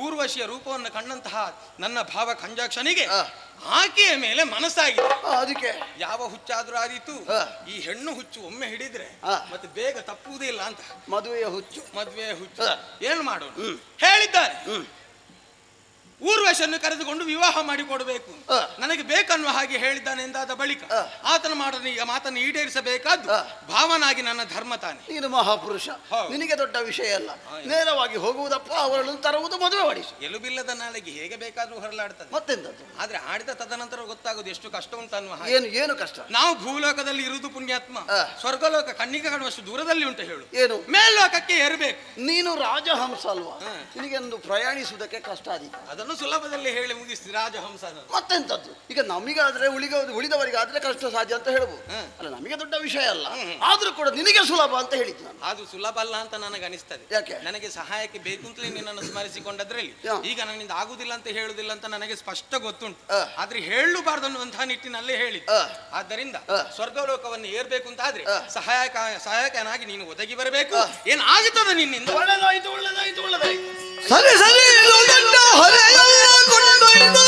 ಊರ್ವಶಿಯ ರೂಪವನ್ನು ಕಂಡಂತಹ ನನ್ನ ಭಾವ ಕಂಜಾಕ್ಷನಿಗೆ ಆಕೆಯ ಮೇಲೆ ಮನಸ್ಸಾಗಿದೆ. ಅದಕ್ಕೆ ಯಾವ ಹುಚ್ಚಾದ್ರೂ ಆದೀತು, ಈ ಹೆಣ್ಣು ಹುಚ್ಚು ಒಮ್ಮೆ ಹಿಡಿದ್ರೆ ಮತ್ತೆ ಬೇಗ ತಪ್ಪುವುದೇ ಇಲ್ಲ ಅಂತ. ಮದುವೆಯ ಹುಚ್ಚು ಏನು ಮಾಡೋಣ ಹೇಳಿದ್ದಾರೆ. ಊರ್ವಶನ್ನು ಕರೆದುಕೊಂಡು ವಿವಾಹ ಮಾಡಿಕೊಡಬೇಕು, ನನಗೆ ಬೇಕನ್ನುವ ಹಾಗೆ ಹೇಳಿದ್ದಾನೆ ಎಂದಾದ ಬಳಿಕ ಆತನ ಮಾತನ್ನು ಈಡೇರಿಸಬೇಕಾದ್ದು ಭಾವನಾಗಿ ನನ್ನ ಧರ್ಮ ತಾನೆ. ನೀನು ಮಹಾಪುರುಷ, ನಿನಗೆ ದೊಡ್ಡ ವಿಷಯ ಅಲ್ಲ. ನೇರವಾಗಿ ಹೋಗುವುದಪ್ಪ, ಅವರನ್ನು ತರುವುದು, ಮದುವೆ ಮಾಡಿಸು. ಎಲುಬಿಲ್ಲದ ನಾಳೆಗೆ ಹೇಗೆ ಬೇಕಾದ್ರೂ ಹೊರಲಾಡ್ತದೆ. ಮತ್ತೆಂದದ್ದು? ಆದ್ರೆ ಆಡಿದ ತದನಂತರ ಗೊತ್ತಾಗೋದು ಎಷ್ಟು ಕಷ್ಟ ಉಂಟು ಅನ್ನುವ ಹಾಗೆ. ಏನು ಕಷ್ಟ? ನಾವು ಭೂಲೋಕದಲ್ಲಿ ಇರುವುದು ಪುಣ್ಯಾತ್ಮ, ಸ್ವರ್ಗಲೋಕ ಕಣ್ಣಿಗೆ ಕಾಣುವಷ್ಟು ದೂರದಲ್ಲಿ ಉಂಟು ಹೇಳು. ಏನು? ಮೇಲ್ಲೋಕಕ್ಕೆ ಏರಬೇಕು. ನೀನು ರಾಜಹಂಸ ಅಲ್ವಾ? ನಿನಗೆ ಒಂದು ಪ್ರಯಾಣಿಸುವುದಕ್ಕೆ ಕಷ್ಟ ಆದೀತು. ಅದನ್ನು ಅಷ್ಟನ್ನು ಸುಲಭದಲ್ಲಿ ಹೇಳಿ ಮುಗಿಸಿ ರಾಜಹಂಸ. ಮತ್ತೆಂತದ್ದು ಈಗ ನಮಿಗಾದ್ರೆ ಉಳಿದವರಿಗಾದ್ರೆ ಕಷ್ಟ ಸಾಧ್ಯ ಅಂತ ಹೇಳ್ಬೋದು. ಅಲ್ಲ ನಮಗೆ ದೊಡ್ಡ ವಿಷಯ ಅಲ್ಲ, ಆದ್ರೂ ಕೂಡ ನಿನಗೆ ಸುಲಭ ಅಂತ ಹೇಳಿದ್ದು ನಾನು. ಅದು ಸುಲಭ ಅಲ್ಲ ಅಂತ ನನಗೆ ಅನಿಸ್ತದೆ. ಯಾಕೆ? ನನಗೆ ಸಹಾಯಕ್ಕೆ ಬೇಕು ಅಂತಲೇ ನಿನ್ನನ್ನು ಸ್ಮರಿಸಿಕೊಂಡದ್ರಲ್ಲಿ ಈಗ ನನ್ನಿಂದ ಆಗುದಿಲ್ಲ ಅಂತ ಹೇಳುದಿಲ್ಲ ಅಂತ ನನಗೆ ಸ್ಪಷ್ಟ ಗೊತ್ತುಂಟು. ಆದ್ರೆ ಹೇಳಬಾರ್ದು ಅನ್ನುವಂತಹ ನಿಟ್ಟಿನಲ್ಲಿ ಹೇಳಿದ್ದು. ಆದ್ದರಿಂದ ಸ್ವರ್ಗಲೋಕವನ್ನು ಏರ್ಬೇಕು ಅಂತ ಆದ್ರೆ ಸಹಾಯಕನಾಗಿ ನೀನು ಒದಗಿ ಬರಬೇಕು. ಏನಾಗುತ್ತದೆ ನಿನ್ನಿಂದ? ಒಳ್ಳೆದಾಯ್ತು ಒಳ್ಳೆದಾಯ್ತು ಒಳ್ಳೆದಾಯ್ತು. ಸರಿ ಸರಿ ಗಂಡ ಹೊರೆಯಲ್ಲ ಕೊಂಡೊಯ್ದು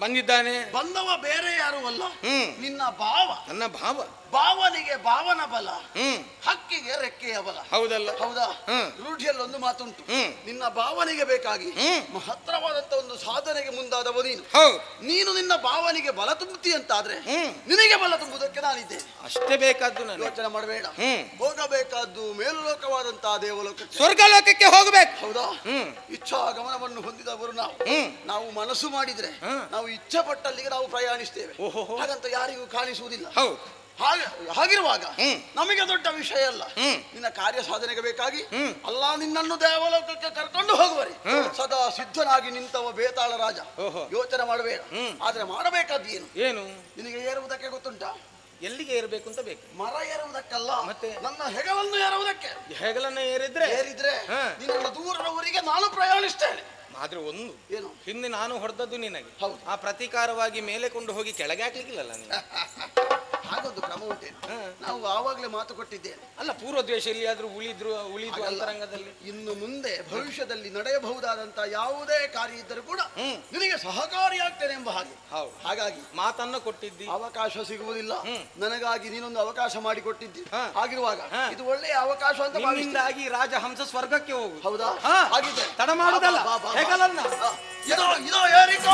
ಬಂದಿದ್ದಾನೆ. ಬಂದವ ಬೇರೆ ಯಾರು ಅಲ್ಲ, ನಿನ್ನ ಭಾವ. ನನ್ನ ಭಾವ. ಭಾವನಿಗೆ ಭಾವನ ಬಲ, ಹಕ್ಕಿಗೆ ರೆಕ್ಕೆಯ ಬಲ. ಹೌದಲ್ಲ? ಹೌದಾ? ರೂಢಿಯಲ್ಲಿ ಒಂದು ಮಾತುಂಟು, ನಿನ್ನ ಭಾವನಿಗೆ ಬೇಕಾಗಿ ಮಹತ್ತರವಾದಂತ ಒಂದು ಸಾಧನೆಗೆ ಮುಂದಾದವ ನೀನು. ನೀನು ನಿನ್ನ ಭಾವನಿಗೆ ಬಲ ತುಂಬುತ್ತಿ ಅಂತಾದ್ರೆ ನಿನಗೆ ಬಲ ತುಂಬುವುದಕ್ಕೆ ನಾನಿದ್ದೇನೆ. ಅಷ್ಟೇ ಬೇಕಾದ್ದು. ನಾನು ಯೋಚನೆ ಮಾಡಬೇಡ. ಹೋಗಬೇಕಾದ್ದು ಮೇಲುಲೋಕವಾದಂತಹ ದೇವಲೋಕಕ್ಕೆ, ಸ್ವರ್ಗಲೋಕಕ್ಕೆ ಹೋಗಬೇಕು. ಹೌದಾ? ಇಚ್ಛಾ ಗಮನವನ್ನು ಹೊಂದಿದವರು ನಾವು ಮನಸ್ಸು ಮಾಡಿದ್ರೆ ನಾವು ಇಚ್ಛೆ ಪಟ್ಟಲ್ಲಿಗೆ ನಾವು ಪ್ರಯಾಣಿಸ್ತೇವೆ. ಹಾಗಂತ ಯಾರಿಗೂ ಕಾಣಿಸುವುದಿಲ್ಲ. ಹಾಗಿರುವಾಗ ನಮಗೆ ದೊಡ್ಡ ವಿಷಯ ಅಲ್ಲ, ನಿನ್ನ ಕಾರ್ಯ ಸಾಧನೆಗೆ ಬೇಕಾಗಿ ಅಲ್ಲ ನಿನ್ನನ್ನು ದೇವಲೋಕಕ್ಕೆ ಕರ್ಕೊಂಡು ಹೋಗುವರಿ ಸದಾ ಸಿದ್ಧನಾಗಿ ನಿಂತವ ಬೇತಾಳ ರಾಜ. ಯೋಚನೆ ಮಾಡಬೇಡ. ಆದ್ರೆ ಮಾಡಬೇಕಾದ್ದು ಏನು? ಏನು? ನಿನಗೆ ಏರುವುದಕ್ಕೆ ಗೊತ್ತುಂಟಾ? ಎಲ್ಲಿಗೆ ಏರಬೇಕು ಅಂತ ಬೇಕು? ಮರ ಏರುವುದಕ್ಕಲ್ಲ, ಮತ್ತೆ ನನ್ನ ಹೆಗಲನ್ನು ಏರುವುದಕ್ಕೆ. ಹೆಗಲನ್ನು ಏರಿದ್ರೆ ನಿನ್ನ ದೂರದವರಿಗೆ ನಾನು ಪ್ರಯಾಣಿಸ್ತೇನೆ. ಆದ್ರೆ ಒಂದು ಏನು? ಹಿಂದೆ ನಾನು ಹೊಡೆದದ್ದು ನಿನಗೆ ಆ ಪ್ರತೀಕಾರವಾಗಿ ಮೇಲೆ ಕೊಂಡು ಹೋಗಿ ಕೆಳಗೆ ಹಾಕ್ಲಿಕ್ಕಿಲ್ಲಲ್ಲ ನೀನು. ಹಾಗೊಂದು ಕ್ರಮ ಉಂಟೇನು? ನಾವು ಆವಾಗಲೇ ಮಾತು ಕೊಟ್ಟಿದ್ದೇನೆ ಅಲ್ಲ, ಪೂರ್ವ ದ್ವೇಷ ಎಲ್ಲಿಯಾದ್ರೂ ಉಳಿದು ಅಂತರಂಗದಲ್ಲಿ ಇನ್ನು ಮುಂದೆ ಭವಿಷ್ಯದಲ್ಲಿ ನಡೆಯಬಹುದಾದಂತ ಯಾವುದೇ ಕಾರ್ಯ ಇದ್ದರೂ ಕೂಡ ನಿನಗೆ ಸಹಕಾರಿಯಾಗ್ತೇನೆ ಎಂಬ ಹಾಗೆ. ಹಾಗಾಗಿ ಮಾತನ್ನು ಕೊಟ್ಟಿದ್ದಿ, ಅವಕಾಶ ಸಿಗುವುದಿಲ್ಲ. ನನಗಾಗಿ ನೀನೊಂದು ಅವಕಾಶ ಮಾಡಿಕೊಟ್ಟಿದ್ದಿ. ಆಗಿರುವಾಗ ಇದು ಒಳ್ಳೆಯ ಅವಕಾಶ ಅಂತ ನಿನ್ನಿಂದಾಗಿ ರಾಜಹಂಸ ಸ್ವರ್ಗಕ್ಕೆ ಹೋಗು. ಹೌದಾ? ಹಾಗಿದ್ದೆ ತಡ ಮಾಡುದಲ್ಲ, ಹೆಗಲನ್ನ ಇದೋ ಇದೋ ಏರಿಕೋ.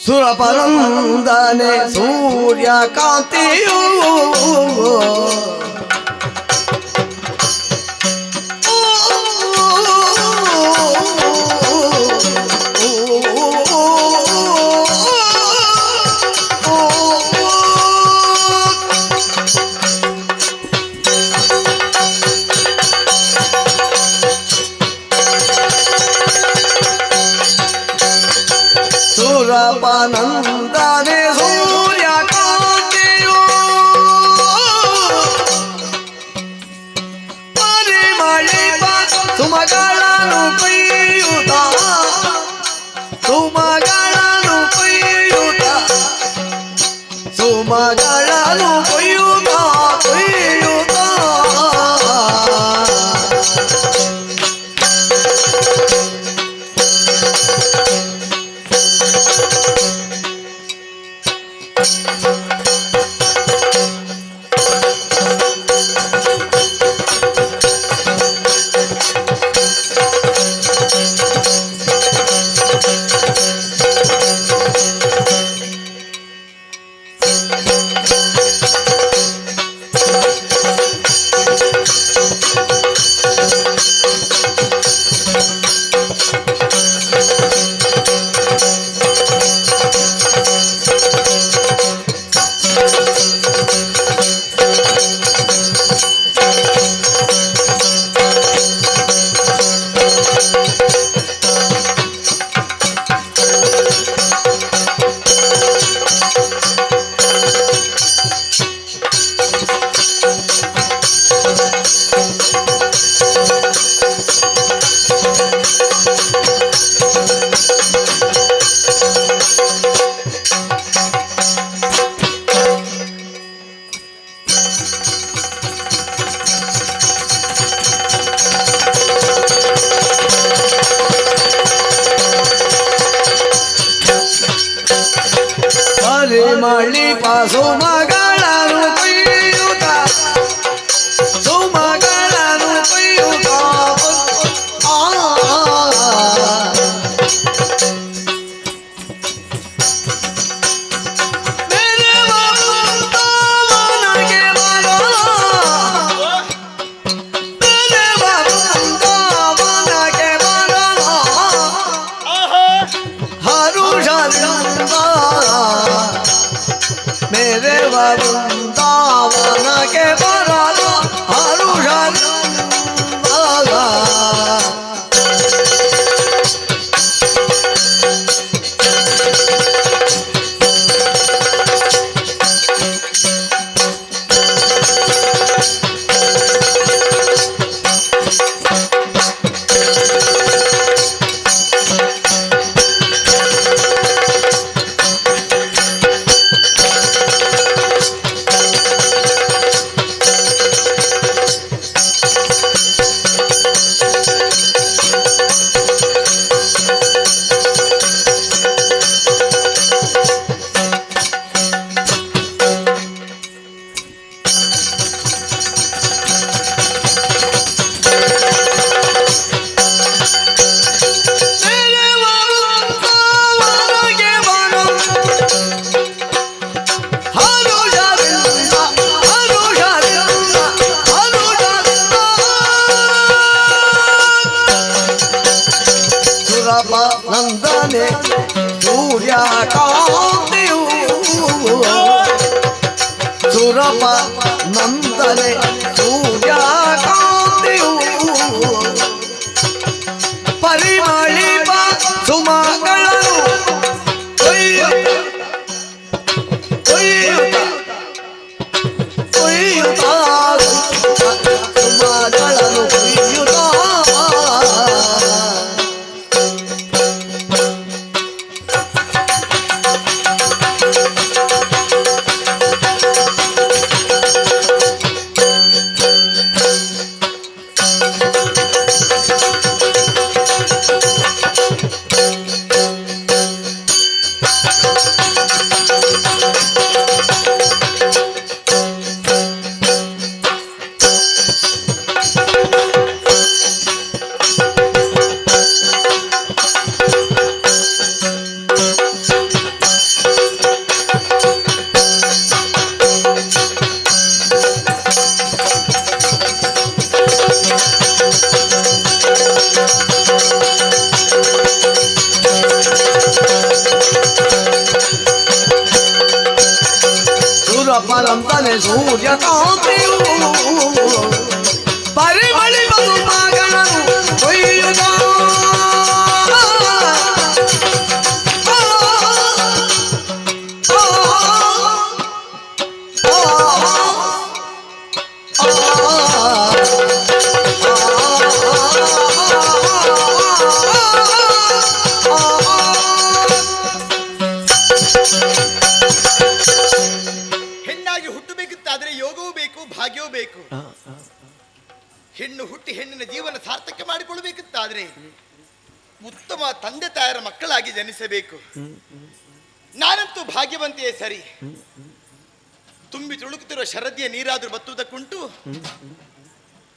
ಸುರಪರಂದನೆ ಸೂರ್ಯಕಾಂತಿಯು ಸುರಪನಂದನೆ ಸೂರ್ಯಕಾಂತಿಯು ಪರಿಮಳಿಪ ಸುಮಗಳನ್ನು ಕೊಯ್ಯುತ್ತ ಸುಮಗಳನ್ನು ಕೊಯ್ಯುತ್ತ ಸುಮಗಳನ್ನು ಕೊಯ್ಯುತ್ತ ಕೊಯ್ಯುತ್ತ ಪರಿಮಳಿಪ ಸುಮಗಳನ್ನು ಕೊಯ್ಯುತ್ತ ಸುಮಗಳನ್ನು ಕೊಯ್ಯುತ್ತ मेरे वृंदावन के बराला हरुषन नंदने सूर्य कांतियु सुरप नंदने सूर्य कांतियु परिमಳಿಪ ಸುಮಗಳನ್ನು ಕೊಯ್ಯುತ್ತ ಸುಮಗಳನ್ನು ಕೊಯ್ಯುತ್ತ ಪರಂತನೆ ಸೂರ್ಯ ಕಾಂತಿಯು ಪರಿಮಳಿಪ ಸುಮಗಳನ್ನು ಕೊಯ್ಯುತ್ತ ಭಾಗ್ಯವೂ ಬೇಕು. ಹೆಣ್ಣು ಹುಟ್ಟಿ ಹೆಣ್ಣಿನ ಜೀವನ ಸಾರ್ಥಕ ಮಾಡಿಕೊಳ್ಳಬೇಕಂತಾದ್ರೆ ಉತ್ತಮ ತಂದೆ ತಾಯರ ಮಕ್ಕಳಾಗಿ ಜನಿಸಬೇಕು. ನಾನಂತೂ ಭಾಗ್ಯವಂತೆಯೇ ಸರಿ. ತುಂಬಿ ತುಳುಕುತ್ತಿರುವ ಶರದಿಯ ನೀರಾದರೂ ಬತ್ತುವುದಕ್ಕುಂಟು,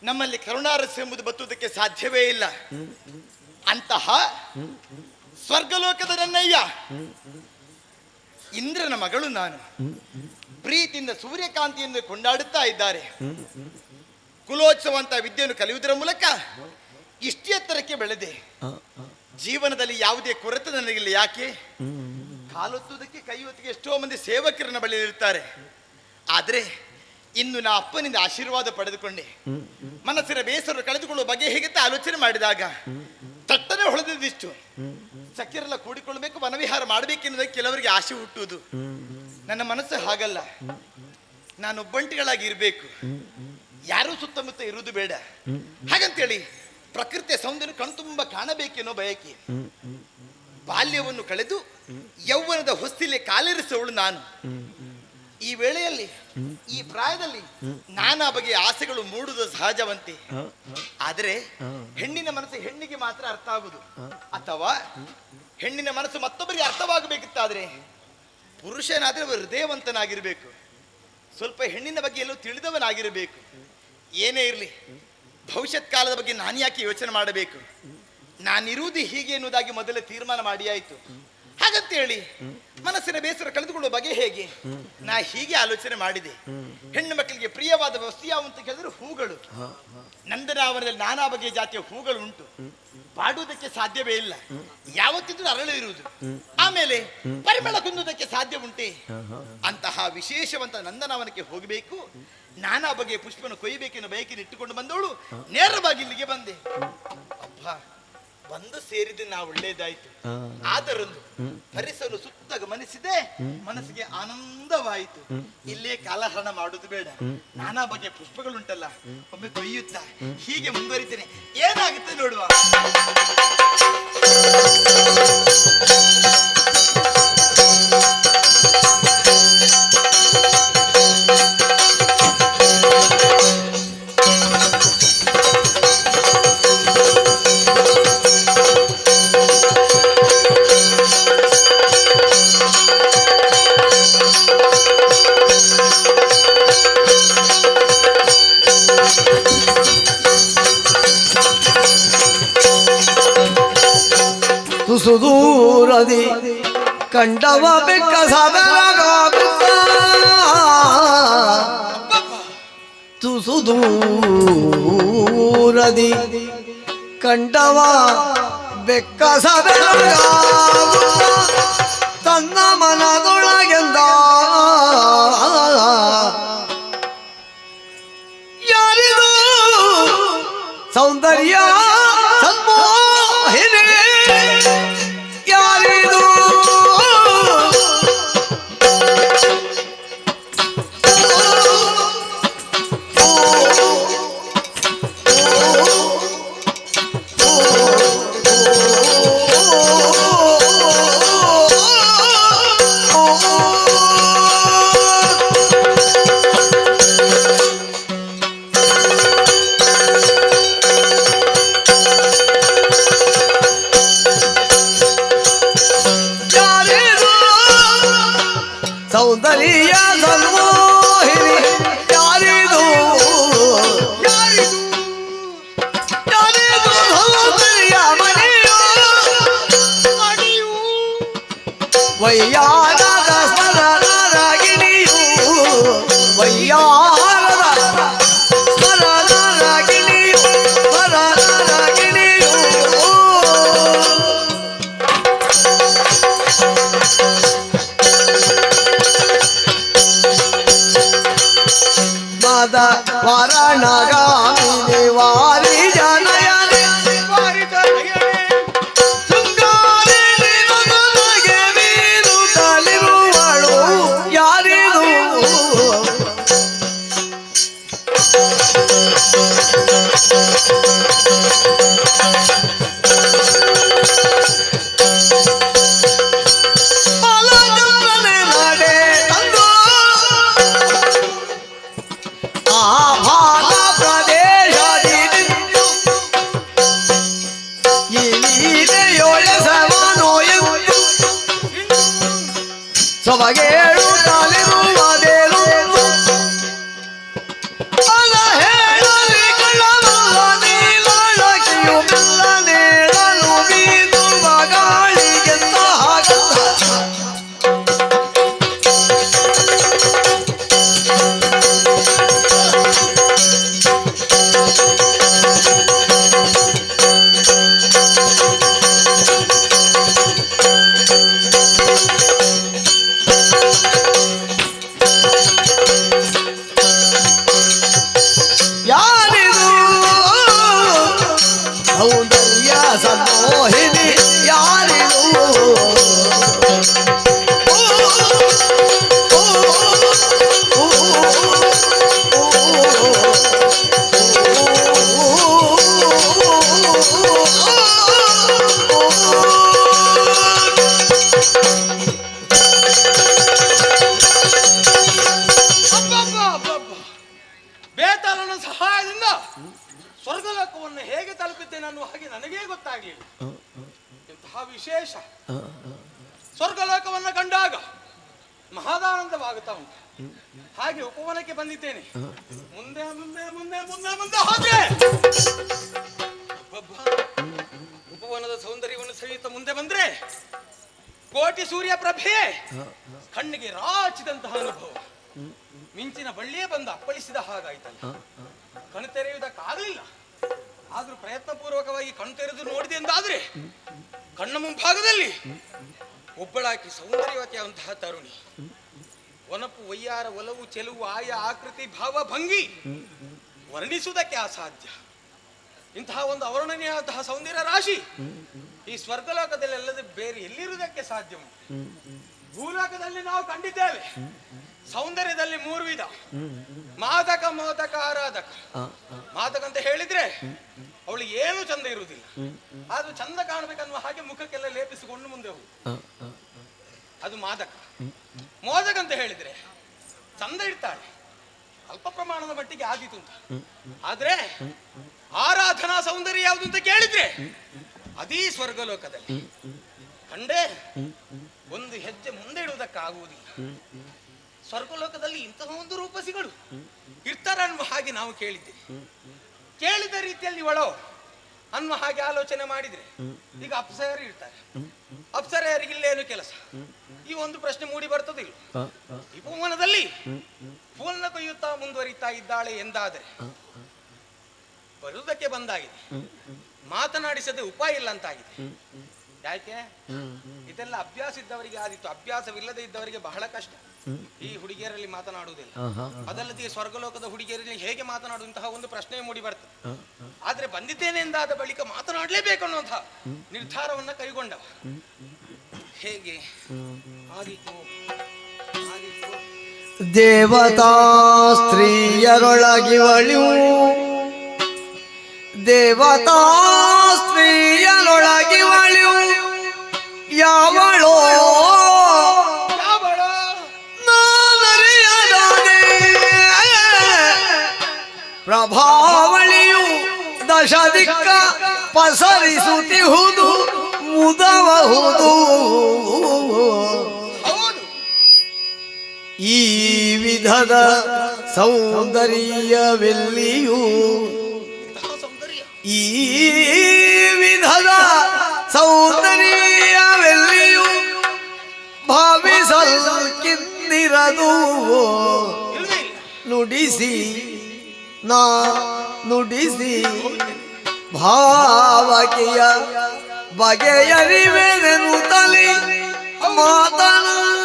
ನಮ್ಮಲ್ಲಿ ಕರುಣಾರಸ ಎಂಬುದು ಬತ್ತುವುದಕ್ಕೆ ಸಾಧ್ಯವೇ ಇಲ್ಲ. ಅಂತಹ ಸ್ವರ್ಗಲೋಕದ ನನ್ನಯ್ಯ ಇಂದ್ರನ ಮಗಳು ನಾನು. ಪ್ರೀತಿಯಿಂದ ಸೂರ್ಯಕಾಂತಿಯನ್ನು ಕೊಂಡಾಡುತ್ತಾ ಇದ್ದಾರೆ. ಕುಲೋತ್ಸವ ಅಂತ ವಿದ್ಯೆಯನ್ನು ಕಲಿಯುವುದರ ಮೂಲಕ ಇಷ್ಟೇ ಎತ್ತರಕ್ಕೆ ಬೆಳೆದೆ. ಜೀವನದಲ್ಲಿ ಯಾವುದೇ ಕೊರತೆ ನನಗಿಲ್ಲ. ಯಾಕೆ? ಕಾಲೊತ್ತುವುದಕ್ಕೆ ಕೈ ಹೊತ್ತಿಗೆ ಎಷ್ಟೋ ಮಂದಿ ಸೇವಕರನ್ನ ಬಳಿ ಇರ್ತಾರೆ. ಆದ್ರೆ ಇನ್ನು ನಾ ಅಪ್ಪನಿಂದ ಆಶೀರ್ವಾದ ಪಡೆದುಕೊಂಡೆ. ಮನಸ್ಸಿನ ಬೇಸರ ಕಳೆದುಕೊಳ್ಳುವ ಬಗ್ಗೆ ಹೇಗೆ ಆಲೋಚನೆ ಮಾಡಿದಾಗ ತಟ್ಟನೆ ಹೊಳೆದಿಷ್ಟು ಸಖ್ಯರೆಲ್ಲ ಕೂಡಿಕೊಳ್ಳಬೇಕು, ವನವಿಹಾರ ಮಾಡಬೇಕೆನ್ನುವುದಕ್ಕೆ ಕೆಲವರಿಗೆ ಆಸೆ ಹುಟ್ಟುವುದು. ನನ್ನ ಮನಸ್ಸು ಹಾಗಲ್ಲ. ನಾನು ಒಬ್ಬಂಟಿಗಳಾಗಿ ಇರಬೇಕು, ಯಾರೂ ಸುತ್ತಮುತ್ತ ಇರುವುದು ಬೇಡ. ಹಾಗಂತೇಳಿ ಪ್ರಕೃತಿಯ ಸೌಂದರ್ಯ ಕಣ್ತುಂಬ ಕಾಣಬೇಕೆನ್ನೋ ಬಯಕೆ. ಬಾಲ್ಯವನ್ನು ಕಳೆದು ಯೌವನದ ಹೊಸ್ತಿಲೆ ಕಾಲಿರಿಸುವವಳು ನಾನು. ಈ ವೇಳೆಯಲ್ಲಿ ಈ ಪ್ರಾಯದಲ್ಲಿ ನಾನಾ ಬಗೆಯ ಆಸೆಗಳು ಮೂಡುವುದು ಸಹಜವಂತೆ. ಆದರೆ ಹೆಣ್ಣಿನ ಮನಸ್ಸು ಹೆಣ್ಣಿಗೆ ಮಾತ್ರ ಅರ್ಥ ಆಗುವುದು, ಅಥವಾ ಹೆಣ್ಣಿನ ಮನಸ್ಸು ಮತ್ತೊಬ್ಬರಿಗೆ ಅರ್ಥವಾಗಬೇಕಿತ್ತಾದ್ರೆ ಪುರುಷನಾದ್ರೆ ಹೃದಯವಂತನಾಗಿರ್ಬೇಕು, ಸ್ವಲ್ಪ ಹೆಣ್ಣಿನ ಬಗ್ಗೆ ಎಲ್ಲೂ ತಿಳಿದವನಾಗಿರಬೇಕು. ಏನೇ ಇರಲಿ, ಭವಿಷ್ಯತ್ ಕಾಲದ ಬಗ್ಗೆ ನಾನು ಯಾಕೆ ಯೋಚನೆ ಮಾಡಬೇಕು? ನಾನಿರುವುದು ಹೀಗೆ ಎನ್ನುವುದಾಗಿ ಮೊದಲೇ ತೀರ್ಮಾನ ಮಾಡಿ ಆಯಿತು. ಹಾಗಂತೇಳಿ ಮನಸ್ಸಿನ ಬೇಸರ ಕಳೆದುಕೊಳ್ಳುವ ಬಗೆ ಹೇಗೆ? ನಾ ಹೀಗೆ ಆಲೋಚನೆ ಮಾಡಿದೆ. ಹೆಣ್ಣು ಮಕ್ಕಳಿಗೆ ಪ್ರಿಯವಾದ ವಸ್ತು ಯಾವ ಅಂತ ಕೇಳಿದ್ರೆ ಹೂಗಳು. ನಂದನಾವನದಲ್ಲಿ ನಾನಾ ಬಗೆಯ ಜಾತಿಯ ಹೂಗಳು ಉಂಟು, ಬಾಡುವುದಕ್ಕೆ ಸಾಧ್ಯವೇ ಇಲ್ಲ. ಯಾವತ್ತಿದ್ರೂ ಅರಳು ಇರುವುದು, ಆಮೇಲೆ ಪರಿಮಳ ಕುಂದುವುದಕ್ಕೆ ಸಾಧ್ಯ ಉಂಟೆ? ಅಂತಹ ವಿಶೇಷವಂತ ನಂದನವನಕ್ಕೆ ಹೋಗಬೇಕು, ನಾನಾ ಬಗೆಯ ಪುಷ್ಪವನ್ನು ಕೊಯ್ಯಬೇಕೆನ್ನು ಬಯಕೆಯನ್ನು ಇಟ್ಟುಕೊಂಡು ಬಂದವಳು ನೇರವಾಗಿ ಇಲ್ಲಿಗೆ ಬಂದೆ. ಅಬ್ಬ, ಬಂದು ಸೇರಿದ್ದು ನಾ ಒಳ್ಳೇದಾಯ್ತು. ಆದರೊಂದು ಪರಿಸರ ಸುತ್ತ ಗಮನಿಸಿದೆ, ಮನಸ್ಸಿಗೆ ಆನಂದವಾಯಿತು. ಇಲ್ಲೇ ಕಾಲಹರಣ ಮಾಡುದು ಬೇಡ, ನಾನಾ ಬಗೆಯ ಪುಷ್ಪಗಳುಂಟಲ್ಲ, ಒಮ್ಮೆ ಕೊಯ್ಯುತ್ತಾ ಹೀಗೆ ಮುಂದುವರಿತೇನೆ, ಏನಾಗುತ್ತೆ ನೋಡುವ. ಸುದೂರದಿ ಕಂಡವ ಬೆಕ್ಕ ಸುದೂರದಿ ಕಂಡವ ಬೆಕ್ಕ ತನ್ನ ಮನದೊಳಗೆಂದ ಯಾರಿದು ಸೌಂದರ್ಯ ಸನ್ಮೋಹಿನಿ? ಯಾರಿದು ಸೌಂದರ್ಯ ಸನ್ಮೋಹಿನಿ? ಯಾರಿದು ಯಾರಿದು ಸೌಂದರ್ಯ ಮಣಿಯು ವಯ್ಯಾರದ ಸ್ಮರಣರಾಗಿಣಿಯು ವಯ್ಯಾರದ ಸ್ಮರಣರಾಗಿಣಿಯು ಸ್ಮರಣರಾಗಿಣಿಯು ಮದ ವರಣಗಾಮಿನಿ ವಾರಿ ಜನಯನೆ ಶೃಂಗಾರಿಣಿ ಮಗನಿಗೆ ಮೀನು ತಲಿರುವಳು ಯಾರಿದು? ಮಲಗನೆ ನಡೆ ತಂದು ಆಭಾಗ ಪ್ರದೇಶದಿ ಇಲ್ಲಿದೆಯೊಳಸವನೋ ಎಂದು ಸೊಬಗೇಳು ತಲಿರುವುದೇನು? ಅಲ ಹೇಳಲಿ ಕಳ್ಳವಲ್ಲ ನೀಲಳಕಿಯು ಮೆಲ್ಲನೇಳಲು ಬೀಸುವ ಗಾಳಿಗೆಂತ ಯಾರಿದು ಸೌಂದರ್ಯ ಸನ್ಮೋಹಿನಿ? ಯಾರಿದು ಬೇತಾಳನ ಸಹಾಯದಿಂದ ಸ್ವರ್ಗಲೋಕವನ್ನು ಹೇಗೆ ತಲುಪಿದ್ದೇನೆ ಅನ್ನುವ ಹಾಗೆ ನನಗೇ ಗೊತ್ತಾಗಲಿಲ್ಲ. ಇಂತಹ ವಿಶೇಷ ಸ್ವರ್ಗಲೋಕವನ್ನು ಕಂಡಾಗ ಮಹದಾನಂದವಾಗುತ್ತಾ ಉಂಟು. ಹಾಗೆ ಉಪವನಕ್ಕೆ ಬಂದಿದ್ದೇನೆ. ಮುಂದೆ ಮುಂದೆ ಮುಂದೆ ಮುಂದೆ ಮುಂದೆ ಹೋದ್ರೆ ಉಪವನದ ಸೌಂದರ್ಯವನ್ನು ಸವಿಯುತ್ತಾ ಮುಂದೆ ಬಂದ್ರೆ ಕೋಟಿ ಸೂರ್ಯ ಪ್ರಭೆ ಕಣ್ಣಿಗೆ ರಾಚಿದಂತಹ ಅನುಭವ. ಮಿಂಚಿನ ಬಳ್ಳಿಯೇ ಬಂದು ಅಪ್ಪಳಿಸಿದ ಹಾಗಾಯ್ತಲ್ಲ. ಕಣು ತೆರೆಯುವುದಕ್ಕಾಗಲಿಲ್ಲ. ಆದ್ರೂ ಪ್ರಯತ್ನ ಪೂರ್ವಕವಾಗಿ ಕಣು ತೆರೆದು ನೋಡಿದೆ ಎಂದಾದ್ರೆ ಕಣ್ಣ ಮುಂಭಾಗದಲ್ಲಿ ಒಬ್ಬಳಾಕಿ ಸೌಂದರ್ಯವತಿಯಾದಂತಹ ತರುಣಿ. ಒನಪು ವಯ್ಯಾರ ಒಲವು ಚೆಲುವು ಆಯ ಆಕೃತಿ ಭಾವ ಭಂಗಿ ವರ್ಣಿಸುವುದಕ್ಕೆ ಅಸಾಧ್ಯ. ಇಂತಹ ಒಂದು ಅವರ್ಣನೀಯವಾದಂತಹ ಸೌಂದರ್ಯ ರಾಶಿ ಈ ಸ್ವರ್ಗಲೋಕದಲ್ಲಿ ಅಲ್ಲದೆ ಬೇರೆ ಎಲ್ಲಿರುವುದಕ್ಕೆ ಸಾಧ್ಯ ಉಂಟು. ಭೂಲೋಕದಲ್ಲಿ ನಾವು ಕಂಡಿದ್ದೇವೆ. ಸೌಂದರ್ಯದಲ್ಲಿ 3 ವಿಧ: ಮಾದಕ, ಮೋದಕ, ಆರಾಧಕ. ಮಾದಕ ಅಂತ ಹೇಳಿದ್ರೆ ಅವಳು ಏನು ಚಂದ ಇರುವುದಿಲ್ಲ, ಆದ್ರೂ ಚಂದ ಕಾಣಬೇಕನ್ನುವ ಹಾಗೆ ಮುಖಕ್ಕೆಲ್ಲ ಲೇಪಿಸಿಕೊಂಡು ಮುಂದೆ ಹೋಗುದು, ಅದು ಮಾದಕ. ಮೋದಕ ಅಂತ ಹೇಳಿದ್ರೆ ಚಂದ ಇಡ್ತಾಳೆ, ಅಲ್ಪ ಪ್ರಮಾಣದ ಮಟ್ಟಿಗೆ ಆದೀತು ಅಂತ. ಆದ್ರೆ ಆರಾಧನಾ ಸೌಂದರ್ಯ ಯಾವುದು ಅಂತ ಕೇಳಿದ್ರೆ ಅದೇ ಸ್ವರ್ಗಲೋಕದಲ್ಲಿ ಕಂಡೇ ಒಂದು ಹೆಜ್ಜೆ ಮುಂದೆ ಇಡುವುದಕ್ಕಾಗುವುದಿಲ್ಲ. ಸ್ವರ್ಗಲೋಕದಲ್ಲಿ ಇಂತಹ ಒಂದು ರೂಪಸಿಗಳು ಇರ್ತಾರೆ ಅನ್ನುವ ಹಾಗೆ ನಾವು ಕೇಳಿದ್ದೇವೆ. ಕೇಳಿದ ರೀತಿಯಲ್ಲಿ ಒಳೋ ಅನ್ನುವ ಹಾಗೆ ಆಲೋಚನೆ ಮಾಡಿದ್ರೆ ಈಗ ಅಪ್ಸರೆಯರು ಇರ್ತಾರೆ. ಅಪ್ಸರೆಯರಿಗಿಲ್ಲೇನು ಕೆಲಸ? ಈ ಒಂದು ಪ್ರಶ್ನೆ ಮೂಡಿ ಬರ್ತದಿಲ್ಲ. ಈ ಭುವನದಲ್ಲಿ ಪೂರ್ಣ ಕೊಯ್ಯುತ್ತಾ ಮುಂದುವರಿತಾ ಇದ್ದಾಳೆ ಎಂದಾದರೆ ಬರುವುದಕ್ಕೆ ಬಂದಾಗಿದೆ, ಮಾತನಾಡಿಸದೆ ಉಪಾಯ ಇಲ್ಲ ಅಂತಾಗಿದೆ. ಯಾಕೆ? ಇದೆಲ್ಲ ಅಭ್ಯಾಸ ಇದ್ದವರಿಗೆ ಆದಿತ್ತು, ಅಭ್ಯಾಸವಿಲ್ಲದೆ ಇದ್ದವರಿಗೆ ಬಹಳ ಕಷ್ಟ ಈ ಹುಡುಗಿಯರಲ್ಲಿ ಮಾತನಾಡುವುದಿಲ್ಲ. ಅದಲ್ಲದೆ ಸ್ವರ್ಗಲೋಕದ ಹುಡುಗಿಯರಲ್ಲಿ ಹೇಗೆ ಮಾತನಾಡುವಂತಹ ಒಂದು ಪ್ರಶ್ನೆ ಮೂಡಿ ಬರ್ತದೆ. ಆದ್ರೆ ಬಂದಿದ್ದೇನೆ ಎಂದಾದ ಬಳಿಕ ಮಾತನಾಡಲೇಬೇಕು ಅನ್ನುವಂತಹ ನಿರ್ಧಾರವನ್ನ ಕೈಗೊಂಡವ. ಹೇಗೆ ಆದಿತ್ತು? ದೇವತಾ ಸ್ತ್ರೀಯರೊಳಗಿವಳು, ದೇವತಾ ಸ್ತ್ರೀಯರೊಳಗಿವಳು ಯಾವಳೋ ನಾನರಿಯದಾನೆ. ಪ್ರಭಾವಳಿಯು ದಶದಿಕ್ಕ ಪಸರಿಸುತ್ತಿಹುದು ಮುದಬಹುದು. ಈ ವಿಧದ ಸೌಂದರ್ಯವೆಲ್ಲಿಯೂ, ಈ ವಿಧದ ಸೌಂದರ್ಯವೆಲ್ಲಿಯೂ ಭಾವಿಸಲ್ಕಿನ್ನಿರದು. ನುಡಿಸಿ ನಾ ನುಡಿಸಿ ಭಾವಕೆಯ ಬಗೆಯರಿವೆನೆನು ತಲೆ ಮಾತನಾಡಿಸಿದ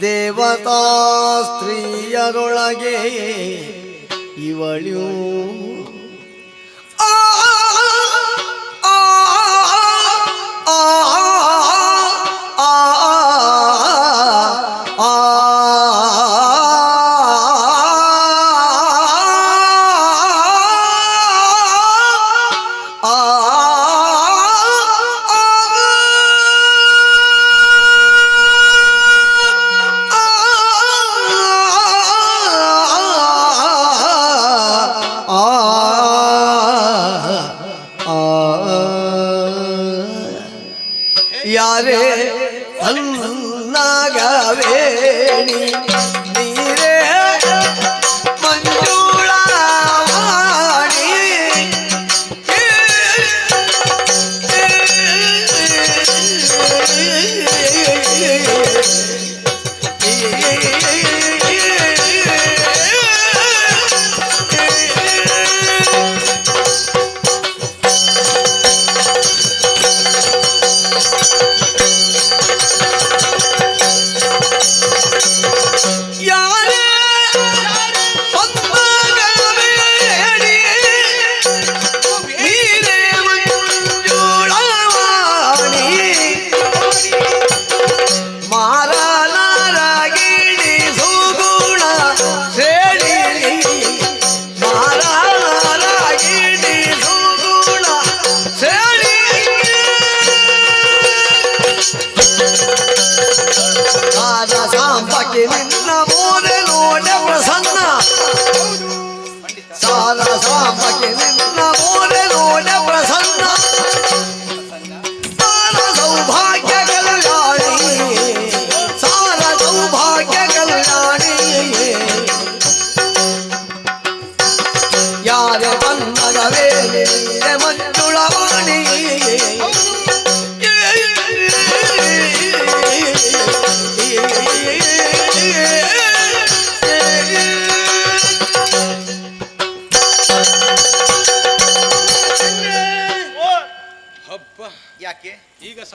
ದೇವತಾ ಸ್ತ್ರೀಯರೊಳಗೆ ಇವಳು ಆ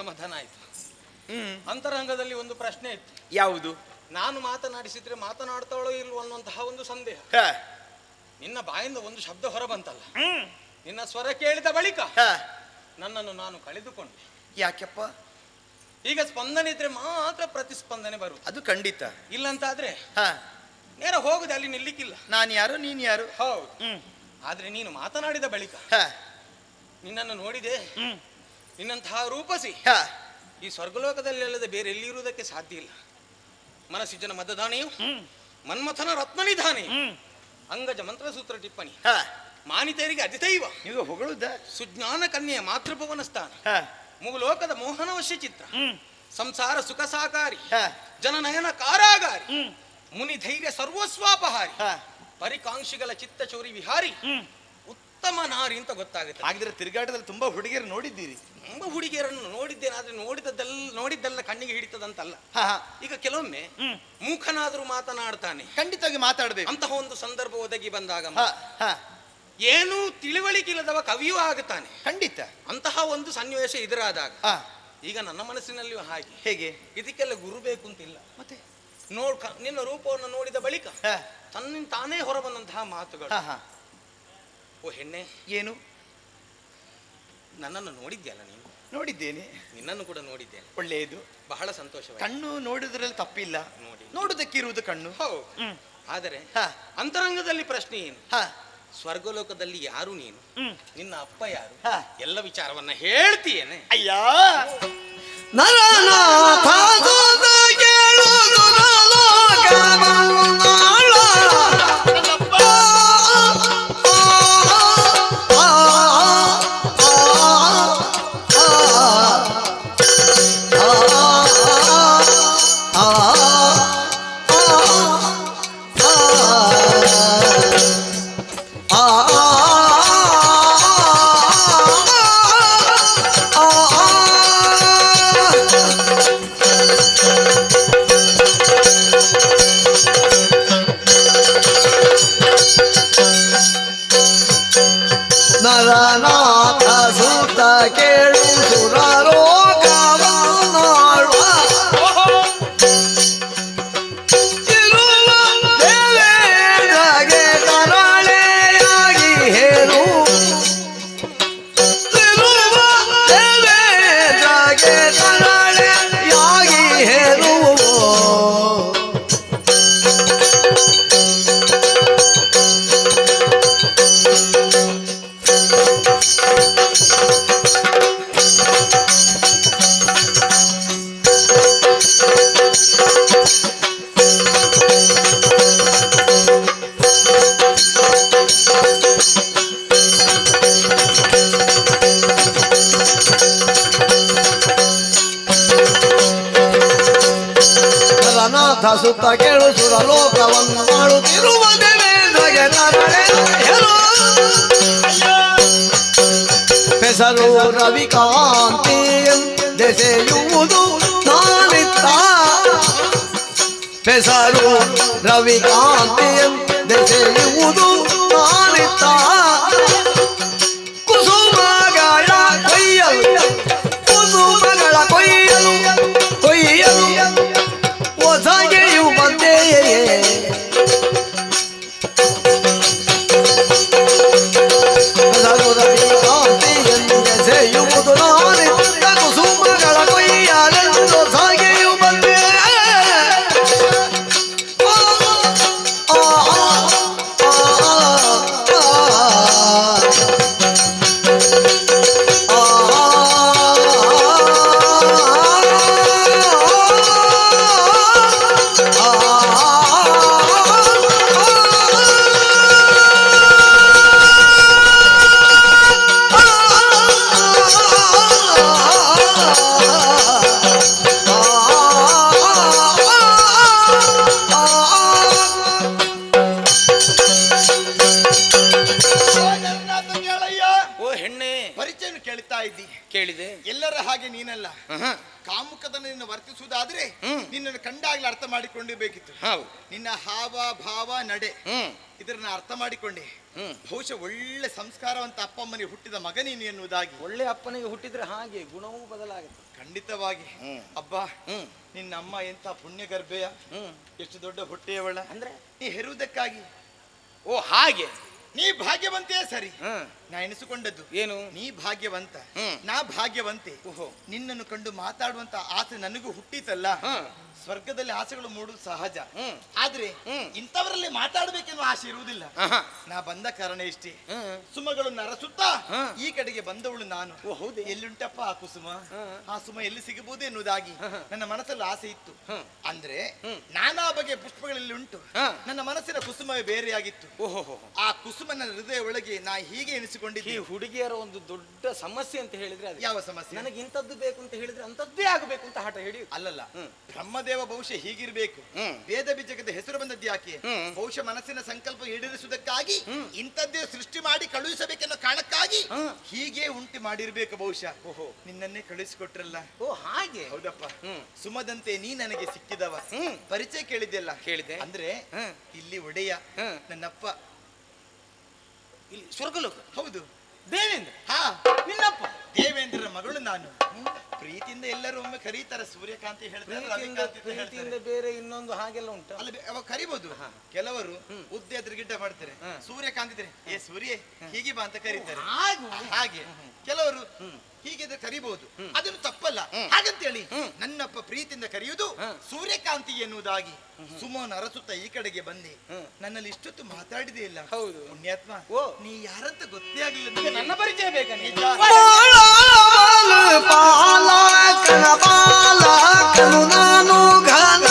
ಅಸಮಾಧಾನ ಆಯ್ತು. ಅಂತರಂಗದಲ್ಲಿ ಒಂದು ಪ್ರಶ್ನೆ ಇತ್ತು. ಯಾವುದು? ನಾನು ಮಾತನಾಡಿಸಿದ್ರೆ ಮಾತನಾಡ್ತಾಳೋ ಇಲ್ವೋ ಅನ್ನುವಂತಹ ಒಂದು ಸಂದೇಹ. ನಿನ್ನ ಬಾಯಿಂದ ಒಂದು ಶಬ್ದ ಹೊರ ಬಂತಲ್ಲ, ನಿನ್ನ ಸ್ವರ ಕೇಳಿದ ಬಳಿಕ ನನ್ನನ್ನು ನಾನು ಕಳೆದುಕೊಂಡೆ. ಯಾಕೆಪ್ಪ? ಈಗ ಸ್ಪಂದನೆ ಇದ್ರೆ ಮಾತ್ರ ಪ್ರತಿಸ್ಪಂದನೆ ಬರುವುದು. ಅದು ಖಂಡಿತ. ಇಲ್ಲಂತಾದ್ರೆ ನೇರ ಹೋಗುದು, ಅಲ್ಲಿ ನಿಲ್ಲಿಕ್ಕಿಲ್ಲ. ನಾನು ಯಾರು, ನೀನು ಯಾರು? ಹೌದು. ಆದ್ರೆ ನೀನು ಮಾತನಾಡಿದ ಬಳಿಕ ನಿನ್ನನ್ನು ನೋಡಿದೆ. ನಿನ್ನಂತಹ ರೂಪಸಿ ಈ ಸ್ವರ್ಗಲೋಕದಲ್ಲಿ ಅಲ್ಲದೆ ಬೇರೆ ಎಲ್ಲಿ ಇರುವುದಕ್ಕೆ ಸಾಧ್ಯ ಇಲ್ಲ. ಮನಸ್ಸಿಜನ ಮತದಾನೆಯು, ಮನ್ಮಥನ ರತ್ನನಿಧಾನೆ, ಅಂಗಜ ಮಂತ್ರಸೂತ್ರ ಟಿಪ್ಪಣಿ, ಮಾನಿತರಿಗೆ ಅತಿಥೈವ, ಈಗ ಹೊಗಳುದ, ಸುಜ್ಞಾನ ಕನ್ಯೆಯ ಮಾತೃಭವನ ಸ್ಥಾನ, ಮುಗುಲೋಕದ ಮೋಹನವಶ್ಯ ಚಿತ್ರ, ಸಂಸಾರ ಸುಖ ಸಾಕಾರಿ, ಜನನಯನ ಕಾರಾಗಾರಿ, ಮುನಿ ಧೈರ್ಯ ಸರ್ವಸ್ವಾಪಹಾರಿ, ಪರಿಕಾಂಕ್ಷಿಗಳ ಚಿತ್ತ ಚೋರಿ ವಿಹಾರಿ, ಉತ್ತಮ ನಾರಿ ಅಂತ ಗೊತ್ತಾಗುತ್ತೆ. ಹಾಗಿದ್ರೆ ತಿರುಗಾಟದಲ್ಲಿ ತುಂಬಾ ಹುಡುಗಿಯರು ನೋಡಿದ್ದೀರಿ? ತುಂಬಾ ಹುಡುಗಿಯರನ್ನು ನೋಡಿದ್ದೇನೆ. ಆದ್ರೆ ನೋಡಿದ್ದೆಲ್ಲ ಕಣ್ಣಿಗೆ ಹಿಡಿತದಂತಲ್ಲ. ಈಗ ಕೆಲವೊಮ್ಮೆ ಮೂಖನಾದ್ರೂ ಮಾತನಾಡ್ತಾನೆ, ಖಂಡಿತವಾಗಿ ಮಾತಾಡ್ಬೇಕು. ಅಂತಹ ಒಂದು ಸಂದರ್ಭ ಒದಗಿ ಬಂದಾಗ ಏನೂ ತಿಳಿವಳಿಕಿಲ್ಲದವ ಕವಿಯೂ ಆಗುತ್ತಾನೆ. ಖಂಡಿತ. ಅಂತಹ ಒಂದು ಸನ್ನಿವೇಶ ಎದುರಾದಾಗ ಈಗ ನನ್ನ ಮನಸ್ಸಿನಲ್ಲಿಯೂ ಹಾಗೆ. ಹೇಗೆ? ಇದಕ್ಕೆಲ್ಲ ಗುರು ಬೇಕು ಅಂತಿಲ್ಲ. ಮತ್ತೆ ನಿನ್ನ ರೂಪವನ್ನು ನೋಡಿದ ಬಳಿಕ ತನ್ನಿಂದ ತಾನೇ ಹೊರಬಂದಂತಹ ಮಾತುಗಳು. ಓ ಹೆಣ್ಣೆ, ಏನು? ನನ್ನನ್ನು ನೋಡಿದ್ಯಲ್ಲ ನೀನು? ನೋಡಿದ್ದೇನೆ. ನಿನ್ನನ್ನು ಕೂಡ ನೋಡಿದ್ದೇನೆ. ಒಳ್ಳೆಯದು, ಬಹಳ ಸಂತೋಷವಾಗಿದೆ. ಕಣ್ಣು ನೋಡುವುದರಲ್ಲಿ ತಪ್ಪಿಲ್ಲ, ನೋಡುವುದಕ್ಕಿರುವುದು ಕಣ್ಣು. ಹೌದು. ಆದರೆ ಅಂತರಂಗದಲ್ಲಿ ಪ್ರಶ್ನೆ ಏನು? ಸ್ವರ್ಗಲೋಕದಲ್ಲಿ ಯಾರು ನೀನು? ನಿನ್ನ ಅಪ್ಪ ಯಾರು? ಎಲ್ಲ ವಿಚಾರವನ್ನ ಹೇಳ್ತೀಯೇನೆ? ಅಯ್ಯ ನರನಾಥ ಸೂತ ಕೇಳು ಸುರಲೋಕವನ್ನಾಳುವ ಇರುವ ದೇವೇಂದ್ರಗೆ ಕರಾಳೆಯಾಗಿ ಹೇಳು, ಇರುವ ದೇವೇಂದ್ರಗೆ ಕರಾಳೆಯಾಗಿ ಹೇಳುವು. ನರನಾಥ ಸುತ್ತ ಕೇಳು ಸುರಲೋಕವನ್ನು ಮಾಡುತ್ತಿರುವ ದೇವೇಂದ್ರಗೆ ಕರಾಳೆ ಹೇಳು. ಹೆಸರು ರವಿಕಾಂತಿ ದೆಸೆಯುವುದು ನಾನಿತ್ತ, ಹೆಸರು ರವಿಕಾಂತಿ ದೆಸೆಯುವುದು ನಾನಿತ್ತ. ಕುಸುಮಗಳ ಕೊಯ್ಯಲು, ಕುಸುಮಗಳ ಕೊಯ್ಯಲು ಕೊಯ್ಯಲು ಹೊಸಗೆಯು ಬಂದೆಯೇ. ಎಂದೆಸೆಯುವುದು ನಾನಿತ್ತ, ಕುಸುಮಗಳ ಕೊಯ್ಯಲೆಂದು ಸಾಗೆಯು ಬಂದೆ. ಕೇಳಿದೆ. ಎಲ್ಲರ ಹಾಗೆ ನೀನಲ್ಲ, ಕಾಮುಕತನದಿಂದ ವರ್ತಿಸುವುದಾದ್ರೆ ನಿನ್ನನ್ನು ಕಂಡಾಗ್ಲೇ ಅರ್ಥ ಮಾಡಿಕೊಂಡಿರ್ಬೇಕಿತ್ತು. ನಿನ್ನ ಹಾವ ಭಾವ ನಡೆ ಇದನ್ನ ಅರ್ಥ ಮಾಡಿಕೊಂಡೆ. ಬಹುಶಃ ಒಳ್ಳೆ ಸಂಸ್ಕಾರವಂತ ಅಪ್ಪ ಅಮ್ಮನಿಗೆ ಹುಟ್ಟಿದ ಮಗ ನೀನು ಎನ್ನುವುದಾಗಿ. ಒಳ್ಳೆ ಅಪ್ಪನಿಗೆ ಹುಟ್ಟಿದ್ರೆ ಹಾಗೆ ಗುಣವೂ ಬದಲಾಗುತ್ತೆ. ಖಂಡಿತವಾಗಿ. ಅಬ್ಬಾ, ನಿನ್ನ ಅಮ್ಮ ಎಂತ ಪುಣ್ಯ ಗರ್ಭೆಯ, ಎಷ್ಟು ದೊಡ್ಡ ಹೊಟ್ಟೆಯವಳ. ಅಂದ್ರೆ ನೀ ಹೆರುವುದಕ್ಕಾಗಿ. ಓ ಹಾಗೆ, ನೀ ಭಾಗ್ಯವಂತೆ ಸರಿ. ನಾ ಎನಿಸಿಕೊಂಡದ್ದು ಏನು, ನೀ ಭಾಗ್ಯವಂತ, ನಾ ಭಾಗ್ಯವಂತೆ. ನಿನ್ನನ್ನು ಕಂಡು ಮಾತಾಡುವಂತ ಆಸೆ ನನಗೂ ಹುಟ್ಟಿತಲ್ಲ. ಸ್ವರ್ಗದಲ್ಲಿ ಆಸೆಗಳು ಮೂಡುವುದು ಸಹಜ. ಆದ್ರೆ ಇಂಥವರಲ್ಲಿ ಮಾತಾಡ್ಬೇಕೆನ್ನುವ ಆಸೆ ಇರುವುದಿಲ್ಲ. ನಾ ಬಂದ ಕಾರಣ ಇಷ್ಟೇ. ಸುಮಗಳು ನರಸುತ್ತಾ ಈ ಕಡೆಗೆ ಬಂದವಳು ನಾನು. ಎಲ್ಲಿಂಟಪ್ಪ ಆ ಕುಸುಮ, ಆ ಸುಮ ಎಲ್ಲಿ ಸಿಗಬಹುದು ಎನ್ನುವುದಾಗಿ ನನ್ನ ಮನಸ್ಸಲ್ಲಿ ಆಸೆ ಇತ್ತು. ಅಂದ್ರೆ ನಾನಾ ಬಗೆಯ ಪುಷ್ಪಗಳಲ್ಲಿ ಉಂಟು, ನನ್ನ ಮನಸ್ಸಿನ ಕುಸುಮವೇ ಬೇರೆಯಾಗಿತ್ತು. ಆ ಕುಸುಮನ ಹೃದಯ ಒಳಗೆ ನಾ ಹೀಗೆ ಎನಿಸಿಕೊಂಡಿದ್ದೆ. ಈ ಹುಡುಗಿಯರ ಒಂದು ದೊಡ್ಡ ಸಮಸ್ಯೆ ಅಂತ ಹೇಳಿದ್ರೆ ಅದು ಯಾವ ಸಮಸ್ಯೆ? ನನಗೆ ಇಂಥದ್ದು ಬೇಕು ಅಂತ ಹೇಳಿದ್ರೆ ಅಂತದ್ದೇ ಆಗಬೇಕು ಅಂತ ಹಠ ಹಿಡಿಯುದು. ಅಲ್ಲಲ್ಲ, ಬ್ರಹ್ಮದೇವ ಬಹುಶಃ ಹೀಗಿರ್ಬೇಕು. ವೇದ ಬೀಜಕದ ಹೆಸರು ಬಂದದ್ದು ಯಾಕೆ? ಬಹುಶಃ ಮನಸ್ಸಿನ ಸಂಕಲ್ಪ ಈಡೇರಿಸುವುದಕ್ಕಾಗಿ ಇಂಥದ್ದೇ ಸೃಷ್ಟಿ ಮಾಡಿ ಕಳುಹಿಸಬೇಕೆನ್ನೋ ಕಾರಣಕ್ಕಾಗಿ ಹೀಗೆ ಉಂಟು ಮಾಡಿರ್ಬೇಕು ಬಹುಶಃ. ನಿನ್ನನ್ನೇ ಕಳುಹಿಸಿಕೊಟ್ರಲ್ಲ. ಓ ಹಾಗೆ. ಹೌದಪ್ಪ, ಸುಮದಂತೆ ನೀ ನನಗೆ ಸಿಕ್ಕಿದವ. ಪರಿಚಯ ಕೇಳಿದ್ದೆಲ್ಲ ಕೇಳಿದೆ. ಅಂದ್ರೆ ಇಲ್ಲಿ ಒಡೆಯ ನನ್ನಪ್ಪ, ಇಲ್ಲಿ ಸ್ವರ್ಗಲೋಕ. ಹೌದು, ದೇವೇಂದ್ರ. ಹಾ, ನಿನ್ನಪ್ಪ ದೇವೇಂದ್ರರ ಮಗಳು ನಾನು. ಪ್ರೀತಿಯಿಂದ ಎಲ್ಲರೂ ಒಮ್ಮೆ ಕರೀತಾರೆ, ಸೂರ್ಯಕಾಂತಿ ಪ್ರೀತಿಯಿಂದ ಬೇರೆ ಇನ್ನೊಂದು ಹಾಗೆಲ್ಲ ಉಂಟು. ಅಲ್ಲ, ಅವಾಗ ಕರಿಬಹುದು. ಕೆಲವರು ಉದ್ದೆ ಅದ್ರ ಗಿಡ್ಡ ಮಾಡ್ತಾರೆ, ಸೂರ್ಯಕಾಂತಿ ಇದ್ರೆ ಏ ಸೂರ್ಯ ಹೀಗೆ ಬಾ ಅಂತ ಕರೀತಾರೆ. ಹಾಗೆ ಕೆಲವರು ಹೀಗಿದ್ರೆ ಕರಿಬಹುದು, ಅದನ್ನು ತಪ್ಪಲ್ಲ. ಹಾಗಂತೇಳಿ ನನ್ನಪ್ಪ ಪ್ರೀತಿಯಿಂದ ಕರೆಯುವುದು ಸೂರ್ಯಕಾಂತಿ ಎನ್ನುವುದಾಗಿ. ಸುಮೋನ್ ಅರಸುತ್ತ ಈ ಕಡೆಗೆ ಬಂದೆ. ನನ್ನಲ್ಲಿ ಇಷ್ಟೊತ್ತು ಮಾತಾಡಿದೆ ಇಲ್ಲ. ಹೌದು ಪುಣ್ಯಾತ್ಮ, ನೀ ಯಾರಂತ ಗೊತ್ತೇ ಆಗ್ಲಿಲ್ಲ. ನನ್ನ ಪರಿಚಯ ಬೇಕಾ? ನಾನು ಘನ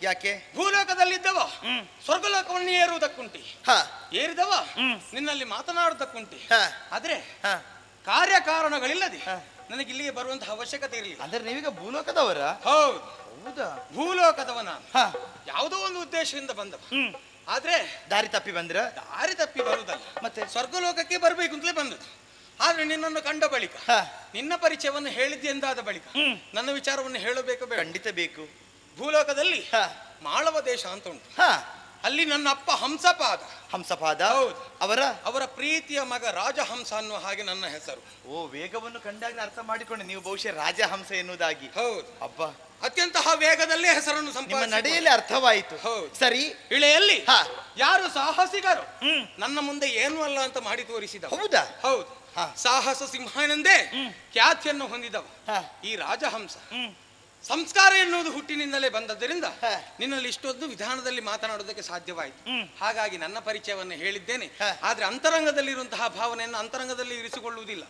ಯಾಕೆ? ಭೂಲೋಕದಲ್ಲಿದ್ದವ ಸ್ವರ್ಗಲೋಕವನ್ನು ಏರುವುದಕ್ಕುಂಟಿ, ಏರಿದವ ನಿನ್ನಲ್ಲಿ ಮಾತನಾಡುವುದಕ್ಕುಂಟಿ. ಆದ್ರೆ ಕಾರ್ಯಕಾರಣಗಳಿಲ್ಲದೆ ನನಗೆ ಇಲ್ಲಿಗೆ ಬರುವಂತಹ ಅವಶ್ಯಕತೆ ಇರಲಿಲ್ಲ. ಅಂದ್ರೆ ನೀವೀಗ ಭೂಲೋಕದವರ? ಹೌದು. ಹೌದಾ? ಭೂಲೋಕದವ ನಾನು. ಯಾವುದೋ ಒಂದು ಉದ್ದೇಶದಿಂದ ಬಂದವ. ಆದ್ರೆ ದಾರಿ ತಪ್ಪಿ ಬಂದ್ರ? ದಾರಿ ತಪ್ಪಿ ಬರುವುದಲ್ಲ, ಮತ್ತೆ ಸ್ವರ್ಗಲೋಕಕ್ಕೆ ಬರಬೇಕು ಅಂತಲೇ ಬಂದದ್ದು. ಆದ್ರೆ ನಿನ್ನನ್ನು ಕಂಡ ಬಳಿಕ, ನಿನ್ನ ಪರಿಚಯವನ್ನು ಹೇಳಿದ್ದೆ ಎಂದಾದ ಬಳಿಕ ನನ್ನ ವಿಚಾರವನ್ನು ಹೇಳಬೇಕು. ಖಂಡಿತ ಬೇಕು. ಭೂಲೋಕದಲ್ಲಿ ಮಾಳವ ದೇಶ ಅಂತ ಉಂಟು. ಅಲ್ಲಿ ನನ್ನ ಅಪ್ಪ ಹಂಸಪಾದ. ಹಂಸಪಾದ? ಹೌದು. ಅವರ ಪ್ರೀತಿಯ ಮಗ ರಾಜಹಂಸ ಅನ್ನುವ ಹಾಗೆ ನನ್ನ ಹೆಸರು. ಓ, ವೇಗವನ್ನು ಕಂಡಾಗ ಅರ್ಥ ಮಾಡಿಕೊಂಡೆ ನೀವು ಬಹುಶಃ ರಾಜಹಂಸ ಎನ್ನುವುದಾಗಿ. ಹೌದು. ಅಬ್ಬ, ಅತ್ಯಂತ ವೇಗದಲ್ಲೇ ಹೆಸರನ್ನು ನಿಮ್ಮ ನಡೆಯಲ್ಲಿ ಅರ್ಥವಾಯಿತು. ಸರಿ. ಇಳೆಯಲ್ಲಿ ಯಾರು ಸಾಹಸಿಗರು ನನ್ನ ಮುಂದೆ ಏನು ಅಲ್ಲ ಅಂತ ಮಾಡಿ ತೋರಿಸಿದ. ಹೌದಾ? ಹೌದು. ಸಾಹಸ ಸಿಂಹನೆಂದೇ ಖ್ಯಾತಿಯನ್ನು ಹೊಂದಿದವ ಈ ರಾಜಹಂಸ. ಸಂಸ್ಕಾರ ಎನ್ನುವುದು ಹುಟ್ಟಿನಿಂದಲೇ ಬಂದದ್ದರಿಂದ ನಿನ್ನಲ್ಲಿ ಇಷ್ಟೊಂದು ವಿಧಾನದಲ್ಲಿ ಮಾತನಾಡುವುದಕ್ಕೆ ಸಾಧ್ಯವಾಯಿತು. ಹಾಗಾಗಿ ನನ್ನ ಪರಿಚಯವನ್ನು ಹೇಳಿದ್ದೇನೆ. ಆದ್ರೆ ಅಂತರಂಗದಲ್ಲಿರುವಂತಹ ಭಾವನೆಯನ್ನು ಅಂತರಂಗದಲ್ಲಿ ಇರಿಸಿಕೊಳ್ಳುವುದಿಲ್ಲ,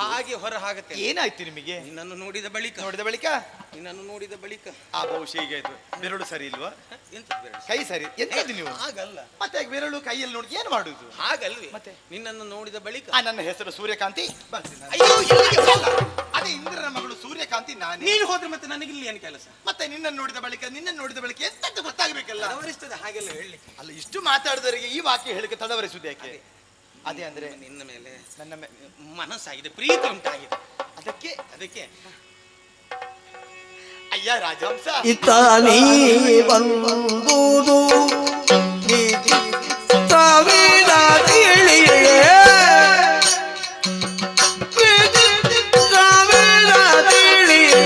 ಹಾಗೆ ಹೊರ ಹಾಗತ್ತೆ. ಏನಾಯ್ತು ನಿಮಗೆ? ನಿನ್ನನ್ನು ನೋಡಿದ ಬಳಿಕ ನಿನ್ನನ್ನು ನೋಡಿದ ಬಳಿಕ ಆ ಬಹುಶಃ ಈಗ ಬೆರಳು ಸರಿ ಇಲ್ವಾ? ಕೈ ಸರಿ ಎಂತದ್ದು ನೀವು? ಹಾಗಲ್ಲ. ಮತ್ತೆ ಬೆರಳು ಕೈಯಲ್ಲಿ ನೋಡಿ ಏನು ಮಾಡುದು? ಹಾಗಲ್ವೇ? ಮತ್ತೆ ನಿನ್ನನ್ನು ನೋಡಿದ ಬಳಿಕ ನನ್ನ ಹೆಸರು ಸೂರ್ಯಕಾಂತಿ. ಅಯ್ಯೋ, ನಾನೇ ಇಂದ್ರನ ಮಗಳು ಸೂರ್ಯಕಾಂತಿ ನಾನೇ. ನೀನು ಹೋದ್ರೆ ಮತ್ತೆ ನನಗಿಲ್ಲಿ ಏನು ಕೆಲಸ? ಮತ್ತೆ ನಿನ್ನನ್ನು ನೋಡಿದ ಬಳಿಕ ಎಂತದ್ದು ಗೊತ್ತಾಗಬೇಕಲ್ಲ. ತಡವರಿಸ್ತದೆ ಹಾಗೆಲ್ಲ ಹೇಳಿ. ಅಲ್ಲ, ಇಷ್ಟು ಮಾತಾಡಿದವರಿಗೆ ಈ ವಾಕ್ಯ ಹೇಳಿಕೆ ತಡವರಿಸುವುದು ಯಾಕೆ? ಅದೇ ಅಂದ್ರೆ ನಿನ್ನ ಮೇಲೆ ನನ್ನ ಮನಸ್ಸಾಗಿದೆ, ಪ್ರೀತಿ ಉಂಟಾಗಿದೆ. ಅದಕ್ಕೆ ಅಯ್ಯ ರಾಜಹಂಸ, ಇತ್ತಾನಿ ಬಂದುದು ಸಾವಿರ ತಿಳಿಯೇ ಸಾವಿರ ತಿಳಿಯೇ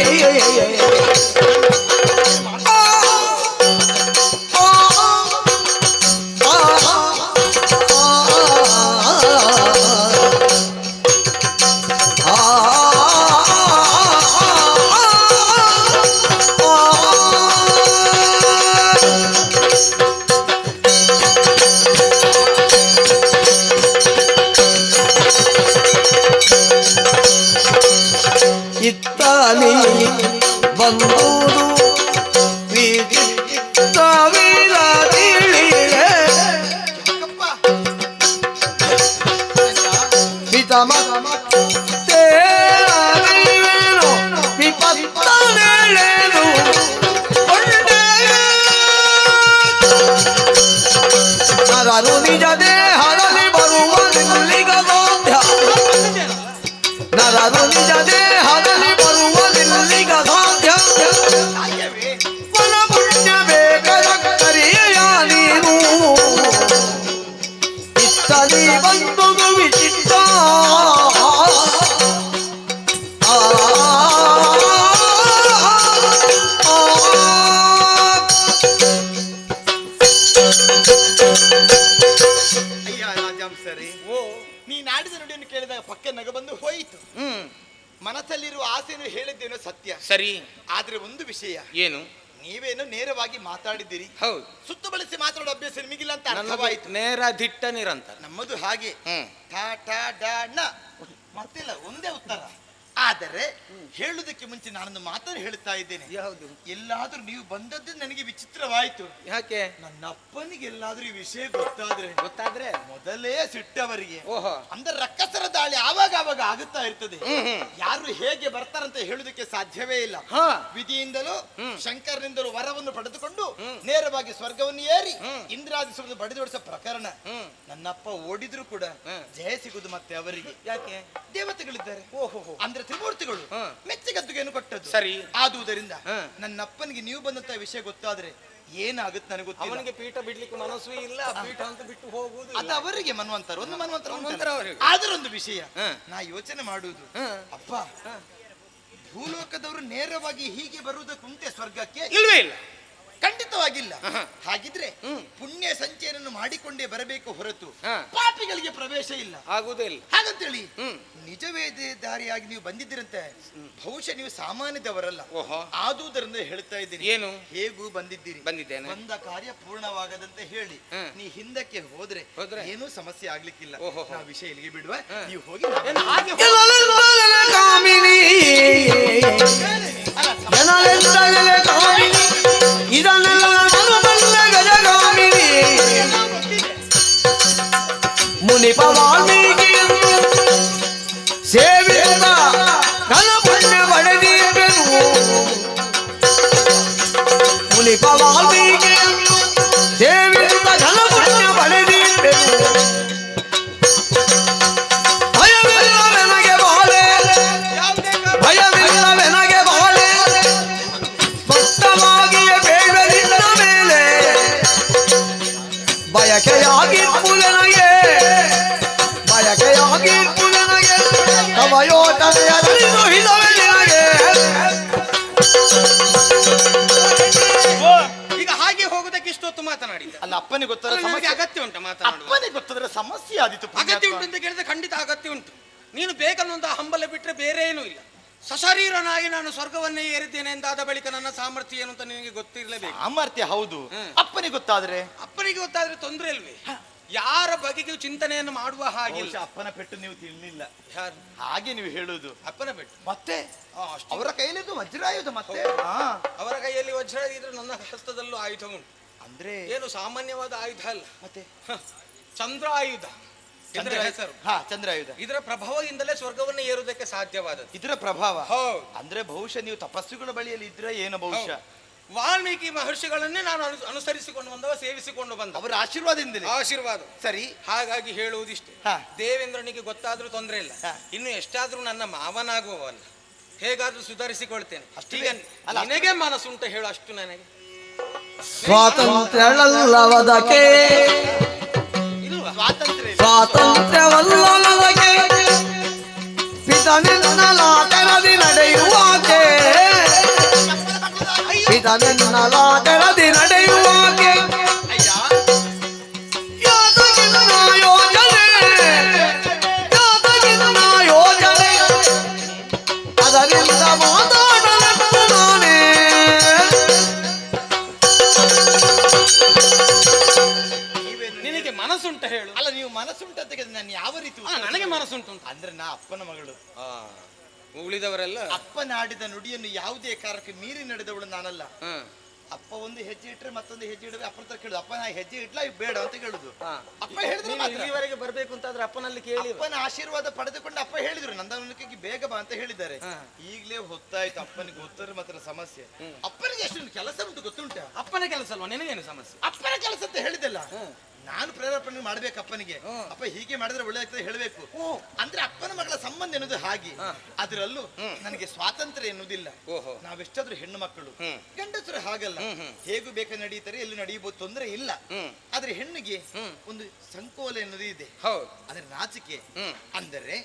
ಇತ್ತಾನಿ ಬಂದುದು ಸಾವಿರ ತಿಳಿಯೇ ಪಿತಮ ತೇರೇನು ವಿಪತ್ತನೇಳೆದು ಕೊಂಡೆ ನರರು ನಿಜ ದೇಹದಲ್ಲಿ ಬರುವುದಿಲ್ಲಿಗ ಸಾಧ್ಯ ನರರು ನಿಜ ದೇಹದಲ್ಲಿ ಬರುವುದಿಲ್ಲಿಗ ಸಾಧ್ಯ ಮನ ಪುಣ್ಯ ಬೇಕಾದ ಕರಿಯ ನೀನು ಇತ್ತಲಿ ಬಂದುದು ವಿಚಿತ್ರ ಅಯ್ಯ ರಾಜಹಂಸರೇ, ನೀ ನಾಡಿದ ನುಡಿಯನ್ನು ಕೇಳಿದಾಗ ಪಕ್ಕ ನಗ ಬಂದು ಹೋಯಿತು. ಮನಸ್ಸಲ್ಲಿರುವ ಆಸೆಯನ್ನು ಹೇಳಿದ್ದೇನೋ ಸತ್ಯ ಸರಿ. ಆದ್ರೆ ಒಂದು ವಿಷಯ, ಏನು? ನೀವೇನು ನೇರವಾಗಿ ಮಾತಾಡಿದ್ದೀರಿ. ಹೌದು, ಸುತ್ತು ಬಳಸಿ ಮಾತಾಡೋ ಅಭ್ಯಾಸ ನಿಮಗಿಲ್ಲ ಅಂತ ಅರ್ಥವಾಯಿತು. ನೇರ ದಿಟ್ಟ ನಿರಂತರ. ನಮ್ಮದು ಹಾಗೆ ಠಾ ಠಾ ಡಾ ಣ ಮತ್ತಿಲ್ಲ, ಒಂದೇ ಉತ್ತರ. ಆದರೆ ಹೇಳುವುದಕ್ಕೆ ಮುಂಚೆ ನಾನೊಂದು ಮಾತನ್ನು ಹೇಳ್ತಾ ಇದ್ದೇನೆ. ಯಾವುದು? ಎಲ್ಲಾದ್ರೂ ನೀವು ಬಂದದ್ದು ನನಗೆ ವಿಚಿತ್ರವಾಯಿತು. ಯಾಕೆ? ನನ್ನ ಅಪ್ಪನಿಗೆ ಎಲ್ಲಾದ್ರೂ ಈ ವಿಷಯ ಗೊತ್ತಾದ್ರೆ ಮೊದಲೇ ಸಿಟ್ಟವರಿಗೆ. ಓಹೋ, ಅಂದ್ರೆ ರಕ್ಕಸರ ದಾಳಿ ಆವಾಗ ಆಗುತ್ತಾ ಇರ್ತದೆ. ಯಾರು ಹೇಗೆ ಬರ್ತಾರಂತ ಹೇಳುದಕ್ಕೆ ಸಾಧ್ಯವೇ ಇಲ್ಲ. ವಿಧಿಯಿಂದಲೂ ಶಂಕರನಿಂದಲೂ ವರವನ್ನು ಪಡೆದುಕೊಂಡು ನೇರವಾಗಿ ಸ್ವರ್ಗವನ್ನು ಏರಿ ಇಂದ್ರಾದಿಸುವುದು ಬಡಿದೋಡಿಸೋ ಪ್ರಕರಣ. ನನ್ನಪ್ಪ ಓಡಿದ್ರು ಕೂಡ ಜಯ ಸಿಗುದು ಮತ್ತೆ ಅವರಿಗೆ. ಯಾಕೆ? ದೇವತೆಗಳಿದ್ದಾರೆ. ಓಹೋ, ಅಂದ್ರೆ ತ್ರಿಮೂರ್ತಿಗಳು ಮೆಚ್ಚುಗದ್ದುಗೆಯನ್ನು ಕೊಟ್ಟದ್ದು. ಸರಿ. ಆದುದರಿಂದ ನನ್ನಪ್ಪನಿಗೆ ನೀವು ಬಂದಂತ ವಿಷಯ ಗೊತ್ತಾದ್ರೆ ಏನಾಗುತ್ತೆ ನನಗೆ ಗೊತ್ತಿಲ್ಲ. ಅವನಿಗೆ ಪೀಠ ಬಿಡ್ಲಿಕ್ಕೆ ಮನಸ್ಸು ಇಲ್ಲ, ಪೀಠ ಅಂತ ಬಿಟ್ಟು ಹೋಗುವುದು ಅದು ಅವರಿಗೆ ಮನ್ವಂತರ, ಒಂದು ಮನ್ವಂತರ ಅವರಿಗೆ. ಆದರೊಂದು ವಿಷಯ ನಾ ಯೋಚನೆ ಮಾಡುವುದು, ಅಪ್ಪ ಭೂಲೋಕದವರು ನೇರವಾಗಿ ಹೀಗೆ ಬರುವುದಕ್ಕುಂಟೆ ಸ್ವರ್ಗಕ್ಕೆ? ಇಲ್ವೇ ಇಲ್ಲ, ಖಂಡಿತವಾಗಿಲ್ಲ. ಹಾಗಿದ್ರೆ ಪುಣ್ಯ ಸಂಚಯನನ್ನು ಮಾಡಿಕೊಂಡೇ ಬರಬೇಕು ಹೊರತು ಪಾಪಿಗಳಿಗೆ ಪ್ರವೇಶ ಇಲ್ಲ, ಆಗುವುದೇ ಇಲ್ಲ. ಹಾಗಂತೇಳಿ ನಿಜವೇ ದಾರಿಯಾಗಿ ನೀವು ಬಂದಿದ್ದೀರಂತೆ. ಬಹುಶಃ ನೀವು ಸಾಮಾನ್ಯದವರಲ್ಲ. ಆದುದರಿಂದ ಹೇಳ್ತಾ ಇದ್ದೀನಿ, ಏನು? ಹೇಗೂ ಬಂದಿದ್ದೀರಿ, ಬಂದಿದ್ದೇನೆ. ಬಂದ ಕಾರ್ಯ ಪೂರ್ಣವಾಗದಂತೆ ಹೇಳಿ ನೀ ಹಿಂದಕ್ಕೆ ಹೋದ್ರೆ ಏನೂ ಸಮಸ್ಯೆ ಆಗ್ಲಿಕ್ಕಿಲ್ಲ. ನಾವು ವಿಷಯ ಇಲ್ಲಿಗೆ ಬಿಡುವ, ನೀವು ಹೋಗಿ ಕಾಮಿನಿ ಇದನ್ನೆಲ್ಲ ಗಜಗಾಮಿನಿ ಮುನಿಪ ವಾಲ್ಮೀಕಿಯನ್ನು ಸೇವಿಸಿದ ಘನಪುಣ್ಯ ಪಡೆದಿರುವೆನು. ಮುನಿಪ ವಾಲ್ಮೀಕಿಯನ್ನು ಸೇವಿಸಿದ ಘನಪುಣ್ಯ ಪಡೆದಿರುವೆನು. ಭಯವಿಲ್ಲವೆನಗೆ ಬಾಳೆ, ಭಯವಿಲ್ಲವೆನಗೆ ಬಾಳೆ, ಸ್ಪಷ್ಟವಾಗಿಯೇ ಬೇಡದಿದ್ದ ಮೇಲೆ ಬಯಕೆಯಾಗಿಪ್ಪು ನನಗೆ, ಬಯಕೆಯಾಗಿಪ್ಪು ನನಗೆ, ತವಯೋಟನೆಯ ಹಿತವೇ ನಿನಗೆ. ಈಗ ಹಾಗೆ ಹೋಗುದಕ್ಕೆ ಇಷ್ಟೊತ್ತು ಮಾತನಾಡಿದ ಅಲ್ಲ, ಅಪ್ಪನಿಗೆ ಗೊತ್ತಾದ ಸಮಸ್ಯೆ ಅಗತ್ಯ ಉಂಟು ಮಾತನಾಡುವ? ಅಪ್ಪನಿಗೆ ಗೊತ್ತಾದ್ರೆ ಸಮಸ್ಯೆ ಆದಿತ್ತು. ಅಗತ್ಯ ಉಂಟು ಅಂತ ಕೇಳಿದ್ರೆ ಖಂಡಿತ ಅಗತ್ಯ ಉಂಟು. ನೀನು ಬೇಕನ್ನುವಂತ ಹಂಬಲ ಬಿಟ್ರೆ ಬೇರೆ ಏನೂ ಇಲ್ಲ. ಸಶರೀರನಾಗಿ ನಾನು ಸ್ವರ್ಗವನ್ನೇ ಏರಿದ್ದೇನೆ ಎಂದಾದ ಬಳಿಕ ನನ್ನ ಸಾಮರ್ಥ್ಯ ಏನು ಅಂತ ನಿನಗೆ ಗೊತ್ತಿರಲೇಬೇಕು. ಸಾಮರ್ಥ್ಯ ಹೌದು. ಅಪ್ಪನಿಗೆ ಗೊತ್ತಾದ್ರೆ ತೊಂದ್ರೆ ಇಲ್ವೇ? ಯಾರ ಬಗೆಗೂ ಚಿಂತನೆಯನ್ನು ಮಾಡುವ ಹಾಗಿಲ್ಲ. ಅಪ್ಪನ ಪೆಟ್ಟು ನೀವು ತಿಳಿಲಿಲ್ಲ, ಹಾಗೆ ನೀವು ಹೇಳುವುದು. ಅಪ್ಪನ ಪೆಟ್ಟು ಮತ್ತೆ ಅವರ ಕೈಯಲ್ಲಿದ್ದು ವಜ್ರಾಯುಧ, ಮತ್ತೆ ಅವರ ಕೈಯಲ್ಲಿ ವಜ್ರ ಇದ್ರೆ ನನ್ನ ಹಸ್ತದಲ್ಲೂ ಆಯುಧ ಉಂಟು. ಅಂದ್ರೆ ಏನು ಸಾಮಾನ್ಯವಾದ ಆಯುಧ ಅಲ್ಲ, ಮತ್ತೆ ಚಂದ್ರ ಆಯುಧ. ಇದರ ಹೆಸರು. ಚಂದ್ರಾಯುಧ. ಇದರ ಪ್ರಭಾವದಿಂದಲೇ ಸ್ವರ್ಗವನ್ನು ಏರುವುದಕ್ಕೆ ಸಾಧ್ಯವಾದದ್ದು. ಇದರ ಪ್ರಭಾವ. ಹೌದು. ಅಂದ್ರೆ ಬಹುಶಃ ನೀವು ತಪಸ್ಸುಗಳ ಬಳಿಯಲ್ಲಿ ಇದ್ರೆ ಏನು ಬಹುಶಃ. ವಾಲ್ಮೀಕಿ ಮಹರ್ಷಿಗಳನ್ನೇ ನಾನು ಅನುಸರಿಸಿಕೊಂಡು ಬಂದವ, ಸೇವಿಸಿಕೊಂಡು ಬಂದ. ಅವರ ಆಶೀರ್ವಾದದಿಂದಲೇ. ಆಶೀರ್ವಾದ. ಸರಿ. ಹಾಗಾಗಿ ಹೇಳುವುದಿಷ್ಟೇ, ದೇವೇಂದ್ರನಿಗೆ ಗೊತ್ತಾದ್ರೂ ತೊಂದರೆ ಇಲ್ಲ. ಇನ್ನು ಎಷ್ಟಾದ್ರೂ ನನ್ನ ಮಾವನಾಗುವವಲ್ಲ, ಹೇಗಾದ್ರೂ ಸುಧಾರಿಸಿಕೊಳ್ತೇನೆ. ಈಗ ನಿನಗೆ ಮನಸ್ಸುಂಟ ಹೇಳು, ಅಷ್ಟು ನನಗೆ. ಸ್ವಾತಂತ್ರ್ಯವಲ್ಲವದಕ್ಕೆ ಸ್ವಾತಂತ್ರ್ಯವಲ್ಲವದಕ್ಕೆ ಪಿತನೆನ್ನಲಾಟರದಿ ನಡೆಯುವಾಕೆ ಪಿತನೆನ್ನಲಾಟರದಿ ನಡೆಯುವಾಕೆ ಯಾತಕಿನ್ನ ಯೋಜನೆ ಯಾತಕಿನ್ನ ಯೋಜನೆ ಅದರಿಂದ ಮಾತಾಡಲೆಂದು ನಾನೇ ನಿನಗೆ ಮನಸ್ಸುಂಟ ಹೇಳು. ಅಲ್ಲ, ನೀವು ಮನಸ್ಸುಂಟ ಅಂತ ನಾನು ಯಾವ ರೀತಿ ನನಗೆ ಮನಸ್ಸುಂಟು ಅಂದ್ರೆ ನಾ ಅಪ್ಪನ ಮಗಳು. ಉಳಿದವರೆಲ್ಲ ಅಪ್ಪನ ಆಡಿದ ನುಡಿಯನ್ನು ಯಾವುದೇ ಕಾರಣಕ್ಕೆ ಮೀರಿ ನಡೆದವಳು ನಾನಲ್ಲ. ಅಪ್ಪ ಒಂದು ಹೆಜ್ಜೆ ಇಟ್ರೆ ಮತ್ತೊಂದು ಹೆಜ್ಜೆ ಇಡಬೇಕು. ಅಪ್ಪನ ಹತ್ರ ಕೇಳುದು, ಅಪ್ಪ ನಾ ಹೆಜ್ಜೆ ಇಡ್ಲಾ ಬೇಡ ಅಂತ ಕೇಳುದು. ಅಪ್ಪ ಹೇಳಿದ್ರು ಇಲ್ಲಿವರೆಗೆ ಬರ್ಬೇಕು ಅಂತಾದ್ರೆ ಅಪ್ಪನಲ್ಲಿ ಕೇಳಿ ಅಪ್ಪನ ಆಶೀರ್ವಾದ ಪಡೆದುಕೊಂಡು ಅಪ್ಪ ಹೇಳಿದ್ರು ನಂದನಕ್ಕೆ ಬೇಗ ಬಾ ಅಂತ ಹೇಳಿದ್ದಾರೆ. ಈಗಲೇ ಹೊತ್ತಾಯ್ತು, ಅಪ್ಪನಿಗೆ ಗೊತ್ತರೆ ಮಾತ್ರ ಸಮಸ್ಯೆ. ಅಪ್ಪನಿಗೆ ಎಷ್ಟು ಕೆಲಸ ಉಂಟು ಗೊತ್ತುಂಟ? ಅಪ್ಪನ ಕೆಲಸ ಅಲ್ವಾ, ನಿನಗೇನು ಸಮಸ್ಯೆ? ಅಪ್ಪನ ಕೆಲಸ ಅಂತ ಹೇಳಿದಲ್ಲ, ನಾನು ಪ್ರೇರೇಪಣೆ ಮಾಡ್ಬೇಕು ಅಪ್ಪನಿಗೆ. ಅಪ್ಪ ಹೀಗೆ ಮಾಡಿದ್ರೆ ಒಳ್ಳೆ ಆಗ್ತದೆ ಹೇಳಬೇಕು. ಅಂದ್ರೆ ಅಪ್ಪನ ಮಗಳ ಸಂಬಂಧ ಎನ್ನುವುದು ಹಾಗೆ. ಅದರಲ್ಲೂ ನನಗೆ ಸ್ವಾತಂತ್ರ್ಯ ಎನ್ನುವುದಿಲ್ಲ. ನಾವೆಷ್ಟಾದ್ರೂ ಹೆಣ್ಣು ಮಕ್ಕಳು, ಗಂಡಸರು ಹಾಗಲ್ಲ, ಹೇಗೂ ಬೇಕಾ ನಡೀತಾರೆ, ಎಲ್ಲಿ ನಡೆಯಬಹುದು, ತೊಂದರೆ ಇಲ್ಲ. ಆದ್ರೆ ಹೆಣ್ಣಿಗೆ ಒಂದು ಸಂಕೋಲ ಎನ್ನುವುದು ಇದೆ, ಅದ್ರ ನಾಚಿಕೆ. ಅಂದರೆ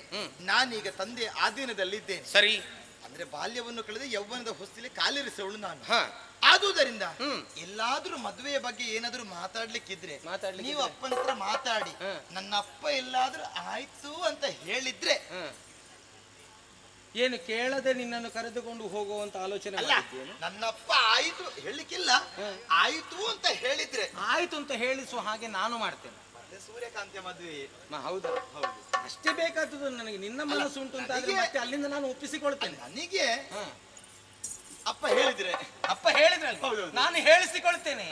ನಾನೀಗ ತಂದೆ ಆಧೀನದಲ್ಲಿದ್ದೇನೆ. ಸರಿ. ಅಂದ್ರೆ ಬಾಲ್ಯವನ್ನು ಕಳೆದು ಯೌವನದ ಹೊಸ್ತಿಲಿ ಕಾಲಿರಿಸವಳು ನಾನು. ಆದುದರಿಂದ ಎಲ್ಲಾದ್ರೂ ಮದುವೆಯ ಬಗ್ಗೆ ಏನಾದ್ರೂ ಮಾತಾಡ್ಲಿಕ್ಕಿದ್ರೆ ನೀವು ಅಪ್ಪನ ಹತ್ರ ಮಾತಾಡಿ, ನನ್ನ ಅಪ್ಪ ಎಲ್ಲಾದ್ರೂ ಆಯ್ತು ಅಂತ ಹೇಳಿದ್ರೆ. ಏನು ಕೇಳದೆ ನಿನ್ನನ್ನು ಕರೆದುಕೊಂಡು ಹೋಗುವಂತ ಆಲೋಚನೆ ಅಲ್ಲ, ನನ್ನಪ್ಪ ಆಯ್ತು ಹೇಳಲಿಕ್ಕಿಲ್ಲ, ಆಯ್ತು ಅಂತ ಹೇಳಿದ್ರೆ. ಆಯ್ತು ಅಂತ ಹೇಳಿಸುವ ಹಾಗೆ ನಾನು ಮಾಡ್ತೇನೆ. ಸೂರ್ಯಕಾಂತಿಯ ಮದುವೆ. ಹೌದಾ? ಹೌದು, ಅಷ್ಟೇ ಬೇಕಾದದ್ದು ನನಗೆ. ನಿನ್ನ ಮನಸ್ಸು ಉಂಟು ಅಂತ ಮತ್ತೆ ಅಲ್ಲಿಂದ ನಾನು ಒಪ್ಪಿಸಿಕೊಳ್ತೇನೆ. ನನಗೆ ಅಪ್ಪ ಹೇಳಿದ್ರೆ ನಾನು ಹೇಳಿಸಿಕೊಳ್ತೇನೆ.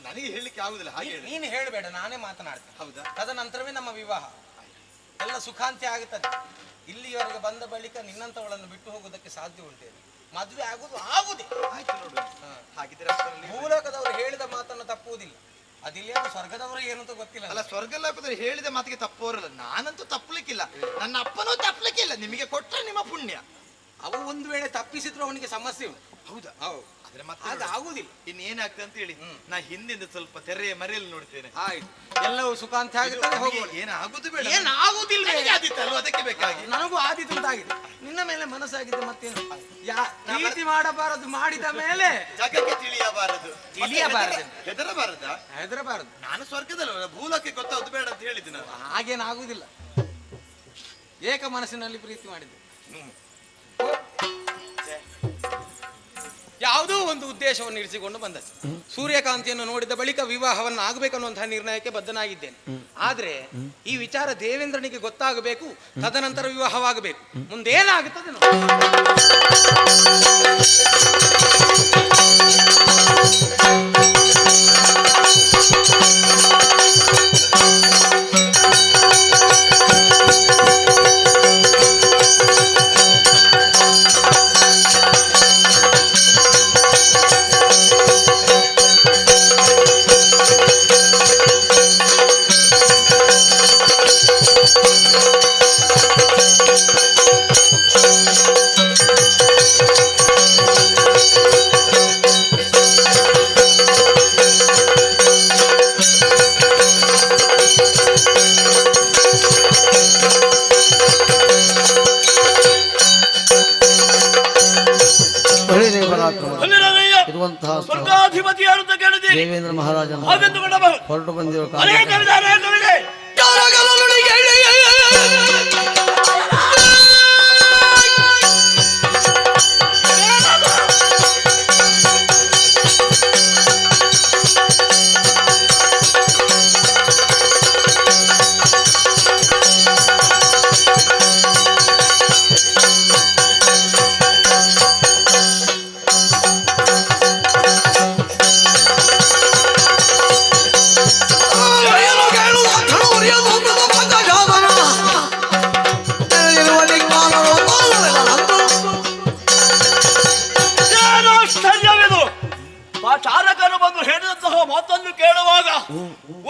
ನನಗೆ ಹೇಳಲಿಕ್ಕೆ ಆಗುದಿಲ್ಲ, ಹಾಗೆ ನೀನು ಹೇಳಬೇಡ, ನಾನೇ ಮಾತನಾಡ್ತೇನೆ. ಹೌದಾ? ತದನಂತರವೇ ನಮ್ಮ ವಿವಾಹ ಎಲ್ಲ ಸುಖಾಂತ್ಯ ಆಗುತ್ತದೆ. ಇಲ್ಲಿಯವರೆಗೆ ಬಂದ ಬಳಿಕ ನಿನ್ನಂತವಳನ್ನು ಬಿಟ್ಟು ಹೋಗುವುದಕ್ಕೆ ಸಾಧ್ಯ ಉಂಟೇನೆ? ಮದುವೆ ಆಗುದೇ. ಆಯ್ತು ನೋಡು. ಹಾಗಿದ್ರೆ ಭೂಲೋಕದವರು ಹೇಳಿದ ಮಾತನ್ನು ತಪ್ಪುವುದಿಲ್ಲ. ಅದಿಲ್ಲ ಸ್ವರ್ಗದವರು ಏನು ಅಂತ ಗೊತ್ತಿಲ್ಲ. ಅಲ್ಲ, ಸ್ವರ್ಗ ಲೋಕದಲ್ಲಿ ಹೇಳಿದ ಮಾತಿಗೆ ತಪ್ಪೋರಲ್ಲ. ನಾನಂತೂ ತಪ್ಪಲಿಕ್ಕಿಲ್ಲ, ನನ್ನ ಅಪ್ಪನೂ ತಪ್ಪಲಿಕ್ಕಿಲ್ಲ. ನಿಮಗೆ ಕೊಟ್ಟರೆ ನಿಮ್ಮ ಪುಣ್ಯ. ಅವ ಒಂದು ವೇಳೆ ತಪ್ಪಿಸಿದ್ರು ಅವನಿಗೆ ಸಮಸ್ಯೆ ಉಂಟು. ಹೌದಾ? ಹೌದು. ಅದು ಆಗುದಿಲ್ಲ. ಇನ್ನೇನಾಗ್ತದೆ ಅಂತ ಹೇಳಿ ನಾ ಹಿಂದಿಂದ ಸ್ವಲ್ಪ ತೆರೆಯ ಮರೆಯಲ್ಲಿ ನೋಡ್ತೇನೆ. ಆಯ್ತು, ಎಲ್ಲವೂ ಸುಖಾಂತ್ಯ ಆಗುತ್ತದೆ. ಏನಾಗುದು ಬೇಡ, ಏನಾಗುದಿಲ್ಲ. ಅದಕ್ಕೆ ಬೇಕಾಗಿ ನನಗೂ ಆದಿತ್ತು ಅಂತಾಗಿದೆ. ನಿನ್ನ ಮೇಲೆ ಮನಸ್ಸಾಗಿದೆ, ಮತ್ತೇನು ಪ್ರೀತಿ ಮಾಡಬಾರದು, ಮಾಡಿದ ಮೇಲೆ ಜಗಕ್ಕೆ ತಿಳಿಯಬಾರದು. ಹೆದರಬಾರದು. ನಾನು ಸ್ವರ್ಗದಲ್ಲ, ಭೂಲೋಕಕ್ಕೆ ಗೊತ್ತಾಗುದು ಬೇಡ ಅಂತ ಹೇಳಿದ್ದೆ ನಾನು. ಹಾಗೇನಾಗುದಿಲ್ಲ. ಏಕ ಮನಸ್ಸಿನಲ್ಲಿ ಪ್ರೀತಿ ಮಾಡಿದ್ದೆ. ಯಾವುದೋ ಒಂದು ಉದ್ದೇಶವನ್ನು ಇರಿಸಿಕೊಂಡು ಬಂದ. ಸೂರ್ಯಕಾಂತಿಯನ್ನು ನೋಡಿದ ಬಳಿಕ ವಿವಾಹವನ್ನು ಆಗಬೇಕನ್ನುವಂತಹ ನಿರ್ಣಯಕ್ಕೆ ಬದ್ಧನಾಗಿದ್ದೇನೆ. ಆದ್ರೆ ಈ ವಿಚಾರ ದೇವೇಂದ್ರನಿಗೆ ಗೊತ್ತಾಗಬೇಕು, ತದನಂತರ ವಿವಾಹವಾಗಬೇಕು. ಮುಂದೇನಾಗುತ್ತದೆ ದೇವೇಂದ್ರ ಮಹಾರಾಜನ ಹೊರಟು ಬಂದಿರುವ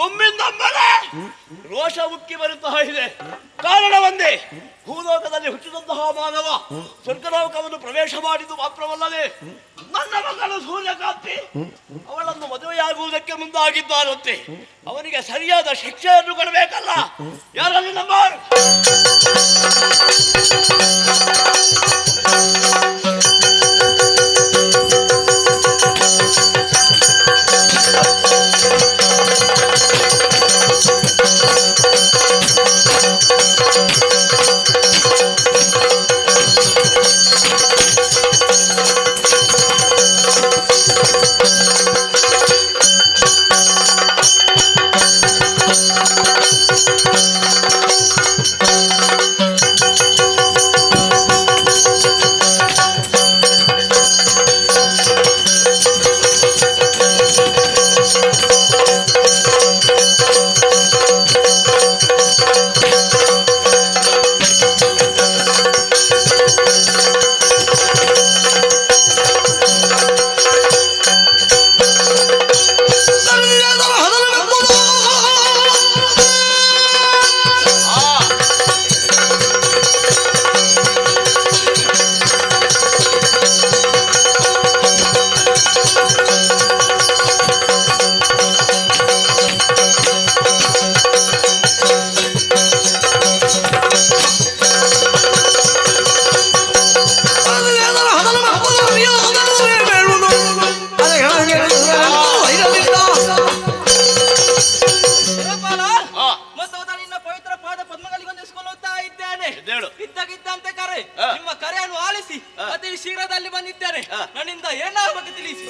ಒಮ್ಮಿಂದೊಮ್ಮೆಲೆ ರೋಷ ಉಕ್ಕಿ ಬರುತ್ತಾ ಇದೆ. ಕಾರಣ ಒಂದೇ, ಭೂಲೋಕದಲ್ಲಿ ಹುಟ್ಟಿದಂತಹ ಮಾನವ ಸ್ವರ್ಗಲೋಕವನ್ನು ಪ್ರವೇಶ ಮಾಡಿದ್ದು ಮಾತ್ರವಲ್ಲದೆ ನನ್ನ ಮಗಳು ಸೂರ್ಯಕಾಂತಿ ಅವಳನ್ನು ಮದುವೆಯಾಗುವುದಕ್ಕೆ ಮುಂದಾಗಿದ್ದಾರಂತೆ. ಅವನಿಗೆ ಸರಿಯಾದ ಶಿಕ್ಷೆಯನ್ನು ಕೊಡಬೇಕಲ್ಲ. ಯಾರಲ್ಲಿ ನಂಬರ್ ಇದ್ದಾಗಿದ್ದಂತೆ ಕರೆ ನಿಮ್ಮ ಕರೆಯನ್ನು ಆಲಿಸಿ ಅತಿ ಶೀಘ್ರದಲ್ಲಿ ಬಂದಿದ್ದೇನೆ. ನನ್ನಿಂದ ಏನಾಗಬೇಕು ತಿಳಿಸಿ.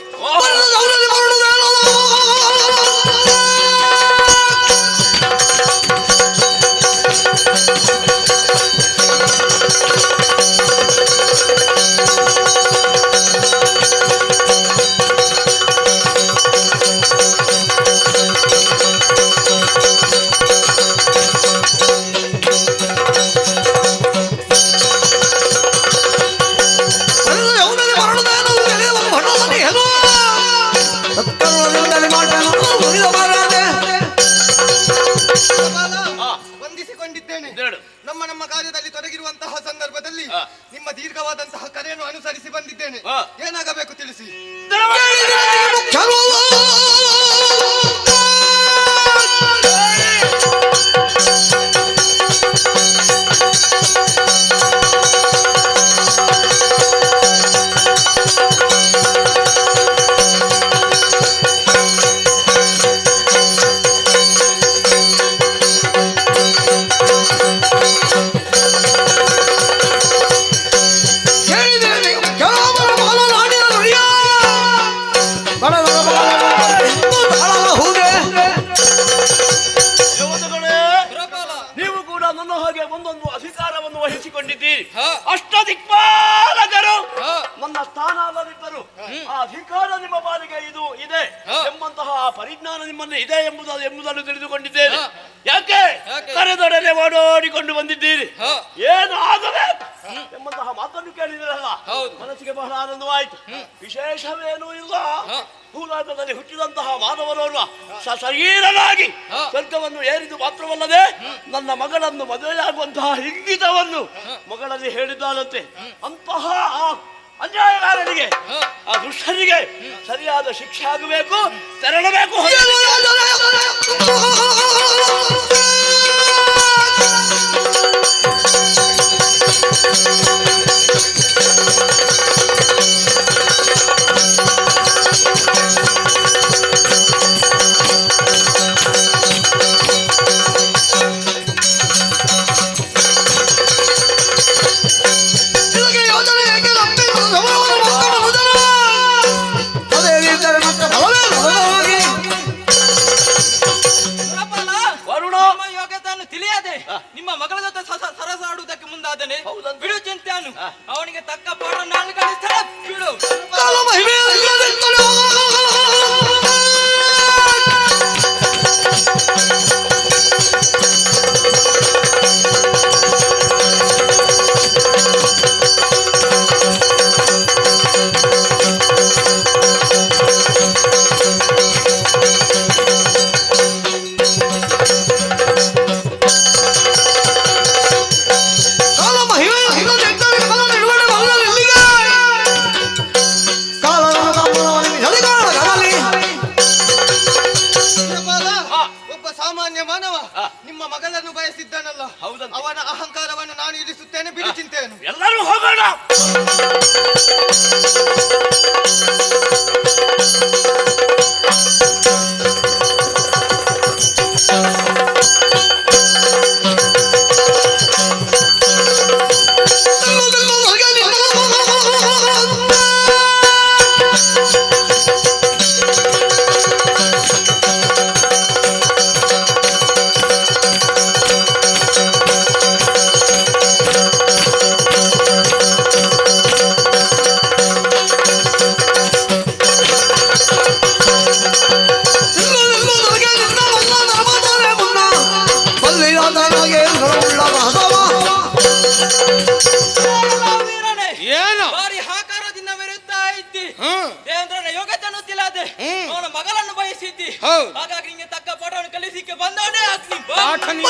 ವಂದಿಸಿಕೊಂಡಿದ್ದೇನೆ. ನಮ್ಮ ಕಾರ್ಯದಲ್ಲಿ ತೊಡಗಿರುವಂತಹ ಸಂದರ್ಭದಲ್ಲಿ ನಿಮ್ಮ ದೀರ್ಘವಾದಂತಹ ಕರೆಯನ್ನು ಅನುಸರಿಸಿ ಬಂದಿದ್ದೇನೆ. ಏನಾಗಬೇಕು ತಿಳಿಸಿ. ನೀವು ಕೂಡ ನನ್ನ ಹಾಗೆ ಒಂದೊಂದು ಅಧಿಕಾರವನ್ನು ವಹಿಸಿಕೊಂಡಿದ್ದೀರಿ. ಅಷ್ಟದಿಕ್ಪಾಲಕರು ನನ್ನ ಸ್ಥಾನ ಅಲ್ಲದಿದ್ದರು ಆ ಅಧಿಕಾರ ನಿಮ್ಮ ಪಾಲಿಗೆ ಇದು ಇದೆ ಎಂಬಂತಹ ಪರಿಜ್ಞಾನ ನಿಮ್ಮಲ್ಲಿ ಇದೆ ಎಂಬುದನ್ನು ತಿಳಿದುಕೊಂಡಿದ್ದೇನೆ. ಯಾಕೆ ಕರೆದೊಡನೆ ಓಡೋಡಿಕೊಂಡು ಬಂದಿದ್ದೀರಿ? ಏನು ಆಗಬೇಕು ಎಂಬಂತಹ ಮಾತನ್ನು ಕೇಳಿದಿರಲ್ಲ, ಮನಸ್ಸಿಗೆ ಬಹಳ ಆನಂದವಾಯಿತು. ವಿಶೇಷವೇನೂ ಇಲ್ಲ. ಭೂಲೋಕದಲ್ಲಿ ಹುಟ್ಟಿದಂತಹ ಮಾನವರವರು ಸಶರೀರನಾಗಿ ಸ್ವರ್ಗವನ್ನು ಏರಿದು ಮಾತ್ರವಲ್ಲದೆ ನನ್ನ ಮಗಳನ್ನು ಮದುವೆಯಾಗುವಂತಹ ಇಂಗಿತವನ್ನು ಮಗಳಲ್ಲಿ ಹೇಳಿದ್ದಾನಂತೆ. ಅಂತಹ ಅನ್ಯಾಯಗಾರನಿಗೆ ಆ ದುಷ್ಟನಿಗೆ ಸರಿಯಾದ ಶಿಕ್ಷೆ ಆಗಬೇಕು, ತೆರಳಬೇಕು. ತಿಳಿಯದೆ ನಿಮ್ಮ ಮಗಳ ಜೊತೆ ಸರಸಾಡುವುದಕ್ಕೆ ಮುಂದಾದನೆ. ಬಿಡು ಚಿಂತೆಯನ್ನು, ಅವನಿಗೆ ತಕ್ಕ ಪಾಠ ನಾನು ಕಲಿಸ್ತೇನೆ. ಬಿಡು. ಸಾಮಾನ್ಯ ಮಾನವ ನಿಮ್ಮ ಮಗಳನ್ನು ಬಯಸಿದ್ದಾನಲ್ಲ, ಅವನ ಅಹಂಕಾರವನ್ನು ನಾನು ಇಳಿಸುತ್ತೇನೆ, ಬಿಡಿ ಚಿಂತೆಯನ್ನು. ಎಲ್ಲರೂ ಹೋಗೋಣ. ಏನು ಬಾರಿ ಹಾಕಾರದಿಂದ ಮೆರೆಯುತ್ತಾ ಇದ್ದಿ, ದೇವೇಂದ್ರನ ಯೋಗ್ಯತೆಯನ್ನು ತಿಳದೆ ಅವನ ಮಗಳನ್ನು ಬಯಸಿದ್ದಿ. ಹಾಗಾಗಿ ನಿಂಗೆ ತಕ್ಕ ಪಾಠವನ್ನು ಕಲಿಸಿಕ್ಕೆ ಬಂದವನೇ ಅಗ್ನಿ.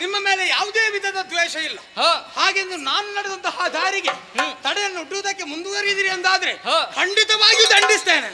ನಿಮ್ಮ ಮೇಲೆ ಯಾವುದೇ ವಿಧದ ದ್ವೇಷ ಇಲ್ಲ. ಹಾಗೆಂದು ನಾನು ನಡೆದಂತಹ ದಾರಿಗೆ ತಡೆಯನ್ನು ಒಡ್ಡುವುದಕ್ಕೆ ಮುಂದುವರಿದಿರಿ ಎಂದಾದ್ರೆ ಖಂಡಿತವಾಗಿಯೂ ದಂಡಿಸ್ತೇನೆ.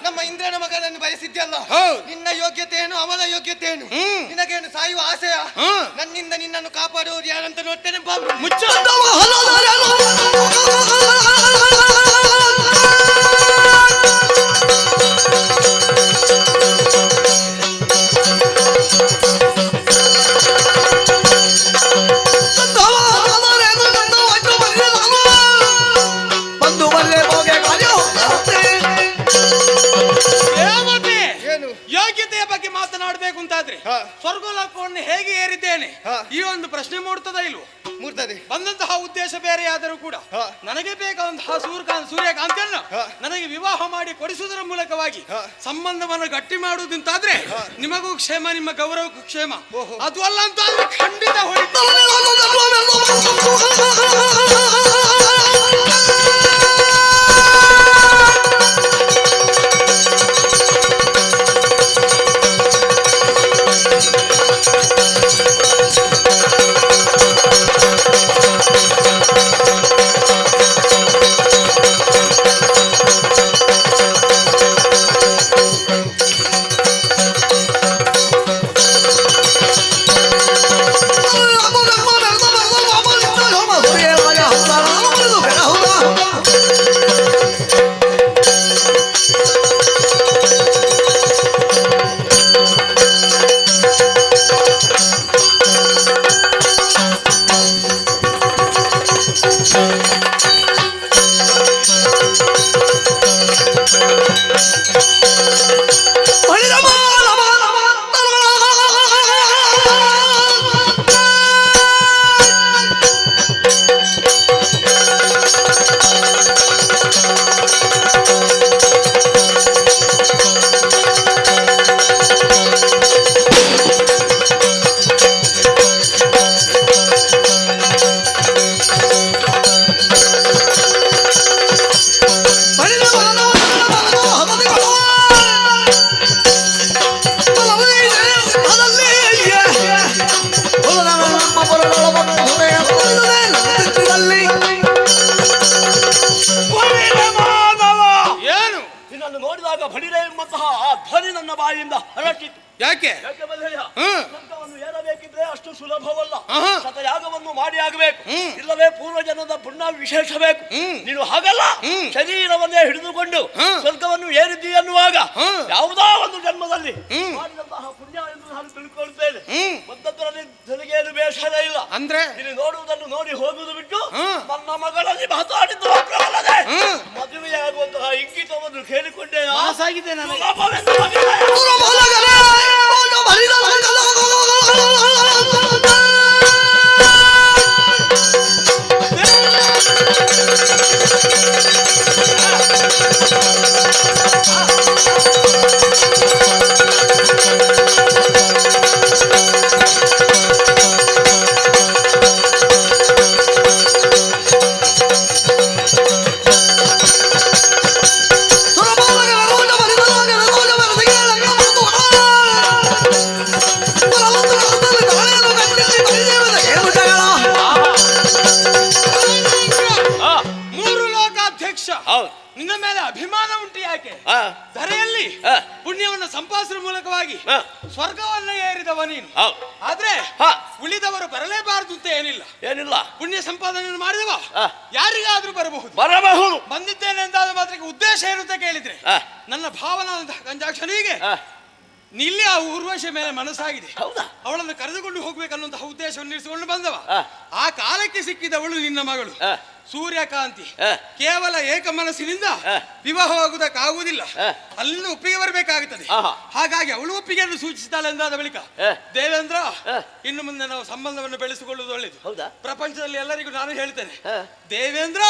ನಮ್ಮ ಇಂದ್ರನ ಮಗನನ್ನು ಬಯಸಿದ್ಯಲ್ಲ, ನಿನ್ನ ಯೋಗ್ಯತೆ ಏನು, ಅವನ ಯೋಗ್ಯತೆ ಏನು? ನಿನಗೇನು ಸಾಯುವ ಆಸೆಯ? ನನ್ನಿಂದ ನಿನ್ನನ್ನು ಕಾಪಾಡುವುದು ಯಾರಂತ ನೋಡ್ತೇನೆ. ಮುಚ್ಚ ಯೋಗ್ಯತೆಯ ಬಗ್ಗೆ ಮಾತನಾಡಬೇಕು ಅಂತಾದ್ರೆ ಸ್ವರ್ಗಲೋಕವನ್ನು ಹೇಗೆ ಏರಿದ್ದೇನೆ ಈ ಒಂದು ಪ್ರಶ್ನೆ ಮೂಡ್ತದ ಇಲ್ವೋ? ಮೂಡ್ತದೆ. ಬಂದಂತಹ ಉದ್ದೇಶ ಬೇರೆಯಾದರೂ ಕೂಡ ನನಗೆ ಬೇಕಾದಂತಹ ಸೂರ್ಯಕಾಂತಿಯನ್ನು ನನಗೆ ವಿವಾಹ ಮಾಡಿ ಕೊಡಿಸುವುದರ ಮೂಲಕವಾಗಿ ಸಂಬಂಧವನ್ನು ಗಟ್ಟಿ ಮಾಡುವುದಂತಾದ್ರೆ ನಿಮಗೂ ಕ್ಷೇಮ, ನಿಮ್ಮ ಗೌರವಕ್ಕೂ ಕ್ಷೇಮ. ಅದು ಅಲ್ಲ ಅಂತಾದ್ರೆ ಖಂಡಿತ ಅಲ್ಲಿಂದ ಹೊರಟಿತು. ಯಾಕೆ ಬದಲಯ್ಯ, ಹ್ಮ್. ಸ್ವರ್ಗವನ್ನು ಏರಬೇಕಿದ್ರೆ ಅಷ್ಟು ಸುಲಭವಲ್ಲ. ಆಹಾ. ಶತಯಾಗವನ್ನು ಮಾಡಿ ಆಗಬೇಕು, ಇಲ್ಲವೇ ಪೂರ್ವಜನದ ಪುಣ್ಯ ವಿಶೇಷ ಬೇಕು. ನೀನು ಹಾಗಲ್ಲ, ಶರೀರವನ್ನೇ ಹಿಡಿದುಕೊಂಡು ಸ್ವರ್ಗವನ್ನು ಏರಿದ್ದಿ ಅನ್ನುವಾಗ ಯಾವುದೋ ಒಂದು ಜನ್ಮದಲ್ಲಿ ಮಾಡಿದಂತಹ ಪುಣ್ಯ ಎಂದು ನಾನು ತಿಳ್ಕೊಳ್ತೇನೆ. ಮತ್ತೊಂದರಲ್ಲಿ ನನಗೇನು ಬೇಸರ ಇಲ್ಲ. ಅಂದ್ರೆ ಇಲ್ಲಿ ನೋಡುವುದನ್ನು ನೋಡಿ ಹೋಗುವುದು ಬಿಟ್ಟು ನನ್ನ ಮಗಳಲ್ಲಿ ಮಾತಾಡಿದ್ದು ಮಾತ್ರವಲ್ಲದೆ ಮದುವೆಯಾಗುವಂತಹ ಇಂಗಿತವನ್ನು ಕೇಳಿಕೊಂಡೆ ಆಸಾಗಿದೆ ನನಗೆ. ನಿನ್ನ ಮೇಲೆ ಅಭಿಮಾನ ಉಂಟು ಯಾಕೆ? ಧರೆಯಲ್ಲಿ ಪುಣ್ಯವನ್ನು ಸಂಪಾದಿಸುವ ಮೂಲಕವಾಗಿ ಸ್ವರ್ಗವನ್ನ ಏರಿದವ ನೀನು. ಆದ್ರೆ ಉಳಿದವರು ಬರಲೇಬಾರದು ಅಂತ ಏನಿಲ್ಲ. ಪುಣ್ಯ ಸಂಪಾದನೆಯನ್ನು ಮಾಡಿದವ ಯಾರಿಗಾದ್ರೂ ಬರಬಹುದು. ಬಂದಿದ್ದೇನೆ ಎಂದಾದ ಮಾತ್ರಕ್ಕೆ ಉದ್ದೇಶ ಇರುತ್ತೆ ಕೇಳಿದ್ರೆ ನನ್ನ ಭಾವನಾದಂತಹ ಕಂಜಾಕ್ಷನಿಗೆ ಇಲ್ಲಿ ಆ ಊರ್ವಶಿ ಮೇಲೆ ಮನಸ್ಸಾಗಿದೆ. ಅವಳನ್ನು ಕರೆದುಕೊಂಡು ಹೋಗ್ಬೇಕನ್ನುವಂತಹ ಉದ್ದೇಶವನ್ನು ಇರಿಸಿಕೊಂಡು ಬಂದವ. ಆ ಕಾಲಕ್ಕೆ ಸಿಕ್ಕಿದವಳು ನಿನ್ನ ಮಗಳು ಸೂರ್ಯಕಾಂತಿ. ಕೇವಲ ಏಕ ಮನಸ್ಸಿನಿಂದ ವಿವಾಹವಾಗುವುದಕ್ಕಾಗುವುದಿಲ್ಲ, ಅಲ್ಲಿಂದ ಒಪ್ಪಿಗೆ ಬರಬೇಕಾಗುತ್ತದೆ. ಹಾಗಾಗಿ ಅವಳು ಒಪ್ಪಿಗೆಯನ್ನು ಸೂಚಿಸಿದ್ದಾಳೆ ಎಂದಾದ ಬಳಿಕ ದೇವೇಂದ್ರ, ಇನ್ನು ಮುಂದೆ ನಾವು ಸಂಬಂಧವನ್ನು ಬೆಳೆಸಿಕೊಳ್ಳುವುದು ಒಳ್ಳೆಯದು. ಪ್ರಪಂಚದಲ್ಲಿ ಎಲ್ಲರಿಗೂ ನಾನು ಹೇಳ್ತೇನೆ, ದೇವೇಂದ್ರ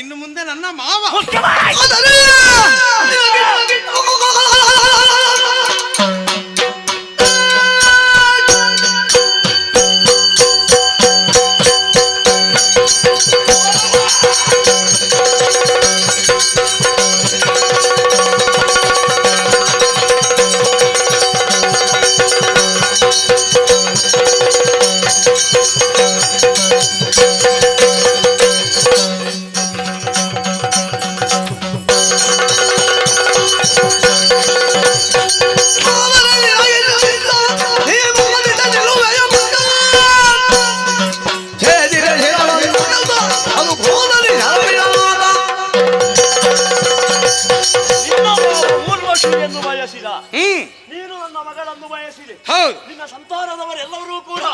ಇನ್ನು ಮುಂದೆ ನನ್ನ ಮಾವ. ನೀನು ನನ್ನ ಮಗಳನ್ನು ಬಯಸಿದೆ. ಹೌದು, ನಿನ್ನ ಸಂತಾನದವರೆಲ್ಲರೂ ಕೂಡ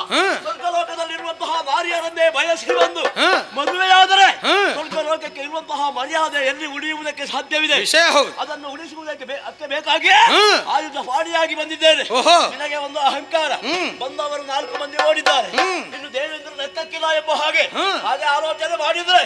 ಸ್ವರ್ಗಲೋಕದಲ್ಲಿರುವಂತಹ ನಾರಿಯರನ್ನೇ ಬಯಸಿ ಬಂದು ಮದುವೆಯಾದರೆ ಸ್ವರ್ಗಲೋಕಕ್ಕೆ ಇರುವಂತಹ ಮರ್ಯಾದೆ ಎಲ್ಲಿ ಉಳಿಯುವುದಕ್ಕೆ ಸಾಧ್ಯವಿದೆ. ಅದನ್ನು ಉಳಿಸುವುದಕ್ಕೆ ಬೇಕಾಗಿ ಆಯುಧ ಪಾಡಿಯಾಗಿ ಬಂದಿದ್ದೇನೆ. ನಿನಗೆ ಒಂದು ಅಹಂಕಾರ, ಬಂದವರು 4 ಮಂದಿ ಓಡಿದ್ದಾರೆ, ಇನ್ನು ದೇವೇಂದ್ರ ಲೆಕ್ಕಕ್ಕಿಲ್ಲ ಎಂಬ ಹಾಗೆ ಆಲೋಚನೆ ಮಾಡಿದ್ರೆ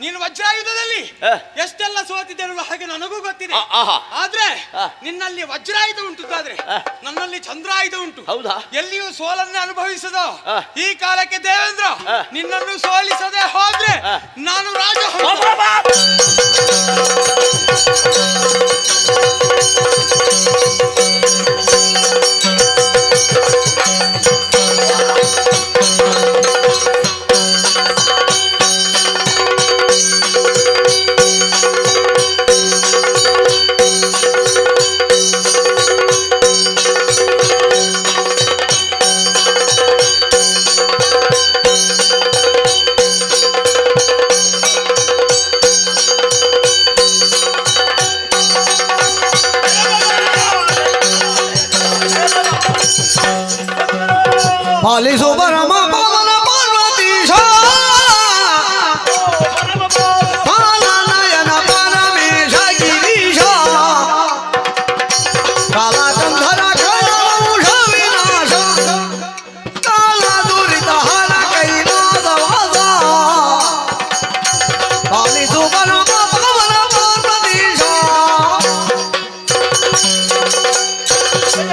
ನೀನು ವಜ್ರಾಯುಧದಲ್ಲಿ ಎಷ್ಟೆಲ್ಲ ಸೋತಿದ್ದೇನೆ ಹಾಗೆ ನನಗೂ ಗೊತ್ತಿದೆ. ಆದ್ರೆ ನಿನ್ನಲ್ಲಿ ವಜ್ರಾಯುಧ ಉಂಟುತ್ತಾದ್ರೆ ನನ್ನಲ್ಲಿ ಚಂದ್ರಾಯುಧ ಉಂಟು. ಎಲ್ಲಿಯೂ ಸೋಲನ್ನು ಅನುಭವಿಸದೋ ಈ ಕಾಲಕ್ಕೆ ದೇವೇಂದ್ರ ನಿನ್ನನ್ನು ಸೋಲಿಸದೆ ಹೋದ್ರೆ ನಾನು ರಾಜ. ಪಾಲಿಸು ಪರಮ ಪವನ ಪಾರ್ವತೀಶ ಪಾಲನಯನ ಪರಮೇಶ ಗಿರೀಶ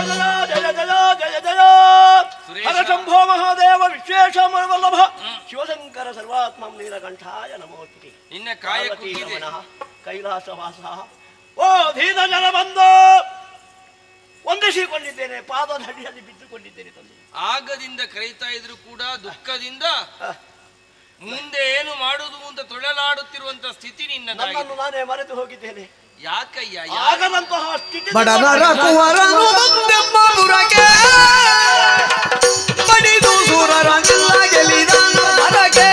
ಜಯ ಜಯ ಜಯ ಜಯ ಹರಶಂಭೋ ಮಹಾದೇವ ವಿಶೇಷ ವಲ್ಲಭ ಶಿವಶಂಕರ ಸರ್ವಾತ್ಮಂ ನೀಲಕಂಠಾಯ ನಮೋಸ್ತಿ ನಿನ್ನ ಕಾಯ ಕುಗ್ಗಿದೆ. ಕೈಲಾಸವಾಸ ಓ ಧೀರ ಜನ ಬಂದು ವಂದಿಸಿಕೊಂಡಿದ್ದೇನೆ, ಪಾದದಡಿಯಲ್ಲಿ ಬಿದ್ದುಕೊಂಡಿದ್ದೇನೆ ತಂದೆ. ಆಗದಿಂದ ಕರೀತಾ ಇದ್ರು ಕೂಡ ದುಃಖದಿಂದ ಮುಂದೆ ಏನು ಮಾಡುವುದು ಅಂತ ತೊಳಲಾಡುತ್ತಿರುವಂತ ಸ್ಥಿತಿ ನನ್ನನ್ನು ನಾನೇ ಮರೆತು ಹೋಗಿದ್ದೇನೆ. ಯಾಕಯ್ಯ? ಆಗದಂತಹ ಸ್ಥಿತಿ ಬಡನರ ಕುವರನು ಬಂದೆಮ್ಮ ಪುರಕ್ಕೆ ಬಡಿದು ಸೂರರಂಗಿಲ್ಲ ಗೆಲಿದಾನ ಮರಕ್ಕೆ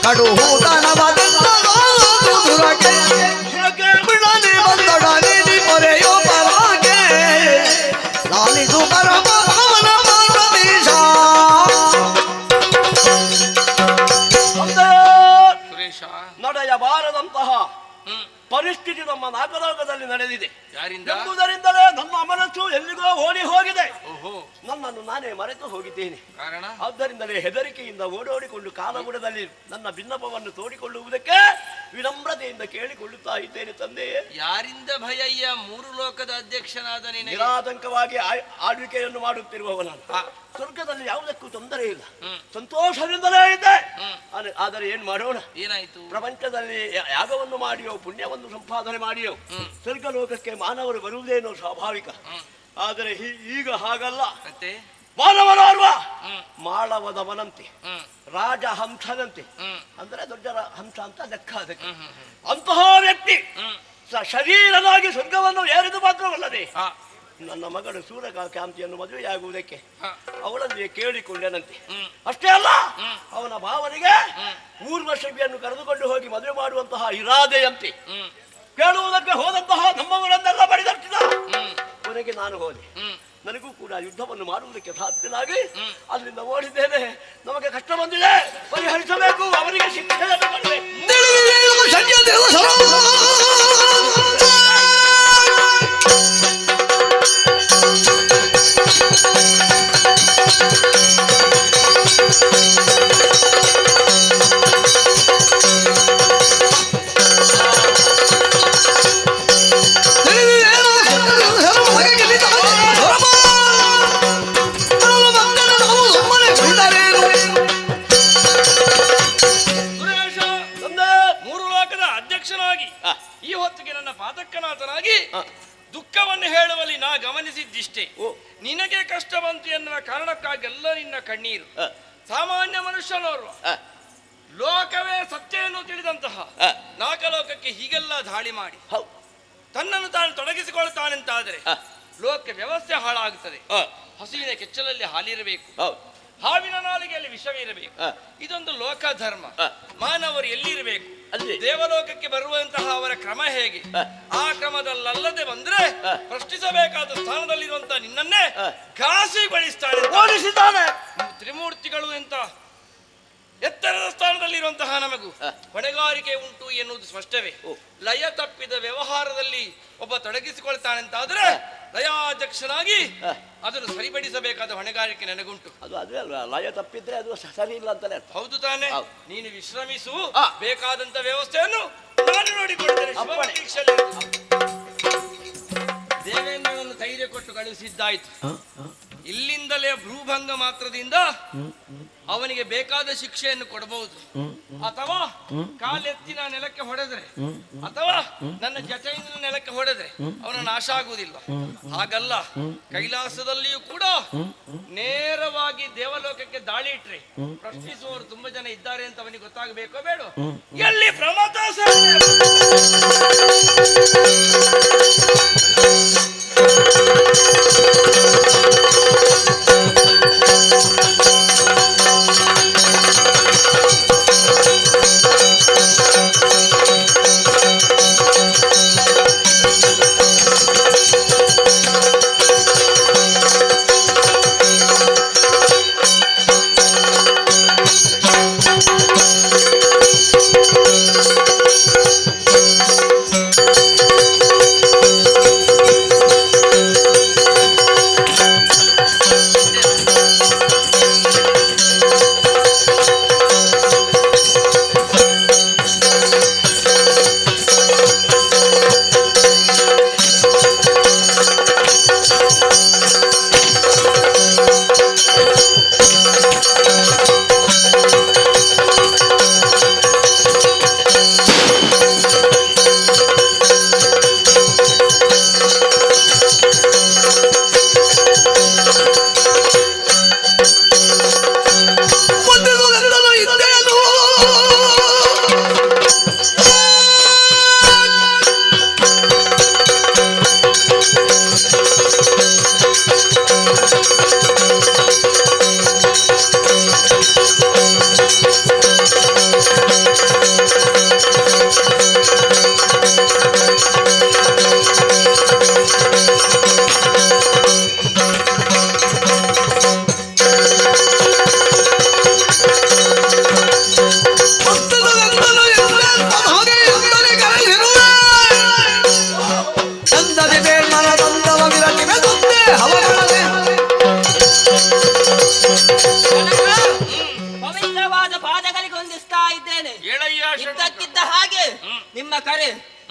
ಕಡು ಹೂತನವದೆಲ್ಲರಕ್ಕೆ ಬಿಡನೆ ಬಂದೊಡನೆ ಪೊರೆಯೋ ಪರಾಗೆ ಲಾಲಿದು ಪರಮ ಭವನ ಪಾರ್ವತೀಶ ನಡೆಯಬಾರದಂತಹ ಪರಿಸ್ಥಿತಿ ನಮ್ಮ ನಾಗಲೋಕದಲ್ಲಿ ನಡೆದಿದೆ. ಯಾರಿಂದ? ಎಂಬುದರಿಂದಲೇ ನನ್ನ ಮನಸ್ಸು ಎಲ್ಲಿಗೋ ಓಡಿ ಹೋಗಿದೆ. ನನ್ನನ್ನು ನಾನೇ ಮರೆತು ಹೋಗಿದ್ದೇನೆ. ಕಾರಣ? ಆದ್ದರಿಂದಲೇ ಹೆದರಿಕೆಯಿಂದ ಓಡೋಡಿಕೊಂಡು ಕಾಲಬುಡದಲ್ಲಿ ನನ್ನ ಭಿನ್ನಪವನ್ನು ತೋಡಿಕೊಳ್ಳುವುದಕ್ಕೆ ವಿನಮ್ರತೆಯಿಂದ ಕೇಳಿಕೊಳ್ಳುತ್ತಾ ಇದ್ದೇನೆ ತಂದೆಯೇ. ಯಾರಿಂದ ಭಯಯ್ಯ? ಮೂರು ಲೋಕದ ಅಧ್ಯಕ್ಷನಾದ ನಿನಗೆ ನಿರಾತಂಕವಾಗಿ ಆಳ್ವಿಕೆಯನ್ನು ಮಾಡುತ್ತಿರುವವ ನಾನು. ಸ್ವರ್ಗದಲ್ಲಿ ಯಾವುದಕ್ಕೂ ತೊಂದರೆ ಇಲ್ಲ, ಸಂತೋಷದಿಂದಲೇ ಇದೆ. ಆದರೆ ಏನ್ ಮಾಡೋಣ? ಏನಾಯ್ತು? ಪ್ರಪಂಚದಲ್ಲಿ ಯಾಗವನ್ನು ಮಾಡಿಯೋ ಪುಣ್ಯವನ್ನು ಸಂಪಾದನೆ ಮಾಡಿಯೋ ಸ್ವರ್ಗ ಲೋಕಕ್ಕೆ ಮಾನವರು ಬರುವುದೇನೋ ಸ್ವಾಭಾವಿಕ. ಆದರೆ ಈಗ ಹಾಗಲ್ಲ. ಮಾನವನೋರ್ವ ಮಾಳವದವನಂತೆ, ರಾಜ ಹಂಸನಂತೆ, ಅಂದ್ರೆ ದೊಡ್ಡ ಹಂಸ ಅಂತ ಲೆಕ್ಕ ಅದಕ್ಕೆ. ಅಂತಹ ವ್ಯಕ್ತಿ ಶರೀರನಾಗಿ ಸ್ವರ್ಗವನ್ನು ಏರಿದು ಮಾತ್ರವಲ್ಲದೆ ನನ್ನ ಮಗಳು ಸೂರ್ಯಕಾಂತಿಯನ್ನು ಮದುವೆಯಾಗುವುದಕ್ಕೆ ಅವಳನ್ನು ಕೇಳಿಕೊಂಡನಂತೆ. ಅಷ್ಟೇ ಅಲ್ಲ, ಅವನ ಭಾವನೆಗೆ ಊರ್ವಶಿಯನ್ನು ಕರೆದುಕೊಂಡು ಹೋಗಿ ಮದುವೆ ಮಾಡುವಂತಹ ಇರಾದೆಯಂತೆ ಕೇಳುವುದಕ್ಕೆ ಹೋದಂತಹ ನಮ್ಮವರನ್ನೆಲ್ಲ ಬಡಿದಟ್ಟಿದ. ಕೊನೆಗೆ ನಾನು ಹೋದೆ. ನನಗೂ ಕೂಡ ಯುದ್ಧವನ್ನು ಮಾಡುವುದಕ್ಕೆ ಸಾಧ್ಯನಾಗಿ ಅಲ್ಲಿಂದ ಓಡಿದ್ದೇನೆ. ನಮಗೆ ಕಷ್ಟ ಬಂದಿದೆ, ಪರಿಹರಿಸಬೇಕು, ಅವರಿಗೆ ಶಿಕ್ಷೆಯನ್ನು ಮಾಡಬೇಕು. ಈ ಹೊತ್ತಿಗೆ ನನ್ನ ಪಾದಕ್ಕನಾಥನಾಗಿ ದುಃಖವನ್ನು ಹೇಳುವಲ್ಲಿ ನಾ ಗಮನಿಸಿದ್ದಿಷ್ಟೇ. ನಿನಗೆ ಕಷ್ಟ ಬಂತು ಎನ್ನುವ ಕಾರಣಕ್ಕಾಗೆಲ್ಲ ನಿನ್ನ ಕಣ್ಣೀರು. ಸಾಮಾನ್ಯ ಮನುಷ್ಯನೋರ್ವ ಲೋಕವೇ ಸತ್ಯ ಎಂದು ತಿಳಿದಂತಹ ನಾಗಲೋಕಕ್ಕೆ ಹೀಗೆಲ್ಲ ದಾಳಿ ಮಾಡಿ ತನ್ನನ್ನು ತಾನು ತೊಡಗಿಸಿಕೊಳ್ತಾನೆಂತಾದರೆ ಲೋಕ ವ್ಯವಸ್ಥೆ ಹಾಳಾಗುತ್ತದೆ. ಹಸುವಿನ ಕೆಚ್ಚಲಲ್ಲಿ ಹಾಲಿರಬೇಕು, ಹಾವಿನ ನಾಲಿಗೆಯಲ್ಲಿ ವಿಷವಿರಬೇಕು. ಇದೊಂದು ಲೋಕ ಧರ್ಮ. ಮಾನವರು ಎಲ್ಲಿರಬೇಕು? ದೇವಲೋಕಕ್ಕೆ ಬರುವಂತಹ ಅವರ ಕ್ರಮ ಹೇಗೆ? ಆ ಕ್ರಮದಲ್ಲಲ್ಲದೆ ಬಂದ್ರೆ ಪ್ರಶ್ನಿಸಬೇಕಾದ ಸ್ಥಾನದಲ್ಲಿರುವಂತಹ ನಿನ್ನನ್ನೇ ಘಾಸಿಗೊಳಿಸ್ತಾನೆ. ತ್ರಿಮೂರ್ತಿಗಳು ಎಂತ ಎತ್ತರದ ಸ್ಥಾನದಲ್ಲಿರುವಂತಹ ನಮಗೂ ಹೊಣೆಗಾರಿಕೆ ಉಂಟು ಎನ್ನುವುದು ಸ್ಪಷ್ಟವೇ. ಲಯ ತಪ್ಪಿದ ವ್ಯವಹಾರದಲ್ಲಿ ಒಬ್ಬ ತೊಡಗಿಸಿಕೊಳ್ತಾನೆಂತಾದ್ರೆ ಲಯಾಧ್ಯಕ್ಷನಾಗಿ ಅದನ್ನು ಸರಿಪಡಿಸಬೇಕಾದ ಹೊಣೆಗಾರಿಕೆ ನನಗುಂಟು. ಅದು ಅದೇ ಅಲ್ವಾ, ಲಯ ತಪ್ಪಿದ್ರೆ ಅದು ಸರಿ ಇಲ್ಲ ಅಂತಾನೆ. ಹೌದು ತಾನೆ? ನೀನು ವಿಶ್ರಮಿಸು, ಬೇಕಾದಂತ ವ್ಯವಸ್ಥೆಯನ್ನು ನಾನು ನೋಡಿಕೊಳ್ತೇನೆ. ದೇವೇಂದ್ರನನ್ನು ಧೈರ್ಯ ಕೊಟ್ಟು ಕಳುಹಿಸಿದ್ದಾಯ್ತು. ಇಲ್ಲಿಂದಲೇ ಭ್ರೂಭಂಗ ಮಾತ್ರದಿಂದ ಅವನಿಗೆ ಬೇಕಾದ ಶಿಕ್ಷೆಯನ್ನು ಕೊಡಬಹುದು. ಅಥವಾ ಕಾಲೆತ್ತಿನ ನೆಲಕ್ಕೆ ಹೊಡೆದ್ರೆ, ಅಥವಾ ನನ್ನ ಜತೆಯಿಂದ ನೆಲಕ್ಕೆ ಹೊಡೆದ್ರೆ ಅವನ ನಾಶ ಆಗುವುದಿಲ್ಲ. ಹಾಗಲ್ಲ, ಕೈಲಾಸದಲ್ಲಿಯೂ ಕೂಡ ನೇರವಾಗಿ ದೇವಲೋಕಕ್ಕೆ ದಾಳಿ ಇಟ್ರೆ ಪ್ರಶ್ನಿಸುವವರು ತುಂಬಾ ಜನ ಇದ್ದಾರೆ ಅಂತ ಅವನಿಗೆ ಗೊತ್ತಾಗಬೇಕೋ ಬೇಡ? ಎಲ್ಲಿ ಪ್ರಮತ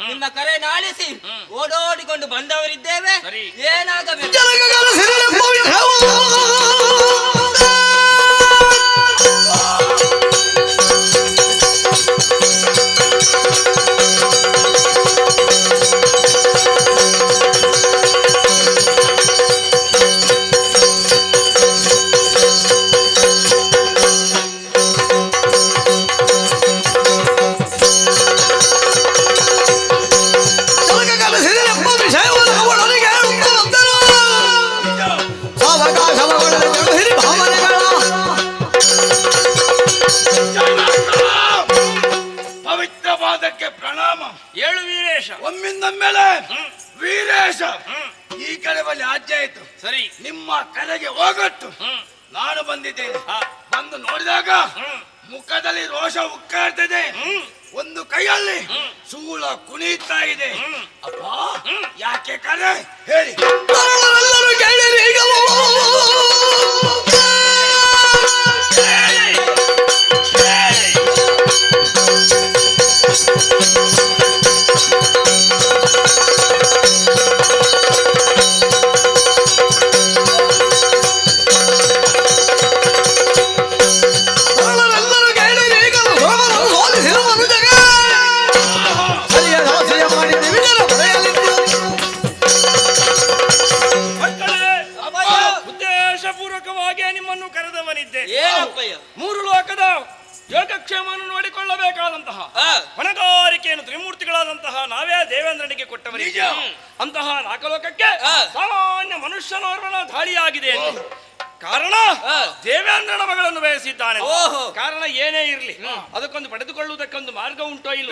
ನಿಮ್ಮ ಕರೆ ನಾಳಿಸಿ ಓಡೋಡಿಕೊಂಡು ಬಂದವರಿದ್ದೇವೆ. ಏನಾಗಬೇಕು? ಪವಿತ್ರವಾದಕ್ಕೆ ಪ್ರಣಾಮ. ಏಳು ವೀರೇಶ. ಒಮ್ಮಿಂದ ಮೇಲೆ ವೀರೇಶ ಈ ಕಡೆ ಬಳಿ ಆಜ್ಞೆ ಆಯ್ತು. ಸರಿ, ನಿಮ್ಮ ಕರೆಗೆ ಹೋಗಟ್ಟು ನಾನು ಬಂದಿದ್ದೇನೆ. ಬಂದು ನೋಡಿದಾಗ ಮುಖದಲ್ಲಿ ರೋಷ ಉಕ್ಕಾಡ್ತದೆ, ಒಂದು ಕೈಯಲ್ಲಿ ಶೂಲ ಕುಣಿಯುತ್ತಾ ಇದೆ. ಅಪ್ಪ ಯಾಕೆ ಕರೆ ಹೇಳಿ. ನಿಮ್ಮನ್ನು ಕರೆದವನಿದ್ದೆ. ಏನಪ್ಪಯ್ಯ? ಮೂರು ಲೋಕದ ಯೋಗಕ್ಷೇಮವನ್ನು ನೋಡಿಕೊಳ್ಳಬೇಕಾದಂತಹ ಹೊಣೆಗಾರಿಕೆಯನ್ನು ತ್ರಿಮೂರ್ತಿಗಳಾದಂತಹ ನಾವೇ ದೇವೇಂದ್ರನಿಗೆ ಕೊಟ್ಟವರಿಗೆ ಅಂತಹ ನಾಲ್ಕಲೋಕಕ್ಕೆ ಸಾಮಾನ್ಯ ಮನುಷ್ಯನೋರ್ವನ ದಾಳಿಯಾಗಿದೆ ಎಂದು ಕಾರಣ ದೇವೇಂದ್ರನ ಮಗಳನ್ನು ಬಯಸಿದ್ದಾನೆ. ಕಾರಣ ಏನೇ ಇರಲಿ ಅದಕ್ಕೊಂದು ಪಡೆದುಕೊಳ್ಳುವುದಕ್ಕೊಂದು ಮಾರ್ಗ ಉಂಟೋ ಇಲ್ಲ.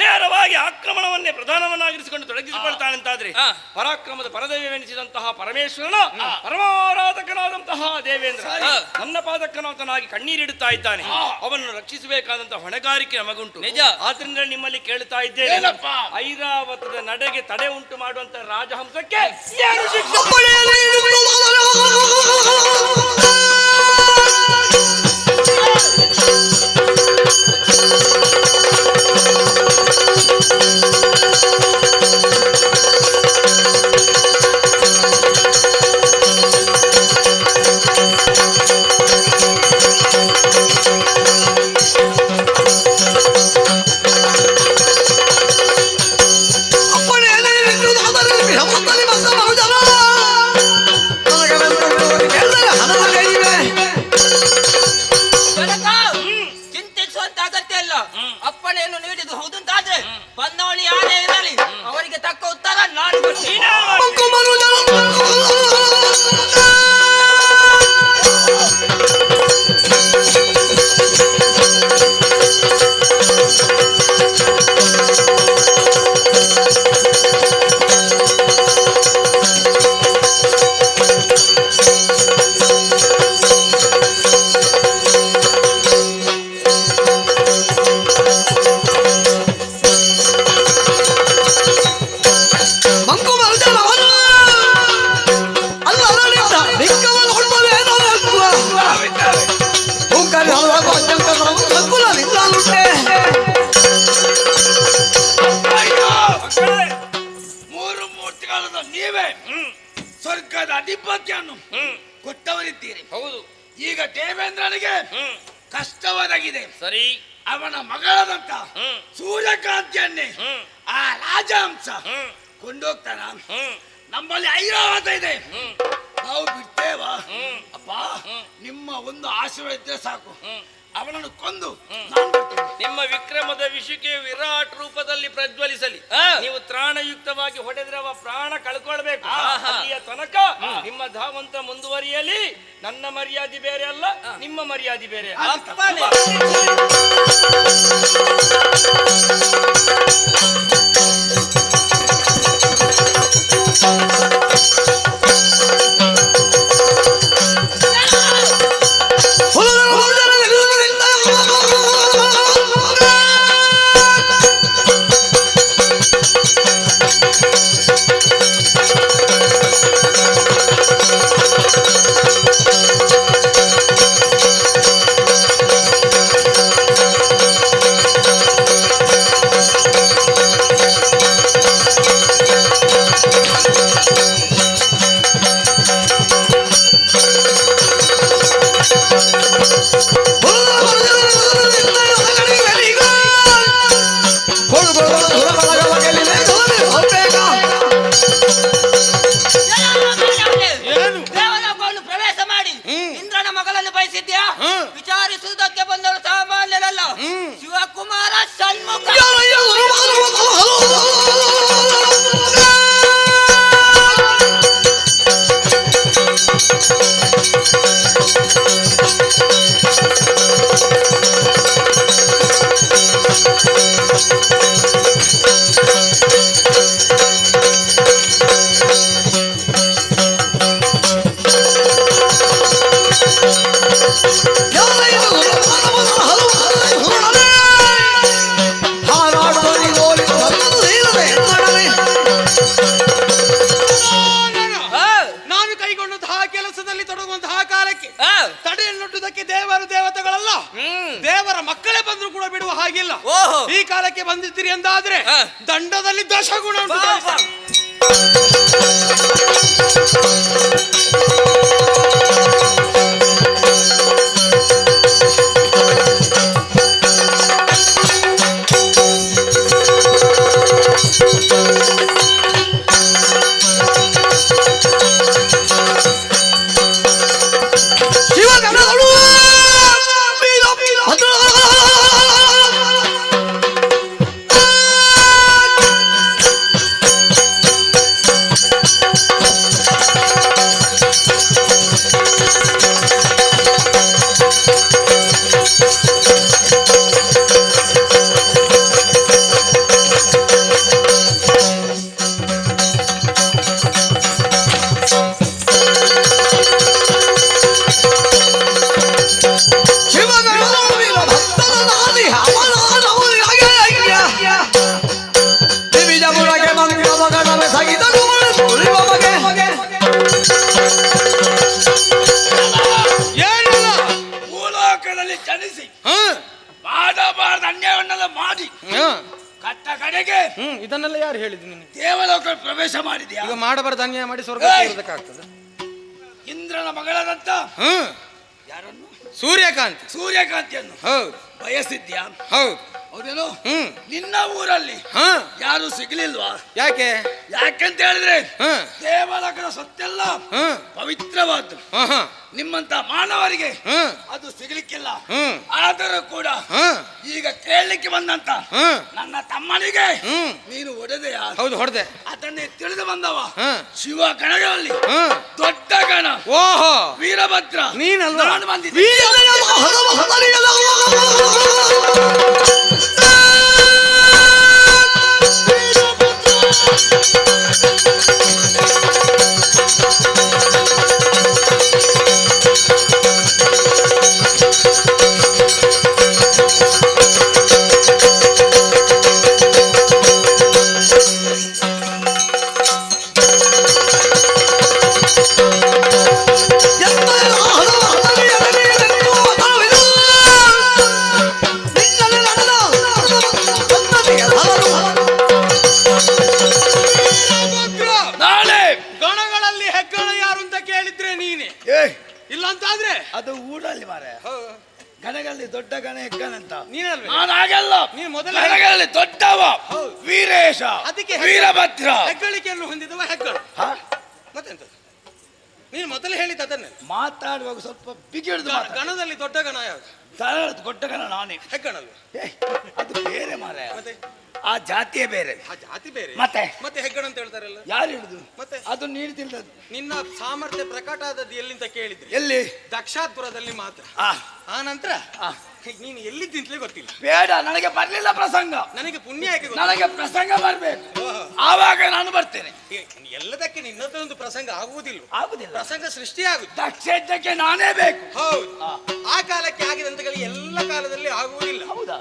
ನೇರವಾಗಿ ಆಕ್ರಮಣವನ್ನೇ ಪ್ರಧಾನವನ್ನಾಗಿರಿಸಿಕೊಂಡು ತೊಡಗಿಸಿಕೊಳ್ತಾನಂತಾದ್ರೆ ಪರಾಕ್ರಮದ ಪರದೇವೆನಿಸಿದಂತಹ ಪರಮೇಶ್ವರನ ಪರಮಾರಾಧಕನಾದಂತಹ ದೇವೇಂದ್ರ ನನ್ನ ಪಾದಕ್ಕನಾಥನಾಗಿ ಕಣ್ಣೀರಿಡುತ್ತಾ ಇದ್ದಾನೆ. ಅವನನ್ನು ರಕ್ಷಿಸಬೇಕಾದಂತಹ ಹೊಣೆಗಾರಿಕೆ ನಮಗುಂಟು. ನಿಜ. ಆದ್ರಿಂದ ನಿಮ್ಮಲ್ಲಿ ಕೇಳ್ತಾ ಇದ್ದೇನೆ, ಐರಾವತದ ನಡೆಗೆ ತಡೆ ಉಂಟು ಮಾಡುವಂತ ರಾಜಹಂಸಕ್ಕೆ ಏನು ಶಿಕ್ಷೆ? ಚಿಂತಿಸುವಂತ ಅಗತ್ಯ ಇಲ್ಲ. ಅಪ್ಪಣೆಯನ್ನು ನೀಡಿದ್ದು ಹೌದಂತಾದ್ರೆ ಬಂದವಳಿ ಯಾರೇ ಇರಲಿ ಅವರಿಗೆ ತಕ್ಕ ಉತ್ತರ ನಾನು ನೀವೇ ಸ್ವರ್ಗದ ಅಧಿಪತ್ಯವನ್ನು ಕೊಟ್ಟವರಿದ್ದೀರಿ. ಹೌದು. ಈಗ ದೇವೇಂದ್ರನಿಗೆ ಕಷ್ಟವಾಗಿದೆ. ಸರಿ. ಅವನ ಮಗಳಾದಂತ ಸೂರ್ಯಕಾಂತಿಯನ್ನೇ ಆ ರಾಜಹಂಸ ಕೊಂಡೋಗ್ತಾನ. ನಮ್ಮಲ್ಲಿ ಐರಾವತ ಇದೆ, ನಾವು ಬಿಡ್ತೇವಾ? ಅಪ್ಪ ನಿಮ್ಮ ಒಂದು ಆಶೀರ್ವಾದ ಇದ್ರೆ ಸಾಕು, ಅವನನ್ನು ಕೊಂದು ನಿಮ್ಮ ವಿಕ್ರಮದ ವಿಷಯಕ್ಕೆ ವಿರಾಟ್ ರೂಪದಲ್ಲಿ ಪ್ರಜ್ವಲಿಸಲಿ. ನೀವು ತ್ರಾಣಯುಕ್ತವಾಗಿ ಹೊಡೆದ್ರೆ ಅವ ಪ್ರಾಣ ಕಳ್ಕೊಳ್ಬೇಕು. ಅಲ್ಲಿಯ ತನಕ ನಿಮ್ಮ ಧಾವಂತ ಮುಂದುವರಿಯಲಿ. ನನ್ನ ಮರ್ಯಾದೆ ಬೇರೆ ಅಲ್ಲ, ನಿಮ್ಮ ಮರ್ಯಾದೆ ಬೇರೆ ಅಲ್ಲ. ಇದಕ್ಕೆ ದೇವರು ದೇವತೆಗಳಲ್ಲ, ದೇವರ ಮಕ್ಕಳೇ ಬಂದ್ರು ಕೂಡ ಬಿಡುವ ಹಾಗಿಲ್ಲ. ಈ ಕಾಲಕ್ಕೆ ಬಂದಿದ್ದೀರಿ ಎಂದಾದ್ರೆ ದಂಡದಲ್ಲಿ ದಶಗುಣ ಉಂಟು. ಭೂಲೋಕದಲ್ಲಿ ಜನಿಸಿ ಮಾಡಬಾರ್ದು ಅನ್ಯಾಯವನ್ನೆಲ್ಲ ಮಾಡಿ ಕಟ್ಟ ಕಡೆಗೆ ಇದನ್ನೆಲ್ಲ ಯಾರು ಹೇಳಿದ್ರು ನಿನಗೆ? ದೇವಲೋಕ ಪ್ರವೇಶ ಮಾಡಿದ್ಯಾ? ಈಗ ಮಾಡಬಾರ್ದು ಅನ್ಯಾಯ ಮಾಡಿ ಸ್ವರ್ಗ ಸೇರೋದಕ್ಕಾಗ್ತದೆ. ಇಂದ್ರನ ಮಗಳಾದಂತ ಯಾರನ್ನು? ಸೂರ್ಯಕಾಂತಿ. ಸೂರ್ಯಕಾಂತಿಯನ್ನು ಹೌದು ಬಯಸಿದ್ಯಾ? ಹೌದು. ಹೌದೇನು? ನಿನ್ನ ಊರಲ್ಲಿ ಯಾರು ಸಿಗ್ಲಿಲ್ವಾ? ಯಾಕೆ? ಯಾಕೆಂತ ಹೇಳಿದ್ರೆ ದೇವಲೋಕದ ಸತ್ತೆಲ್ಲ ಪವಿತ್ರವಾದ್ದು. ನಿಮ್ಮಂತ ಮಾನವರಿಗೆ ಅದು ಸಿಗ್ಲಿಕ್ಕಿಲ್ಲ. ಆದರೂ ಕೂಡ ಈಗ ಕೇಳಲಿಕ್ಕೆ ಬಂದಂತ ನನ್ನ ತಮ್ಮನಿಗೆ ನೀನು ಹೊಡೆದೆಯಾ? ಹೌದು, ಹೊಡೆದೆ. ಅದನ್ನೇ ತಿಳಿದು ಬಂದವ ಶಿವ ಗಣಗಳಲ್ಲಿ ದೊಡ್ಡ ಗಣ ಓಹೋ ವೀರಭದ್ರ ನೀನಲ್ಲ. ನಾನು ಬಂದಿದ್ದೆ. ನಾಳೆ ಗಣಗಳಲ್ಲಿ ಹೆಗ್ಗಣ ಯಾರು ಅಂತ ಕೇಳಿದ್ರೆ ನೀನೆ, ಇಲ್ಲ ಅಂತಾದ್ರೆ ಅದು ಊರಲ್ಲಿ ಮಾರೆ. ಗಣಗಳಲ್ಲಿ ದೊಡ್ಡ ಗಣ ಹೆಗ್ಗಣ ಅಂತ ನೀನಲ್ವೇ? ನಾನು ಹಾಗೆಲ್ಲ. ನೀನು ಮೊದಲ ಗಣಗಳಲ್ಲಿ ದೊಡ್ಡವ ವೀರೇಶ, ಅದಕ್ಕೆ ವೀರಭದ್ರ. ಹೆಗ್ಗಳಿಕೆಯನ್ನು ಹೊಂದಿದವ ಹೆಗ್ಗಣ. ಮತ್ತೆಂತ ನೀನು ಮೊದಲು ಹೇಳಿದ ಅದನ್ನೇ ಮಾತಾಡುವಾಗ ಸ್ವಲ್ಪ ಬಿಗಿ ಹಿಡಿದು ಗಣದಲ್ಲಿ ದೊಡ್ಡ ಗಣ ಯಾವುದು? ದೊಡ್ಡ ಗಣ ನಾನೇ. ಹೆಗ್ಗಣಲ್ವ? ಅದು ಬೇರೆ ಮಾರೆ. ಮತ್ತೆ ಆ ಜಾತಿಯೇ ಬೇರೆ. ಆ ಜಾತಿ ಬೇರೆ. ಮತ್ತೆ ಹೆಗ್ಗಣ ಅಂತ ಹೇಳ್ತಾರಲ್ಲ, ಯಾರು ಹಿಡಿದು? ಮತ್ತೆ ಅದು ನೀನು ತಿಳಿದದ್ದು. ನಿನ್ನ ಸಾಮರ್ಥ್ಯ ಪ್ರಕಟ ಆದದ್ದು ಎಲ್ಲಿಂತ ಕೇಳಿದ್ರೆ ಎಲ್ಲಿ? ದಕ್ಷಾಪುರದಲ್ಲಿ ಮಾತ್ರ. ಆ ನಂತರ ನೀನು ಎಲ್ಲಿದ್ದಿಂತಲೇ ಗೊತ್ತಿಲ್ಲ. ಬೇಡ, ನನಗೆ ಬರ್ಲಿಲ್ಲ ಪ್ರಸಂಗ. ನನಗೆ ಪುಣ್ಯ ಯಾಕೆ ಗೊತ್ತಿಲ್ಲ? ನನಗೆ ಪ್ರಸಂಗ ಬರ್ಬೇಕು, ಆವಾಗ ನಾನು ಬರ್ತೇನೆ. ಎಲ್ಲದಕ್ಕೆ ನಿನ್ನದೊಂದು ಪ್ರಸಂಗ ಆಗುವುದಿಲ್ಲ. ಪ್ರಸಂಗ ಸೃಷ್ಟಿ ಆಗುತ್ತೆ. ದಕ್ಷಯಜ್ಞಕ್ಕೆ ನಾನೇ ಬೇಕು. ಹೌದು. ಆ ಕಾಲಕ್ಕೆ ಆಗಿದಂತಗಳಿಗೆ ಎಲ್ಲ ಕಾಲದಲ್ಲಿ ಆಗುವುದಿಲ್ಲ. ಹೌದು.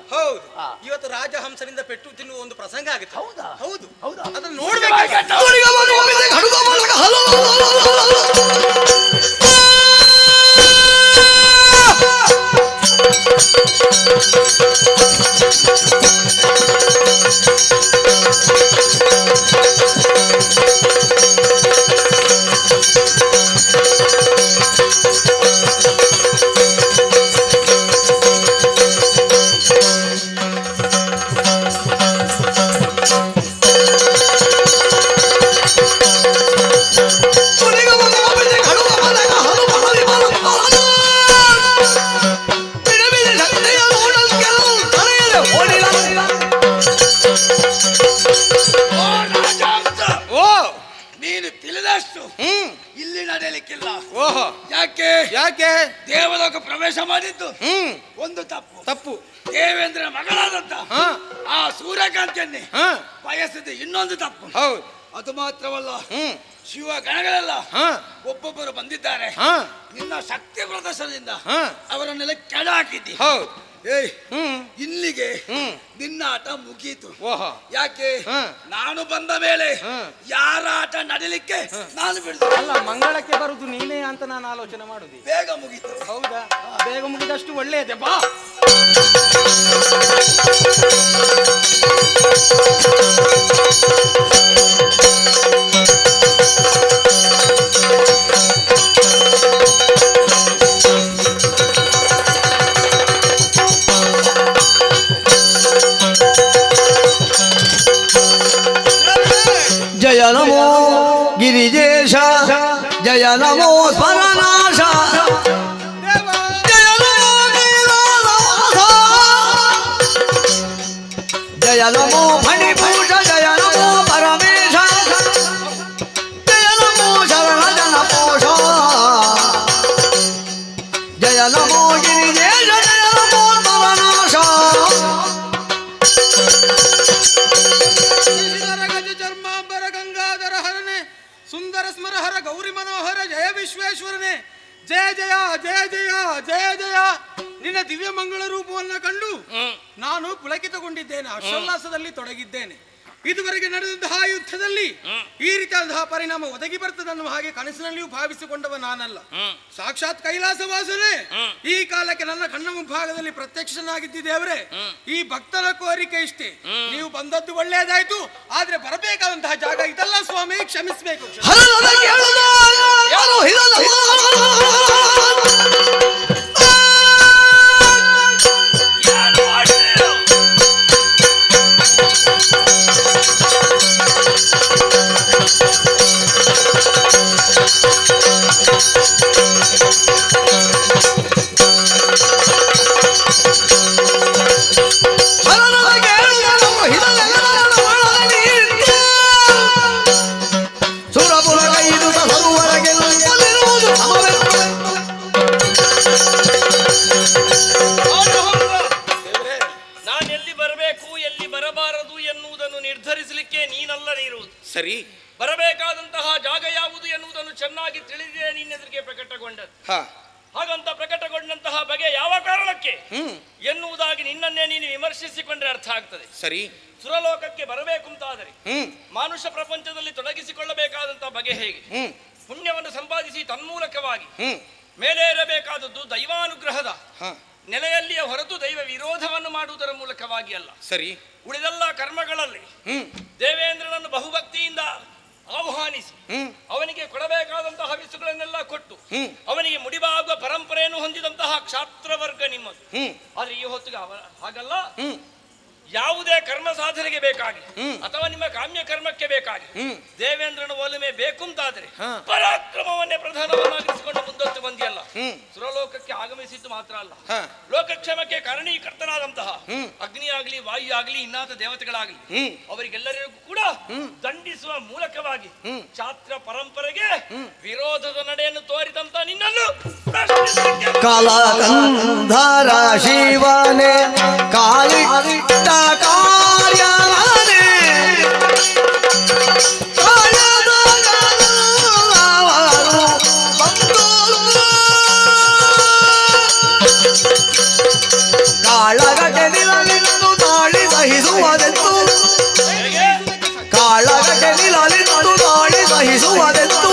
ಇವತ್ತು ರಾಜಹಂಸರಿಂದ ಪೆಟ್ಟು ತಿನ್ನುವ ಒಂದು ಪ್ರಸಂಗ ಆಗುತ್ತೆ. ಹೌದು. ಅದನ್ನು ನೋಡ್ಬೇಕು. ನೀನು ತಿಳಿದಷ್ಟು ಇಲ್ಲಿ ನಡೆಯಲಿಕ್ಕಿಲ್ಲ. ಓಹೋ, ಯಾಕೆ? ಯಾಕೆ? ದೇವಲೋಕ ಪ್ರವೇಶ ಮಾಡಿದ್ದು ಒಂದು ತಪ್ಪು. ದೇವೇಂದ್ರ ಮಗಳಾದಂತ ಆ ಸೂರ್ಯಕಾಂತಿಯನ್ನೇ ಬಯಸಿದ್ದು ಇನ್ನೊಂದು ತಪ್ಪು. ಹೌದು. ಅದು ಮಾತ್ರವಲ್ಲ, ಶಿವ ಗಣಗಳೆಲ್ಲ ಒಬ್ಬೊಬ್ಬರು ಬಂದಿದ್ದಾರೆ. ನಿನ್ನ ಶಕ್ತಿ ಪ್ರದರ್ಶನದಿಂದ ಅವರನ್ನೆಲ್ಲ ಕೆಳ ಹಾಕಿದ್ದಿ. ಏಯ್ ಇಲ್ಲಿಗೆ ನಿನ್ನ ಆಟ ಮುಗೀತು. ಯಾಕೆ ನಾನು ಬಂದ ಮೇಲೆ ಯಾರ ಆಟ ನಡಿಲಿಕ್ಕೆ ನಾನು ಬಿಡುದು ಅಲ್ಲ, ಮಂಗಳಕ್ಕೆ ಬರುದು ನೀನೇ ಅಂತ ನಾನು ಆಲೋಚನೆ ಮಾಡುದು. ಬೇಗ ಮುಗೀತು. ಹೌದಾ? ಬೇಗ ಮುಗಿದಷ್ಟು ಒಳ್ಳೆಯದೇ. ಬಾ. ಜಯ ನಮೋ ಗಿರಿಜೇಶ, ಜಯ ನಮೋ ಸ್ವರನಾಶ, ಜಯ ನಮೋ ಕೈಲಾಸವಾಸ, ಜಯ ನಮೋ ಫಣಿಭೂಷ, ಜಯ ನಮೋ ಪರಮೇಶ, ಜಯ ನಮೋ ಶರಣ ಜನಪೋಷ, ಜಯ ನಮೋ ಗಿರಿಜೇಶ, ಜಯ ನಮೋ ಸ್ವರನಾಶ. ಸುಂದರ ಸ್ಮರಹರ ಗೌರಿ ಮನೋಹರ ಜಯ ವಿಶ್ವೇಶ್ವರನೇ, ಜಯ ಜಯ ಜಯ ಜಯ ಜಯ ಜಯ. ನಿನ್ನ ದಿವ್ಯ ಮಂಗಳ ರೂಪವನ್ನ ಕಂಡು ನಾನು ಪುಳಕಿತಗೊಂಡಿದ್ದೇನೆ, ಹರ್ಷೋಲ್ಲಾಸದಲ್ಲಿ ತೊಡಗಿದ್ದೇನೆ. ಇದುವರೆಗೆ ನಡೆದಂತಹ ಯುದ್ಧದಲ್ಲಿ ಈ ರೀತಿಯಾದಂತಹ ಪರಿಣಾಮ ಒದಗಿ ಬರ್ತದನ್ನು ಹಾಗೆ ಕನಸಿನಲ್ಲಿಯೂ ಭಾವಿಸಿಕೊಂಡವ ನಾನಲ್ಲ. ಸಾಕ್ಷಾತ್ ಕೈಲಾಸವಾಸನೆ ಈ ಕಾಲಕ್ಕೆ ನನ್ನ ಕಣ್ಣ ಮುಂಭಾಗದಲ್ಲಿ ಪ್ರತ್ಯಕ್ಷನಾಗಿದ್ದ ದೇವರೇ, ಈ ಭಕ್ತನ ಕೋರಿಕೆ ಇಷ್ಟೇ. ನೀವು ಬಂದದ್ದು ಒಳ್ಳೆಯದಾಯ್ತು, ಆದ್ರೆ ಬರಬೇಕಾದಂತಹ ಜಾಗ ಇದಲ್ಲ ಸ್ವಾಮಿ, ಕ್ಷಮಿಸಬೇಕು. ಸರಿ, ಬರಬೇಕಾದಂತಹ ಜಾಗ ಯಾವುದು ಎನ್ನುವುದನ್ನು ಚೆನ್ನಾಗಿ ತಿಳಿದೇ ನಿನ್ನೆದುರಿಗೆ ಪ್ರಕಟಗೊಂಡದ್ದು. ಹಾಗಂತ ಪ್ರಕಟಗೊಂಡಂತಹ ಬಗೆ ಯಾವ ಕಾರಣಕ್ಕೆ ಎನ್ನುವುದಾಗಿ ನಿನ್ನನ್ನೇ ನೀನು ವಿಮರ್ಶಿಸಿಕೊಂಡ್ರೆ ಅರ್ಥ ಆಗ್ತದೆ. ಸರಿ, ಸುರಲೋಕಕ್ಕೆ ಬರಬೇಕು ಅಂತಾದರೆ ಮಾನುಷ ಪ್ರಪಂಚದಲ್ಲಿ ತೊಡಗಿಸಿಕೊಳ್ಳಬೇಕಾದಂತಹ ಬಗೆ ಹೇಗೆ? ಪುಣ್ಯವನ್ನು ಸಂಪಾದಿಸಿ ತನ್ಮೂಲಕವಾಗಿ ಮೇಲೆ ಇರಬೇಕಾದದ್ದು ದೈವಾನುಗ್ರಹದ ನೆಲೆಯಲ್ಲಿಯ ಹೊರತು ದೈವ ವಿರೋಧವನ್ನು ಮಾಡುವುದರ ಮೂಲಕವಾಗಿ ಅಲ್ಲ. ಸರಿ, ಉಳಿದೆಲ್ಲ ಕರ್ಮಗಳಲ್ಲಿ ದೇವೇಂದ್ರನನ್ನು ಬಹುಭಕ್ತಿಯಿಂದ ಆಹ್ವಾನಿಸಿ ಅವನಿಗೆ ಕೊಡಬೇಕಾದಂತಹ ಹವಿಸುಗಳನ್ನೆಲ್ಲ ಕೊಟ್ಟು ಅವನಿಗೆ ಮುಡಿಬಾಗುವ ಪರಂಪರೆಯನ್ನು ಹೊಂದಿದಂತಹ ಕ್ಷಾತ್ರವರ್ಗ ನಿಮ್ಮದು. ಆದ್ರೆ ಈ ಹೊತ್ತಿಗೆ ಹಾಗಲ್ಲ. ಯಾವುದೇ ಕರ್ಮ ಸಾಧನೆಗೆ ಬೇಕಾಗಿ ಅಥವಾ ನಿಮ್ಮ ಕಾಮ್ಯ ಕರ್ಮಕ್ಕೆ ಬೇಕಾಗಿ ದೇವೇಂದ್ರನ ಒಲುಮೆ ಬೇಕು ಅಂತಾದ್ರೆ ಪರಾಕ್ರಮವನ್ನೇ ಪ್ರಧಾನವನ್ನಾಗಿಸಿಕೊಂಡು ಮುಂದೊತ್ತು ಬಂದಿಯಲ್ಲ. ಸುರಲೋಕಕ್ಕೆ ಆಗಮಿಸಿದ್ದು ಮಾತ್ರ ಅಲ್ಲ, ಲೋಕಕ್ಷೇಮಕ್ಕೆ ಕಾರಣೀಕರ್ತನಾದಂತಹ ಅಗ್ನಿ ಆಗಲಿ, ವಾಯು ಆಗಲಿ, ಇನ್ನಾದ ದೇವತೆಗಳಾಗಲಿ ಅವರಿಗೆಲ್ಲರಿಗೂ ಕೂಡ ದಂಡಿಸುವ ಮೂಲಕವಾಗಿ ಛಾತ್ರ ಪರಂಪರೆಗೆ ವಿರೋಧದ ನಡೆಯನ್ನು ತೋರಿದಂತ ನಿನ್ನನ್ನು ಕಾಲಂಧರ ಶಿವನೇ ಕಾಲಿಟ್ಟ ಕಾರ್ಯನೇ ಕಾಳಗಕ್ಕೆ ನಿಲಲಿಂದು ತಾಳಿ ಸಹಿಸುವುದೆಂದು, ಕಾಳಗಕ್ಕೆ ನಿಲಲಿಂದು ತಾಳಿ ಸಹಿಸುವುದೆಂದು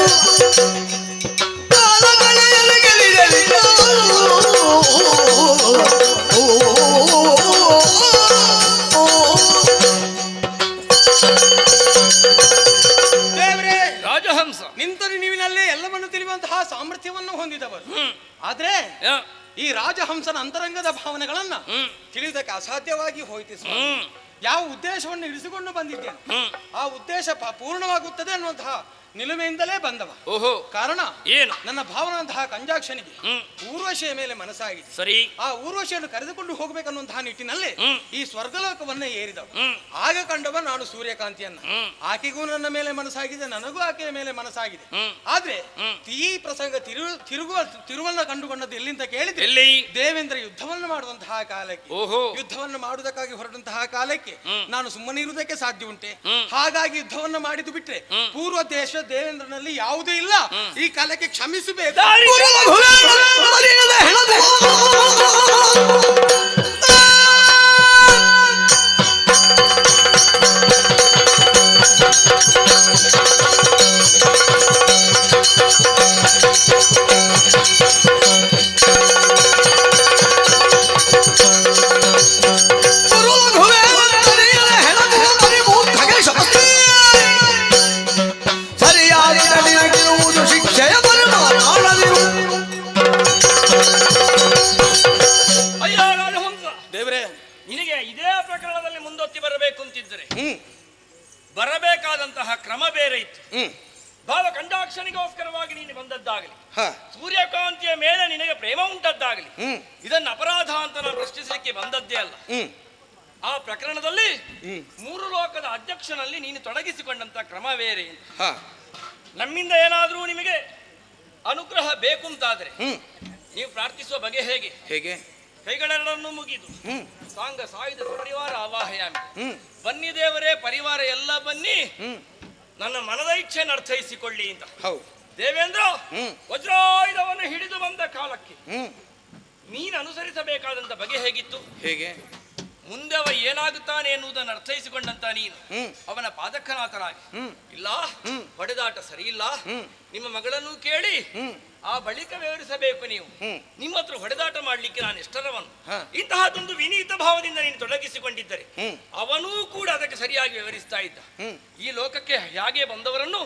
ರಾಜಹಂಸ ನಿಂತರು ನೀವಿನಲ್ಲೇ ಎಲ್ಲವನ್ನು ತಿಳಿಯುವಂತಹ ಸಾಮರ್ಥ್ಯವನ್ನು ಹೊಂದಿದವರು. ಆದ್ರೆ ಈ ರಾಜಹಂಸನ ಅಂತರಂಗದ ಭಾವನೆಗಳನ್ನ ತಿಳಿಯುವುದಕ್ಕೆ ಅಸಾಧ್ಯವಾಗಿ ಹೋಯಿತು. ಯಾವ ಉದ್ದೇಶವನ್ನು ಇರಿಸಿಕೊಂಡು ಬಂದಿದ್ದೇನೆ ಆ ಉದ್ದೇಶ ಪೂರ್ಣವಾಗುತ್ತದೆ ಅನ್ನುವಂತಹ ನಿಲುಮೆಯಿಂದಲೇ ಬಂದವ. ಕಾರಣ ಏನು? ನನ್ನ ಭಾವನಂತಹ ಕಂಜಾಕ್ಷನಿಗೆ ಊರ್ವಶಿಯ ಮೇಲೆ ಮನಸ್ಸಾಗಿದೆ. ಸರಿ, ಆ ಊರ್ವಶಿಯನ್ನು ಕರೆದುಕೊಂಡು ಹೋಗಬೇಕನ್ನುವಂತಹ ನಿಟ್ಟಿನಲ್ಲಿ ಈ ಸ್ವರ್ಗಲೋಕವನ್ನೇ ಏರಿದವ. ಆಗ ಕಂಡವ ನಾನು ಸೂರ್ಯಕಾಂತಿಯನ್ನ. ಆಕೆಗೂ ನನ್ನ ಮೇಲೆ ಮನಸ್ಸಾಗಿದೆ, ನನಗೂ ಆಕೆಯ ಮೇಲೆ ಮನಸ್ಸಾಗಿದೆ. ಆದ್ರೆ ಈ ಪ್ರಸಂಗ ತಿರುವನ್ನ ಕಂಡುಕೊಂಡದ್ದು ಎಲ್ಲಿಂದ ಕೇಳಿದ್ರೆ ದೇವೇಂದ್ರ ಯುದ್ಧವನ್ನು ಮಾಡುವಂತಹ ಕಾಲಕ್ಕೆ, ಯುದ್ಧವನ್ನು ಮಾಡುವುದಕ್ಕಾಗಿ ಹೊರಟಂತಹ ಕಾಲಕ್ಕೆ ನಾನು ಸುಮ್ಮನಿರುವುದಕ್ಕೆ ಸಾಧ್ಯ ಉಂಟೆ? ಹಾಗಾಗಿ ಯುದ್ಧವನ್ನು ಮಾಡಿದ್ದು ಬಿಟ್ರೆ ಪೂರ್ವ ದೇಶ ದೇವೇಂದ್ರನಲ್ಲಿ ಯಾವುದೂ ಇಲ್ಲ. ಈ ಕಾಲಕ್ಕೆ ಕ್ಷಮಿಸಬೇಕು. ಕಂಜಾಕ್ಷನಿಗೋಸ್ಕರವಾಗಿ ನೀನು ಬಂದದ್ದಾಗಲಿ, ಸೂರ್ಯಕಾಂತಿಯ ಮೇಲೆ ನಿನಗೆ ಪ್ರೇಮ ಉಂಟದ್ದಾಗಲಿ, ಇದನ್ನು ಅಪರಾಧ ಅಂತ ನಾನು ಪ್ರಶ್ನಿಸಲಿಕ್ಕೆ ಬಂದದ್ದೇ ಅಲ್ಲ. ಆ ಪ್ರಕರಣದಲ್ಲಿ 3 ಲೋಕದ ಅಧ್ಯಕ್ಷನಲ್ಲಿ ನೀನು ತೊಡಗಿಸಿಕೊಂಡಂತ ಕ್ರಮ ಬೇರೆ. ನಮ್ಮಿಂದ ಏನಾದರೂ ನಿಮಗೆ ಅನುಗ್ರಹ ಬೇಕು ಅಂತಾದ್ರೆ ನೀವು ಪ್ರಾರ್ಥಿಸುವ ಬಗೆ ಹೇಗೆ? ಕೈಗಳೆರಡನ್ನು ಮುಗಿದು ಸಾಂಗ ಸಾಯುಧ ಪರಿವಾರ ಆವಾಹಯಾಮಿ, ಬನ್ನಿ ದೇವರೇ ಪರಿವಾರ ಎಲ್ಲ ಬನ್ನಿ, ನನ್ನ ಮನದ ಇಚ್ಛೆಯನ್ನು ಅರ್ಥೈಸಿಕೊಳ್ಳಿ ಅಂತ. ದೇವೇಂದ್ರ ವಜ್ರಾಯುಧವನ್ನು ಹಿಡಿದು ಬಂದ ಕಾಲಕ್ಕೆ ನೀನು ಅನುಸರಿಸಬೇಕಾದಂತ ಬಗೆ ಹೇಗಿತ್ತು? ಮುಂದೆ ಅವ ಏನಾಗುತ್ತಾನೆ ಎನ್ನುವುದನ್ನು ಅರ್ಥೈಸಿಕೊಂಡಂತ ನೀನು ಅವನ ಪಾದಕನಾಥನಾಗಿ, ಇಲ್ಲ ಹೊಡೆದಾಟ ಸರಿ ಇಲ್ಲ, ನಿಮ್ಮ ಮಗಳನ್ನು ಕೇಳಿ ಆ ಬಳಿಕ ವಿವರಿಸಬೇಕು. ನೀವು ನಿಮ್ಮ ಹತ್ರ ಹೊಡೆದಾಟ ಮಾಡ್ಲಿಕ್ಕೆ ನಾನು ಎಷ್ಟರವನು. ಇಂತಹದೊಂದು ವಿನೀತ ಭಾವದಿಂದ ನೀನು ತೊಡಗಿಸಿಕೊಂಡಿದ್ದರೆ ಅವನೂ ಕೂಡ ಅದಕ್ಕೆ ಸರಿಯಾಗಿ ವಿವರಿಸ್ತಾ ಇದ್ದ. ಈ ಲೋಕಕ್ಕೆ ಹೇಗೆ ಬಂದವರನ್ನು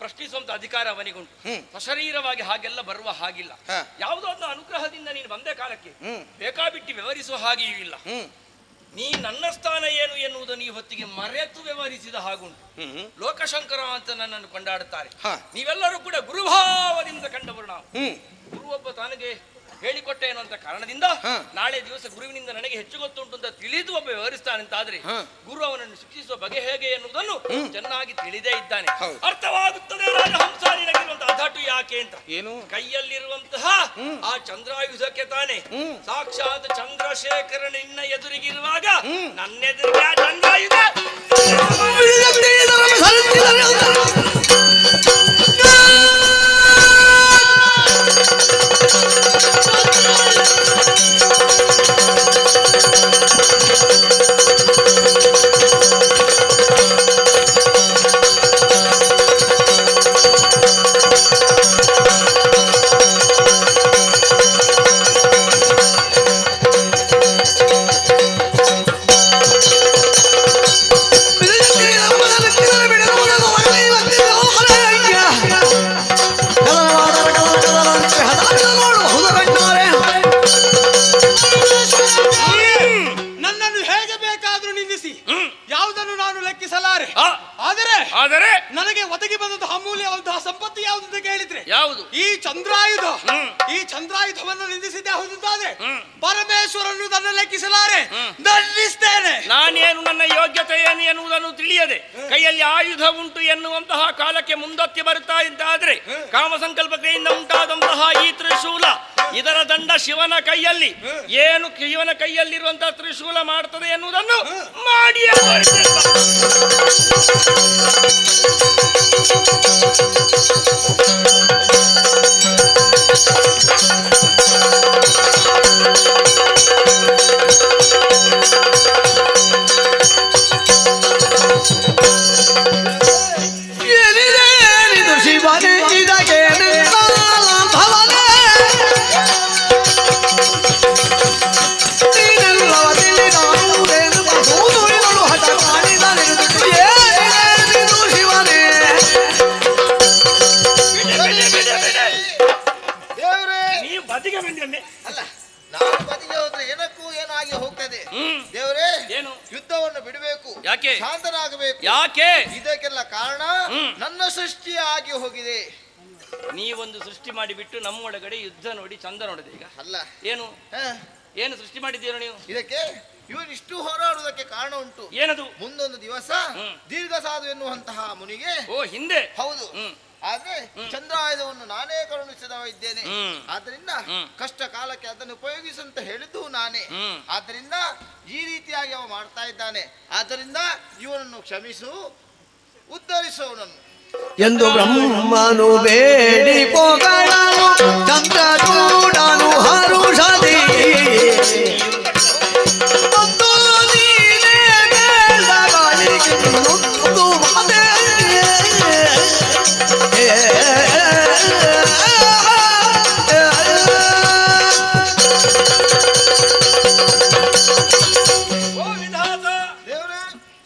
ಪ್ರಶ್ನಿಸುವಂತ ಅಧಿಕಾರ ಅವನಿಗುಂಟು. ಸಶರೀರವಾಗಿ ಹಾಗೆಲ್ಲ ಬರುವ ಹಾಗಿಲ್ಲ. ಯಾವುದೋ ಒಂದು ಅನುಗ್ರಹದಿಂದ ನೀನು ಬಂದ ಕಾಲಕ್ಕೆ ಬೇಕಾಬಿಟ್ಟು ವಿವರಿಸುವ ಹಾಗೆಯೂ ಇಲ್ಲ. ನೀ ನನ್ನ ಸ್ಥಾನ ಏನು ಎನ್ನುವುದನ್ನು ಈ ಹೊತ್ತಿಗೆ ಮರೆತು ವ್ಯವಹರಿಸಿದ ಹಾಗುಂಟು. ಲೋಕಶಂಕರ ಅಂತ ನನ್ನನ್ನು ಕೊಂಡಾಡುತ್ತಾರೆ. ನೀವೆಲ್ಲರೂ ಕೂಡ ಗುರುಭಾವದಿಂದ ಕಂಡವರು. ನಾವು ಗುರು ಒಬ್ಬ ತನಗೆ ಹೇಳಿಕೊಟ್ಟೆ ಎನ್ನುವಂತ ಕಾರಣದಿಂದ ನಾಳೆ ದಿವಸ ಗುರುವಿನಿಂದ ನನಗೆ ಹೆಚ್ಚು ಗೊತ್ತುಂಟು ಅಂತ ತಿಳಿದು ಒಬ್ಬ ವ್ಯವಹರಿಸ್ತಾನಂತಾದ್ರೆ ಗುರು ಅವನನ್ನು ಶಿಕ್ಷಿಸುವ ಬಗೆ ಹೇಗೆ ಎನ್ನುವುದನ್ನು ಚೆನ್ನಾಗಿ ತಿಳಿದೇ ಇದ್ದಾನೆ. ಅರ್ಥವಾಗುತ್ತದೆ ರಾಜಹಂಸಾರಿಯಾಗಿರುವಂತಹ ಅಧಾಟು ಯಾಕೆ ಅಂತ. ಏನು ಕೈಯಲ್ಲಿರುವಂತಹ ಆ ಚಂದ್ರಾಯುಧಕ್ಕೆ ತಾನೆ ಸಾಕ್ಷಾತ್ ಚಂದ್ರಶೇಖರ ನಿನ್ನ ಎದುರಿಗಿರುವಾಗ ನನ್ನೆದುರಿಗೆ ಆ ಚಂದ್ರಾಯುಧ ಆದರೆ ನನಗೆ ಒದಗಿ ಬಂದಂತಹ ಅಮೂಲ್ಯವಾದಂತಹ ಸಂಪತ್ತು ಯಾವುದು ಅಂತ ಕೇಳಿದ್ರೆ ಯಾವುದು? ಈ ಚಂದ್ರಾಯುಧ. ಈ ಚಂದ್ರಾಯುಧವನ್ನು ನಿಂದಿಸಿದ್ದೆ ಹೌದಾದ್ರೆ ಪರಮೇಶ್ವರನ್ನು ನನ್ನ ಲೆಕ್ಕಿಸಲಾರೆ, ದಂಡಿಸ್ತೇನೆ. ನಾನೇನು ನನ್ನ ಯೋಗ್ಯತೆ ಏನು ಎನ್ನುವುದನ್ನು ತಿಳಿಯದೆ ಕೈಯಲ್ಲಿ ಆಯುಧ ಉಂಟು ಎನ್ನುವಂತಹ ಕಾಲಕ್ಕೆ ಮುಂದಕ್ಕೆ ಬರುತ್ತಾ ಇದ್ದಾದ್ರೆ ಕಾಮಸಂಕಲ್ಪ ಕೈಯಿಂದ ಉಂಟಾದಂತಹ ಈ ತ್ರಿಶೂಲ, ಇದರ ದಂಡ ಶಿವನ ಕೈಯಲ್ಲಿ. ಏನು ಶಿವನ ಕೈಯಲ್ಲಿರುವಂತಹ ತ್ರಿಶೂಲ ಮಾಡ್ತದೆ ಎನ್ನುವುದನ್ನು ಮಾಡಿಯೇ ಅಲ್ಲ, ನಾವು ಬದಿಗೆ ಹೋದ್ರೆ ಏನಕ್ಕೂ ಏನಾಗಿ ಹೋಗ್ತದೆ. ದೇವರೇ, ಏನು ಯುದ್ಧವನ್ನು ಬಿಡಬೇಕು, ಯಾಕೆ ಶಾಂತನಾಗಬೇಕು, ಯಾಕೆ? ಇದಕ್ಕೆಲ್ಲ ಕಾರಣ ನನ್ನ ಸೃಷ್ಟಿ ಆಗಿ ಹೋಗಿದೆ. ನೀವೊಂದು ಸೃಷ್ಟಿ ಮಾಡಿಬಿಟ್ಟು ನಮ್ಮೊಳಗಡೆ ಯುದ್ಧ ನೋಡಿ ಚಂದ ನೋಡಿದೆ. ಈಗ ಅಲ್ಲ, ಏನು ಏನು ಸೃಷ್ಟಿ ಮಾಡಿದ್ದೀರೋ ನೀವು? ಇದಕ್ಕೆ ಇವನು ಇಷ್ಟು ಹೋರಾಡುವುದಕ್ಕೆ ಕಾರಣ ಉಂಟು. ಏನದು? ಮುಂದೊಂದು ದಿವಸ ದೀರ್ಘ ಸಾಧು ಎನ್ನುವಂತಹ ಮುನಿಗೆ ಹಿಂದೆ ಹೌದು, ಆದ್ರೆ ಚಂದ್ರಾಯುಧವನ್ನು ನಾನೇ ಕರುಣಿಸಿದವ ಇದ್ದೇನೆ. ಆದ್ರಿಂದ ಕಷ್ಟ ಕಾಲಕ್ಕೆ ಅದನ್ನು ಉಪಯೋಗಿಸಂತ ಹೇಳಿದ್ದು ನಾನೇ. ಆದ್ರಿಂದ ಈ ರೀತಿಯಾಗಿ ಅವ ಮಾಡ್ತಾ ಇದ್ದಾನೆ. ಆದ್ದರಿಂದ ಇವನನ್ನು ಕ್ಷಮಿಸು, ಉದ್ಧರಿಸುವವನನ್ನು ಎಂದು ಬ್ರಹ್ಮನು ಬೇಡಿ ಪೊಗಳನು ಚಂದ್ರಚೂಡನು ಹರುಷದಿ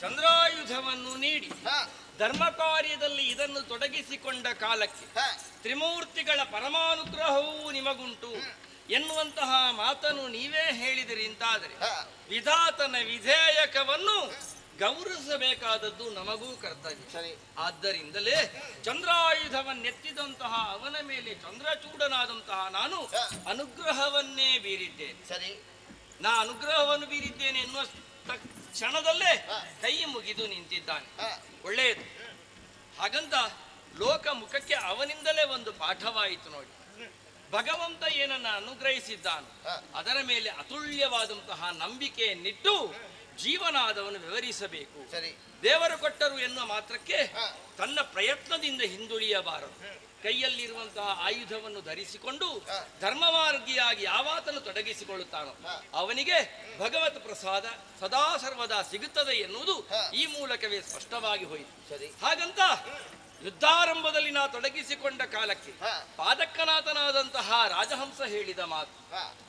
ಚಂದ್ರಾಯುಧವನ್ನು ನೀಡಿ ಧರ್ಮ ಕಾರ್ಯದಲ್ಲಿ ಇದನ್ನು ತೊಡಗಿಸಿಕೊಂಡ ಕಾಲಕ್ಕೆ ತ್ರಿಮೂರ್ತಿಗಳ ಪರಮಾನುಗ್ರಹವೂ ನಿಮಗುಂಟು ಎನ್ನುವಂತಹ ಮಾತನ್ನು ನೀವೇ ಹೇಳಿದಿರಿ ಅಂತಾದರೆ ವಿಧಾತನ ವಿಧೇಯಕವನ್ನು ಗೌರವಿಸಬೇಕಾದದ್ದು ನಮಗೂ ಕರ್ತವ್ಯ. ಸರಿ. ಆದ್ದರಿಂದಲೇ ಚಂದ್ರಾಯುಧವನ್ನೆತ್ತಿದಂತಹ ಅವನ ಮೇಲೆ ಚಂದ್ರಚೂಡನಾದಂತಹ ನಾನು ಅನುಗ್ರಹವನ್ನೇ ಬೀರಿದ್ದೇನೆ. ಸರಿ. ನಾ ಅನುಗ್ರಹವನ್ನು ಬೀರಿದ್ದೇನೆ ಎನ್ನುವ ಕ್ಷಣದಲ್ಲೇ ಕೈ ಮುಗಿದು ನಿಂತಿದ್ದಾನೆ. ಒಳ್ಳೆಯದು. ಹಾಗಂತ ಲೋಕ ಮುಖಕ್ಕೆ ಅವನಿಂದಲೇ ಒಂದು ಪಾಠವಾಯಿತು ನೋಡಿ. ಭಗವಂತ ಏನನ್ನ ಅನುಗ್ರಹಿಸಿದ್ದಾನು ಅದರ ಮೇಲೆ ಅತುಲ್ಯವಾದಂತಹ ನಂಬಿಕೆಯನ್ನಿಟ್ಟು ಜೀವನಾದವನು ವಿವರಿಸಬೇಕು. ದೇವರು ಕೊಟ್ಟರು ಎನ್ನುವ ಮಾತ್ರಕ್ಕೆ ತನ್ನ ಪ್ರಯತ್ನದಿಂದ ಹಿಂದುಳಿಯಬಾರದು. ಕೈಯಲ್ಲಿರುವಂತಹ ಆಯುಧವನ್ನು ಧರಿಸಿಕೊಂಡು ಧರ್ಮಮಾರ್ಗಿಯಾಗಿ ಯಾವಾತನು ತೊಡಗಿಸಿಕೊಳ್ಳುತ್ತಾನೋ ಅವನಿಗೆ ಭಗವತ್ ಪ್ರಸಾದ ಸದಾ ಸರ್ವದಾ ಸಿಗುತ್ತದೆ ಎನ್ನುವುದು ಈ ಮೂಲಕವೇ ಸ್ಪಷ್ಟವಾಗಿ ಹೋಯಿತು. ಹಾಗಂತ ಯುದ್ಧಾರಂಭದಲ್ಲಿ ನಾ ತೊಡಗಿಸಿಕೊಂಡ ಕಾಲಕ್ಕೆ ಪಾದಕ್ಕನಾಥನಾದಂತಹ ರಾಜಹಂಸ ಹೇಳಿದ ಮಾತು,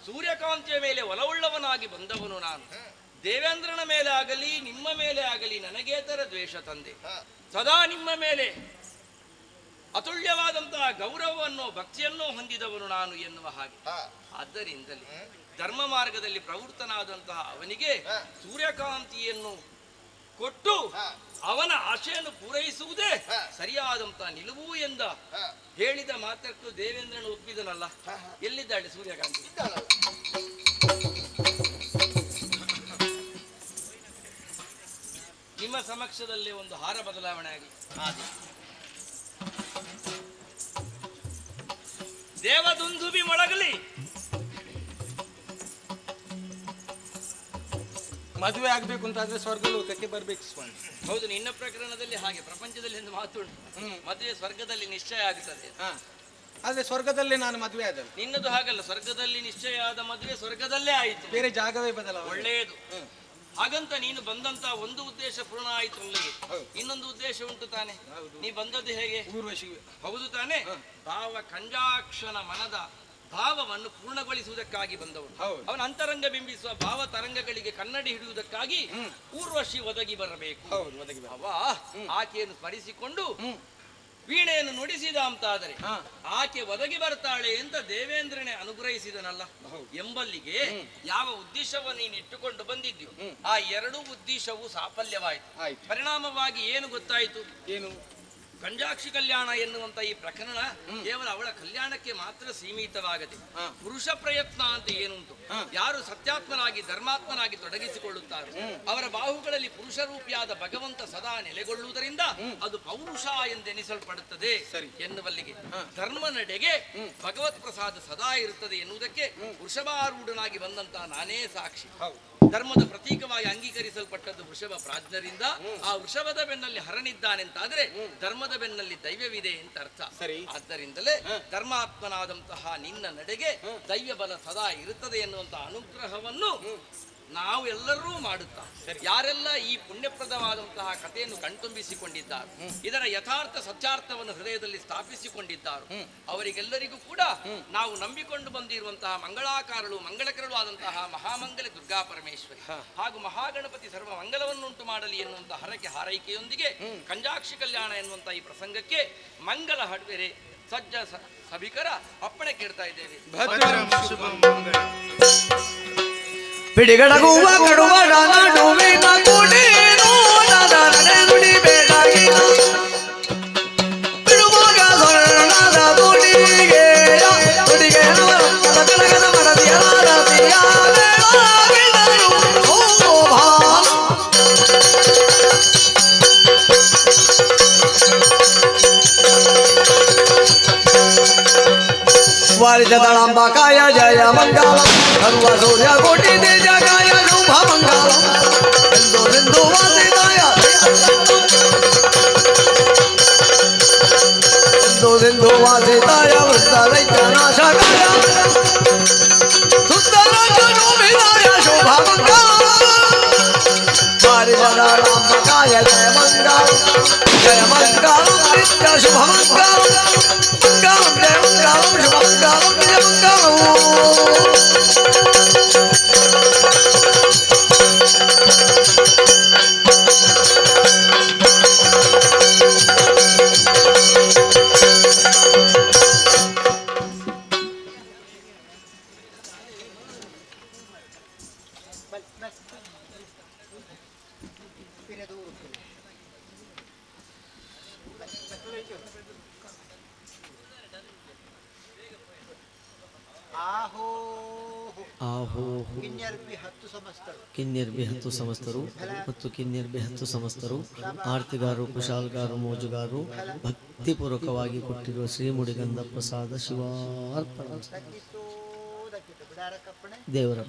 ಸೂರ್ಯಕಾಂತಿಯ ಮೇಲೆ ಒಲವುಳ್ಳವನಾಗಿ ಬಂದವನು ನಾನು. ದೇವೇಂದ್ರನ ಮೇಲೆ ಆಗಲಿ ನಿಮ್ಮ ಮೇಲೆ ಆಗಲಿ ನನಗೇತರ ದ್ವೇಷ ತಂದೆ. ಸದಾ ನಿಮ್ಮ ಮೇಲೆ ಅತುಲ್ಯವಾದಂತಹ ಗೌರವವನ್ನು ಭಕ್ತಿಯನ್ನು ಹೊಂದಿದವನು ನಾನು ಎನ್ನುವ ಹಾಗೆ. ಆದ್ದರಿಂದಲೇ ಧರ್ಮ ಮಾರ್ಗದಲ್ಲಿ ಪ್ರವೃತ್ತನಾದಂತಹ ಅವನಿಗೆ ಸೂರ್ಯಕಾಂತಿಯನ್ನು ಕೊಟ್ಟು ಅವನ ಆಶೆಯನ್ನು ಪೂರೈಸುವುದೇ ಸರಿಯಾದಂತಹ ನಿಲುವು ಎಂದ ಹೇಳಿದ ಮಾತ್ರಕ್ಕೂ ದೇವೇಂದ್ರನು ಒಪ್ಪಿದನಲ್ಲ. ಎಲ್ಲಿದ್ದಾಳೆ ಸೂರ್ಯಕಾಂತಿ? ನಿಮ್ಮ ಸಮಕ್ಷದಲ್ಲಿ ಒಂದು ಹಾರ ಬದಲಾವಣೆ ಆಗಿ ದೇವದುಂದುಬಿ ಮೊಳಗಲಿ. ಮದುವೆ ಆಗ್ಬೇಕು ಅಂತಾದ್ರೆ ಸ್ವರ್ಗ ಲೋಕಕ್ಕೆ ಬರ್ಬೇಕು ಸ್ವಾಮಿ. ಹೌದು, ನಿನ್ನ ಪ್ರಕರಣದಲ್ಲಿ ಹಾಗೆ. ಪ್ರಪಂಚದಲ್ಲಿ ಒಂದು ಮಾತುಂಟು, ಮದುವೆ ಸ್ವರ್ಗದಲ್ಲಿ ನಿಶ್ಚಯ ಆಗುತ್ತದೆ. ಆದ್ರೆ ಸ್ವರ್ಗದಲ್ಲೇ ನಾನು ಮದುವೆ ಆದ. ನಿನ್ನದು ಹಾಗಲ್ಲ, ಸ್ವರ್ಗದಲ್ಲಿ ನಿಶ್ಚಯ ಆದ ಮದುವೆ ಸ್ವರ್ಗದಲ್ಲೇ ಆಯಿತು, ಬೇರೆ ಜಾಗವೇ ಬದಲ. ಒಳ್ಳೆಯದು. ಹಾಗಂತ ನೀನು ಬಂದಂತ ಒಂದು ಉದ್ದೇಶ ಪೂರ್ಣ ಆಯ್ತು ಅಲ್ಲಿಗೆ. ಇನ್ನೊಂದು ಉದ್ದೇಶ ಉಂಟು ತಾನೆ. ನೀ ಬಂದದ್ದು ಹೇಗೆ? ಊರ್ವಶಿಗೆ. ಹೌದು ತಾನೆ. ಭಾವ ಕಂಜಾಕ್ಷನ ಮನದ ಭಾವವನ್ನು ಪೂರ್ಣಗೊಳಿಸುವುದಕ್ಕಾಗಿ ಬಂದವನು. ಅವನ ಅಂತರಂಗ ಬಿಂಬಿಸುವ ಭಾವ ತರಂಗಗಳಿಗೆ ಕನ್ನಡಿ ಹಿಡಿಯುವುದಕ್ಕಾಗಿ ಊರ್ವಶಿ ಒದಗಿ ಬರಬೇಕು. ಅವ ಆಕೆಯನ್ನು ಸ್ಮರಿಸಿಕೊಂಡು ವೀಣೆಯನ್ನು ನುಡಿಸಿದ ಅಂತಾದರೆ ಆಕೆ ಒದಗಿ ಬರ್ತಾಳೆ ಅಂತ ದೇವೇಂದ್ರನೇ ಅನುಗ್ರಹಿಸಿದನಲ್ಲ ಎಂಬಲ್ಲಿಗೆ ಯಾವ ಉದ್ದೇಶವನ್ನು ನೀನು ಇಟ್ಟುಕೊಂಡು ಬಂದಿದ್ದೀವಿ ಆ ಎರಡೂ ಉದ್ದೇಶವು ಸಾಫಲ್ಯವಾಯಿತು. ಪರಿಣಾಮವಾಗಿ ಏನು ಗೊತ್ತಾಯಿತು? ಏನು? ಕಂಜಾಕ್ಷಿ ಕಲ್ಯಾಣ ಎನ್ನುವಂತ ಈ ಪ್ರಕರಣ ಕೇವಲ ಅವಳ ಕಲ್ಯಾಣಕ್ಕೆ ಮಾತ್ರ ಸೀಮಿತವಾಗದೆ ಪುರುಷ ಪ್ರಯತ್ನ ಅಂತ ಏನುಂಟು, ಯಾರು ಸತ್ಯಾತ್ಮನಾಗಿ ಧರ್ಮಾತ್ಮನಾಗಿ ತೊಡಗಿಸಿಕೊಳ್ಳುತ್ತಾರೆ ಅವರ ಬಾಹುಗಳಲ್ಲಿ ಪುರುಷ ರೂಪಿಯಾದ ಭಗವಂತ ಸದಾ ನೆಲೆಗೊಳ್ಳುವುದರಿಂದ ಅದು ಪೌರುಷ ಎಂದೆನಿಸಲ್ಪಡುತ್ತದೆ ಎನ್ನುವಲ್ಲಿಗೆ ಧರ್ಮ ನಡೆಗೆ ಭಗವತ್ ಪ್ರಸಾದ ಸದಾ ಇರುತ್ತದೆ ಎನ್ನುವುದಕ್ಕೆ ವೃಷಭಾರೂಢನಾಗಿ ಬಂದಂತಹ ನಾನೇ ಸಾಕ್ಷಿ. ಧರ್ಮದ ಪ್ರತೀಕವಾಗಿ ಅಂಗೀಕರಿಸಲ್ಪಟ್ಟದ್ದು ವೃಷಭ ಪ್ರಾಜ್ಞರಿಂದ. ಆ ವೃಷಭದ ಬೆನ್ನಲ್ಲಿ ಹರನಿದ್ದಾನೆಂತಾದ್ರೆ ಧರ್ಮದ ಬೆನ್ನಲ್ಲಿ ದೈವವಿದೆ ಅಂತ ಅರ್ಥ. ಆದ್ದರಿಂದಲೇ ಧರ್ಮಾತ್ಮನಾದಂತಹ ನಿನ್ನ ನಡೆಗೆ ದೈವ ಬಲ ಸದಾ ಇರುತ್ತದೆ ಎನ್ನುವಂತಹ ಅನುಗ್ರಹವನ್ನು ನಾವು ಎಲ್ಲರೂ ಮಾಡುತ್ತಾ ಯಾರೆಲ್ಲ ಈ ಪುಣ್ಯಪ್ರದವಾದಂತಹ ಕಥೆಯನ್ನು ಕಣ್ತುಂಬಿಸಿಕೊಂಡಿದ್ದಾರೆ, ಇದರ ಯಥಾರ್ಥ ಸತ್ಯಾರ್ಥವನ್ನು ಹೃದಯದಲ್ಲಿ ಸ್ಥಾಪಿಸಿಕೊಂಡಿದ್ದಾರೆ, ಅವರಿಗೆಲ್ಲರಿಗೂ ಕೂಡ ನಾವು ನಂಬಿಕೊಂಡು ಬಂದಿರುವಂತಹ ಮಂಗಳಾಕಾರಳು ಮಂಗಳಕರಳು ಆದಂತಹ ಮಹಾಮಂಗಲ ದುರ್ಗಾ ಪರಮೇಶ್ವರಿ ಹಾಗೂ ಮಹಾಗಣಪತಿ ಸರ್ವ ಮಂಗಲವನ್ನುಂಟು ಮಾಡಲಿ ಎನ್ನುವಂತಹ ಹರಕೆ ಹಾರೈಕೆಯೊಂದಿಗೆ ಕಂಜಾಕ್ಷಿ ಕಲ್ಯಾಣ ಎನ್ನುವಂತಹ ಈ ಪ್ರಸಂಗಕ್ಕೆ ಮಂಗಲ ಹಡ್ವೆರೆ ಸಜ್ಜ ಸಭಿಕರ ಅಪ್ಪಣೆ ಕೇಳ್ತಾ ಇದ್ದೇವೆ. ಪಿಡಿಗಡಗುವ ಕಡುವಡ ನಡುವಿನ ಕುಡಿನು ನಡೆ ಬೇಡಾಗಿನ ಬಿಡುವಾಗ ಸ್ವರ್ಣದ ತುಡಿಗೆ ತುಡಿಗೆ ಕಳಗದ ಮಡದಿಯ ರತಿಯ ಬೆಳಗಿದರು ಶೋಭಾ ವಾರಿಜದಳಂಬಕಾಯ ಜಯ ಮಂಗಲ ಸರ್ವ ಸೂರ್ಯ ಕೋಟಿ ತೇಜಗಾಯ ಶುಭ ಮಂಗಲ ಎಂದು ಸಿಂಧು ವಾಸಿತಾಯ ಎಂದು ಸಿಂಧು ವಾಸಿತಾಯ ವೃತ್ತ ದೈತ್ಯ ನಾಶಕಾಯ ಸುಂದರ ಶುಭ ಮಂಗಲ ವಾರಿಜದಳಂಬಕಾಯ ಜಯ ಮಂಗಲ ನಿತ್ಯ ಶುಭ ಮಂಗಲ ಮಂಗಲಂ ಜಯ ಮಂಗಲಂ ಶುಭ ಮಂಗಲಂ ಜಯ ಮಂಗಲಂ. ಆಹೋ ಕಿನ್ಯರ್ಬಿ 10 ಸಂವತ್ಸರು ಮತ್ತು ಕಿನ್ಯರ್ಬಿ 10 ಸಂವತ್ಸರು ಆರ್ತಿಗಾರರು ಕುಶಾಲ್ಗಾರರು ಮೋಜುಗಾರರು ಭಕ್ತಿಪೂರ್ವಕವಾಗಿ ಕೊಟ್ಟಿರುವ ಶ್ರೀಮುಡಿಗಂಧ ಪ್ರಸಾದ ಶಿವಾರ್ಪಣ ದೇವರ